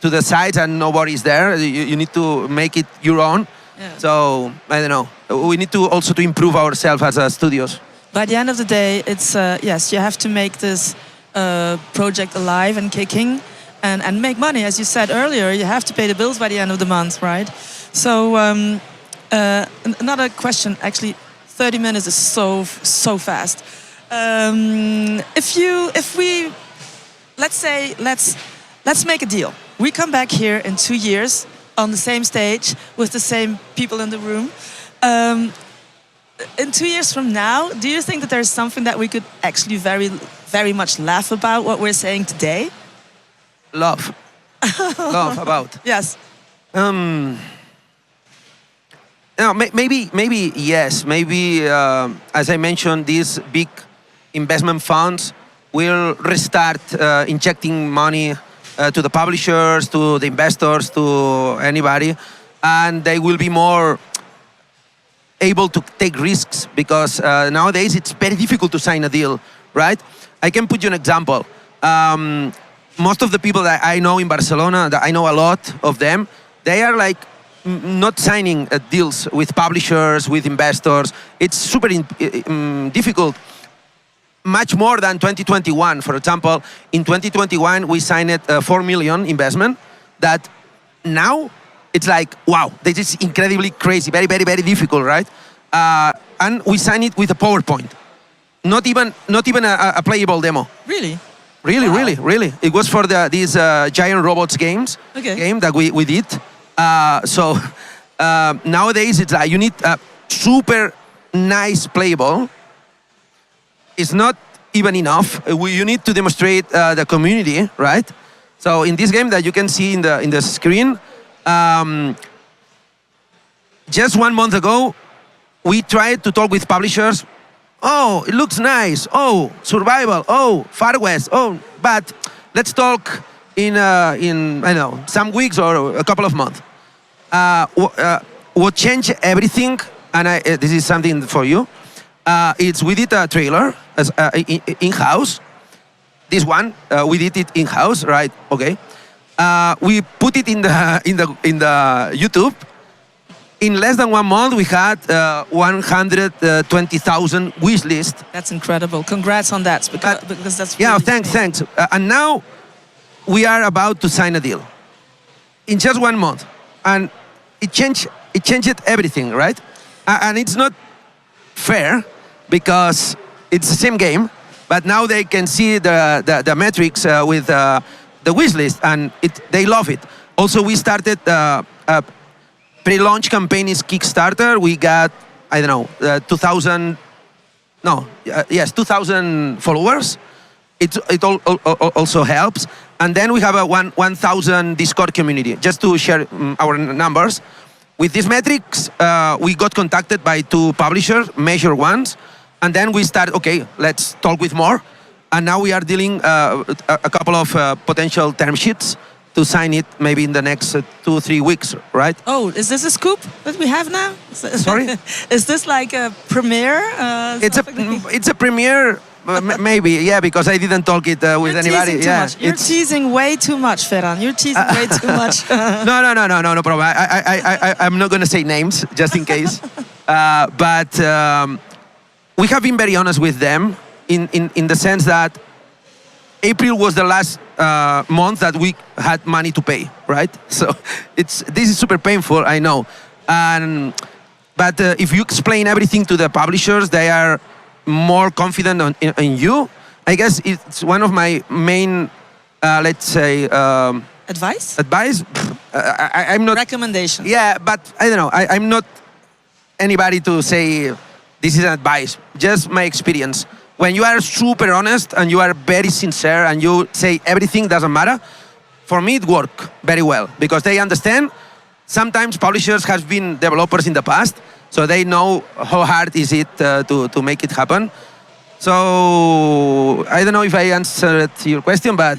to the sides and nobody's there. You need to make it your own. Yeah. So, I don't know. We need to also to improve ourselves as studios. By the end of the day, it's yes, you have to make this project alive and kicking and make money. As you said earlier, you have to pay the bills by the end of the month, right? So another question, actually, 30 minutes is so fast. If we, let's make a deal. We come back here in 2 years on the same stage with the same people in the room. in 2 years from now, do you think that there's something that we could actually very much laugh about what we're saying today? Love. Love about. Yes. No, maybe yes. Maybe, as I mentioned, these big investment funds will restart injecting money to the publishers, to the investors, to anybody, and they will be more able to take risks because nowadays it's very difficult to sign a deal, right? I can put you an example. Most of the people that I know in Barcelona, that I know a lot of them, they are like not signing deals with publishers, with investors. It's super difficult. Much more than 2021. For example, in 2021, we signed a 4 million investment that now it's like, wow, this is incredibly crazy, very, very, very difficult, right? And we signed it with a PowerPoint. Not even a playable demo. Really? Really, Wow. really. It was for this giant robots game that we did. So nowadays it's like you need a super nice playable. It's not even enough. You need to demonstrate the community, right? So in this game that you can see in the screen, just 1 month ago, we tried to talk with publishers. Oh, it looks nice. Oh, survival. Oh, Far West. Oh, but let's talk in I don't know, some weeks or a couple of months. What changed everything, and this is something for you. It's we did a trailer in-house. This one we did it in-house, right? Okay. We put it in the YouTube. In less than 1 month, we had 120,000 wish list. That's incredible. Congrats on that, because that's Yeah, really thanks. And now we are about to sign a deal in just 1 month, and it changed everything, right? And it's not fair because it's the same game, but now they can see the metrics with the wish list, and they love it. Also, we started a pre-launch campaign is Kickstarter. We got, I don't know, 2,000 followers. It also helps. And then we have a 1,000 Discord community, just to share our numbers. With these metrics, we got contacted by 2 publishers, major ones, and then we started, okay, let's talk with more. And now we are dealing a couple of potential term sheets to sign it maybe in the next 2-3 weeks, right? Oh, is this a scoop that we have now? Sorry? Is this like a premiere? It's a premiere, maybe, yeah, because I didn't talk it with anybody. Yeah, You're teasing way too much, Ferran. You're teasing way too much. No problem. I'm not going to say names, just in case. But we have been very honest with them in the sense that April was the last month that we had money to pay, right? So this is super painful, I know. But if you explain everything to the publishers, they are more confident in you. I guess it's one of my main, let's say... Advice? I'm not... Recommendation. Yeah, but I don't know. I'm not anybody to say this is advice. Just my experience. When you are super honest and you are very sincere and you say everything doesn't matter, for me it worked very well because they understand. Sometimes publishers have been developers in the past, so they know how hard is it to make it happen. So I don't know if I answered your question, but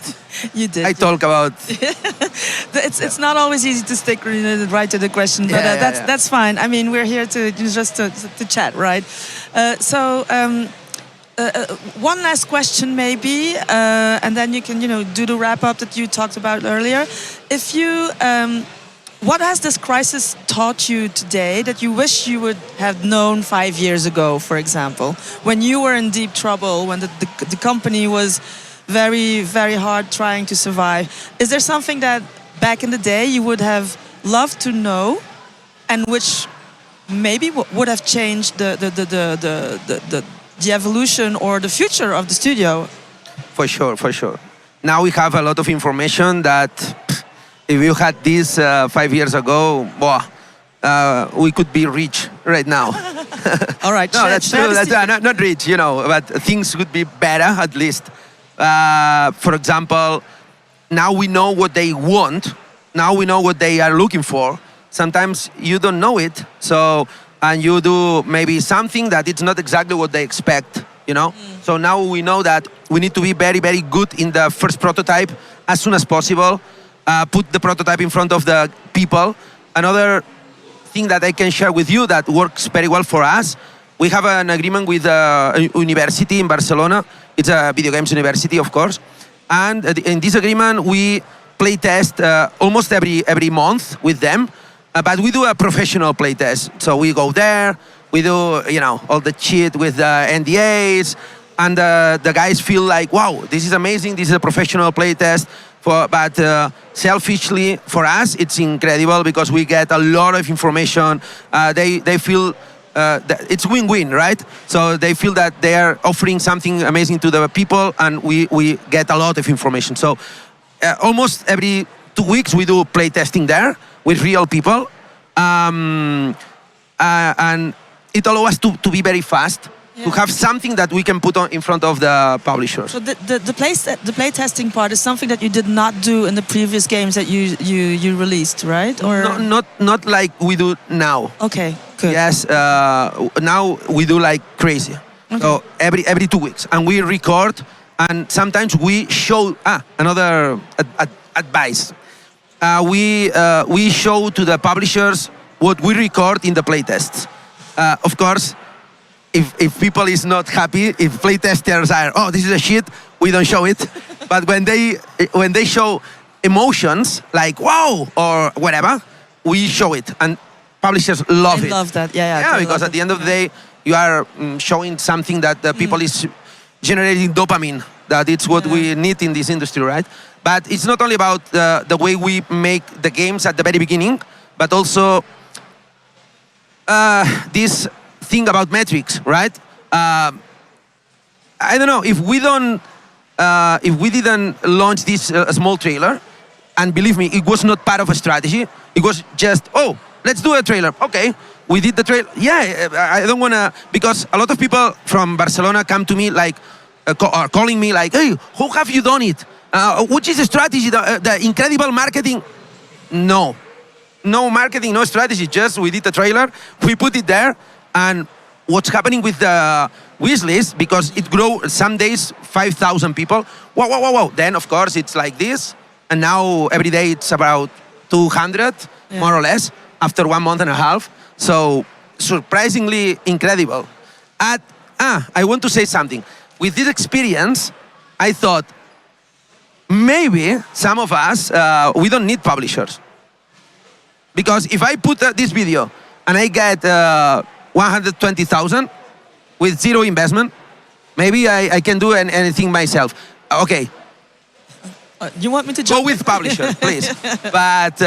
you did. I talk about. It's not always easy to stick right to the question, but that's fine. I mean, we're here to just to chat, right? One last question, maybe, and then you can, do the wrap up that you talked about earlier. If you, what has this crisis taught you today that you wish you would have known 5 years ago, for example, when you were in deep trouble, when the company was very, very hard trying to survive? Is there something that back in the day you would have loved to know, and which maybe would have changed the evolution or the future of the studio? For sure. Now we have a lot of information that if you had this 5 years ago, we could be rich right now. All right. No, that's true. That's, not rich, but things would be better at least. For example, now we know what they want. Now we know what they are looking for. Sometimes you don't know it, and you do maybe something that it's not exactly what they expect. So now we know that we need to be very, very good in the first prototype as soon as possible. Put the prototype in front of the people. Another thing that I can share with you that works very well for us, we have an agreement with a university in Barcelona. It's a video games university, of course. And in this agreement, we play test almost every month with them. But we do a professional play test. So we go there, we do all the shit with the NDAs, and the guys feel like, wow, this is amazing. This is a professional play test. But selfishly, for us, it's incredible because we get a lot of information. They feel that it's win-win, right? So they feel that they are offering something amazing to the people, and we get a lot of information. So almost every 2 weeks, we do play testing there with real people. And it allows us to be very fast, to have something that we can put in front of the publishers. So the play testing part is something that you did not do in the previous games that you released, right? Or not like we do now. Okay, good. Yes, now we do like crazy. Okay. So every 2 weeks, and we record, and sometimes we show another advice. We show to the publishers what we record in the playtests. Of course, if people is not happy, if playtesters are, this is a shit, we don't show it. But when they show emotions like wow or whatever, we show it, and publishers love it. Love that, yeah. Because at the end of the day, you are showing something that the people is generating dopamine. That it's what we need in this industry, right? But it's not only about the way we make the games at the very beginning, but also this thing about metrics, right? I don't know if we didn't launch this small trailer, and believe me, it was not part of a strategy. It was just let's do a trailer. Okay, we did the trailer. Yeah, I don't wanna, because a lot of people from Barcelona come to me like, are calling me like, hey, how have you done it? Which is the strategy? The incredible marketing? No marketing, no strategy. Just we did the trailer, we put it there, and what's happening with the wish list, because it grow some days 5,000 people. Wow. Then of course it's like this, and now every day it's about 200, more or less, after 1 month and a half. So surprisingly incredible. I want to say something. With this experience, I thought maybe some of us, we don't need publishers. Because if I put this video and I get 120,000 with zero investment, maybe I can do anything myself. Okay. You want me to go with publisher, please? But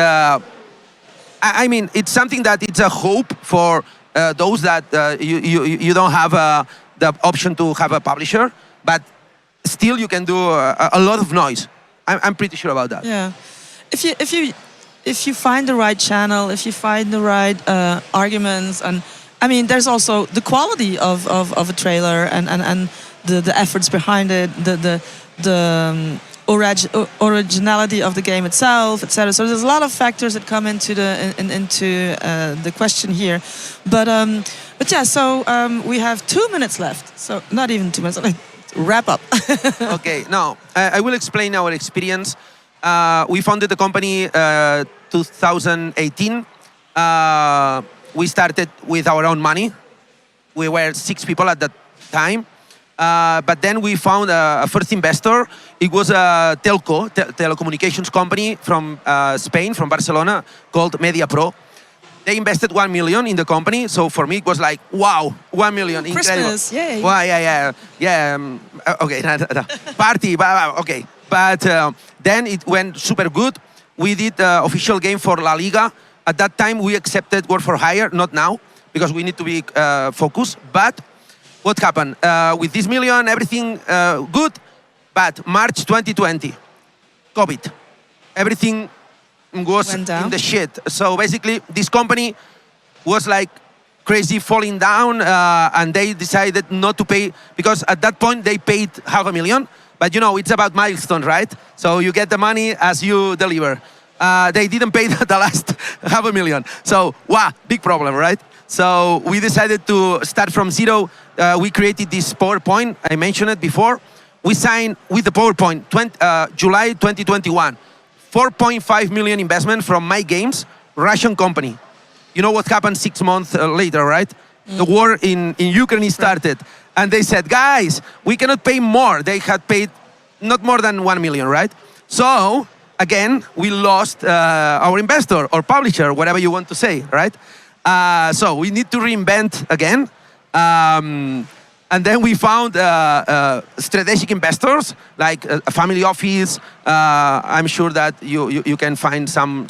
I mean, it's something that it's a hope for those that you don't have the option to have a publisher, but still you can do a lot of noise. I'm pretty sure about that. Yeah, if you find the right channel, if you find the right arguments, and I mean, there's also the quality of a trailer and the efforts behind it, the originality of the game itself, etc. So there's a lot of factors that come into the question here, but yeah. So we have 2 minutes left. So not even 2 minutes. Like, wrap up. Okay. Now I will explain our experience. We founded the company 2018. We started with our own money. We were 6 people at that time. But then we found a first investor. It was a telecommunications company from Spain, from Barcelona, called MediaPro. They invested 1 million in the company. So for me, it was like, wow, 1 million, incredible. Christmas, yay. Wow, yeah. Okay, party, okay. But then it went super good. We did the official game for La Liga. At that time, we accepted work for hire, not now, because we need to be focused. But what happened? With this million, everything good, but March 2020, COVID. Everything was in the shit. So basically, this company was like crazy falling down, and they decided not to pay, because at that point they paid $500,000. But you know, it's about milestones, right? So you get the money as you deliver. They didn't pay the last $500,000. So, wow, big problem, right? So we decided to start from zero. We created this PowerPoint. I mentioned it before. We signed with the PowerPoint July 2021. 4.5 million investment from My Games, Russian company. You know what happened 6 months later, right? The war in Ukraine started. And they said, guys, we cannot pay more. They had paid not more than 1 million, right? So, again, we lost our investor or publisher, whatever you want to say, right? So we need to reinvent again. And then we found strategic investors, like a family office. I'm sure that you can find some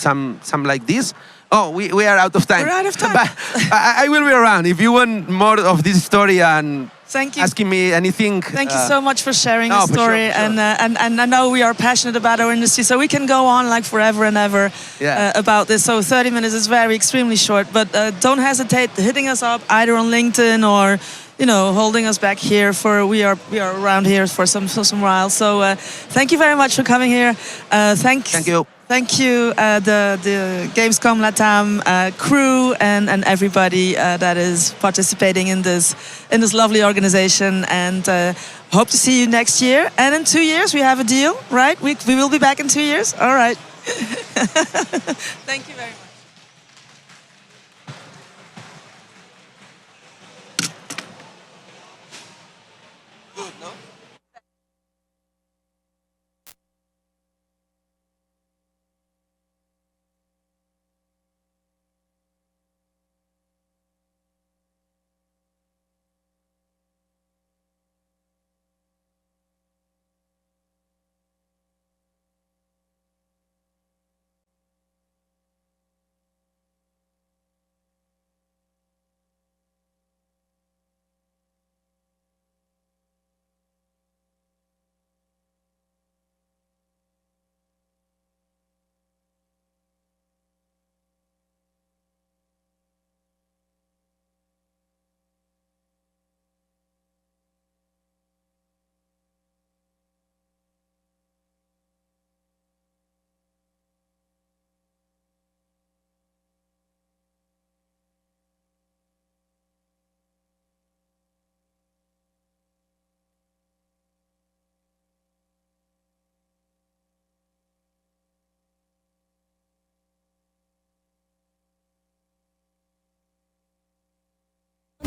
like this. Oh, we are out of time. We're out of time. But I will be around if you want more of this story and Thank you. asking me anything. Thank you so much for sharing no, your for story. sure, for sure. And I know we are passionate about our industry, so we can go on like forever and ever about this. So 30 minutes is extremely short, but don't hesitate hitting us up either on LinkedIn or, you know, holding us back here. We are around here for some while. So thank you very much for coming here. Thank you. Thank you, the Gamescom Latam crew and everybody that is participating in this lovely organization. And hope to see you next year. And in 2 years we have a deal, right? We will be back in 2 years. All right. Thank you very much.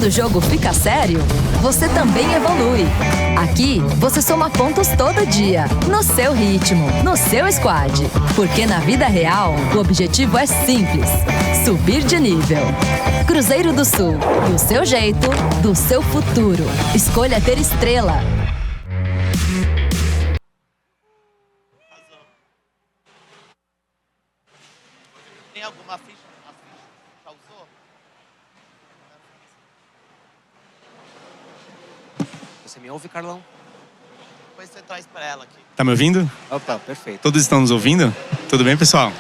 Quando o jogo fica sério, você também evolui. Aqui, você soma pontos todo dia, no seu ritmo, no seu squad. Porque na vida real, o objetivo é simples: subir de nível. Cruzeiro do Sul, do seu jeito, do seu futuro. Escolha ter estrela. Tem alguma ficha? Já usou? Você me ouve, Carlão? Depois você traz para ela aqui. Tá me ouvindo? Opa, perfeito. Todos estão nos ouvindo? Tudo bem, pessoal?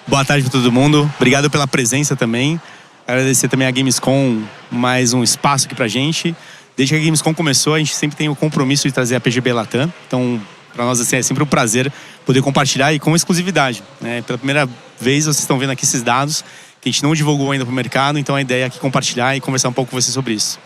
Boa tarde para todo mundo. Obrigado pela presença também. Agradecer também a Gamescom, mais um espaço aqui pra gente. Desde que a Gamescom começou, a gente sempre tem o compromisso de trazer a PGB Latam. Então, para nós assim, é sempre um prazer poder compartilhar e com exclusividade, né? Pela primeira vez vocês estão vendo aqui esses dados que a gente não divulgou ainda para o mercado, então a ideia é aqui compartilhar e conversar um pouco com vocês sobre isso.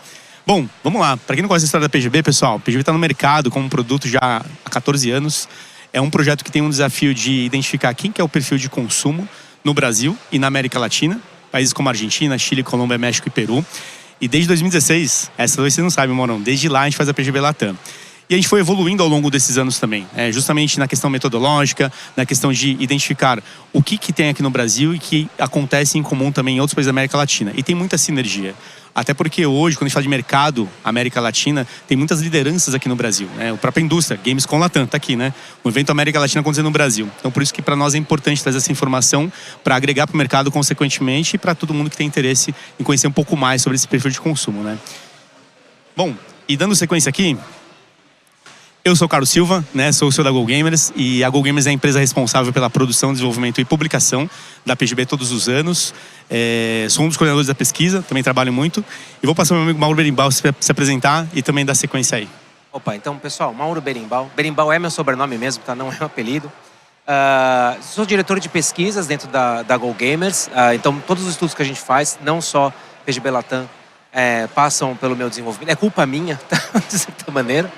Bom, vamos lá. Para quem não conhece a história da PGB, pessoal, a PGB está no mercado como um produto já há 14 anos. É um projeto que tem um desafio de identificar quem que é o perfil de consumo no Brasil e na América Latina, países como Argentina, Chile, Colômbia, México e Peru. E desde 2016, essa vocês não sabem, Morão, desde lá a gente faz a PGB Latam. E a gente foi evoluindo ao longo desses anos também, justamente na questão metodológica, na questão de identificar o que tem aqui no Brasil e que acontece em comum também em outros países da América Latina. E tem muita sinergia. Até porque hoje, quando a gente fala de mercado, América Latina, tem muitas lideranças aqui no Brasil, né? O próprio Indústria, Gamescom Latam, tá aqui, né? O evento América Latina acontecendo no Brasil. Então, por isso que para nós é importante trazer essa informação para agregar para o mercado consequentemente e para todo mundo que tem interesse em conhecer um pouco mais sobre esse perfil de consumo, né? Bom, e dando sequência aqui, Eu sou o Carlos Silva, né? Sou o CEO da Go Gamers e a Go Gamers é a empresa responsável pela produção, desenvolvimento e publicação da PGB todos os anos. Sou um dos coordenadores da pesquisa, também trabalho muito. E vou passar ao meu amigo Mauro Berimbau se apresentar e também dar sequência aí. Opa, então pessoal, Mauro Berimbau. Berimbau é meu sobrenome mesmo, tá? Não é um apelido. Sou diretor de pesquisas dentro da Go Gamers. Então todos os estudos que a gente faz, não só PGB Latam, passam pelo meu desenvolvimento. É culpa minha, tá? De certa maneira.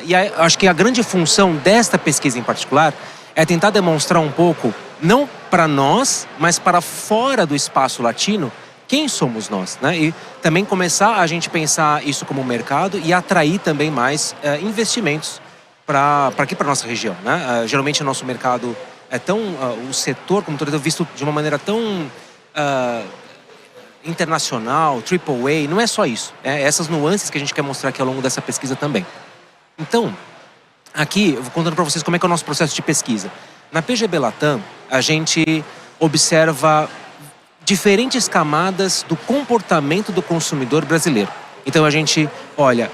E acho que a grande função desta pesquisa em particular é tentar demonstrar um pouco, não para nós, mas para fora do espaço latino, quem somos nós, né? E também começar a gente pensar isso como mercado e atrair também mais investimentos para aqui, para nossa região, né? Geralmente o nosso mercado é tão, o setor como todo é visto de uma maneira tão internacional, AAA, não é só isso. Essas nuances que a gente quer mostrar aqui ao longo dessa pesquisa também. Então, aqui eu vou contando para vocês como é que é o nosso processo de pesquisa. Na PGB Latam, a gente observa diferentes camadas do comportamento do consumidor brasileiro. Então a gente olha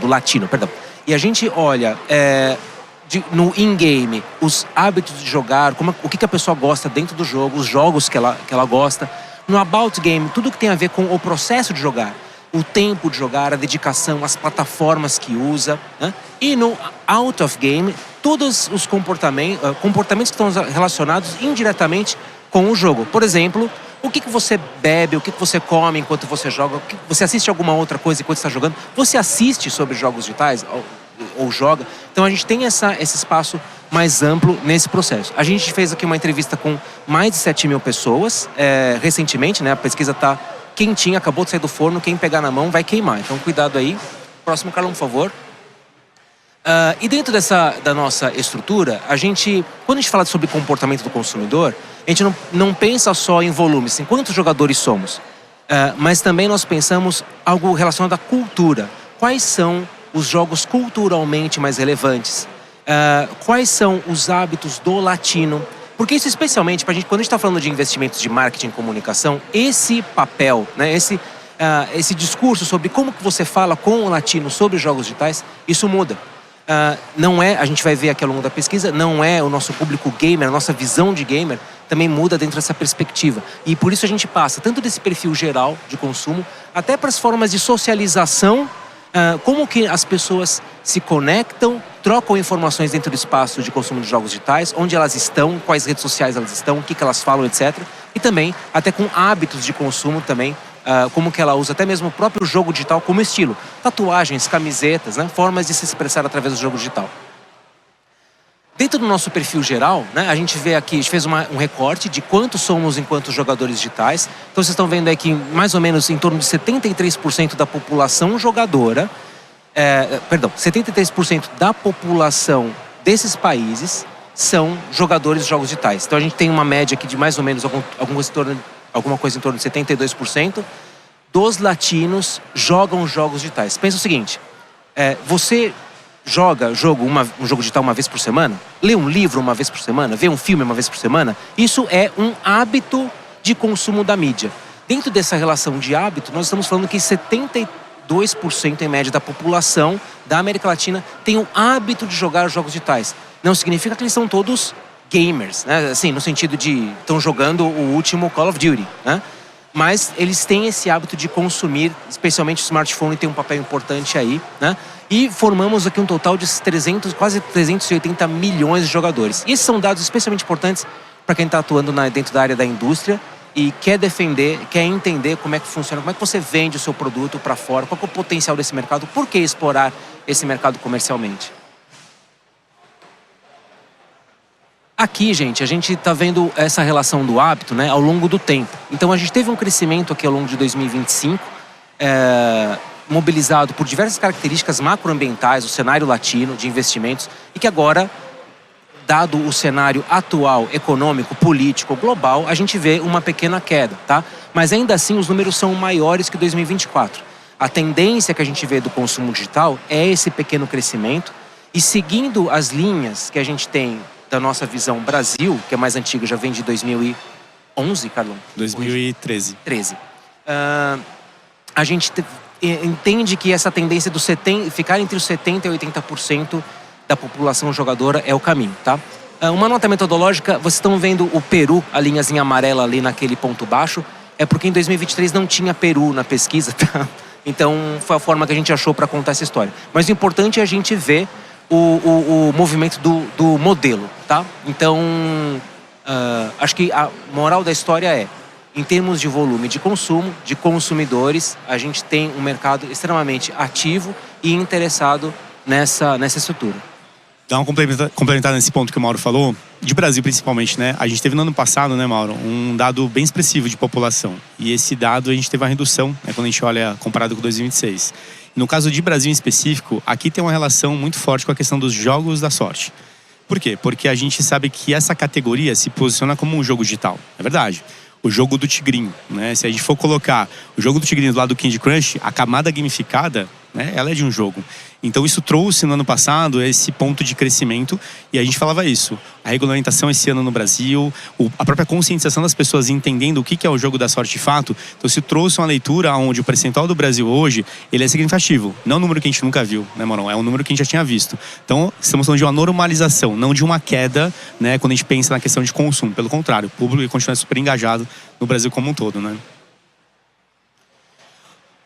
do latino, perdão. E a gente olha no in-game os hábitos de jogar, o que a pessoa gosta dentro do jogo, os jogos que ela gosta. No about game, tudo que tem a ver com o processo de jogar. O tempo de jogar, a dedicação, as plataformas que usa, né? E no out of game, todos os comportamentos que estão relacionados indiretamente com o jogo. Por exemplo, o que você bebe, o que você come enquanto você joga, você assiste alguma outra coisa enquanto está jogando, você assiste sobre jogos digitais ou joga. Então a gente tem esse espaço mais amplo nesse processo. A gente fez aqui uma entrevista com mais de 7 mil pessoas recentemente, né? A pesquisa está quentinha, acabou de sair do forno, quem pegar na mão vai queimar. Então cuidado aí. Próximo, Carlão, por favor. E dentro da nossa estrutura, quando a gente fala sobre comportamento do consumidor, a gente não pensa só em volume, assim, quantos jogadores somos, mas também nós pensamos algo relacionado à cultura. Quais são os jogos culturalmente mais relevantes? Quais são os hábitos do latino? Porque isso especialmente, quando a gente está falando de investimentos de marketing e comunicação, esse papel, né, esse discurso sobre como que você fala com o latino sobre jogos digitais, isso muda. Não a gente vai ver aqui ao longo da pesquisa, não é o nosso público gamer, a nossa visão de gamer também muda dentro dessa perspectiva. E por isso a gente passa tanto desse perfil geral de consumo, até para as formas de socialização, como que as pessoas se conectam, trocam informações dentro do espaço de consumo de jogos digitais, onde elas estão, quais redes sociais elas estão, o que elas falam, etc. E também até com hábitos de consumo também, como que ela usa até mesmo o próprio jogo digital como estilo. Tatuagens, camisetas, né? Formas de se expressar através do jogo digital. Dentro do nosso perfil geral, né, a gente vê aqui, a gente fez um recorte de quantos somos enquanto jogadores digitais. Então vocês estão vendo aqui mais ou menos em torno de 73% da população jogadora, 73% da população desses países são jogadores de jogos digitais. Então a gente tem uma média aqui de mais ou menos alguma coisa em torno de 72% dos latinos jogam jogos digitais. Pensa o seguinte, você joga um jogo digital uma vez por semana, lê um livro uma vez por semana, vê um filme uma vez por semana, isso é um hábito de consumo da mídia. Dentro dessa relação de hábito, nós estamos falando que 72% em média da população da América Latina tem o hábito de jogar jogos digitais. Não significa que eles são todos gamers, né? Assim, no sentido de estão jogando o último Call of Duty, né? Mas eles têm esse hábito de consumir, especialmente o smartphone tem um papel importante aí, né? E formamos aqui um total de quase 380 milhões de jogadores. E esses são dados especialmente importantes para quem está atuando dentro da área da indústria e quer entender como é que funciona, como é que você vende o seu produto para fora, qual é o potencial desse mercado, por que explorar esse mercado comercialmente. Aqui, gente, a gente está vendo essa relação do hábito, né, ao longo do tempo. Então, a gente teve um crescimento aqui ao longo de 2025, mobilizado por diversas características macroambientais, o cenário latino de investimentos, e que agora, dado o cenário atual, econômico, político, global, a gente vê uma pequena queda, tá? Mas ainda assim, os números são maiores que 2024. A tendência que a gente vê do consumo digital é esse pequeno crescimento, e seguindo as linhas que a gente tem da nossa visão Brasil, que é mais antiga, já vem de 2011, Carlão? 2013. A gente entende que essa tendência do ficar entre os 70% e 80% da população jogadora é o caminho, tá? Uma nota metodológica, vocês estão vendo o Peru, a linhazinha amarela ali naquele ponto baixo, é porque em 2023 não tinha Peru na pesquisa, tá? Então foi a forma que a gente achou para contar essa história. Mas o importante é a gente ver o movimento do modelo, tá? Então, acho que a moral da história é, em termos de volume de consumo, de consumidores, a gente tem um mercado extremamente ativo e interessado nessa estrutura. Dá uma complementada nesse ponto que o Mauro falou, de Brasil principalmente, né? A gente teve no ano passado, né, Mauro, um dado bem expressivo de população. E esse dado a gente teve uma redução, né, quando a gente olha comparado com 2026. No caso de Brasil em específico, aqui tem uma relação muito forte com a questão dos jogos da sorte. Por quê? Porque a gente sabe que essa categoria se posiciona como um jogo digital. É verdade. O jogo do tigrinho, né? Se a gente for colocar o jogo do tigrinho do lado do Candy Crush, a camada gamificada, né, ela é de um jogo. Então isso trouxe no ano passado esse ponto de crescimento e a gente falava isso. A regulamentação esse ano no Brasil, a própria conscientização das pessoas entendendo o que é o jogo da sorte de fato. Então se trouxe uma leitura onde o percentual do Brasil hoje, ele é significativo. Não é um número que a gente nunca viu, né, Morão? É um número que a gente já tinha visto. Então estamos falando de uma normalização, não de uma queda, né, quando a gente pensa na questão de consumo. Pelo contrário, o público continua super engajado no Brasil como um todo, né?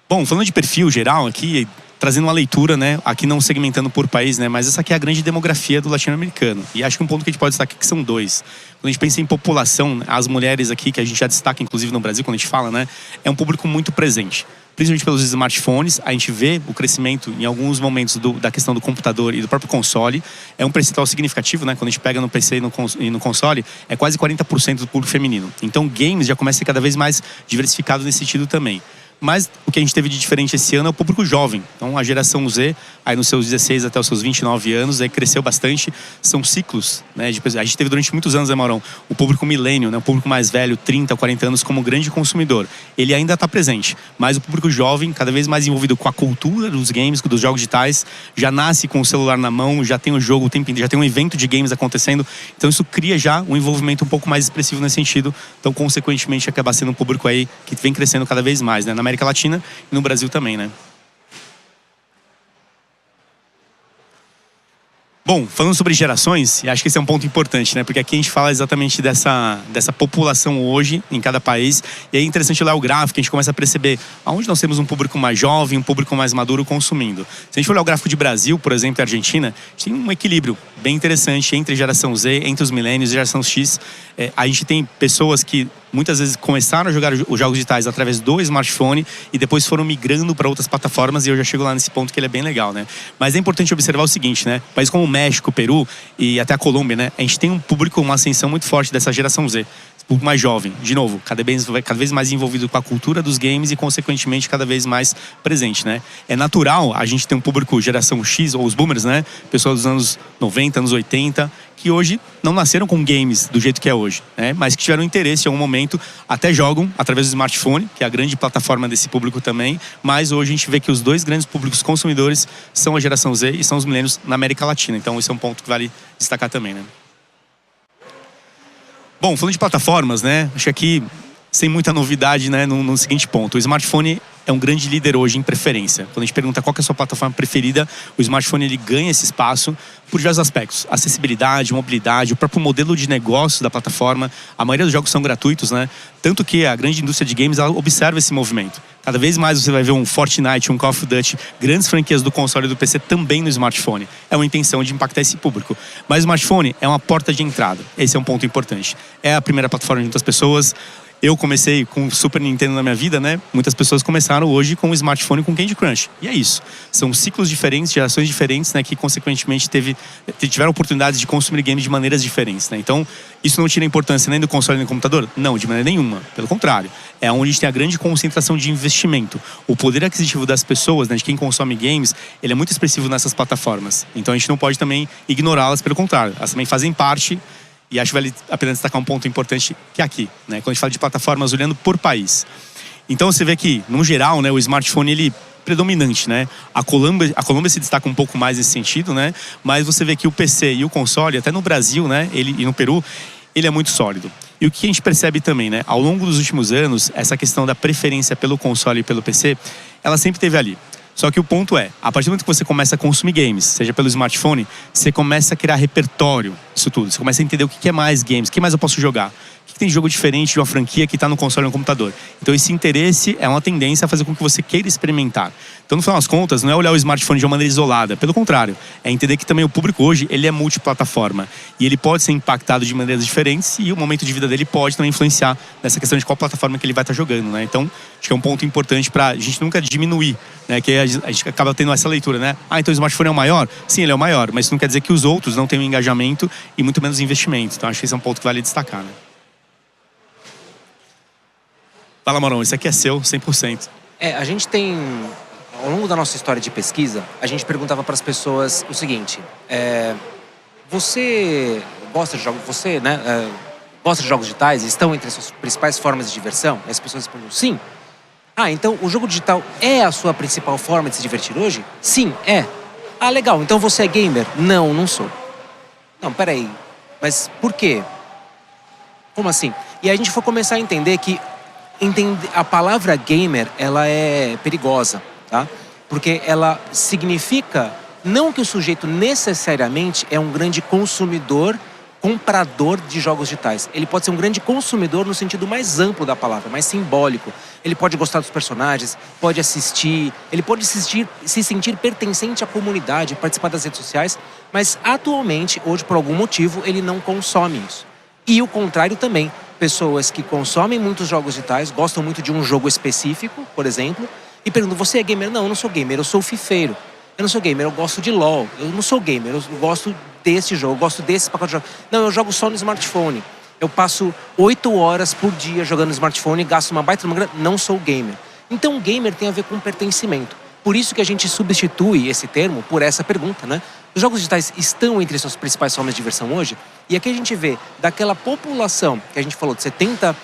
Bom, falando de perfil geral aqui, trazendo uma leitura, né, aqui não segmentando por país, né, mas essa aqui é a grande demografia do latino-americano. E acho que um ponto que a gente pode destacar aqui que são dois. Quando a gente pensa em população, as mulheres aqui, que a gente já destaca inclusive no Brasil, quando a gente fala, né, é um público muito presente. Principalmente pelos smartphones, a gente vê o crescimento em alguns momentos da questão do computador e do próprio console. É um percentual significativo, né? Quando a gente pega no PC e no console, é quase 40% do público feminino. Então, games já começa a ser cada vez mais diversificado nesse sentido também. Mas o que a gente teve de diferente esse ano é o público jovem. Então a geração Z, aí nos seus 16 até os seus 29 anos, aí cresceu bastante. São ciclos, né? A gente teve durante muitos anos, né, Maurão? O público milênio, né? O público mais velho, 30, 40 anos, como grande consumidor. Ele ainda está presente. Mas o público jovem, cada vez mais envolvido com a cultura dos games, dos jogos digitais, já nasce com o celular na mão, já tem o jogo o tempo inteiro, já tem um evento de games acontecendo. Então isso cria já um envolvimento um pouco mais expressivo nesse sentido. Então, consequentemente, acaba sendo um público aí que vem crescendo cada vez mais, né? Na América Latina e no Brasil também, né? Bom, falando sobre gerações, acho que esse é um ponto importante, né? Porque aqui a gente fala exatamente dessa população hoje em cada país. E é interessante olhar o gráfico, a gente começa a perceber aonde nós temos um público mais jovem, um público mais maduro consumindo. Se a gente olhar o gráfico de Brasil, por exemplo, e Argentina, a gente tem um equilíbrio bem interessante entre geração Z, entre os milênios e geração X. A gente tem pessoas que muitas vezes começaram a jogar os jogos digitais através do smartphone e depois foram migrando para outras plataformas, e eu já chego lá nesse ponto que ele é bem legal, né? Mas é importante observar o seguinte, né? Países como o México, Peru e até a Colômbia, né? A gente tem um público, uma ascensão muito forte dessa geração Z. Esse público mais jovem, de novo, cada vez mais envolvido com a cultura dos games e, consequentemente, cada vez mais presente, né? É natural a gente ter um público geração X, ou os boomers, né? Pessoas dos anos 90, anos 80, que hoje não nasceram com games do jeito que é hoje, né? Mas que tiveram interesse em algum momento, até jogam através do smartphone, que é a grande plataforma desse público também, mas hoje a gente vê que os dois grandes públicos consumidores são a geração Z e são os milênios na América Latina. Então esse é um ponto que vale destacar também, né? Bom, falando de plataformas, né? Acho que aqui, sem muita novidade, né? No seguinte ponto, o smartphone é um grande líder hoje em preferência. Quando a gente pergunta qual que é a sua plataforma preferida, o smartphone ele ganha esse espaço por diversos aspectos. Acessibilidade, mobilidade, o próprio modelo de negócio da plataforma. A maioria dos jogos são gratuitos, né? Tanto que a grande indústria de games ela observa esse movimento. Cada vez mais você vai ver um Fortnite, um Call of Duty, grandes franquias do console e do PC também no smartphone. É uma intenção de impactar esse público. Mas o smartphone é uma porta de entrada. Esse é um ponto importante. É a primeira plataforma de muitas pessoas. Eu comecei com o Super Nintendo na minha vida, né? Muitas pessoas começaram hoje com o smartphone com Candy Crush. E é isso. São ciclos diferentes, gerações diferentes, né? Que consequentemente tiveram oportunidades de consumir games de maneiras diferentes, né? Então, isso não tira a importância nem do console nem do computador? Não, de maneira nenhuma. Pelo contrário. É onde a gente tem a grande concentração de investimento. O poder aquisitivo das pessoas, né? De quem consome games, ele é muito expressivo nessas plataformas. Então, a gente não pode também ignorá-las, pelo contrário. Elas também fazem parte. E acho que vale a pena destacar um ponto importante que é aqui, né? Quando a gente fala de plataformas olhando por país. Então você vê que, no geral, né, o smartphone ele predominante, né? A Colômbia se destaca um pouco mais nesse sentido, né? Mas você vê que o PC e o console, até no Brasil, né, e no Peru, ele é muito sólido. E o que a gente percebe também, né? Ao longo dos últimos anos, essa questão da preferência pelo console e pelo PC, ela sempre esteve ali. Só que o ponto é, a partir do momento que você começa a consumir games, seja pelo smartphone, você começa a criar repertório disso tudo. Você começa a entender o que é mais games, o que mais eu posso jogar. O que tem jogo diferente de uma franquia que está no console ou no computador. Então esse interesse é uma tendência a fazer com que você queira experimentar. Então no final das contas, não é olhar o smartphone de uma maneira isolada. Pelo contrário, é entender que também o público hoje, ele é multiplataforma. E ele pode ser impactado de maneiras diferentes e o momento de vida dele pode também influenciar nessa questão de qual plataforma que ele vai estar jogando, né? Então, acho que é um ponto importante para a gente nunca diminuir, né? Que a gente acaba tendo essa leitura, né? Então o smartphone é o maior? Sim, ele é o maior. Mas isso não quer dizer que os outros não tenham engajamento e muito menos investimento. Então acho que esse é um ponto que vale destacar, né? Fala, Marão, isso aqui é seu, 100%. A gente tem, ao longo da nossa história de pesquisa, a gente perguntava para as pessoas o seguinte: você gosta de jogos, gosta de jogos digitais? Estão entre as suas principais formas de diversão? E as pessoas respondem sim. Então o jogo digital é a sua principal forma de se divertir hoje? Sim, é. Legal, então você é gamer? Não, não sou. Não, peraí, mas por quê? Como assim? E aí a gente foi começar a entender que a palavra gamer, ela é perigosa, tá? Porque ela significa não que o sujeito necessariamente é um grande consumidor, comprador de jogos digitais. Ele pode ser um grande consumidor no sentido mais amplo da palavra, mais simbólico. Ele pode gostar dos personagens, pode assistir, ele pode se sentir pertencente à comunidade, participar das redes sociais, mas atualmente, hoje, por algum motivo, ele não consome isso. E o contrário também. Pessoas que consomem muitos jogos digitais, gostam muito de um jogo específico, por exemplo, e perguntam: você é gamer? Não, eu não sou gamer, eu sou fifeiro. Eu não sou gamer, eu gosto de LOL. Eu não sou gamer, eu gosto desse jogo, eu gosto desse pacote de jogos. Não, eu jogo só no smartphone. Eu passo 8 horas por dia jogando no smartphone e gasto uma baita de uma grana. Não sou gamer. Então, o gamer tem a ver com pertencimento. Por isso que a gente substitui esse termo por essa pergunta, né? Os jogos digitais estão entre suas principais formas de diversão hoje? E aqui a gente vê daquela população que a gente falou de 72%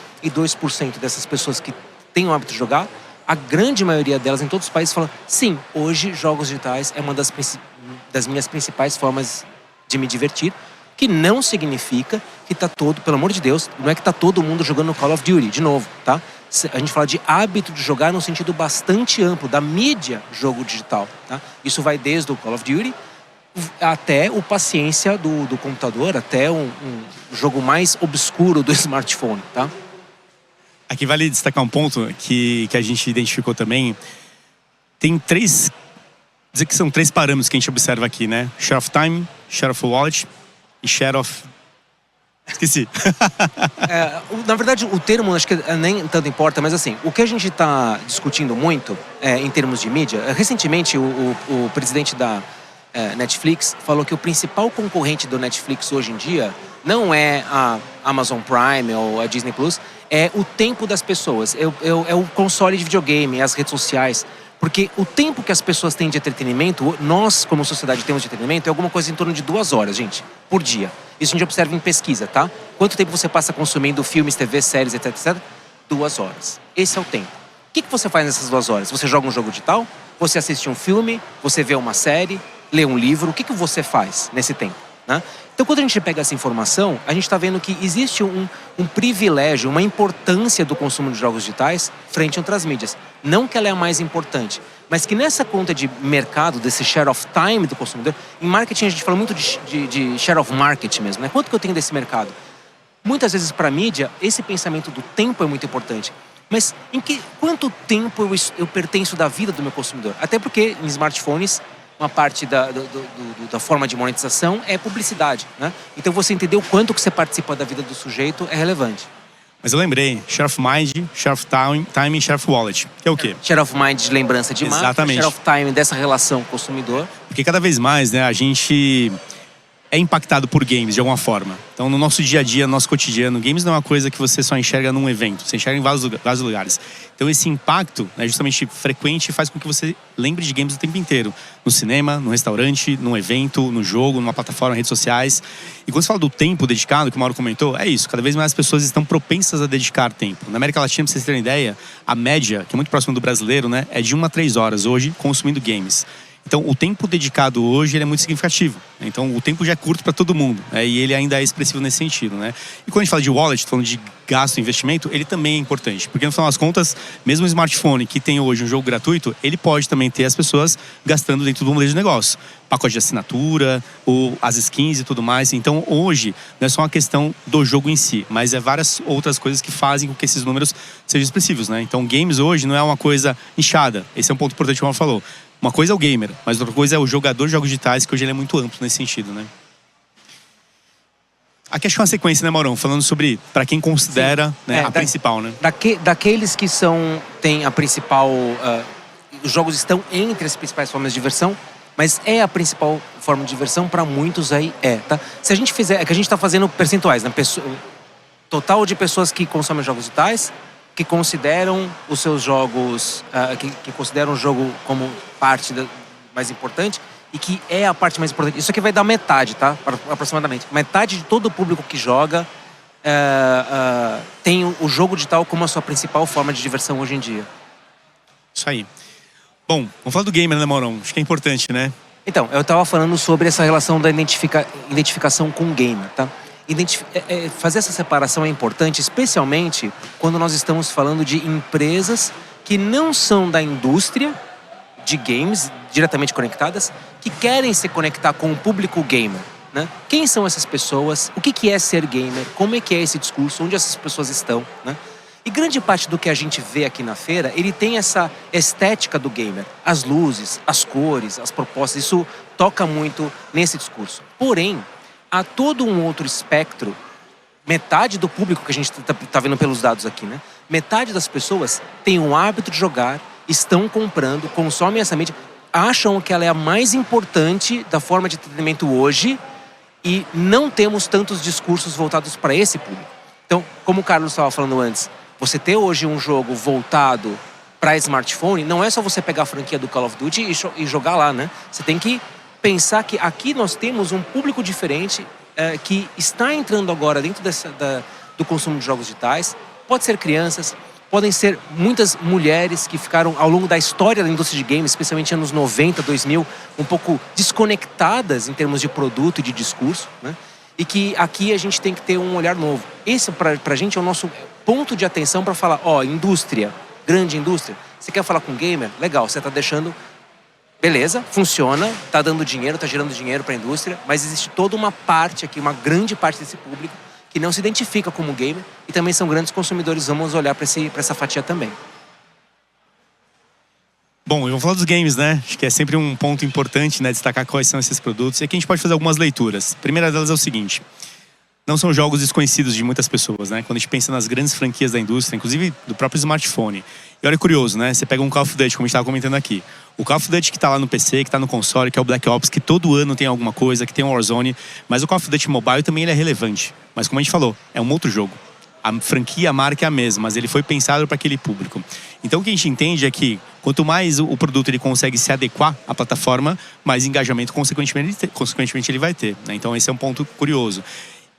dessas pessoas que têm o hábito de jogar, a grande maioria delas em todos os países falam: sim, hoje jogos digitais é uma das minhas principais formas de me divertir, que não significa que tá todo, pelo amor de Deus, não é que tá todo mundo jogando Call of Duty, de novo, tá? A gente fala de hábito de jogar num sentido bastante amplo, da mídia jogo digital, tá? Isso vai desde o Call of Duty até o paciência do computador, até um jogo mais obscuro do smartphone, tá? Aqui vale destacar um ponto que a gente identificou também. Tem dizer que são 3 parâmetros que a gente observa aqui, né? Share of time, share of wallet e share of... Esqueci. Na verdade, o termo acho que nem tanto importa, mas assim, o que a gente está discutindo muito em termos de mídia, recentemente o presidente da Netflix falou que o principal concorrente do Netflix hoje em dia não é a Amazon Prime ou a Disney Plus, é o tempo das pessoas, é o console de videogame, as redes sociais. Porque o tempo que as pessoas têm de entretenimento, nós como sociedade temos de entretenimento, é alguma coisa em torno de 2 horas, gente, por dia. Isso a gente observa em pesquisa, tá? Quanto tempo você passa consumindo filmes, TV, séries, etc. 2 horas. Esse é o tempo. O que você faz nessas 2 horas? Você joga um jogo digital? Você assiste um filme? Você vê uma série? Lê um livro? O que você faz nesse tempo, né? Então, quando a gente pega essa informação, a gente está vendo que existe um privilégio, uma importância do consumo de jogos digitais frente a outras mídias. Não que ela é a mais importante, mas que nessa conta de mercado, desse share of time do consumidor, em marketing a gente fala muito de share of market mesmo, né? Quanto que eu tenho desse mercado? Muitas vezes para a mídia, esse pensamento do tempo é muito importante. Mas quanto tempo eu pertenço da vida do meu consumidor? Até porque em smartphones, uma parte da forma de monetização é publicidade, né? Então você entender o quanto que você participa da vida do sujeito é relevante. Mas eu lembrei, share of mind, share of time e share of wallet, que é o quê? Share of mind de lembrança de marca, exatamente. Share of time dessa relação consumidor. Porque cada vez mais, né, a gente é impactado por games de alguma forma. Então, no nosso dia a dia, no nosso cotidiano, games não é uma coisa que você só enxerga num evento, você enxerga em vários lugares. Então, esse impacto, né, justamente frequente, faz com que você lembre de games o tempo inteiro. No cinema, no restaurante, num evento, no jogo, numa plataforma, redes sociais. E quando você fala do tempo dedicado, que o Mauro comentou, é isso. Cada vez mais as pessoas estão propensas a dedicar tempo. Na América Latina, pra vocês terem ideia, a média, que é muito próxima do brasileiro, né, é de 1 a 3 horas hoje consumindo games. Então, o tempo dedicado hoje ele é muito significativo. Então, o tempo já é curto para todo mundo, né? E ele ainda é expressivo nesse sentido, né? E quando a gente fala de wallet, falando de gasto e investimento, ele também é importante. Porque, no final das contas, mesmo um smartphone que tem hoje um jogo gratuito, ele pode também ter as pessoas gastando dentro do modelo de negócio. Pacote de assinatura, ou as skins e tudo mais. Então, hoje, não é só uma questão do jogo em si, mas é várias outras coisas que fazem com que esses números sejam expressivos, né? Então, games hoje não é uma coisa inchada. Esse é um ponto importante que o Mauro falou. Uma coisa é o gamer, mas outra coisa é o jogador de jogos digitais, que hoje ele é muito amplo nesse sentido, né? Aqui acho que é uma sequência, né, Maurão? Falando sobre, para quem considera, né, a principal, né? Daqueles que têm a principal... os jogos estão entre as principais formas de diversão, mas é a principal forma de diversão para muitos aí, tá? Se a gente fizer... É que a gente está fazendo percentuais, né? Total de pessoas que consomem jogos digitais, que consideram os seus jogos, que consideram o jogo como parte mais importante e que é a parte mais importante. Isso aqui vai dar metade, tá? Aproximadamente. Metade de todo o público que joga tem o jogo digital como a sua principal forma de diversão hoje em dia. Isso aí. Bom, vamos falar do gamer, né, Maurão? Acho que é importante, né? Então, eu estava falando sobre essa relação da identificação com o gamer, tá? Fazer essa separação é importante, especialmente quando nós estamos falando de empresas que não são da indústria de games, diretamente conectadas, que querem se conectar com o público gamer, né? Quem são essas pessoas? O que é ser gamer? Como é que é esse discurso? Onde essas pessoas estão, né? E grande parte do que a gente vê aqui na feira, ele tem essa estética do gamer. As luzes, as cores, as propostas, isso toca muito nesse discurso. Porém, há todo um outro espectro, metade do público que a gente está vendo pelos dados aqui, né? Metade das pessoas tem o hábito de jogar, estão comprando, consomem essa mídia, acham que ela é a mais importante da forma de entretenimento hoje e não temos tantos discursos voltados para esse público. Então, como o Carlos estava falando antes, você ter hoje um jogo voltado para smartphone, não é só você pegar a franquia do Call of Duty e jogar lá, né? Você tem que pensar que aqui nós temos um público diferente que está entrando agora dentro do consumo de jogos digitais. Pode ser crianças, podem ser muitas mulheres que ficaram ao longo da história da indústria de games, especialmente anos 90, 2000, um pouco desconectadas em termos de produto e de discurso, né? E que aqui a gente tem que ter um olhar novo. Esse, pra gente, é o nosso ponto de atenção para falar, indústria, grande indústria. Você quer falar com gamer? Legal, você está deixando... Beleza, funciona, está dando dinheiro, está gerando dinheiro para a indústria, mas existe toda uma parte aqui, uma grande parte desse público que não se identifica como gamer e também são grandes consumidores. Vamos olhar para essa fatia também. Bom, vamos falar dos games, né? Acho que é sempre um ponto importante, né? Destacar quais são esses produtos. E aqui a gente pode fazer algumas leituras. A primeira delas é o seguinte: não são jogos desconhecidos de muitas pessoas, né? Quando a gente pensa nas grandes franquias da indústria, inclusive do próprio smartphone. E olha, curioso, né? Você pega um Call of Duty, como a gente estava comentando aqui. O Call of Duty que está lá no PC, que está no console, que é o Black Ops, que todo ano tem alguma coisa, que tem um Warzone. Mas o Call of Duty Mobile também ele é relevante. Mas como a gente falou, é um outro jogo. A franquia, a marca é a mesma, mas ele foi pensado para aquele público. Então o que a gente entende é que quanto mais o produto ele consegue se adequar à plataforma, mais engajamento consequentemente ele vai ter, né? Então esse é um ponto curioso.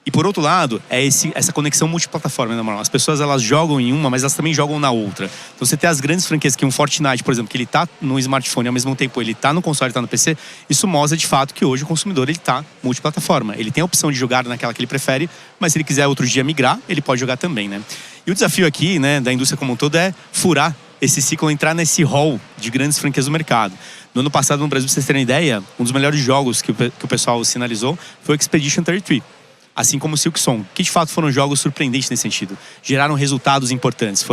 E por outro lado, é essa conexão multiplataforma, né, Manuel? As pessoas elas jogam em uma, mas elas também jogam na outra. Então você tem as grandes franquias que um Fortnite, por exemplo, que ele tá no smartphone e ao mesmo tempo ele tá no console, tá no PC, isso mostra de fato que hoje o consumidor ele tá multiplataforma. Ele tem a opção de jogar naquela que ele prefere, mas se ele quiser outro dia migrar, ele pode jogar também, né? E o desafio aqui, né, da indústria como um todo é furar esse ciclo, entrar nesse hall de grandes franquias do mercado. No ano passado no Brasil, pra vocês terem ideia, um dos melhores jogos que o pessoal sinalizou foi o Expedition 33. Assim como o Silksong, que de fato foram jogos surpreendentes nesse sentido. Geraram resultados importantes.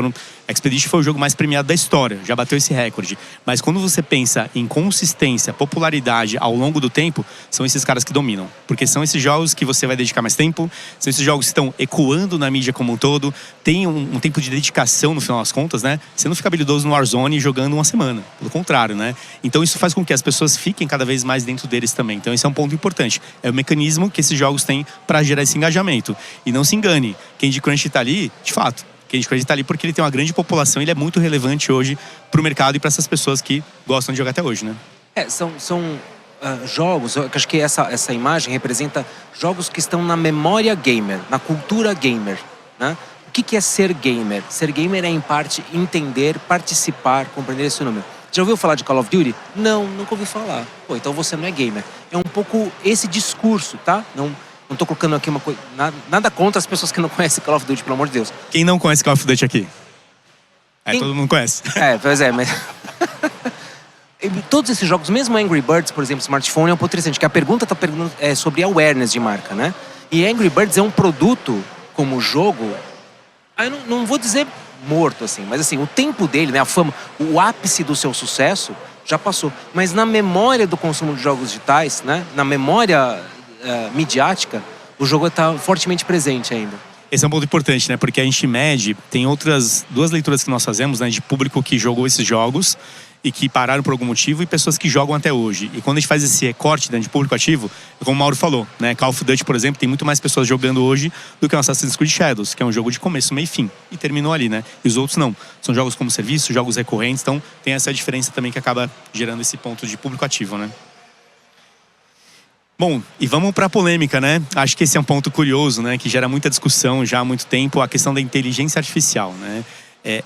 Expedition foi o jogo mais premiado da história, já bateu esse recorde. Mas quando você pensa em consistência, popularidade ao longo do tempo, são esses caras que dominam. Porque são esses jogos que você vai dedicar mais tempo, são esses jogos que estão ecoando na mídia como um todo, tem um tempo de dedicação no final das contas, né? Você não fica habilidoso no Warzone jogando uma semana, pelo contrário, né? Então isso faz com que as pessoas fiquem cada vez mais dentro deles também. Então esse é um ponto importante. É o mecanismo que esses jogos têm para gerar esse engajamento. E não se engane, Candy Crush tá ali, de fato. Candy Crush tá ali porque ele tem uma grande população, ele é muito relevante hoje pro mercado e para essas pessoas que gostam de jogar até hoje, né? São jogos, eu acho que essa imagem representa jogos que estão na memória gamer, na cultura gamer, né? O que é ser gamer? Ser gamer é, em parte, entender, participar, compreender esse número. Já ouviu falar de Call of Duty? Não, nunca ouvi falar. Pô, então você não é gamer. É um pouco esse discurso, tá? Não tô colocando aqui uma coisa... Nada contra as pessoas que não conhecem Call of Duty, pelo amor de Deus. Quem não conhece Call of Duty aqui? Todo mundo conhece. Pois é, mas... Todos esses jogos, mesmo Angry Birds, por exemplo, smartphone, é um pouco interessante, que a pergunta tá perguntando sobre awareness de marca, né? E Angry Birds é um produto, como jogo... Eu não vou dizer morto, assim, mas assim, o tempo dele, né, a fama, o ápice do seu sucesso já passou. Mas na memória do consumo de jogos digitais, né, na memória midiática, o jogo está fortemente presente ainda. Esse é um ponto importante, né, porque a gente mede, tem outras 2 leituras que nós fazemos, né, de público que jogou esses jogos e que pararam por algum motivo e pessoas que jogam até hoje. E quando a gente faz esse recorte, né, de público ativo, como o Mauro falou, né, Call of Duty, por exemplo, tem muito mais pessoas jogando hoje do que o Assassin's Creed Shadows, que é um jogo de começo, meio e fim. E terminou ali, né? E os outros não. São jogos como serviço, jogos recorrentes, então tem essa diferença também que acaba gerando esse ponto de público ativo, né? Bom, e vamos para a polêmica, né? Acho que esse é um ponto curioso, né, que gera muita discussão já há muito tempo, a questão da inteligência artificial, né?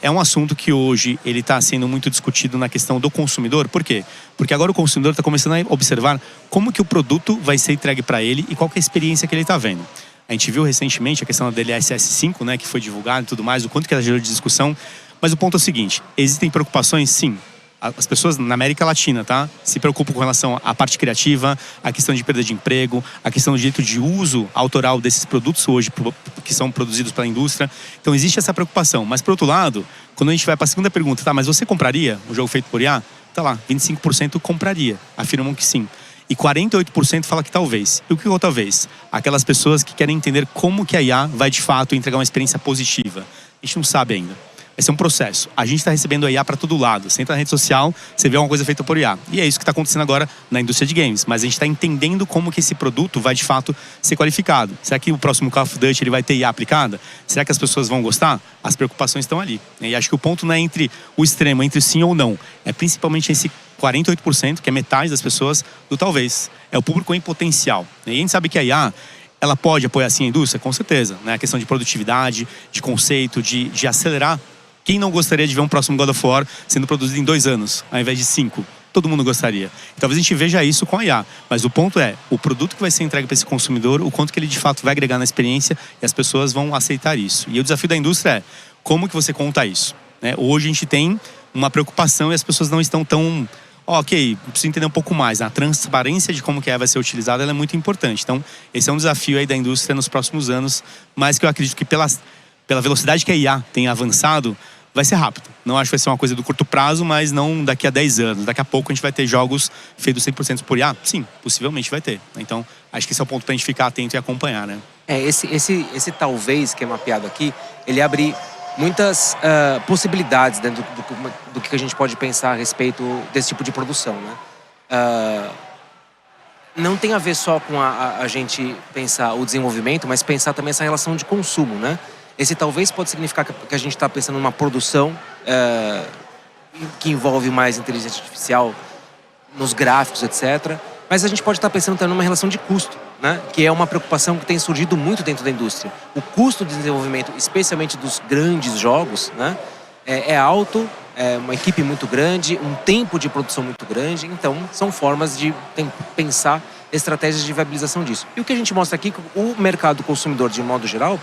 É um assunto que hoje ele está sendo muito discutido na questão do consumidor. Por quê? Porque agora o consumidor está começando a observar como que o produto vai ser entregue para ele e qual que é a experiência que ele está vendo. A gente viu recentemente a questão da DLSS 5, né, que foi divulgada e tudo mais, o quanto que ela gerou de discussão. Mas o ponto é o seguinte, existem preocupações? Sim. As pessoas na América Latina, tá, se preocupam com relação à parte criativa, a questão de perda de emprego, a questão do direito de uso autoral desses produtos hoje que são produzidos pela indústria. Então existe essa preocupação. Mas por outro lado, quando a gente vai para a segunda pergunta, tá, mas você compraria um jogo feito por IA? Tá lá, 25% compraria, afirmam que sim. E 48% fala que talvez. E o que é o talvez? Aquelas pessoas que querem entender como que a IA vai de fato entregar uma experiência positiva. A gente não sabe ainda. Vai ser um processo. A gente está recebendo a IA para todo lado. Você entra na rede social, você vê alguma coisa feita por IA. E é isso que está acontecendo agora na indústria de games. Mas a gente está entendendo como que esse produto vai, de fato, ser qualificado. Será que o próximo Call of Duty ele vai ter IA aplicada? Será que as pessoas vão gostar? As preocupações estão ali. E acho que o ponto não é entre o extremo, entre sim ou não. É principalmente esse 48%, que é metade das pessoas, do talvez. É o público em potencial. E a gente sabe que a IA... ela pode apoiar sim a indústria? Com certeza. Né? A questão de produtividade, de conceito, de acelerar. Quem não gostaria de ver um próximo God of War sendo produzido em 2 anos, ao invés de 5? Todo mundo gostaria. E talvez a gente veja isso com a IA. Mas o ponto é, o produto que vai ser entregue para esse consumidor, o quanto que ele de fato vai agregar na experiência e as pessoas vão aceitar isso. E o desafio da indústria é, como que você conta isso? Né? Hoje a gente tem uma preocupação e as pessoas não estão tão... ok, preciso entender um pouco mais. A transparência de como que vai ser utilizada ela é muito importante. Então, esse é um desafio aí da indústria nos próximos anos, mas que eu acredito que pela velocidade que a IA tem avançado, vai ser rápido. Não acho que vai ser uma coisa do curto prazo, mas não daqui a 10 anos. Daqui a pouco a gente vai ter jogos feitos 100% por IA? Sim, possivelmente vai ter. Então, acho que esse é o ponto pra gente ficar atento e acompanhar, né? Esse talvez que é mapeado aqui, ele abre muitas possibilidades dentro do que a gente pode pensar a respeito desse tipo de produção, né? Não tem a ver só com a gente pensar o desenvolvimento, mas pensar também essa relação de consumo, né? Esse talvez pode significar que a gente está pensando numa produção que envolve mais inteligência artificial nos gráficos, etc. Mas a gente pode estar pensando também numa relação de custo, né? Que é uma preocupação que tem surgido muito dentro da indústria. O custo de desenvolvimento, especialmente dos grandes jogos, né? É alto, é uma equipe muito grande, um tempo de produção muito grande. Então, são formas de pensar estratégias de viabilização disso. E o que a gente mostra aqui, o mercado consumidor, de modo geral,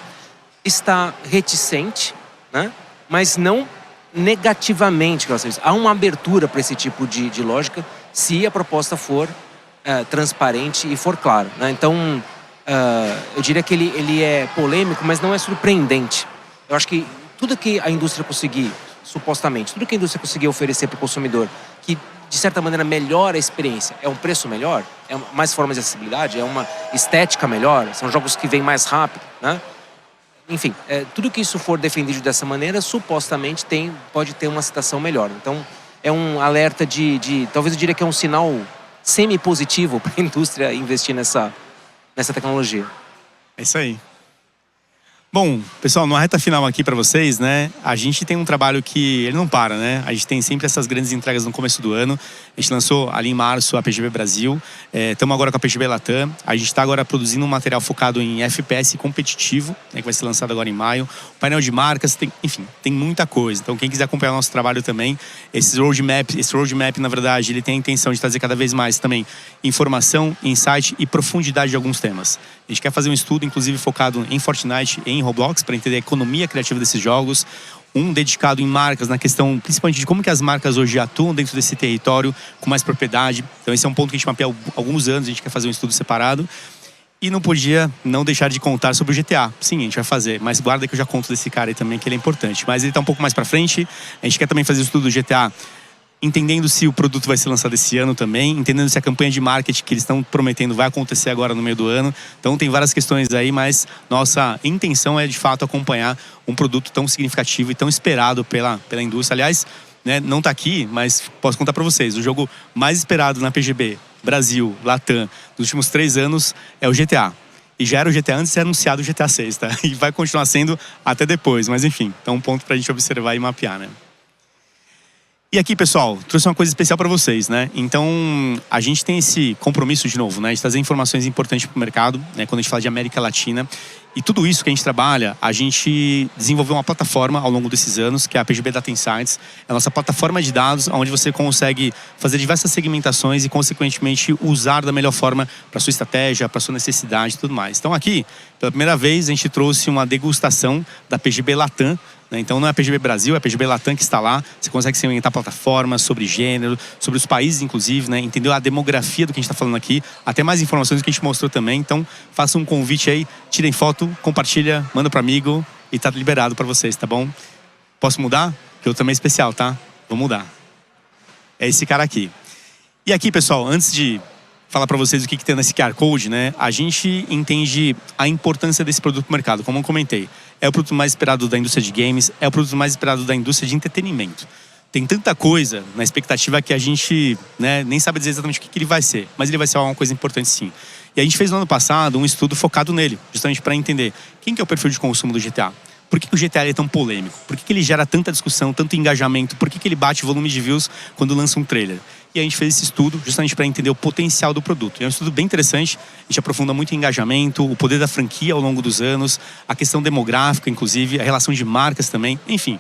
está reticente, né? Mas não negativamente. Há uma abertura para esse tipo de lógica se a proposta for transparente e for clara, né? Então, eu diria que ele é polêmico, mas não é surpreendente. Eu acho que tudo que a indústria conseguir, supostamente, tudo que a indústria conseguir oferecer para o consumidor, que de certa maneira melhora a experiência, é um preço melhor, é mais formas de acessibilidade, é uma estética melhor, são jogos que vêm mais rápido, né? Enfim, tudo que isso for defendido dessa maneira, supostamente pode ter uma citação melhor. Então, é um alerta talvez eu diria que é um sinal semi-positivo para a indústria investir nessa tecnologia. É isso aí. Bom, pessoal, numa reta final aqui para vocês, né? A gente tem um trabalho que ele não para, né? A gente tem sempre essas grandes entregas no começo do ano. A gente lançou ali em março a PGB Brasil. Estamos agora com a PGB Latam. A gente está agora produzindo um material focado em FPS competitivo, né, que vai ser lançado agora em maio. Painel de marcas, enfim, tem muita coisa. Então, quem quiser acompanhar o nosso trabalho também, esse roadmap, na verdade, ele tem a intenção de trazer cada vez mais também informação, insight e profundidade de alguns temas. A gente quer fazer um estudo, inclusive, focado em Fortnite e em Roblox, para entender a economia criativa desses jogos. Um dedicado em marcas, na questão principalmente de como que as marcas hoje atuam dentro desse território com mais propriedade. Então esse é um ponto que a gente mapeia há alguns anos, a gente quer fazer um estudo separado. E não podia não deixar de contar sobre o GTA. Sim, a gente vai fazer, mas guarda que eu já conto desse cara aí também, que ele é importante. Mas ele está um pouco mais para frente. A gente quer também fazer o estudo do GTA entendendo se o produto vai ser lançado esse ano também, entendendo se a campanha de marketing que eles estão prometendo vai acontecer agora no meio do ano. Então tem várias questões aí, mas nossa intenção é de fato acompanhar um produto tão significativo e tão esperado pela indústria. Aliás, né, não está aqui, mas posso contar para vocês, o jogo mais esperado na PGB, Brasil, Latam, nos últimos 3 anos é o GTA. E já era o GTA antes de ser anunciado o GTA 6, tá? E vai continuar sendo até depois, mas enfim, então um ponto para a gente observar e mapear, né? E aqui, pessoal, trouxe uma coisa especial para vocês, né? Então, a gente tem esse compromisso de novo, né? De trazer informações importantes para o mercado, né? Quando a gente fala de América Latina. E tudo isso que a gente trabalha, a gente desenvolveu uma plataforma ao longo desses anos, que é a PGB Data Insights. É a nossa plataforma de dados, onde você consegue fazer diversas segmentações e, consequentemente, usar da melhor forma para sua estratégia, para sua necessidade e tudo mais. Então, aqui, pela primeira vez, a gente trouxe uma degustação da PGB Latam. Então não é a PGB Brasil, é a PGB Latam que está lá. Você consegue segmentar plataformas sobre gênero, sobre os países, inclusive, né? Entendeu a demografia do que a gente está falando aqui, até mais informações que a gente mostrou também. Então faça um convite aí, tirem foto, compartilha, manda para amigo e tá liberado para vocês, tá bom? Posso mudar? Que eu também é especial, tá? Vou mudar. É esse cara aqui. E aqui, pessoal, antes de falar para vocês o que tem nesse QR Code, né? A gente entende a importância desse produto no mercado, como eu comentei. É o produto mais esperado da indústria de games, é o produto mais esperado da indústria de entretenimento. Tem tanta coisa na expectativa que a gente, né, nem sabe dizer exatamente o que ele vai ser, mas ele vai ser uma coisa importante sim. E a gente fez no ano passado um estudo focado nele, justamente para entender quem que é o perfil de consumo do GTA. Por que o GTA é tão polêmico? Por que ele gera tanta discussão, tanto engajamento? Por que ele bate volume de views quando lança um trailer? E a gente fez esse estudo justamente para entender o potencial do produto. E é um estudo bem interessante, a gente aprofunda muito o engajamento, o poder da franquia ao longo dos anos, a questão demográfica, inclusive, a relação de marcas também, enfim.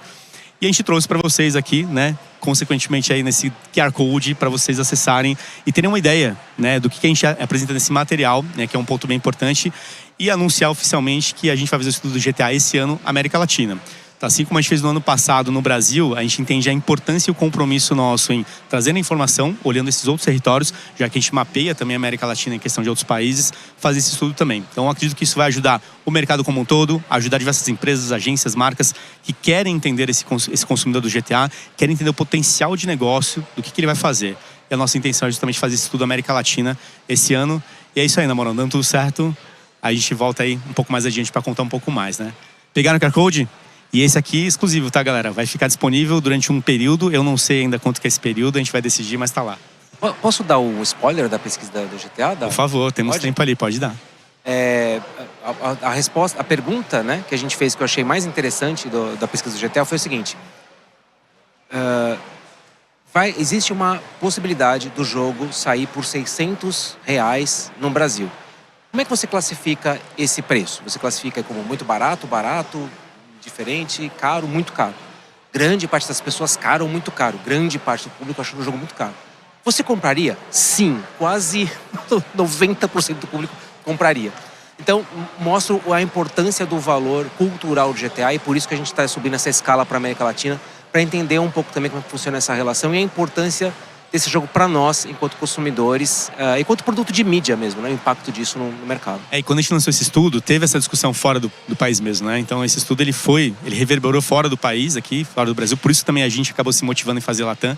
E a gente trouxe para vocês aqui, né, consequentemente aí nesse QR Code, para vocês acessarem e terem uma ideia, né, do que a gente apresenta nesse material, né, que é um ponto bem importante, e anunciar oficialmente que a gente vai fazer o estudo do GTA esse ano, América Latina. Assim como a gente fez no ano passado no Brasil, a gente entende a importância e o compromisso nosso em trazer a informação, olhando esses outros territórios, já que a gente mapeia também a América Latina em questão de outros países, fazer esse estudo também. Então, eu acredito que isso vai ajudar o mercado como um todo, ajudar diversas empresas, agências, marcas que querem entender esse consumidor do GTA, querem entender o potencial de negócio, do que ele vai fazer. E a nossa intenção é justamente fazer esse estudo da América Latina esse ano. E é isso aí, namorando, dando tudo certo. A gente volta aí um pouco mais adiante para contar um pouco mais, né? Pegaram o QR Code? E esse aqui é exclusivo, tá, galera? Vai ficar disponível durante um período. Eu não sei ainda quanto que é esse período, a gente vai decidir, mas tá lá. Posso dar um spoiler da pesquisa do GTA? Por favor, temos tempo ali, pode dar. A resposta, a pergunta, né, que a gente fez, que eu achei mais interessante da pesquisa do GTA foi o seguinte. Existe uma possibilidade do jogo sair por R$600 no Brasil. Como é que você classifica esse preço? Você classifica como muito barato, diferente, caro, muito caro. Grande parte das pessoas caro ou muito caro. Grande parte do público achou o jogo muito caro. Você compraria? Sim, quase 90% do público compraria. Então, mostra a importância do valor cultural do GTA e por isso que a gente está subindo essa escala para a América Latina, para entender um pouco também como funciona essa relação e a importância desse jogo para nós, enquanto consumidores, enquanto produto de mídia mesmo, né? O impacto disso no mercado. E quando a gente lançou esse estudo, teve essa discussão fora do país mesmo, né? Então esse estudo ele reverberou fora do país, aqui, fora do Brasil, por isso também a gente acabou se motivando em fazer Latam,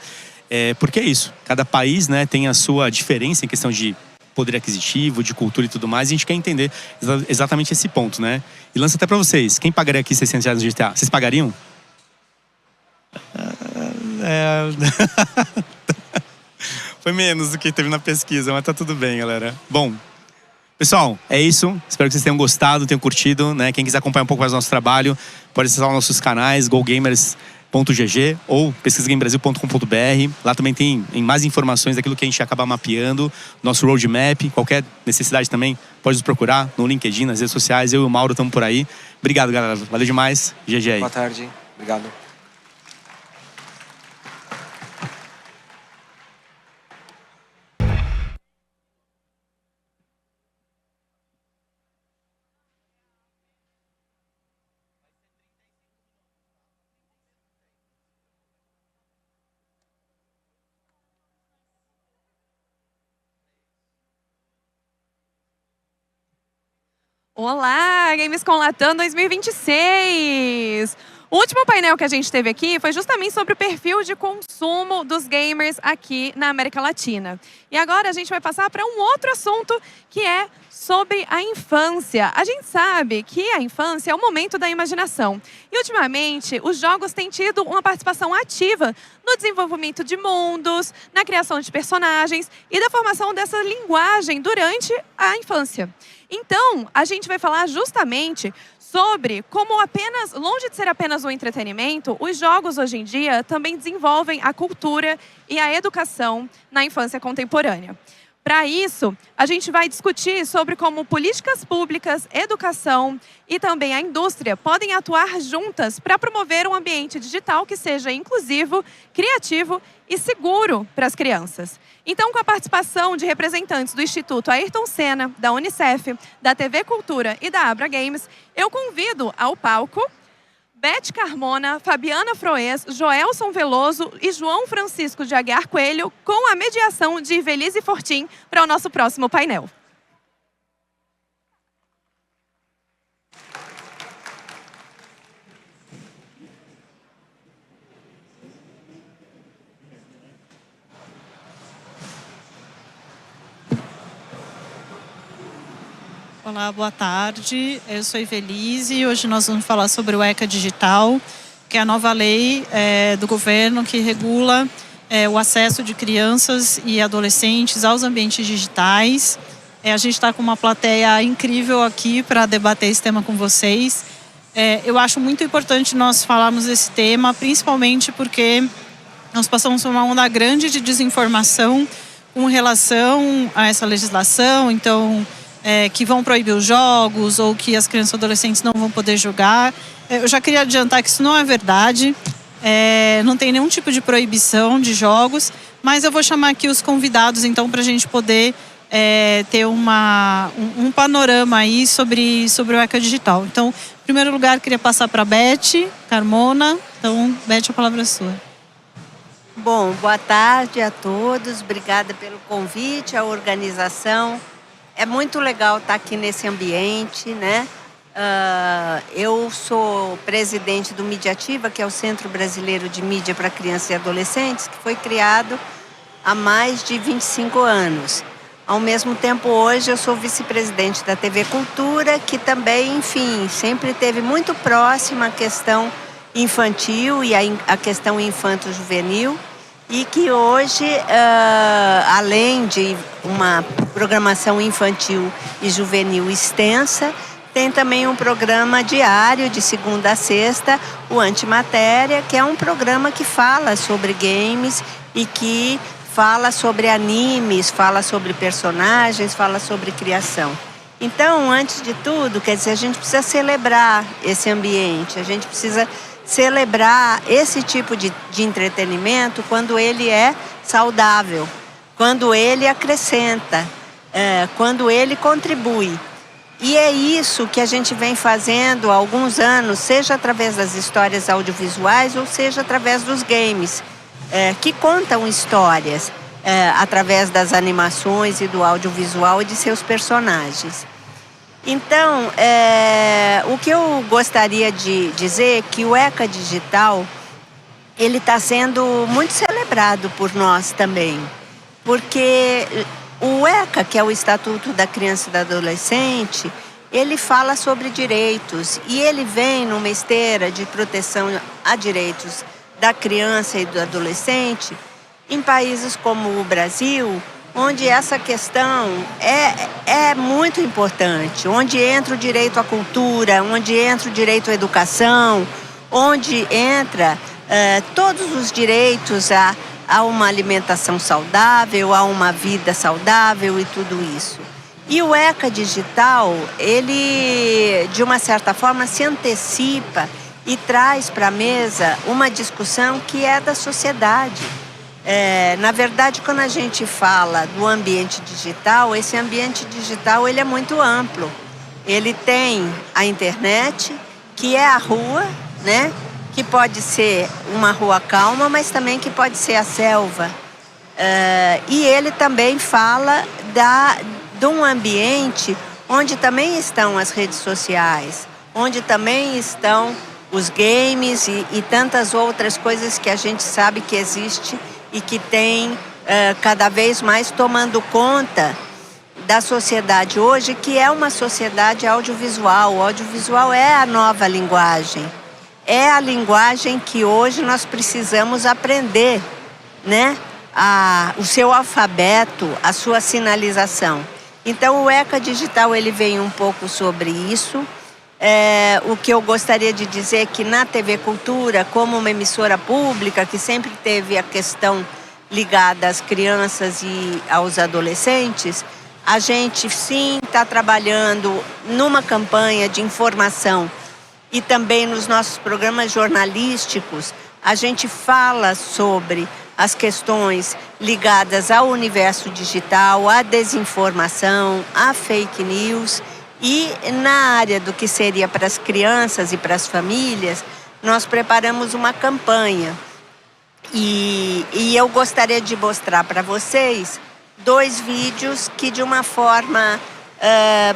porque é isso, cada país, né, tem a sua diferença em questão de poder aquisitivo, de cultura e tudo mais, e a gente quer entender exatamente esse ponto, né? E lança até para vocês, quem pagaria aqui R$600 no GTA? Vocês pagariam? Foi menos do que teve na pesquisa, mas tá tudo bem, galera. Bom, Pessoal, é isso. Espero que vocês tenham gostado, tenham curtido, né? Quem quiser acompanhar um pouco mais do nosso trabalho, pode acessar os nossos canais, gogamers.gg ou pesquisagamebrasil.com.br. Lá também tem mais informações daquilo que a gente acaba mapeando, nosso roadmap. Qualquer necessidade também pode nos procurar no LinkedIn, nas redes sociais. Eu e o Mauro estamos por aí. Obrigado, galera. Valeu demais. GG aí. Boa tarde. Obrigado. Olá, gamescom Latam 2026! O último painel que a gente teve aqui foi justamente sobre o perfil de consumo dos gamers aqui na América Latina. E agora a gente vai passar para um outro assunto que é sobre a infância. A gente sabe que a infância é o momento da imaginação. E ultimamente os jogos têm tido uma participação ativa no desenvolvimento de mundos, na criação de personagens e da formação dessa linguagem durante a infância. Então, a gente vai falar justamente sobre como longe de ser apenas um entretenimento, os jogos hoje em dia também desenvolvem a cultura e a educação na infância contemporânea. Para isso, a gente vai discutir sobre como políticas públicas, educação e também a indústria podem atuar juntas para promover um ambiente digital que seja inclusivo, criativo e seguro para as crianças. Então, com a participação de representantes do Instituto Ayrton Senna, da Unicef, da TV Cultura e da Abra Games, eu convido ao palco Beth Carmona, Fabiana Froes, Joelson Veloso e João Francisco de Aguiar Coelho, com a mediação de Ivelise Fortim, para o nosso próximo painel. Olá, boa tarde. Eu sou Ivelise e hoje nós vamos falar sobre o ECA Digital, que é a nova lei do governo que regula o acesso de crianças e adolescentes aos ambientes digitais. A gente está com uma plateia incrível aqui para debater esse tema com vocês. Eu acho muito importante nós falarmos desse tema, principalmente porque nós passamos por uma onda grande de desinformação com relação a essa legislação. Então, que vão proibir os jogos ou que as crianças e adolescentes não vão poder jogar. Eu já queria adiantar que isso não é verdade. Não tem nenhum tipo de proibição de jogos, mas eu vou chamar aqui os convidados então para a gente poder ter um panorama aí sobre o ECA Digital. Então, em primeiro lugar, queria passar para a Beth Carmona. Então, Beth, a palavra é sua. Bom, boa tarde a todos. Obrigada pelo convite, a organização. É muito legal estar aqui nesse ambiente, né? Eu sou presidente do Mediativa, que é o Centro Brasileiro de Mídia para Crianças e Adolescentes, que foi criado há mais de 25 anos. Ao mesmo tempo, hoje, eu sou vice-presidente da TV Cultura, que também, enfim, sempre esteve muito próxima à questão infantil e à questão infanto-juvenil. E que hoje, além de uma programação infantil e juvenil extensa, tem também um programa diário, de segunda a sexta, o Antimatéria, que é um programa que fala sobre games e que fala sobre animes, fala sobre personagens, fala sobre criação. Então, antes de tudo, quer dizer, a gente precisa celebrar esse ambiente, a gente precisa celebrar esse tipo de entretenimento quando ele é saudável, quando ele acrescenta, quando ele contribui. E é isso que a gente vem fazendo há alguns anos, seja através das histórias audiovisuais ou seja através dos games, que contam histórias através das animações e do audiovisual e de seus personagens. Então, o que eu gostaria de dizer é que o ECA Digital, ele está sendo muito celebrado por nós também, porque o ECA, que é o Estatuto da Criança e do Adolescente, ele fala sobre direitos e ele vem numa esteira de proteção a direitos da criança e do adolescente em países como o Brasil, onde essa questão é muito importante, onde entra o direito à cultura, onde entra o direito à educação, onde entra todos os direitos a uma alimentação saudável, a uma vida saudável e tudo isso. E o ECA Digital, ele, de uma certa forma, se antecipa e traz para a mesa uma discussão que é da sociedade. Na verdade, quando a gente fala do ambiente digital, esse ambiente digital ele é muito amplo. Ele tem a internet, que é a rua, né? Que pode ser uma rua calma, mas também que pode ser a selva. E ele também fala de um ambiente onde também estão as redes sociais, onde também estão os games e tantas outras coisas que a gente sabe que existe e que tem cada vez mais tomando conta da sociedade hoje, que é uma sociedade audiovisual. O audiovisual é a nova linguagem. É a linguagem que hoje nós precisamos aprender, né? O seu alfabeto, a sua sinalização. Então, o ECA Digital, ele vem um pouco sobre isso. O que eu gostaria de dizer é que na TV Cultura, como uma emissora pública que sempre teve a questão ligada às crianças e aos adolescentes, a gente sim está trabalhando numa campanha de informação e também nos nossos programas jornalísticos. A gente fala sobre as questões ligadas ao universo digital, à desinformação, à fake news. E na área do que seria para as crianças e para as famílias, nós preparamos uma campanha. E eu gostaria de mostrar para vocês 2 vídeos que, de uma forma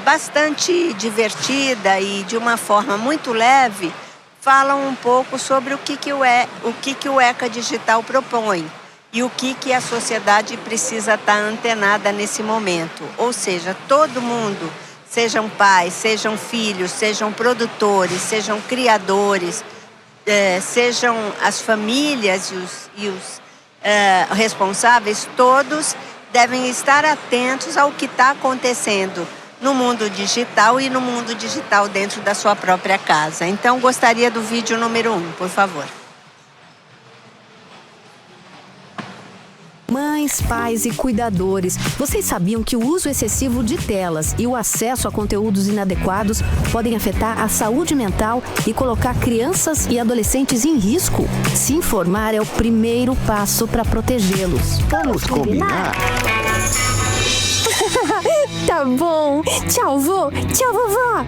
bastante divertida e de uma forma muito leve, falam um pouco sobre o que o ECA Digital propõe e o que a sociedade precisa estar antenada nesse momento. Ou seja, todo mundo, sejam pais, sejam filhos, sejam produtores, sejam criadores, sejam as famílias e os responsáveis, todos devem estar atentos ao que está acontecendo no mundo digital e no mundo digital dentro da sua própria casa. Então, gostaria do vídeo número 1, por favor. Mães, pais e cuidadores, vocês sabiam que o uso excessivo de telas e o acesso a conteúdos inadequados podem afetar a saúde mental e colocar crianças e adolescentes em risco? Se informar é o primeiro passo para protegê-los. Vamos combinar? Tá bom. Tchau, vô. Tchau, vovó.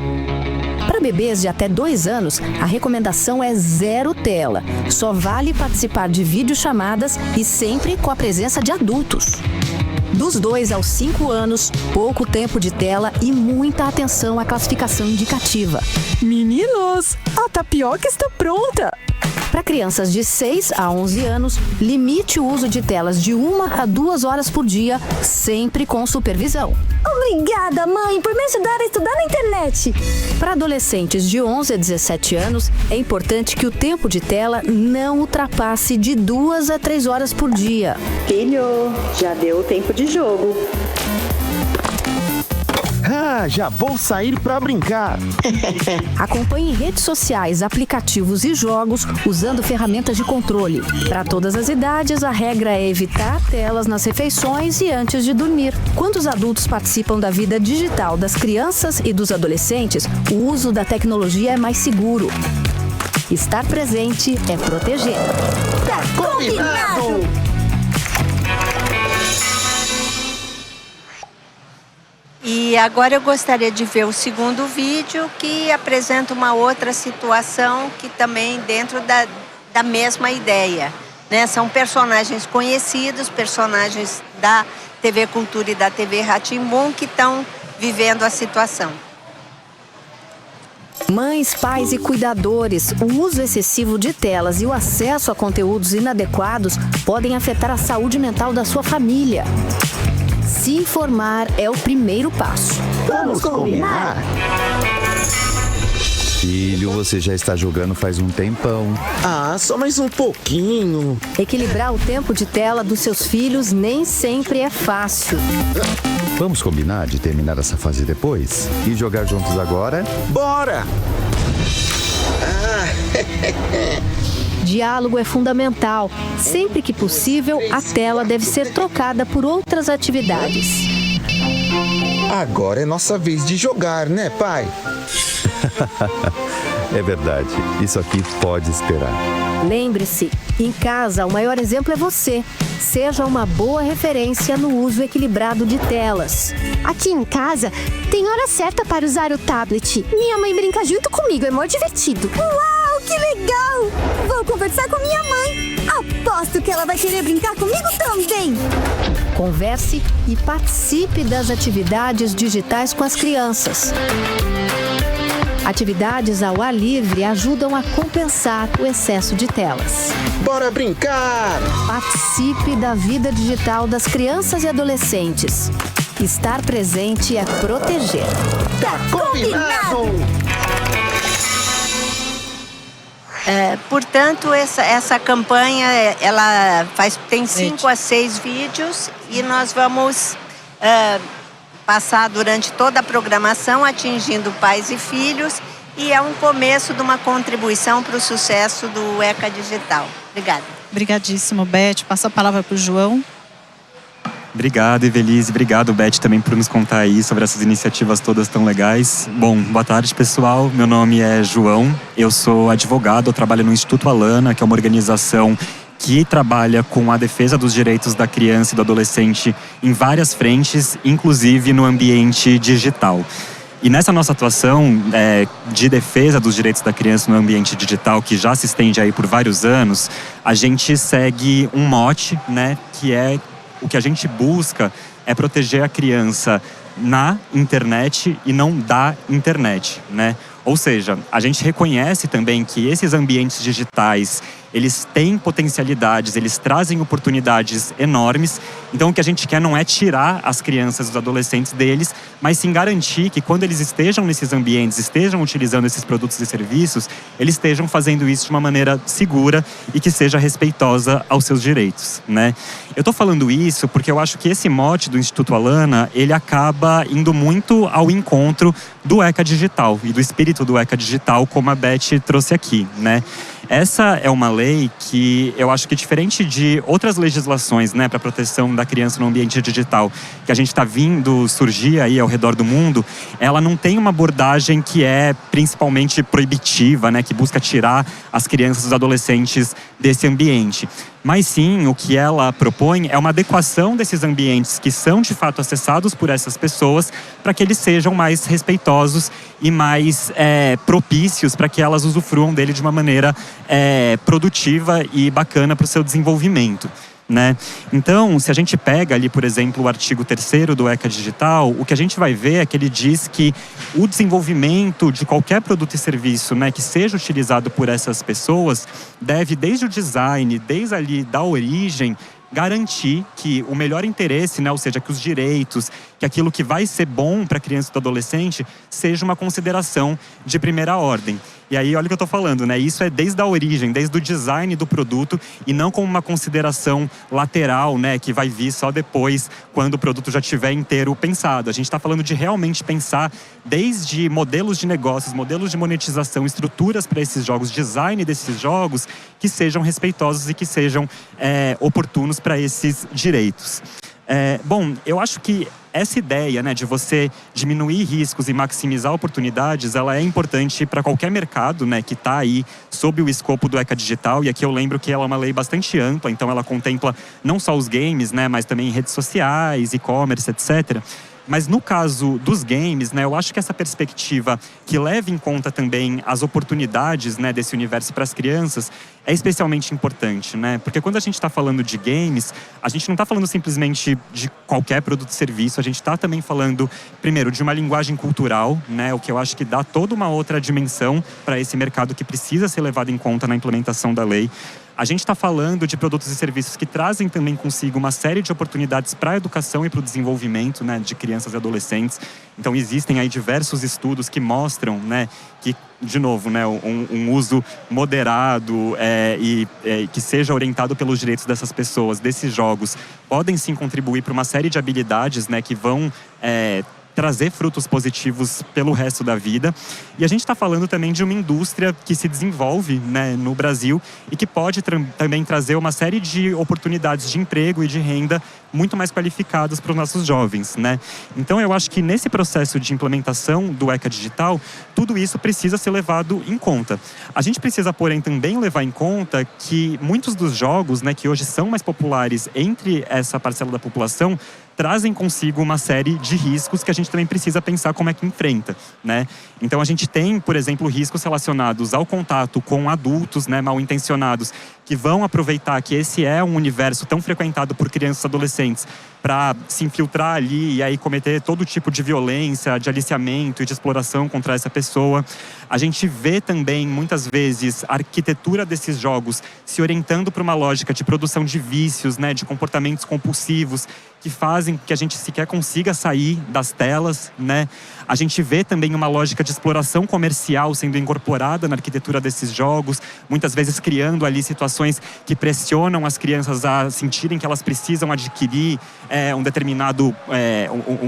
Para bebês de até 2 anos, a recomendação é 0 tela. Só vale participar de videochamadas e sempre com a presença de adultos. Dos 2 aos 5 anos, pouco tempo de tela e muita atenção à classificação indicativa. Meninos, a tapioca está pronta! Para crianças de 6 a 11 anos, limite o uso de telas de 1 a 2 horas por dia, sempre com supervisão. Obrigada, mãe, por me ajudar a estudar na internet. Para adolescentes de 11 a 17 anos, é importante que o tempo de tela não ultrapasse de 2 a 3 horas por dia. Filho, já deu o tempo de jogo. Já vou sair para brincar. Acompanhe redes sociais, aplicativos e jogos usando ferramentas de controle. Para todas as idades, a regra é evitar telas nas refeições e antes de dormir. Quando os adultos participam da vida digital das crianças e dos adolescentes, o uso da tecnologia é mais seguro. Estar presente é proteger. Tá combinado! E agora eu gostaria de ver o segundo vídeo, que apresenta uma outra situação que também dentro da mesma ideia, né? São personagens conhecidos, personagens da TV Cultura e da TV Rá-Tim-Bum que estão vivendo a situação. Mães, pais e cuidadores, o uso excessivo de telas e o acesso a conteúdos inadequados podem afetar a saúde mental da sua família. Se informar é o primeiro passo. Vamos combinar? Filho, você já está jogando faz um tempão. Ah, só mais um pouquinho. Equilibrar o tempo de tela dos seus filhos nem sempre é fácil. Vamos combinar de terminar essa fase depois? E jogar juntos agora? Bora! Diálogo é fundamental. Sempre que possível, a tela deve ser trocada por outras atividades. Agora é nossa vez de jogar, né, pai? É verdade. Isso aqui pode esperar. Lembre-se, em casa o maior exemplo é você. Seja uma boa referência no uso equilibrado de telas. Aqui em casa, tem hora certa para usar o tablet. Minha mãe brinca junto comigo, é mó divertido. Uau, que legal! Vou conversar com minha mãe. Aposto que ela vai querer brincar comigo também. Converse e participe das atividades digitais com as crianças. Atividades ao ar livre ajudam a compensar o excesso de telas. Bora brincar! Participe da vida digital das crianças e adolescentes. Estar presente é proteger. Tá combinado! Portanto, essa campanha ela tem 5 a 6 vídeos e nós vamos passar durante toda a programação atingindo pais e filhos e é um começo de uma contribuição para o sucesso do ECA Digital. Obrigada. Obrigadíssimo, Beth. Passa a palavra para o João. Obrigado, Evelise. Obrigado, Beth, também por nos contar aí sobre essas iniciativas todas tão legais. Bom, boa tarde, pessoal. Meu nome é João. Eu sou advogado, eu trabalho no Instituto Alana, que é uma organização que trabalha com a defesa dos direitos da criança e do adolescente em várias frentes, inclusive no ambiente digital. E nessa nossa atuação de defesa dos direitos da criança no ambiente digital, que já se estende aí por vários anos, a gente segue um mote, né, que é o que a gente busca é proteger a criança na internet e não da internet, né? Ou seja, a gente reconhece também que esses ambientes digitais, eles têm potencialidades, eles trazem oportunidades enormes. Então o que a gente quer não é tirar as crianças e os adolescentes deles, mas sim garantir que quando eles estejam nesses ambientes, estejam utilizando esses produtos e serviços, eles estejam fazendo isso de uma maneira segura e que seja respeitosa aos seus direitos, né? Eu estou falando isso porque eu acho que esse mote do Instituto Alana, ele acaba indo muito ao encontro do ECA Digital e do espírito do ECA Digital, como a Beth trouxe aqui, né? Essa é uma lei que eu acho que diferente de outras legislações, né, para proteção da criança no ambiente digital, que a gente está vindo surgir aí ao redor do mundo, ela não tem uma abordagem que é principalmente proibitiva, né, que busca tirar as crianças e os adolescentes desse ambiente. Mas sim, o que ela propõe é uma adequação desses ambientes que são de fato acessados por essas pessoas para que eles sejam mais respeitosos e mais propícios para que elas usufruam dele de uma maneira produtiva e bacana para o seu desenvolvimento, né? Então, se a gente pega ali, por exemplo, o artigo 3º do ECA Digital, o que a gente vai ver é que ele diz que o desenvolvimento de qualquer produto e serviço, né, que seja utilizado por essas pessoas deve, desde o design, desde ali da origem, garantir que o melhor interesse, né, ou seja, que os direitos, que aquilo que vai ser bom para a criança e do adolescente seja uma consideração de primeira ordem. E aí, olha o que eu estou falando, né? Isso é desde a origem, desde o design do produto e não como uma consideração lateral, né, que vai vir só depois, quando o produto já estiver inteiro pensado. A gente está falando de realmente pensar desde modelos de negócios, modelos de monetização, estruturas para esses jogos, design desses jogos que sejam respeitosos e que sejam oportunos para esses direitos. Bom, eu acho que essa ideia, né, de você diminuir riscos e maximizar oportunidades, ela é importante para qualquer mercado, né, que está aí sob o escopo do ECA Digital. E aqui eu lembro que ela é uma lei bastante ampla, então ela contempla não só os games, né, mas também redes sociais, e-commerce, etc. Mas no caso dos games, né, eu acho que essa perspectiva que leva em conta também as oportunidades, né, desse universo para as crianças é especialmente importante, né? Porque quando a gente está falando de games, a gente não está falando simplesmente de qualquer produto e serviço, a gente está também falando, primeiro, de uma linguagem cultural, né, o que eu acho que dá toda uma outra dimensão para esse mercado que precisa ser levado em conta na implementação da lei. A gente está falando de produtos e serviços que trazem também consigo uma série de oportunidades para a educação e para o desenvolvimento, né, de crianças e adolescentes. Então existem aí diversos estudos que mostram, né, que de novo, né, um uso moderado e que seja orientado pelos direitos dessas pessoas, desses jogos, podem sim contribuir para uma série de habilidades, né, que vão trazer frutos positivos pelo resto da vida. E a gente está falando também de uma indústria que se desenvolve, né, no Brasil e que pode também trazer uma série de oportunidades de emprego e de renda muito mais qualificadas para os nossos jovens, né? Então eu acho que nesse processo de implementação do ECA Digital, tudo isso precisa ser levado em conta. A gente precisa, porém, também levar em conta que muitos dos jogos, né, que hoje são mais populares entre essa parcela da população, trazem consigo uma série de riscos que a gente também precisa pensar como é que enfrenta, né? Então a gente tem, por exemplo, riscos relacionados ao contato com adultos, né, mal intencionados, que vão aproveitar que esse é um universo tão frequentado por crianças e adolescentes para se infiltrar ali e aí cometer todo tipo de violência, de aliciamento e de exploração contra essa pessoa. A gente vê também, muitas vezes, a arquitetura desses jogos se orientando para uma lógica de produção de vícios, né, de comportamentos compulsivos, que fazem que a gente sequer consiga sair das telas, né? A gente vê também uma lógica de exploração comercial sendo incorporada na arquitetura desses jogos, muitas vezes criando ali situações que pressionam as crianças a sentirem que elas precisam adquirir um determinado,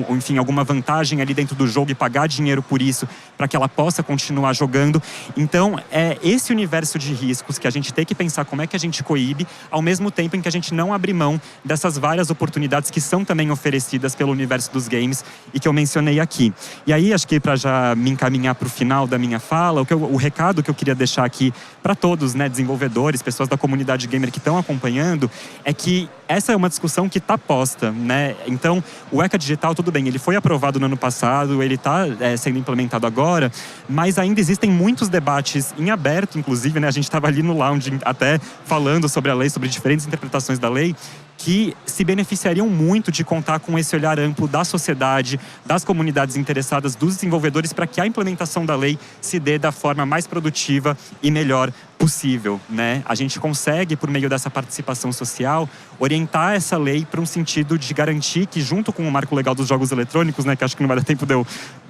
enfim, alguma vantagem ali dentro do jogo e pagar dinheiro por isso, para que ela possa continuar jogando. Então, é esse universo de riscos que a gente tem que pensar como é que a gente coíbe, ao mesmo tempo em que a gente não abre mão dessas várias oportunidades que são também oferecidas pelo universo dos games e que eu mencionei aqui. E aí, acho que para já me encaminhar para o final da minha fala, o recado que eu queria deixar aqui para todos, né, desenvolvedores, pessoas da comunidade gamer que estão acompanhando, é que essa é uma discussão que está posta, né? Então, o ECA Digital, tudo bem, ele foi aprovado no ano passado, ele está sendo implementado agora, mas ainda existem muitos debates em aberto, inclusive, né? A gente estava ali no lounge até falando sobre a lei, sobre diferentes interpretações da lei, que se beneficiariam muito de contar com esse olhar amplo da sociedade, das comunidades interessadas, dos desenvolvedores, para que a implementação da lei se dê da forma mais produtiva e melhor possível, né? A gente consegue, por meio dessa participação social, orientar essa lei para um sentido de garantir que, junto com o marco legal dos jogos eletrônicos, né, que acho que não vai dar tempo de eu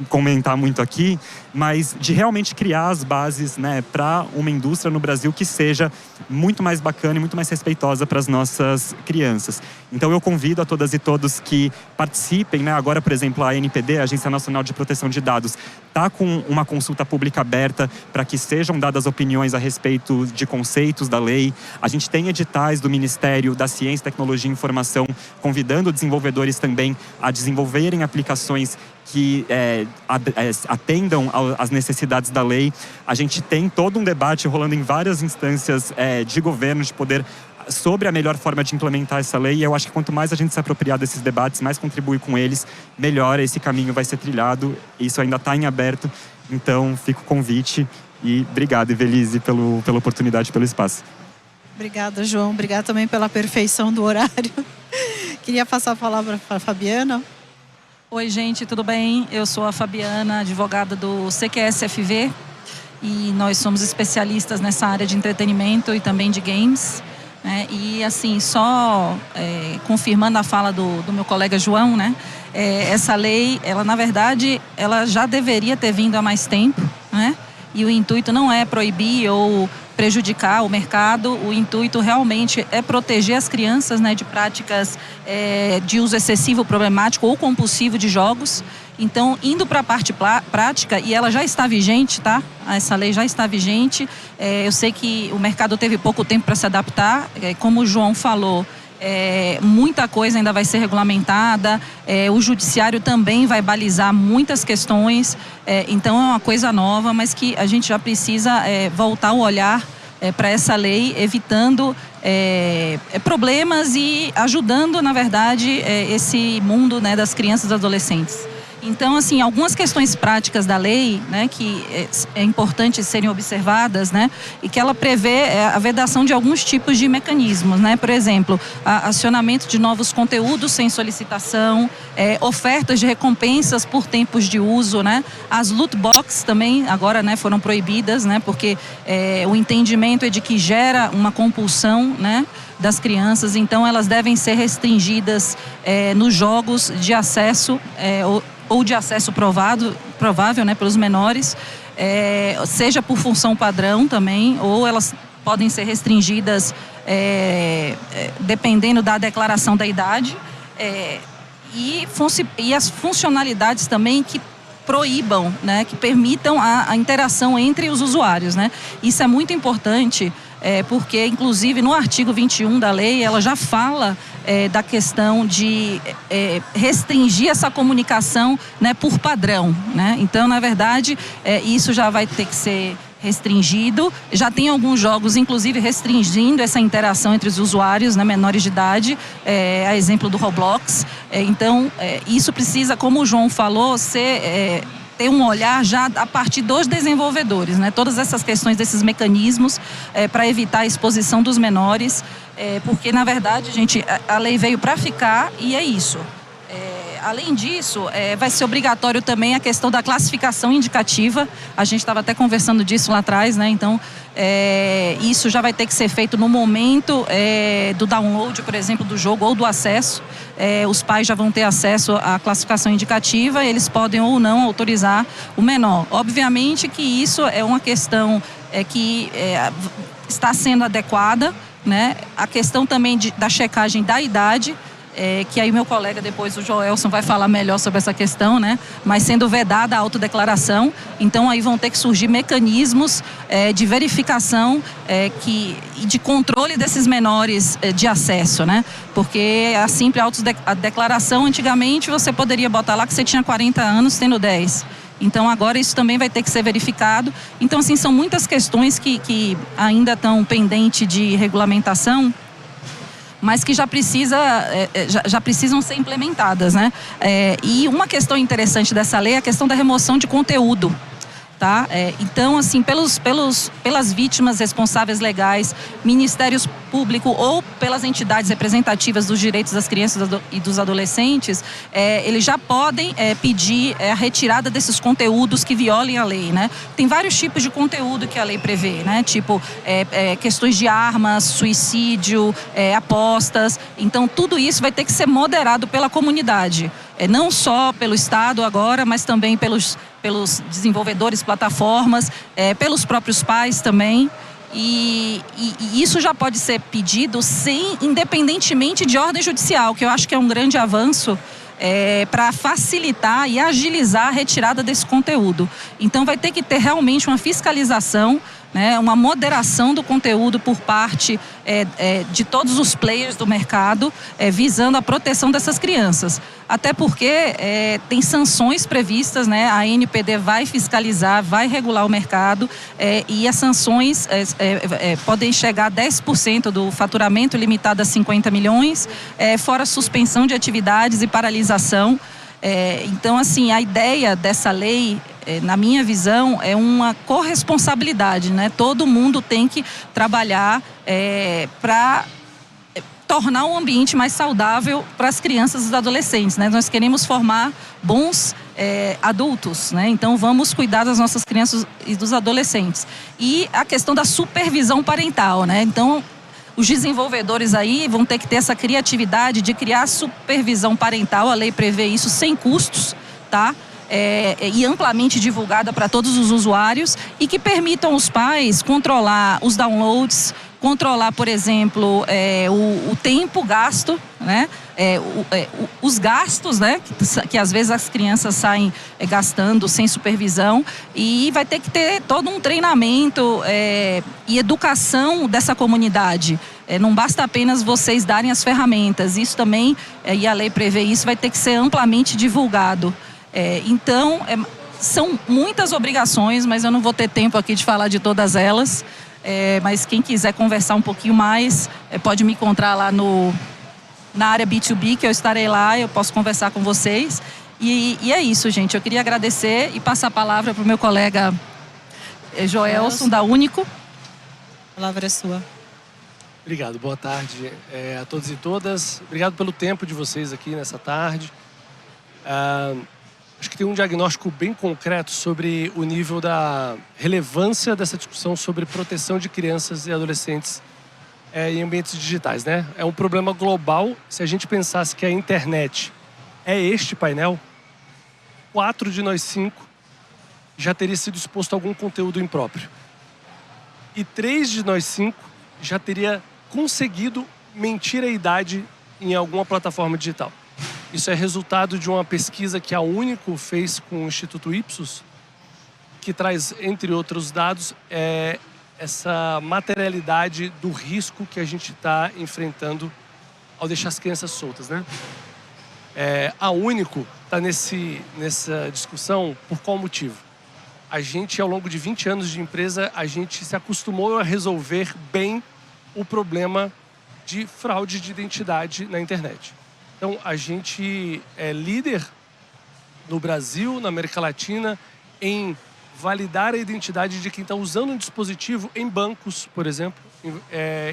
comentar muito aqui, mas de realmente criar as bases, né, para uma indústria no Brasil que seja muito mais bacana e muito mais respeitosa para as nossas crianças. Então eu convido a todas e todos que participem, né? Agora, por exemplo, a ANPD, a Agência Nacional de Proteção de Dados, está com uma consulta pública aberta para que sejam dadas opiniões a respeito de conceitos da lei. A gente tem editais do Ministério da Ciência, Tecnologia e Informação convidando desenvolvedores também a desenvolverem aplicações que atendam às necessidades da lei. A gente tem todo um debate rolando em várias instâncias de governo, de poder, sobre a melhor forma de implementar essa lei. E eu acho que quanto mais a gente se apropriar desses debates, mais contribuir com eles, melhor esse caminho vai ser trilhado. Isso ainda está em aberto, então fica o convite. E obrigado, Evelise, pela oportunidade, pelo espaço. Obrigada, João. Obrigada também pela perfeição do horário. Queria passar a palavra para a Fabiana. Oi, gente, tudo bem? Eu sou a Fabiana, advogada do CQSFV, e nós somos especialistas nessa área de entretenimento e também de games. E assim, só confirmando a fala do meu colega João, né? Essa lei, ela na verdade, ela já deveria ter vindo há mais tempo, né? E o intuito não é proibir ou prejudicar o mercado, o intuito realmente é proteger as crianças, né, de práticas de uso excessivo, problemático ou compulsivo de jogos. Então, indo para a parte prática, e ela já está vigente, tá? Essa lei já está vigente. Eu sei que o mercado teve pouco tempo para se adaptar, como o João falou. Muita coisa ainda vai ser regulamentada, o judiciário também vai balizar muitas questões, então é uma coisa nova, mas que a gente já precisa voltar o olhar para essa lei, evitando problemas e ajudando, na verdade, esse mundo, né, das crianças e adolescentes. Então, assim, algumas questões práticas da lei, né, que é importante serem observadas, né, e que ela prevê a vedação de alguns tipos de mecanismos, né, por exemplo, acionamento de novos conteúdos sem solicitação, ofertas de recompensas por tempos de uso, né, as loot boxes também agora, né, foram proibidas, né, porque o entendimento é de que gera uma compulsão, né, das crianças, então elas devem ser restringidas nos jogos de acesso ou de acesso provável, né, pelos menores. seja por função padrão também, ou elas podem ser restringidas dependendo da declaração da idade, e as funcionalidades também que proíbam, né, que permitam a interação entre os usuários, né? Isso é muito importante, porque, inclusive, no artigo 21 da lei, ela já fala da questão de restringir essa comunicação, né, por padrão, né? Então, na verdade, isso já vai ter que ser restringido. Já tem alguns jogos, inclusive, restringindo essa interação entre os usuários, né, menores de idade, a exemplo do Roblox. Então, isso precisa, como o João falou, ter um olhar já a partir dos desenvolvedores, né? Todas essas questões desses mecanismos para evitar a exposição dos menores, porque, na verdade, gente, a lei veio para ficar e é isso. Além disso, vai ser obrigatório também a questão da classificação indicativa. A gente estava até conversando disso lá atrás, né? Então, isso já vai ter que ser feito no momento do download, por exemplo, do jogo ou do acesso. Os pais já vão ter acesso à classificação indicativa e eles podem ou não autorizar o menor. Obviamente que isso é uma questão que está sendo adequada, né? A questão também da checagem da idade, que aí meu colega depois, o Joelson, vai falar melhor sobre essa questão, né? Mas sendo vedada a autodeclaração, então aí vão ter que surgir mecanismos de verificação e de controle desses menores de acesso, né? Porque a simples autodeclaração, antigamente você poderia botar lá que você tinha 40 anos tendo 10. Então agora isso também vai ter que ser verificado. Então, assim, são muitas questões que ainda estão pendentes de regulamentação, mas que já precisam ser implementadas, né? E uma questão interessante dessa lei é a questão da remoção de conteúdo, tá? Então, assim, pelas vítimas responsáveis legais, Ministérios Público ou pelas entidades representativas dos direitos das crianças e dos adolescentes, eles já podem pedir a retirada desses conteúdos que violem a lei, né? Tem vários tipos de conteúdo que a lei prevê, né? Tipo, questões de armas, suicídio, apostas. Então, tudo isso vai ter que ser moderado pela comunidade. Não só pelo Estado agora, mas também pelos desenvolvedores, plataformas, pelos próprios pais também. E isso já pode ser pedido independentemente de ordem judicial, que eu acho que é um grande avanço para facilitar e agilizar a retirada desse conteúdo. Então vai ter que ter realmente uma fiscalização, né, uma moderação do conteúdo por parte de todos os players do mercado, visando a proteção dessas crianças. Até porque tem sanções previstas, né? A NPD vai fiscalizar, vai regular o mercado, e as sanções podem chegar a 10% do faturamento, limitado a 50 milhões, fora suspensão de atividades e paralisação. Então, assim, a ideia dessa lei, na minha visão, é uma corresponsabilidade, né? Todo mundo tem que trabalhar para tornar um ambiente mais saudável para as crianças e os adolescentes, né? Nós queremos formar bons adultos, né? Então vamos cuidar das nossas crianças e dos adolescentes. E a questão da supervisão parental, né? Então os desenvolvedores aí vão ter que ter essa criatividade de criar supervisão parental. A lei prevê isso sem custos, tá? E amplamente divulgada para todos os usuários, e que permitam os pais controlar os downloads, controlar, por exemplo, o tempo gasto, né? Os gastos, né? Que às vezes as crianças saem gastando sem supervisão, e vai ter que ter todo um treinamento e educação dessa comunidade. Não basta apenas vocês darem as ferramentas, isso também, e a lei prevê isso, vai ter que ser amplamente divulgado. Então, são muitas obrigações, mas eu não vou ter tempo aqui de falar de todas elas. Mas quem quiser conversar um pouquinho mais, pode me encontrar lá na área B2B, que eu estarei lá, eu posso conversar com vocês. E é isso, gente. Eu queria agradecer e passar a palavra para o meu colega Joelson, da Único. A palavra é sua. Obrigado, boa tarde a todos e todas. Obrigado pelo tempo de vocês aqui nessa tarde. Acho que tem um diagnóstico bem concreto sobre o nível da relevância dessa discussão sobre proteção de crianças e adolescentes em ambientes digitais, né? É um problema global. Se a gente pensasse que a internet é este painel, 4 de nós 5 já teria sido exposto a algum conteúdo impróprio. E 3 de nós 5 já teria conseguido mentir a idade em alguma plataforma digital. Isso é resultado de uma pesquisa que a Único fez com o Instituto Ipsos, que traz, entre outros dados, essa materialidade do risco que a gente está enfrentando ao deixar as crianças soltas, né? A Único está nessa discussão por qual motivo? A gente, ao longo de 20 anos de empresa, a gente se acostumou a resolver bem o problema de fraude de identidade na internet. Então, a gente é líder no Brasil, na América Latina, em validar a identidade de quem está usando um dispositivo em bancos, por exemplo,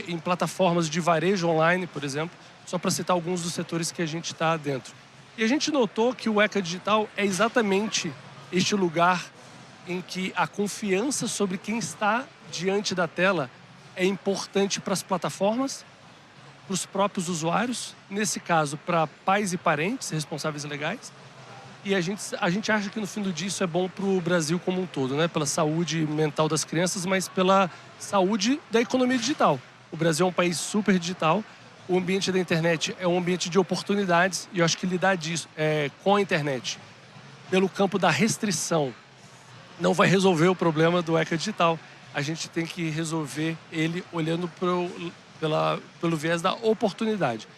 em plataformas de varejo online, por exemplo, só para citar alguns dos setores que a gente está dentro. E a gente notou que o ECA Digital é exatamente este lugar em que a confiança sobre quem está diante da tela é importante para as plataformas, para os próprios usuários, nesse caso para pais e parentes, responsáveis legais, e a gente acha que no fim do dia isso é bom para o Brasil como um todo, né? Pela saúde mental das crianças, mas pela saúde da economia digital. O Brasil é um país super digital, o ambiente da internet é um ambiente de oportunidades, e eu acho que lidar disso com a internet pelo campo da restrição não vai resolver o problema do ECA Digital. A gente tem que resolver ele olhando pelo viés da oportunidade.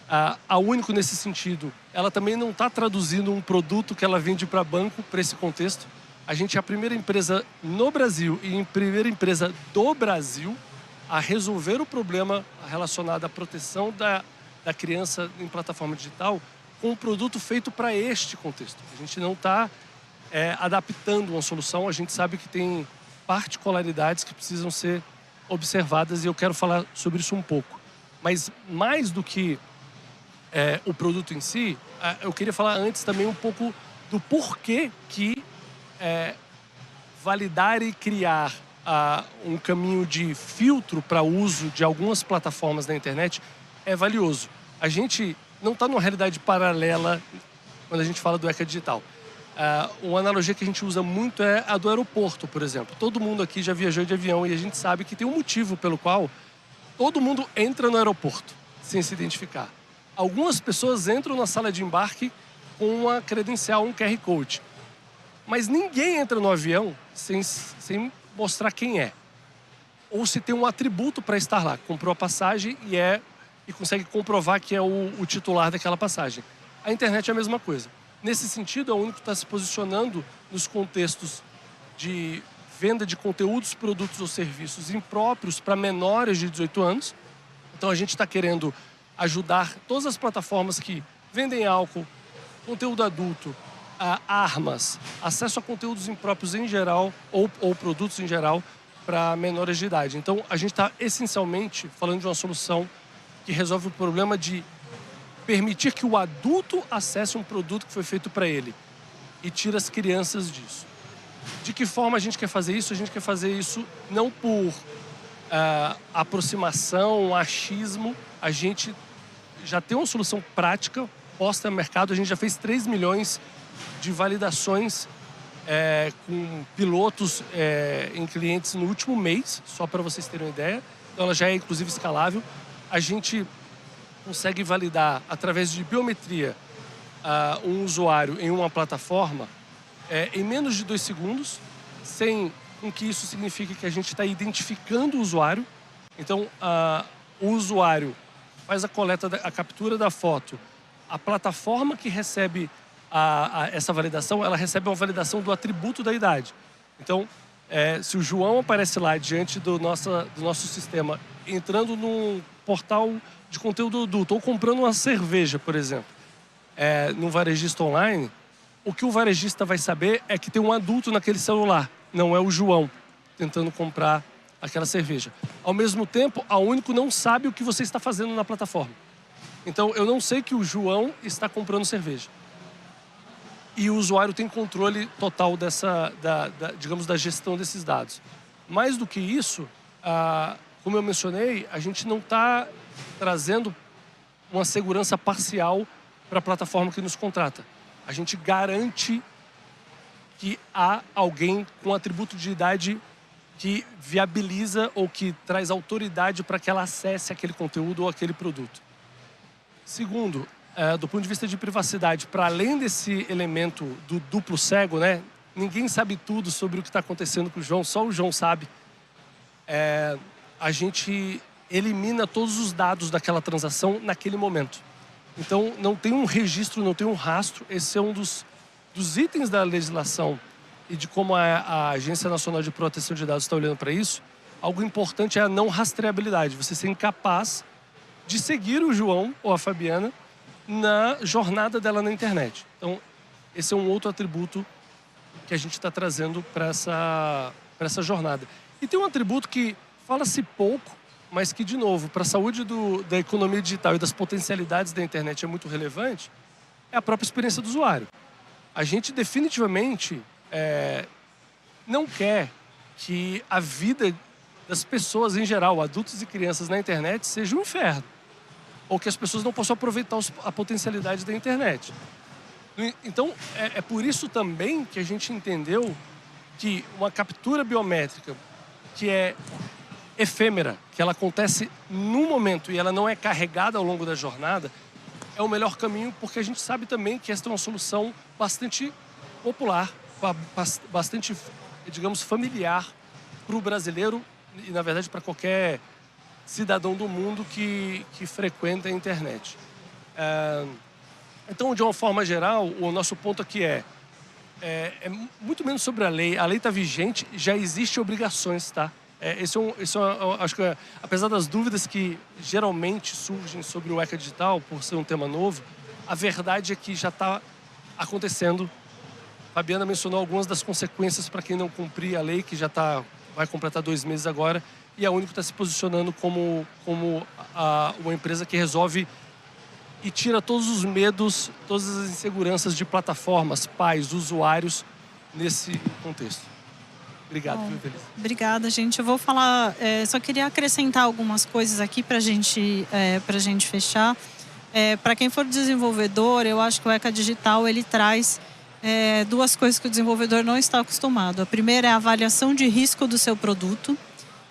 A Único, nesse sentido, ela também não está traduzindo um produto que ela vende para banco para esse contexto. A gente é a primeira empresa no Brasil e a primeira empresa do Brasil a resolver o problema relacionado à proteção da criança em plataforma digital com um produto feito para este contexto. A gente não está adaptando uma solução, a gente sabe que tem particularidades que precisam ser observadas e eu quero falar sobre isso um pouco. Mas mais do que o produto em si, eu queria falar antes também um pouco do porquê que validar e criar um caminho de filtro para uso de algumas plataformas da internet é valioso. A gente não está numa realidade paralela quando a gente fala do ECA Digital. Uma analogia que a gente usa muito é a do aeroporto, por exemplo. Todo mundo aqui já viajou de avião e a gente sabe que tem um motivo pelo qual todo mundo entra no aeroporto sem se identificar. Algumas pessoas entram na sala de embarque com uma credencial, um QR Code. Mas ninguém entra no avião sem mostrar quem é. Ou se tem um atributo para estar lá. Comprou a passagem e consegue comprovar que é o titular daquela passagem. A internet é a mesma coisa. Nesse sentido, a Único está se posicionando nos contextos de venda de conteúdos, produtos ou serviços impróprios para menores de 18 anos. Então, a gente está querendo ajudar todas as plataformas que vendem álcool, conteúdo adulto, armas, acesso a conteúdos impróprios em geral ou produtos em geral para menores de idade. Então, a gente está essencialmente falando de uma solução que resolve o problema de permitir que o adulto acesse um produto que foi feito para ele e tira as crianças disso. De que forma a gente quer fazer isso? A gente quer fazer isso não por aproximação, achismo. A gente já tem uma solução prática posta no mercado. A gente já fez 3 milhões de validações com pilotos em clientes no último mês, só para vocês terem uma ideia. Então ela já é inclusive escalável. A gente consegue validar através de biometria um usuário em uma plataforma em menos de 2 segundos, sem com que isso signifique que a gente está identificando o usuário. Então, o usuário faz a captura da foto. A plataforma que recebe essa validação, ela recebe uma validação do atributo da idade. Então, se o João aparece lá diante do nosso sistema, entrando num portal de conteúdo adulto ou comprando uma cerveja, por exemplo, num varejista online, o que o varejista vai saber é que tem um adulto naquele celular, não é o João tentando comprar aquela cerveja. Ao mesmo tempo, a Único não sabe o que você está fazendo na plataforma. Então, eu não sei que o João está comprando cerveja. E o usuário tem controle total digamos, da gestão desses dados. Mais do que isso, como eu mencionei, a gente não está trazendo uma segurança parcial para a plataforma que nos contrata. A gente garante que há alguém com atributo de idade que viabiliza ou que traz autoridade para que ela acesse aquele conteúdo ou aquele produto. Segundo, do ponto de vista de privacidade, para além desse elemento do duplo cego, né? Ninguém sabe tudo sobre o que está acontecendo com o João, só o João sabe. A gente elimina todos os dados daquela transação naquele momento. Então, não tem um registro, não tem um rastro. Esse é um dos itens da legislação e de como a Agência Nacional de Proteção de Dados está olhando para isso. Algo importante é a não rastreabilidade. Você ser incapaz de seguir o João ou a Fabiana na jornada dela na internet. Então, esse é um outro atributo que a gente está trazendo para essa jornada. E tem um atributo que fala-se pouco, mas que, de novo, para a saúde da economia digital e das potencialidades da internet é muito relevante, é a própria experiência do usuário. A gente definitivamente não quer que a vida das pessoas em geral, adultos e crianças na internet, seja um inferno. Ou que as pessoas não possam aproveitar a potencialidade da internet. Então, é por isso também que a gente entendeu que uma captura biométrica que é efêmera, que ela acontece num momento e ela não é carregada ao longo da jornada, é o melhor caminho, porque a gente sabe também que esta é uma solução bastante popular, bastante, digamos, familiar para o brasileiro e, na verdade, para qualquer cidadão do mundo que frequenta a internet. Então, de uma forma geral, o nosso ponto aqui é muito menos sobre a lei. A lei está vigente, já existem obrigações, tá? Acho que, apesar das dúvidas que geralmente surgem sobre o ECA digital, por ser um tema novo, a verdade é que já está acontecendo. A Fabiana mencionou algumas das consequências para quem não cumprir a lei, que já vai completar 2 meses agora, e a Único está se posicionando como uma empresa que resolve e tira todos os medos, todas as inseguranças de plataformas, pais, usuários nesse contexto. Obrigado, Feliz. Obrigada, gente. Eu vou falar, só queria acrescentar algumas coisas aqui para a gente fechar. Para quem for desenvolvedor, eu acho que o ECA Digital ele traz 2 coisas que o desenvolvedor não está acostumado. A primeira é a avaliação de risco do seu produto.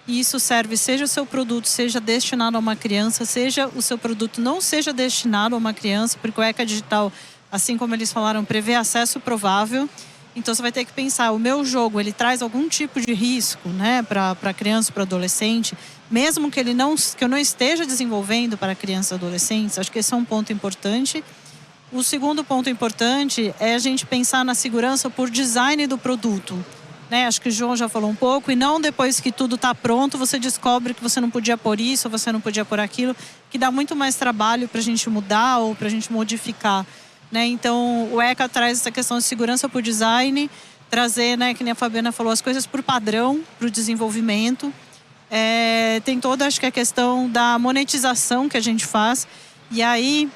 E isso serve, seja o seu produto seja destinado a uma criança, seja o seu produto não seja destinado a uma criança, porque o ECA Digital, assim como eles falaram, prevê acesso provável. Então você vai ter que pensar, o meu jogo, ele traz algum tipo de risco, né, para criança, para adolescente, mesmo que eu não esteja desenvolvendo para crianças e adolescentes. Acho que esse é um ponto importante. O segundo ponto importante é a gente pensar na segurança por design do produto. Acho que o João já falou um pouco, e não depois que tudo está pronto, você descobre que você não podia pôr isso, ou você não podia pôr aquilo, que dá muito mais trabalho para a gente mudar ou para a gente modificar. Então, o ECA traz essa questão de segurança por design, trazer, que nem a Fabiana falou, as coisas por padrão, para o desenvolvimento. Tem toda, acho que a questão da monetização que a gente faz, e aí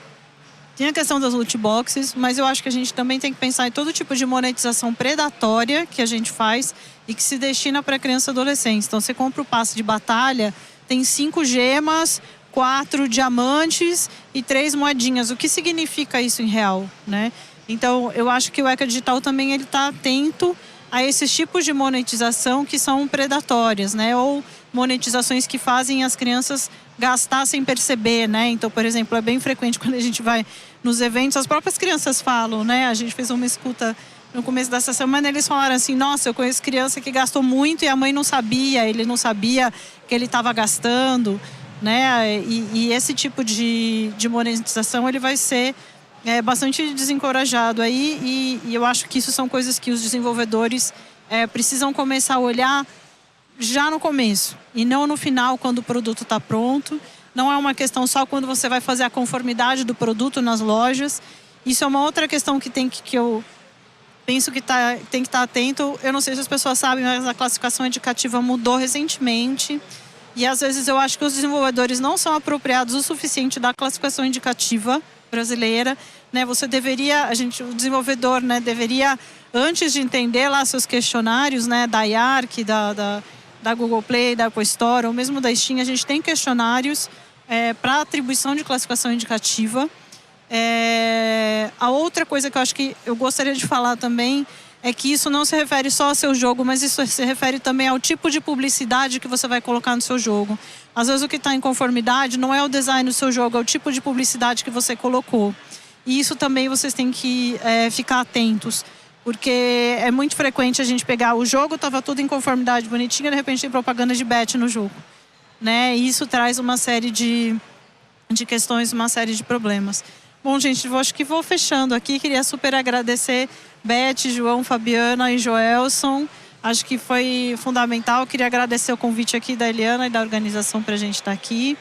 tem a questão das loot boxes, mas eu acho que a gente também tem que pensar em todo tipo de monetização predatória que a gente faz e que se destina para criança e adolescente. Então, você compra o passe de batalha, tem 5 gemas, 4 diamantes e 3 moedinhas. O que significa isso em real, né? Então, eu acho que o ECA Digital também está atento a esses tipos de monetização que são predatórias, né? Ou monetizações que fazem as crianças gastar sem perceber, né? Então, por exemplo, é bem frequente quando a gente vai nos eventos, as próprias crianças falam, né? A gente fez uma escuta no começo dessa semana, eles falaram assim, nossa, eu conheço criança que gastou muito e a mãe não sabia, ele não sabia que ele estava gastando, né? E esse tipo de monetização, ele vai ser bastante desencorajado aí, e eu acho que isso são coisas que os desenvolvedores precisam começar a olhar já no começo e não no final, quando o produto está pronto. Não é uma questão só quando você vai fazer a conformidade do produto nas lojas. Isso é uma outra questão que eu penso que tem que estar atento. Eu não sei se as pessoas sabem, mas a classificação indicativa mudou recentemente. E às vezes eu acho que os desenvolvedores não são apropriados o suficiente da classificação indicativa brasileira, né? Você deveria, o desenvolvedor, né, deveria, antes de entender lá seus questionários, né, da IARC, da Google Play, da Apple Store, ou mesmo da Steam, a gente tem questionários para atribuição de classificação indicativa. A outra coisa que eu acho que eu gostaria de falar também é que isso não se refere só ao seu jogo, mas isso se refere também ao tipo de publicidade que você vai colocar no seu jogo. Às vezes o que está em conformidade não é o design do seu jogo, é o tipo de publicidade que você colocou. E isso também vocês têm que ficar atentos, porque é muito frequente a gente pegar o jogo, estava tudo em conformidade bonitinha, de repente tem propaganda de bet no jogo, né? E isso traz uma série de questões, uma série de problemas. Bom, gente, eu acho que vou fechando aqui. Queria super agradecer Beth, João, Fabiana e Joelson. Acho que foi fundamental. Queria agradecer o convite aqui da Eliana e da organização para a gente estar aqui.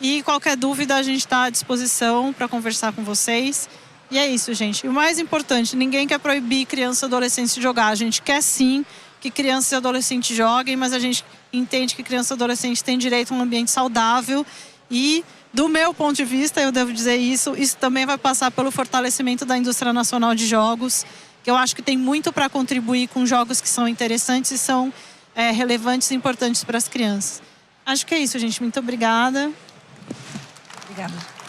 E qualquer dúvida, a gente está à disposição para conversar com vocês. E é isso, gente. E o mais importante, ninguém quer proibir crianças e adolescentes de jogar. A gente quer sim que crianças e adolescentes joguem, mas a gente entende que crianças e adolescentes têm direito a um ambiente saudável. E, do meu ponto de vista, eu devo dizer isso também vai passar pelo fortalecimento da indústria nacional de jogos, que eu acho que tem muito para contribuir com jogos que são interessantes e são relevantes e importantes para as crianças. Acho que é isso, gente. Muito obrigada. Obrigada.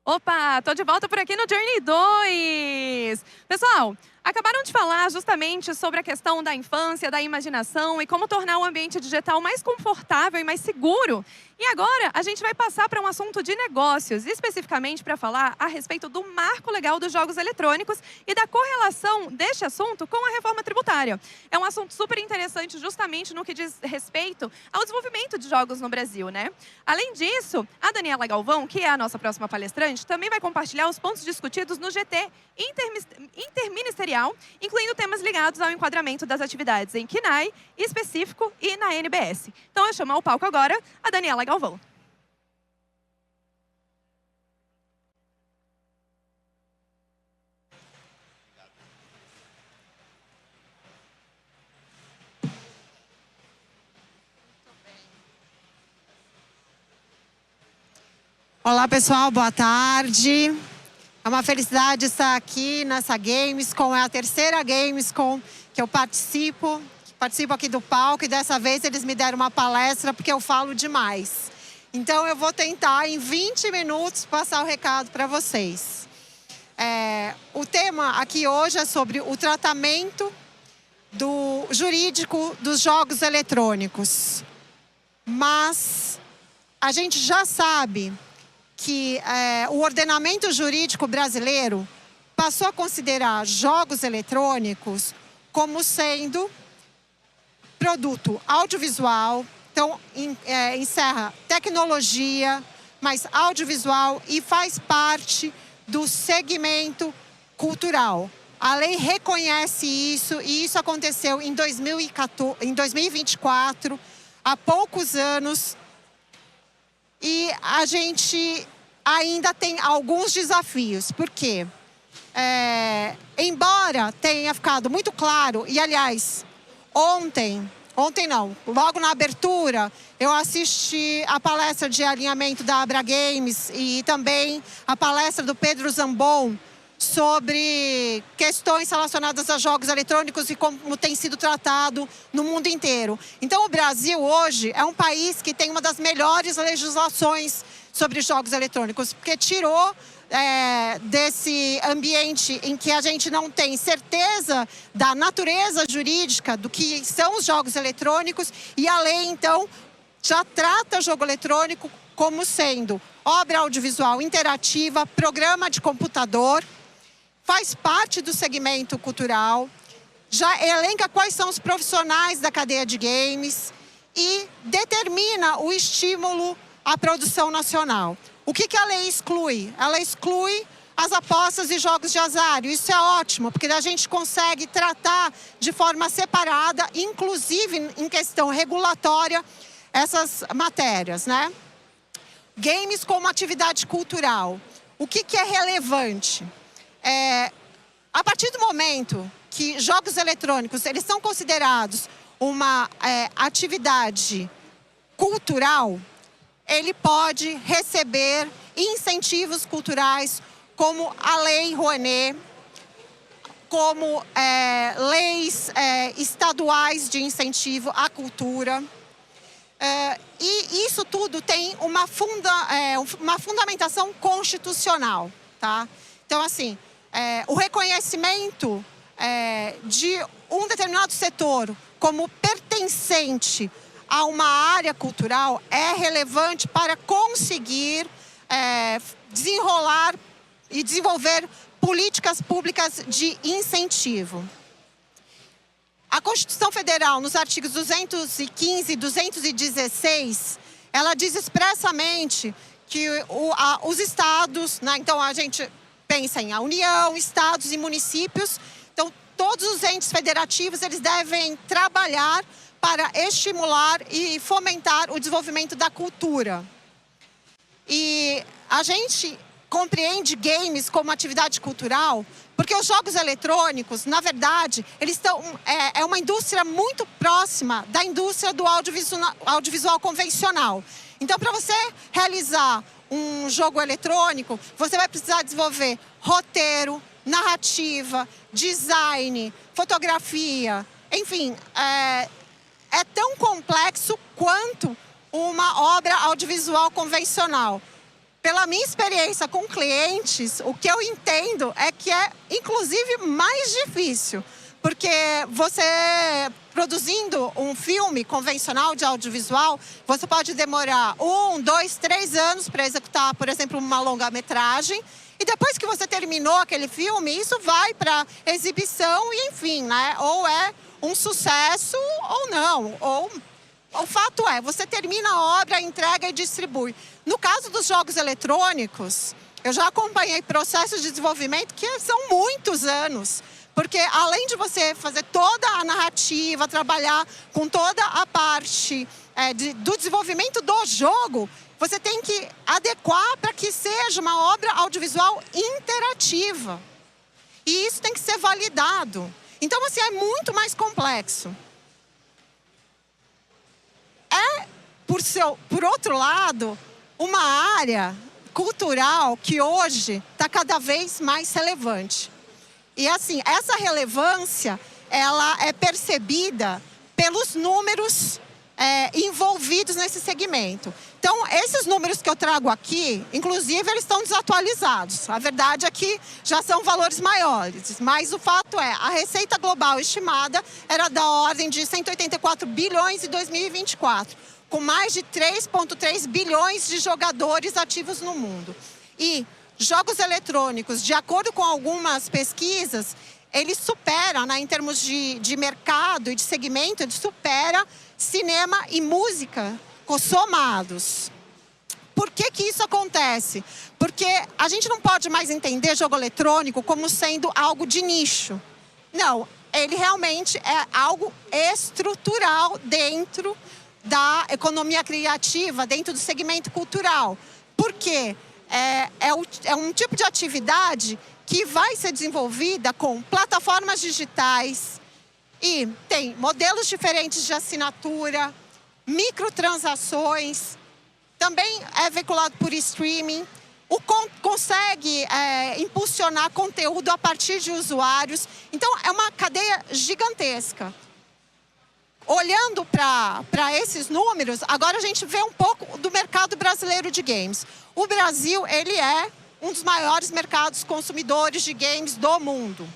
Opa, tô de volta por aqui no Journey 2. Pessoal, Acabaram de falar justamente sobre a questão da infância, da imaginação e como tornar o ambiente digital mais confortável e mais seguro. E agora a gente vai passar para um assunto de negócios, especificamente para falar a respeito do marco legal dos jogos eletrônicos e da correlação deste assunto com a reforma tributária. É um assunto super interessante justamente no que diz respeito ao desenvolvimento de jogos no Brasil, né? Além disso, a Daniela Galvão, que é a nossa próxima palestrante, também vai compartilhar os pontos discutidos no GT interministerial, incluindo temas ligados ao enquadramento das atividades em KNAI, específico e na NBS. Então eu chamo ao palco agora a Daniela Galvão. Olá pessoal, boa tarde. É uma felicidade estar aqui nessa Gamescom, é a terceira Gamescom que eu participo aqui do palco e dessa vez eles me deram uma palestra porque eu falo demais. Então eu vou tentar em 20 minutos passar o recado para vocês. O tema aqui hoje é sobre o tratamento jurídico dos jogos eletrônicos. Mas a gente já sabe que o ordenamento jurídico brasileiro passou a considerar jogos eletrônicos como sendo produto audiovisual, então encerra tecnologia, mas audiovisual e faz parte do segmento cultural. A lei reconhece isso e isso aconteceu em 2024, há poucos anos. E a gente ainda tem alguns desafios, porque embora tenha ficado muito claro, e aliás, ontem não, logo na abertura, eu assisti a palestra de alinhamento da Abra Games e também a palestra do Pedro Zambon sobre questões relacionadas a jogos eletrônicos e como tem sido tratado no mundo inteiro. Então, o Brasil hoje é um país que tem uma das melhores legislações sobre jogos eletrônicos, porque tirou desse ambiente em que a gente não tem certeza da natureza jurídica do que são os jogos eletrônicos e a lei, então, já trata jogo eletrônico como sendo obra audiovisual interativa, programa de computador, faz parte do segmento cultural, já elenca quais são os profissionais da cadeia de games e determina o estímulo à produção nacional. O que a lei exclui? Ela exclui as apostas e jogos de azar. Isso é ótimo, porque a gente consegue tratar de forma separada, inclusive em questão regulatória, essas matérias, né? Games como atividade cultural. O que é relevante? A partir do momento que jogos eletrônicos eles são considerados uma atividade cultural, ele pode receber incentivos culturais como a Lei Rouanet, como leis estaduais de incentivo à cultura. E isso tudo tem uma fundamentação constitucional, tá? Então, assim, o reconhecimento de um determinado setor como pertencente a uma área cultural é relevante para conseguir desenrolar e desenvolver políticas públicas de incentivo. A Constituição Federal, nos artigos 215 e 216, ela diz expressamente que os estados, né, então a gente pensa em a União, estados e municípios, então todos os entes federativos eles devem trabalhar para estimular e fomentar o desenvolvimento da cultura. E a gente compreende games como atividade cultural porque os jogos eletrônicos, na verdade, eles é uma indústria muito próxima da indústria do audiovisual convencional. Então, para você realizar um jogo eletrônico, você vai precisar desenvolver roteiro, narrativa, design, fotografia, enfim, é tão complexo quanto uma obra audiovisual convencional. pela minha experiência com clientes, o que eu entendo é que é, inclusive, mais difícil. Porque você, produzindo um filme convencional de audiovisual, você pode demorar 1, 2, 3 anos para executar, por exemplo, uma longa-metragem. E depois que você terminou aquele filme, isso vai para exibição e, enfim, né? Ou é um sucesso ou não. Ou o fato é, você termina a obra, entrega e distribui. No caso dos jogos eletrônicos, eu já acompanhei processos de desenvolvimento que são muitos anos. Porque além de você fazer toda a narrativa, trabalhar com toda a parte do desenvolvimento do jogo, você tem que adequar para que seja uma obra audiovisual interativa. E isso tem que ser validado. Então, assim, é muito mais complexo. Por outro lado, uma área cultural que hoje está cada vez mais relevante. E assim, essa relevância, ela é percebida pelos números envolvidos nesse segmento. Então, esses números que eu trago aqui, inclusive, eles estão desatualizados. A verdade é que já são valores maiores. Mas o fato é, a receita global estimada era da ordem de 184 bilhões em 2024, com mais de 3,3 bilhões de jogadores ativos no mundo. E jogos eletrônicos, de acordo com algumas pesquisas, ele supera, né, em termos de mercado e de segmento, ele supera cinema e música somados. Por que isso acontece? Porque a gente não pode mais entender jogo eletrônico como sendo algo de nicho. Não, ele realmente é algo estrutural dentro da economia criativa, dentro do segmento cultural. Por quê? É um tipo de atividade que vai ser desenvolvida com plataformas digitais e tem modelos diferentes de assinatura, microtransações, também é veiculado por streaming, consegue impulsionar conteúdo a partir de usuários. Então, é uma cadeia gigantesca. Olhando para esses números, agora a gente vê um pouco do mercado brasileiro de games. O Brasil, ele é um dos maiores mercados consumidores de games do mundo.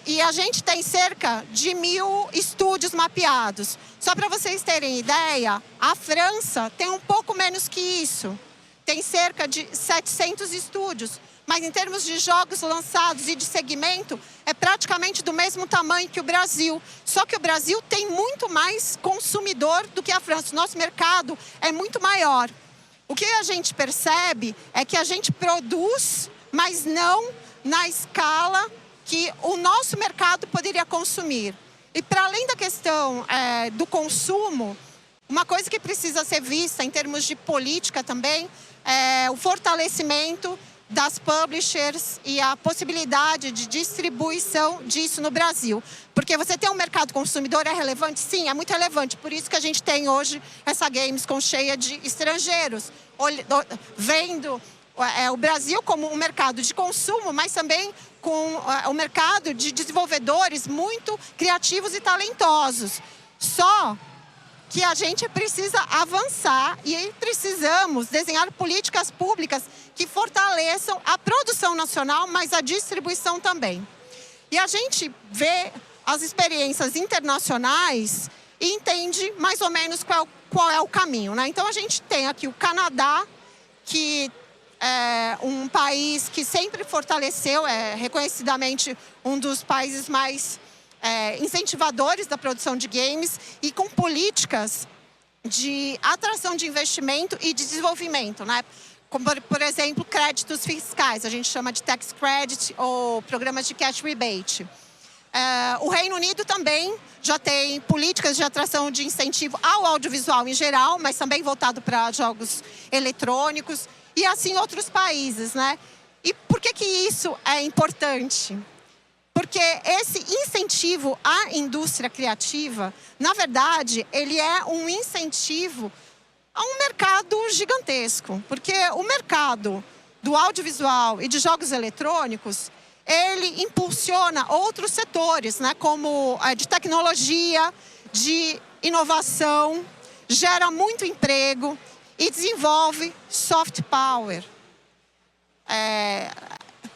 E a gente tem cerca de 1.000 estúdios mapeados. Só para vocês terem ideia, a França tem um pouco menos que isso. Tem cerca de 700 estúdios. Mas em termos de jogos lançados e de segmento, é praticamente do mesmo tamanho que o Brasil. Só que o Brasil tem muito mais consumidor do que a França. O nosso mercado é muito maior. O que a gente percebe é que a gente produz, mas não na escala que o nosso mercado poderia consumir. E para além da questão do consumo, uma coisa que precisa ser vista em termos de política também é o fortalecimento das publishers e a possibilidade de distribuição disso no Brasil. Porque você ter um mercado consumidor é relevante? Sim, é muito relevante. Por isso que a gente tem hoje essa gamescom cheia de estrangeiros, vendo o Brasil como um mercado de consumo, mas também com o mercado de desenvolvedores muito criativos e talentosos. Só que a gente precisa avançar e precisamos desenhar políticas públicas que fortaleçam a produção nacional, mas a distribuição também. E a gente vê as experiências internacionais e entende mais ou menos qual é o caminho, né? Então a gente tem aqui o Canadá, que é um país que sempre fortaleceu, é reconhecidamente um dos países mais incentivadores da produção de games e com políticas de atração de investimento e de desenvolvimento, né? Como, por exemplo, créditos fiscais, a gente chama de tax credit ou programas de cash rebate. O Reino Unido também já tem políticas de atração de incentivo ao audiovisual em geral, mas também voltado para jogos eletrônicos e assim outros países, né? E por que isso é importante? Porque esse incentivo à indústria criativa, na verdade, ele é um incentivo a um mercado gigantesco. Porque o mercado do audiovisual e de jogos eletrônicos, ele impulsiona outros setores, né, como de tecnologia, de inovação, gera muito emprego. e desenvolve soft power.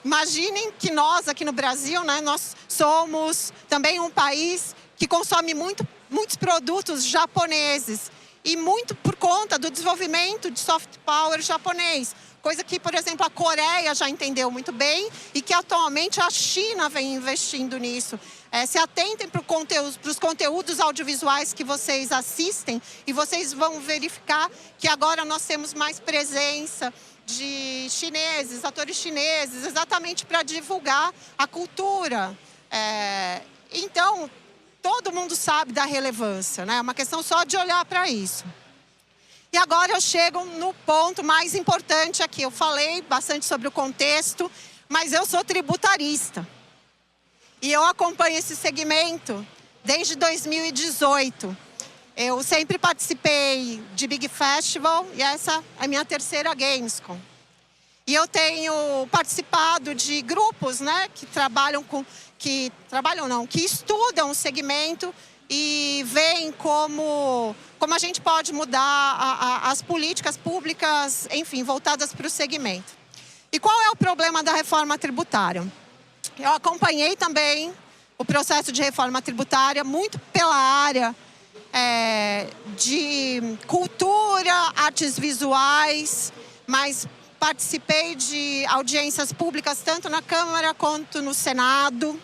Imaginem que nós aqui no Brasil, né, nós somos também um país que consome muitos produtos japoneses e muito por conta do desenvolvimento de soft power japonês. Coisa que, por exemplo, a Coreia já entendeu muito bem e que atualmente a China vem investindo nisso. Se atentem para os conteúdos audiovisuais que vocês assistem e vocês vão verificar que agora nós temos mais presença de chineses, atores chineses, exatamente para divulgar a cultura. Então, todo mundo sabe da relevância, né? É uma questão só de olhar para isso. E agora eu chego no ponto mais importante aqui. Eu falei bastante sobre o contexto, mas eu sou tributarista. E eu acompanho esse segmento desde 2018. Eu sempre participei de Big Festival e essa é a minha terceira Gamescom. E eu tenho participado de grupos, né, que estudam o segmento e veem como a gente pode mudar as políticas públicas, enfim, voltadas para o segmento. E qual é o problema da reforma tributária? Eu acompanhei também o processo de reforma tributária muito pela área de cultura, artes visuais, mas participei de audiências públicas tanto na Câmara quanto no Senado.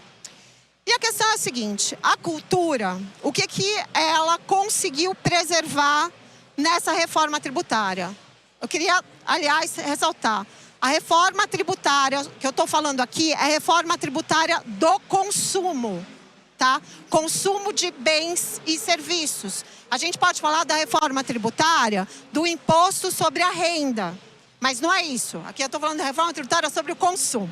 E a questão é a seguinte, a cultura, o que ela conseguiu preservar nessa reforma tributária? Eu queria, aliás, ressaltar, a reforma tributária que eu estou falando aqui é a reforma tributária do consumo. Tá? Consumo de bens e serviços. A gente pode falar da reforma tributária, do imposto sobre a renda. Mas não é isso. Aqui eu estou falando da reforma tributária sobre o consumo.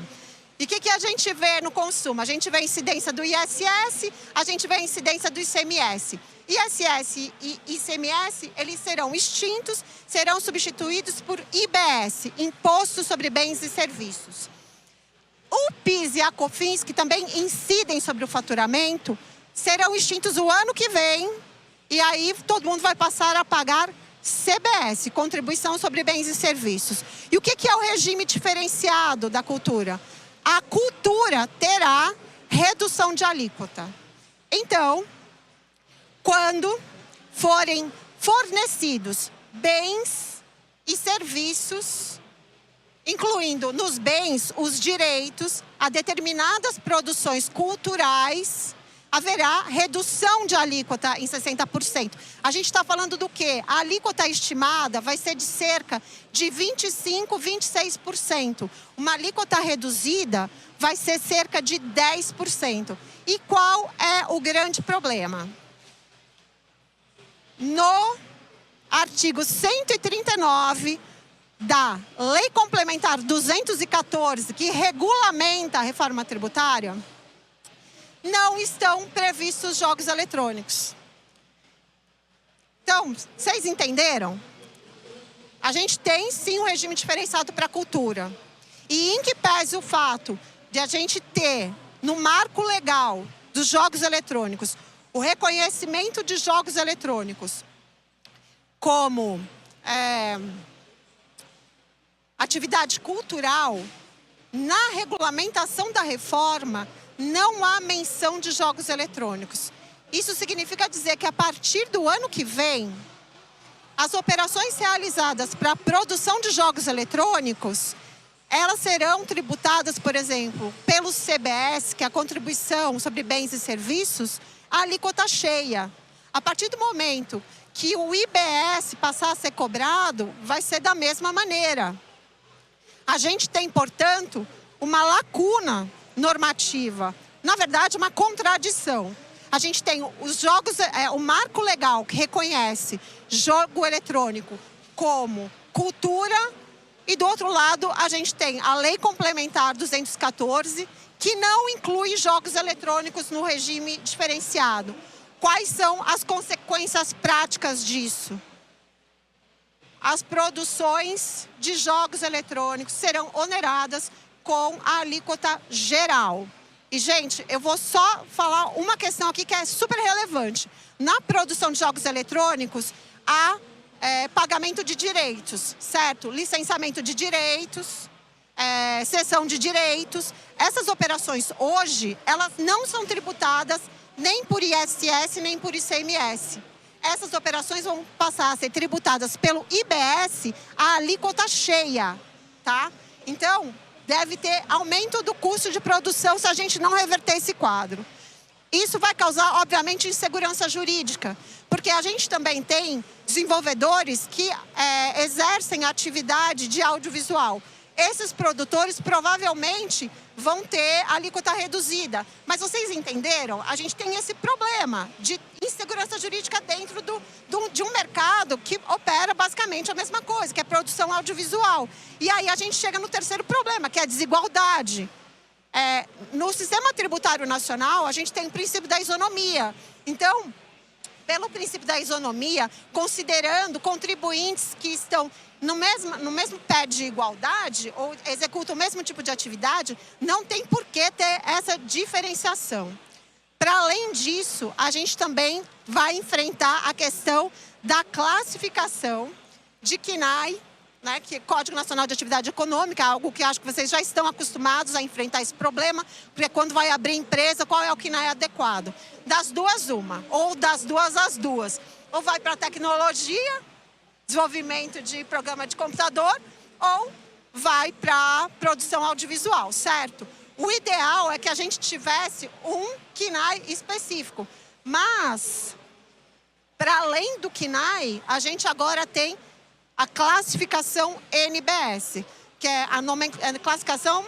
E o que a gente vê no consumo? A gente vê a incidência do ISS, a gente vê a incidência do ICMS. ISS e ICMS, eles serão extintos, serão substituídos por IBS, Imposto sobre Bens e Serviços. O PIS e a COFINS, que também incidem sobre o faturamento, serão extintos o ano que vem. E aí todo mundo vai passar a pagar CBS, Contribuição sobre Bens e Serviços. E o que é o regime diferenciado da cultura? A cultura terá redução de alíquota. Então, quando forem fornecidos bens e serviços, incluindo nos bens os direitos a determinadas produções culturais, haverá redução de alíquota em 60%. A gente está falando do quê? A alíquota estimada vai ser de cerca de 25%, 26%. Uma alíquota reduzida vai ser cerca de 10%. E qual é o grande problema? No artigo 139 da Lei Complementar 214, que regulamenta a reforma tributária, não estão previstos jogos eletrônicos. Então, vocês entenderam? A gente tem sim um regime diferenciado para a cultura. E em que pese o fato de a gente ter, no marco legal dos jogos eletrônicos, o reconhecimento de jogos eletrônicos como atividade cultural, na regulamentação da reforma, não há menção de jogos eletrônicos. Isso significa dizer que a partir do ano que vem, as operações realizadas para a produção de jogos eletrônicos, elas serão tributadas, por exemplo, pelo CBS, que é a Contribuição sobre Bens e Serviços, a alíquota cheia. A partir do momento que o IBS passar a ser cobrado, vai ser da mesma maneira. A gente tem, portanto, uma lacuna normativa, na verdade, uma contradição. A gente tem os jogos, o marco legal que reconhece jogo eletrônico como cultura, e do outro lado a gente tem a Lei Complementar 214, que não inclui jogos eletrônicos no regime diferenciado. Quais são as consequências práticas disso? As produções de jogos eletrônicos serão oneradas com a alíquota geral. E, gente, eu vou só falar uma questão aqui que é super relevante. Na produção de jogos eletrônicos, há pagamento de direitos, certo? Licenciamento de direitos, cessão de direitos. Essas operações hoje, elas não são tributadas nem por ISS, nem por ICMS. Essas operações vão passar a ser tributadas pelo IBS a alíquota cheia, tá? Então, deve ter aumento do custo de produção se a gente não reverter esse quadro. Isso vai causar, obviamente, insegurança jurídica, porque a gente também tem desenvolvedores que exercem atividade de audiovisual. Esses produtores provavelmente vão ter alíquota reduzida. Mas vocês entenderam? A gente tem esse problema de insegurança jurídica dentro de um mercado que opera basicamente a mesma coisa, que é produção audiovisual. E aí a gente chega no terceiro problema, que é a desigualdade. No sistema tributário nacional, a gente tem o princípio da isonomia. Então, pelo princípio da isonomia, considerando contribuintes que estão no mesmo pé de igualdade ou executam o mesmo tipo de atividade, não tem por que ter essa diferenciação. Para além disso, a gente também vai enfrentar a questão da classificação de CNAE, né, que é Código Nacional de Atividade Econômica, algo que acho que vocês já estão acostumados a enfrentar esse problema, porque quando vai abrir empresa, qual é o CNAE adequado? Das duas, uma, ou das duas, as duas. Ou vai para a tecnologia, desenvolvimento de programa de computador, ou vai para produção audiovisual, certo? O ideal é que a gente tivesse um CNAE específico, mas, para além do CNAE, a gente agora tem a classificação NBS, que é a classificação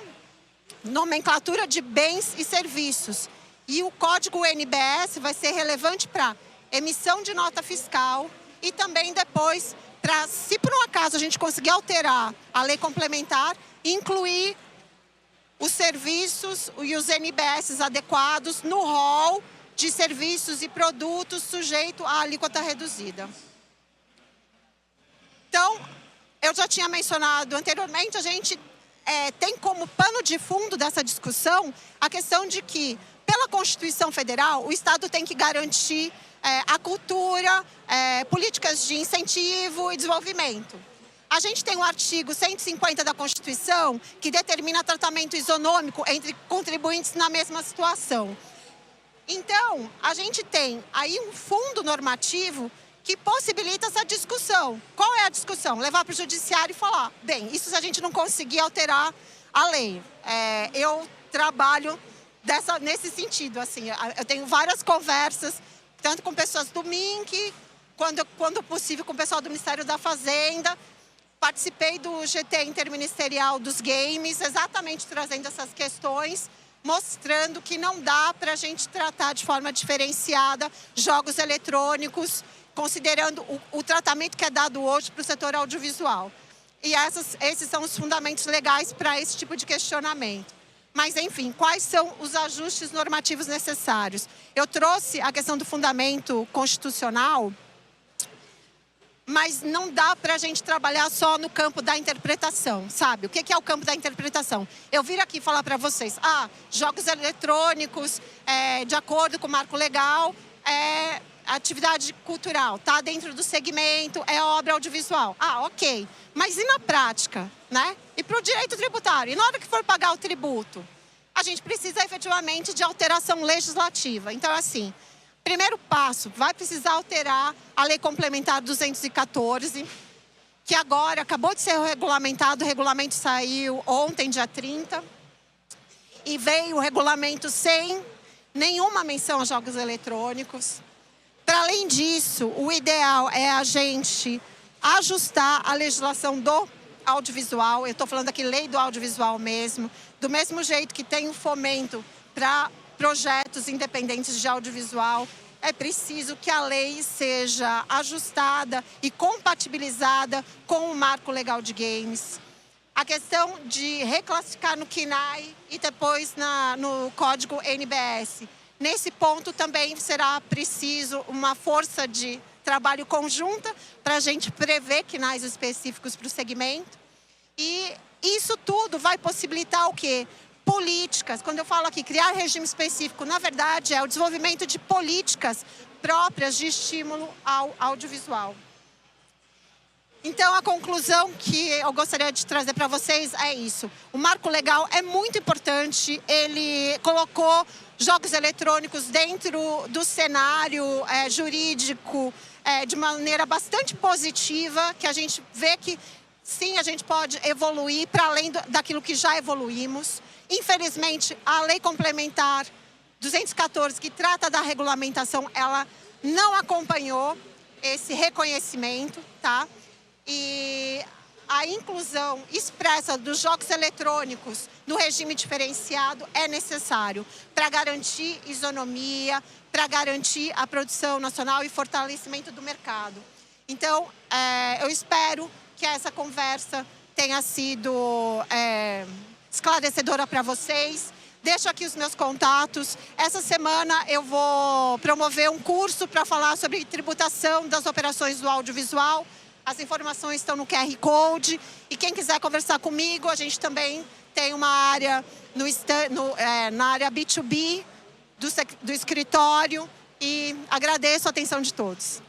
nomenclatura de bens e serviços. E o código NBS vai ser relevante para emissão de nota fiscal e também depois para, se por um acaso a gente conseguir alterar a lei complementar, incluir os serviços e os NBS adequados no rol de serviços e produtos sujeito à alíquota reduzida. Então, eu já tinha mencionado anteriormente, a gente tem como pano de fundo dessa discussão a questão de que, pela Constituição Federal, o Estado tem que garantir a cultura, políticas de incentivo e desenvolvimento. A gente tem o artigo 150 da Constituição, que determina tratamento isonômico entre contribuintes na mesma situação. Então, a gente tem aí um fundo normativo que possibilita essa discussão. Qual é a discussão? Levar para o judiciário e falar, bem, isso se a gente não conseguir alterar a lei. Eu trabalho nesse sentido, assim, eu tenho várias conversas, tanto com pessoas do MINC, quando possível com o pessoal do Ministério da Fazenda. Participei do GT Interministerial dos Games, exatamente trazendo essas questões, mostrando que não dá para a gente tratar de forma diferenciada jogos eletrônicos, considerando o tratamento que é dado hoje para o setor audiovisual. E esses são os fundamentos legais para esse tipo de questionamento. Mas, enfim, quais são os ajustes normativos necessários? Eu trouxe a questão do fundamento constitucional, mas não dá para a gente trabalhar só no campo da interpretação, sabe? O que é o campo da interpretação? Eu vir aqui falar para vocês, jogos eletrônicos, de acordo com o marco legal, atividade cultural, está dentro do segmento, é obra audiovisual. Ok. Mas e na prática, né? E para o direito tributário? E na hora que for pagar o tributo? A gente precisa efetivamente de alteração legislativa. Então, assim, primeiro passo, vai precisar alterar a Lei Complementar 214, que agora acabou de ser regulamentado, o regulamento saiu ontem, dia 30, e veio o regulamento sem nenhuma menção a jogos eletrônicos. Para além disso, o ideal é a gente ajustar a legislação do audiovisual. Eu estou falando aqui lei do audiovisual mesmo. Do mesmo jeito que tem um fomento para projetos independentes de audiovisual, é preciso que a lei seja ajustada e compatibilizada com o marco legal de games. A questão de reclassificar no CNAE e depois no código NBS. Nesse ponto também será preciso uma força de trabalho conjunta para a gente prever CNAEs específicos para o segmento. E isso tudo vai possibilitar o quê? Políticas. Quando eu falo aqui, criar regime específico, na verdade, é o desenvolvimento de políticas próprias de estímulo ao audiovisual. Então, a conclusão que eu gostaria de trazer para vocês é isso. O marco legal é muito importante. Ele colocou jogos eletrônicos dentro do cenário jurídico de maneira bastante positiva, que a gente vê que, sim, a gente pode evoluir para além daquilo que já evoluímos. Infelizmente, a lei complementar 214, que trata da regulamentação, ela não acompanhou esse reconhecimento, tá? E a inclusão expressa dos jogos eletrônicos no regime diferenciado é necessário para garantir isonomia, para garantir a produção nacional e fortalecimento do mercado. Então, eu espero que essa conversa tenha sido esclarecedora para vocês. Deixo aqui os meus contatos. Essa semana eu vou promover um curso para falar sobre tributação das operações do audiovisual. As informações estão no QR Code. E quem quiser conversar comigo, a gente também tem uma área na área B2B do escritório. E agradeço a atenção de todos.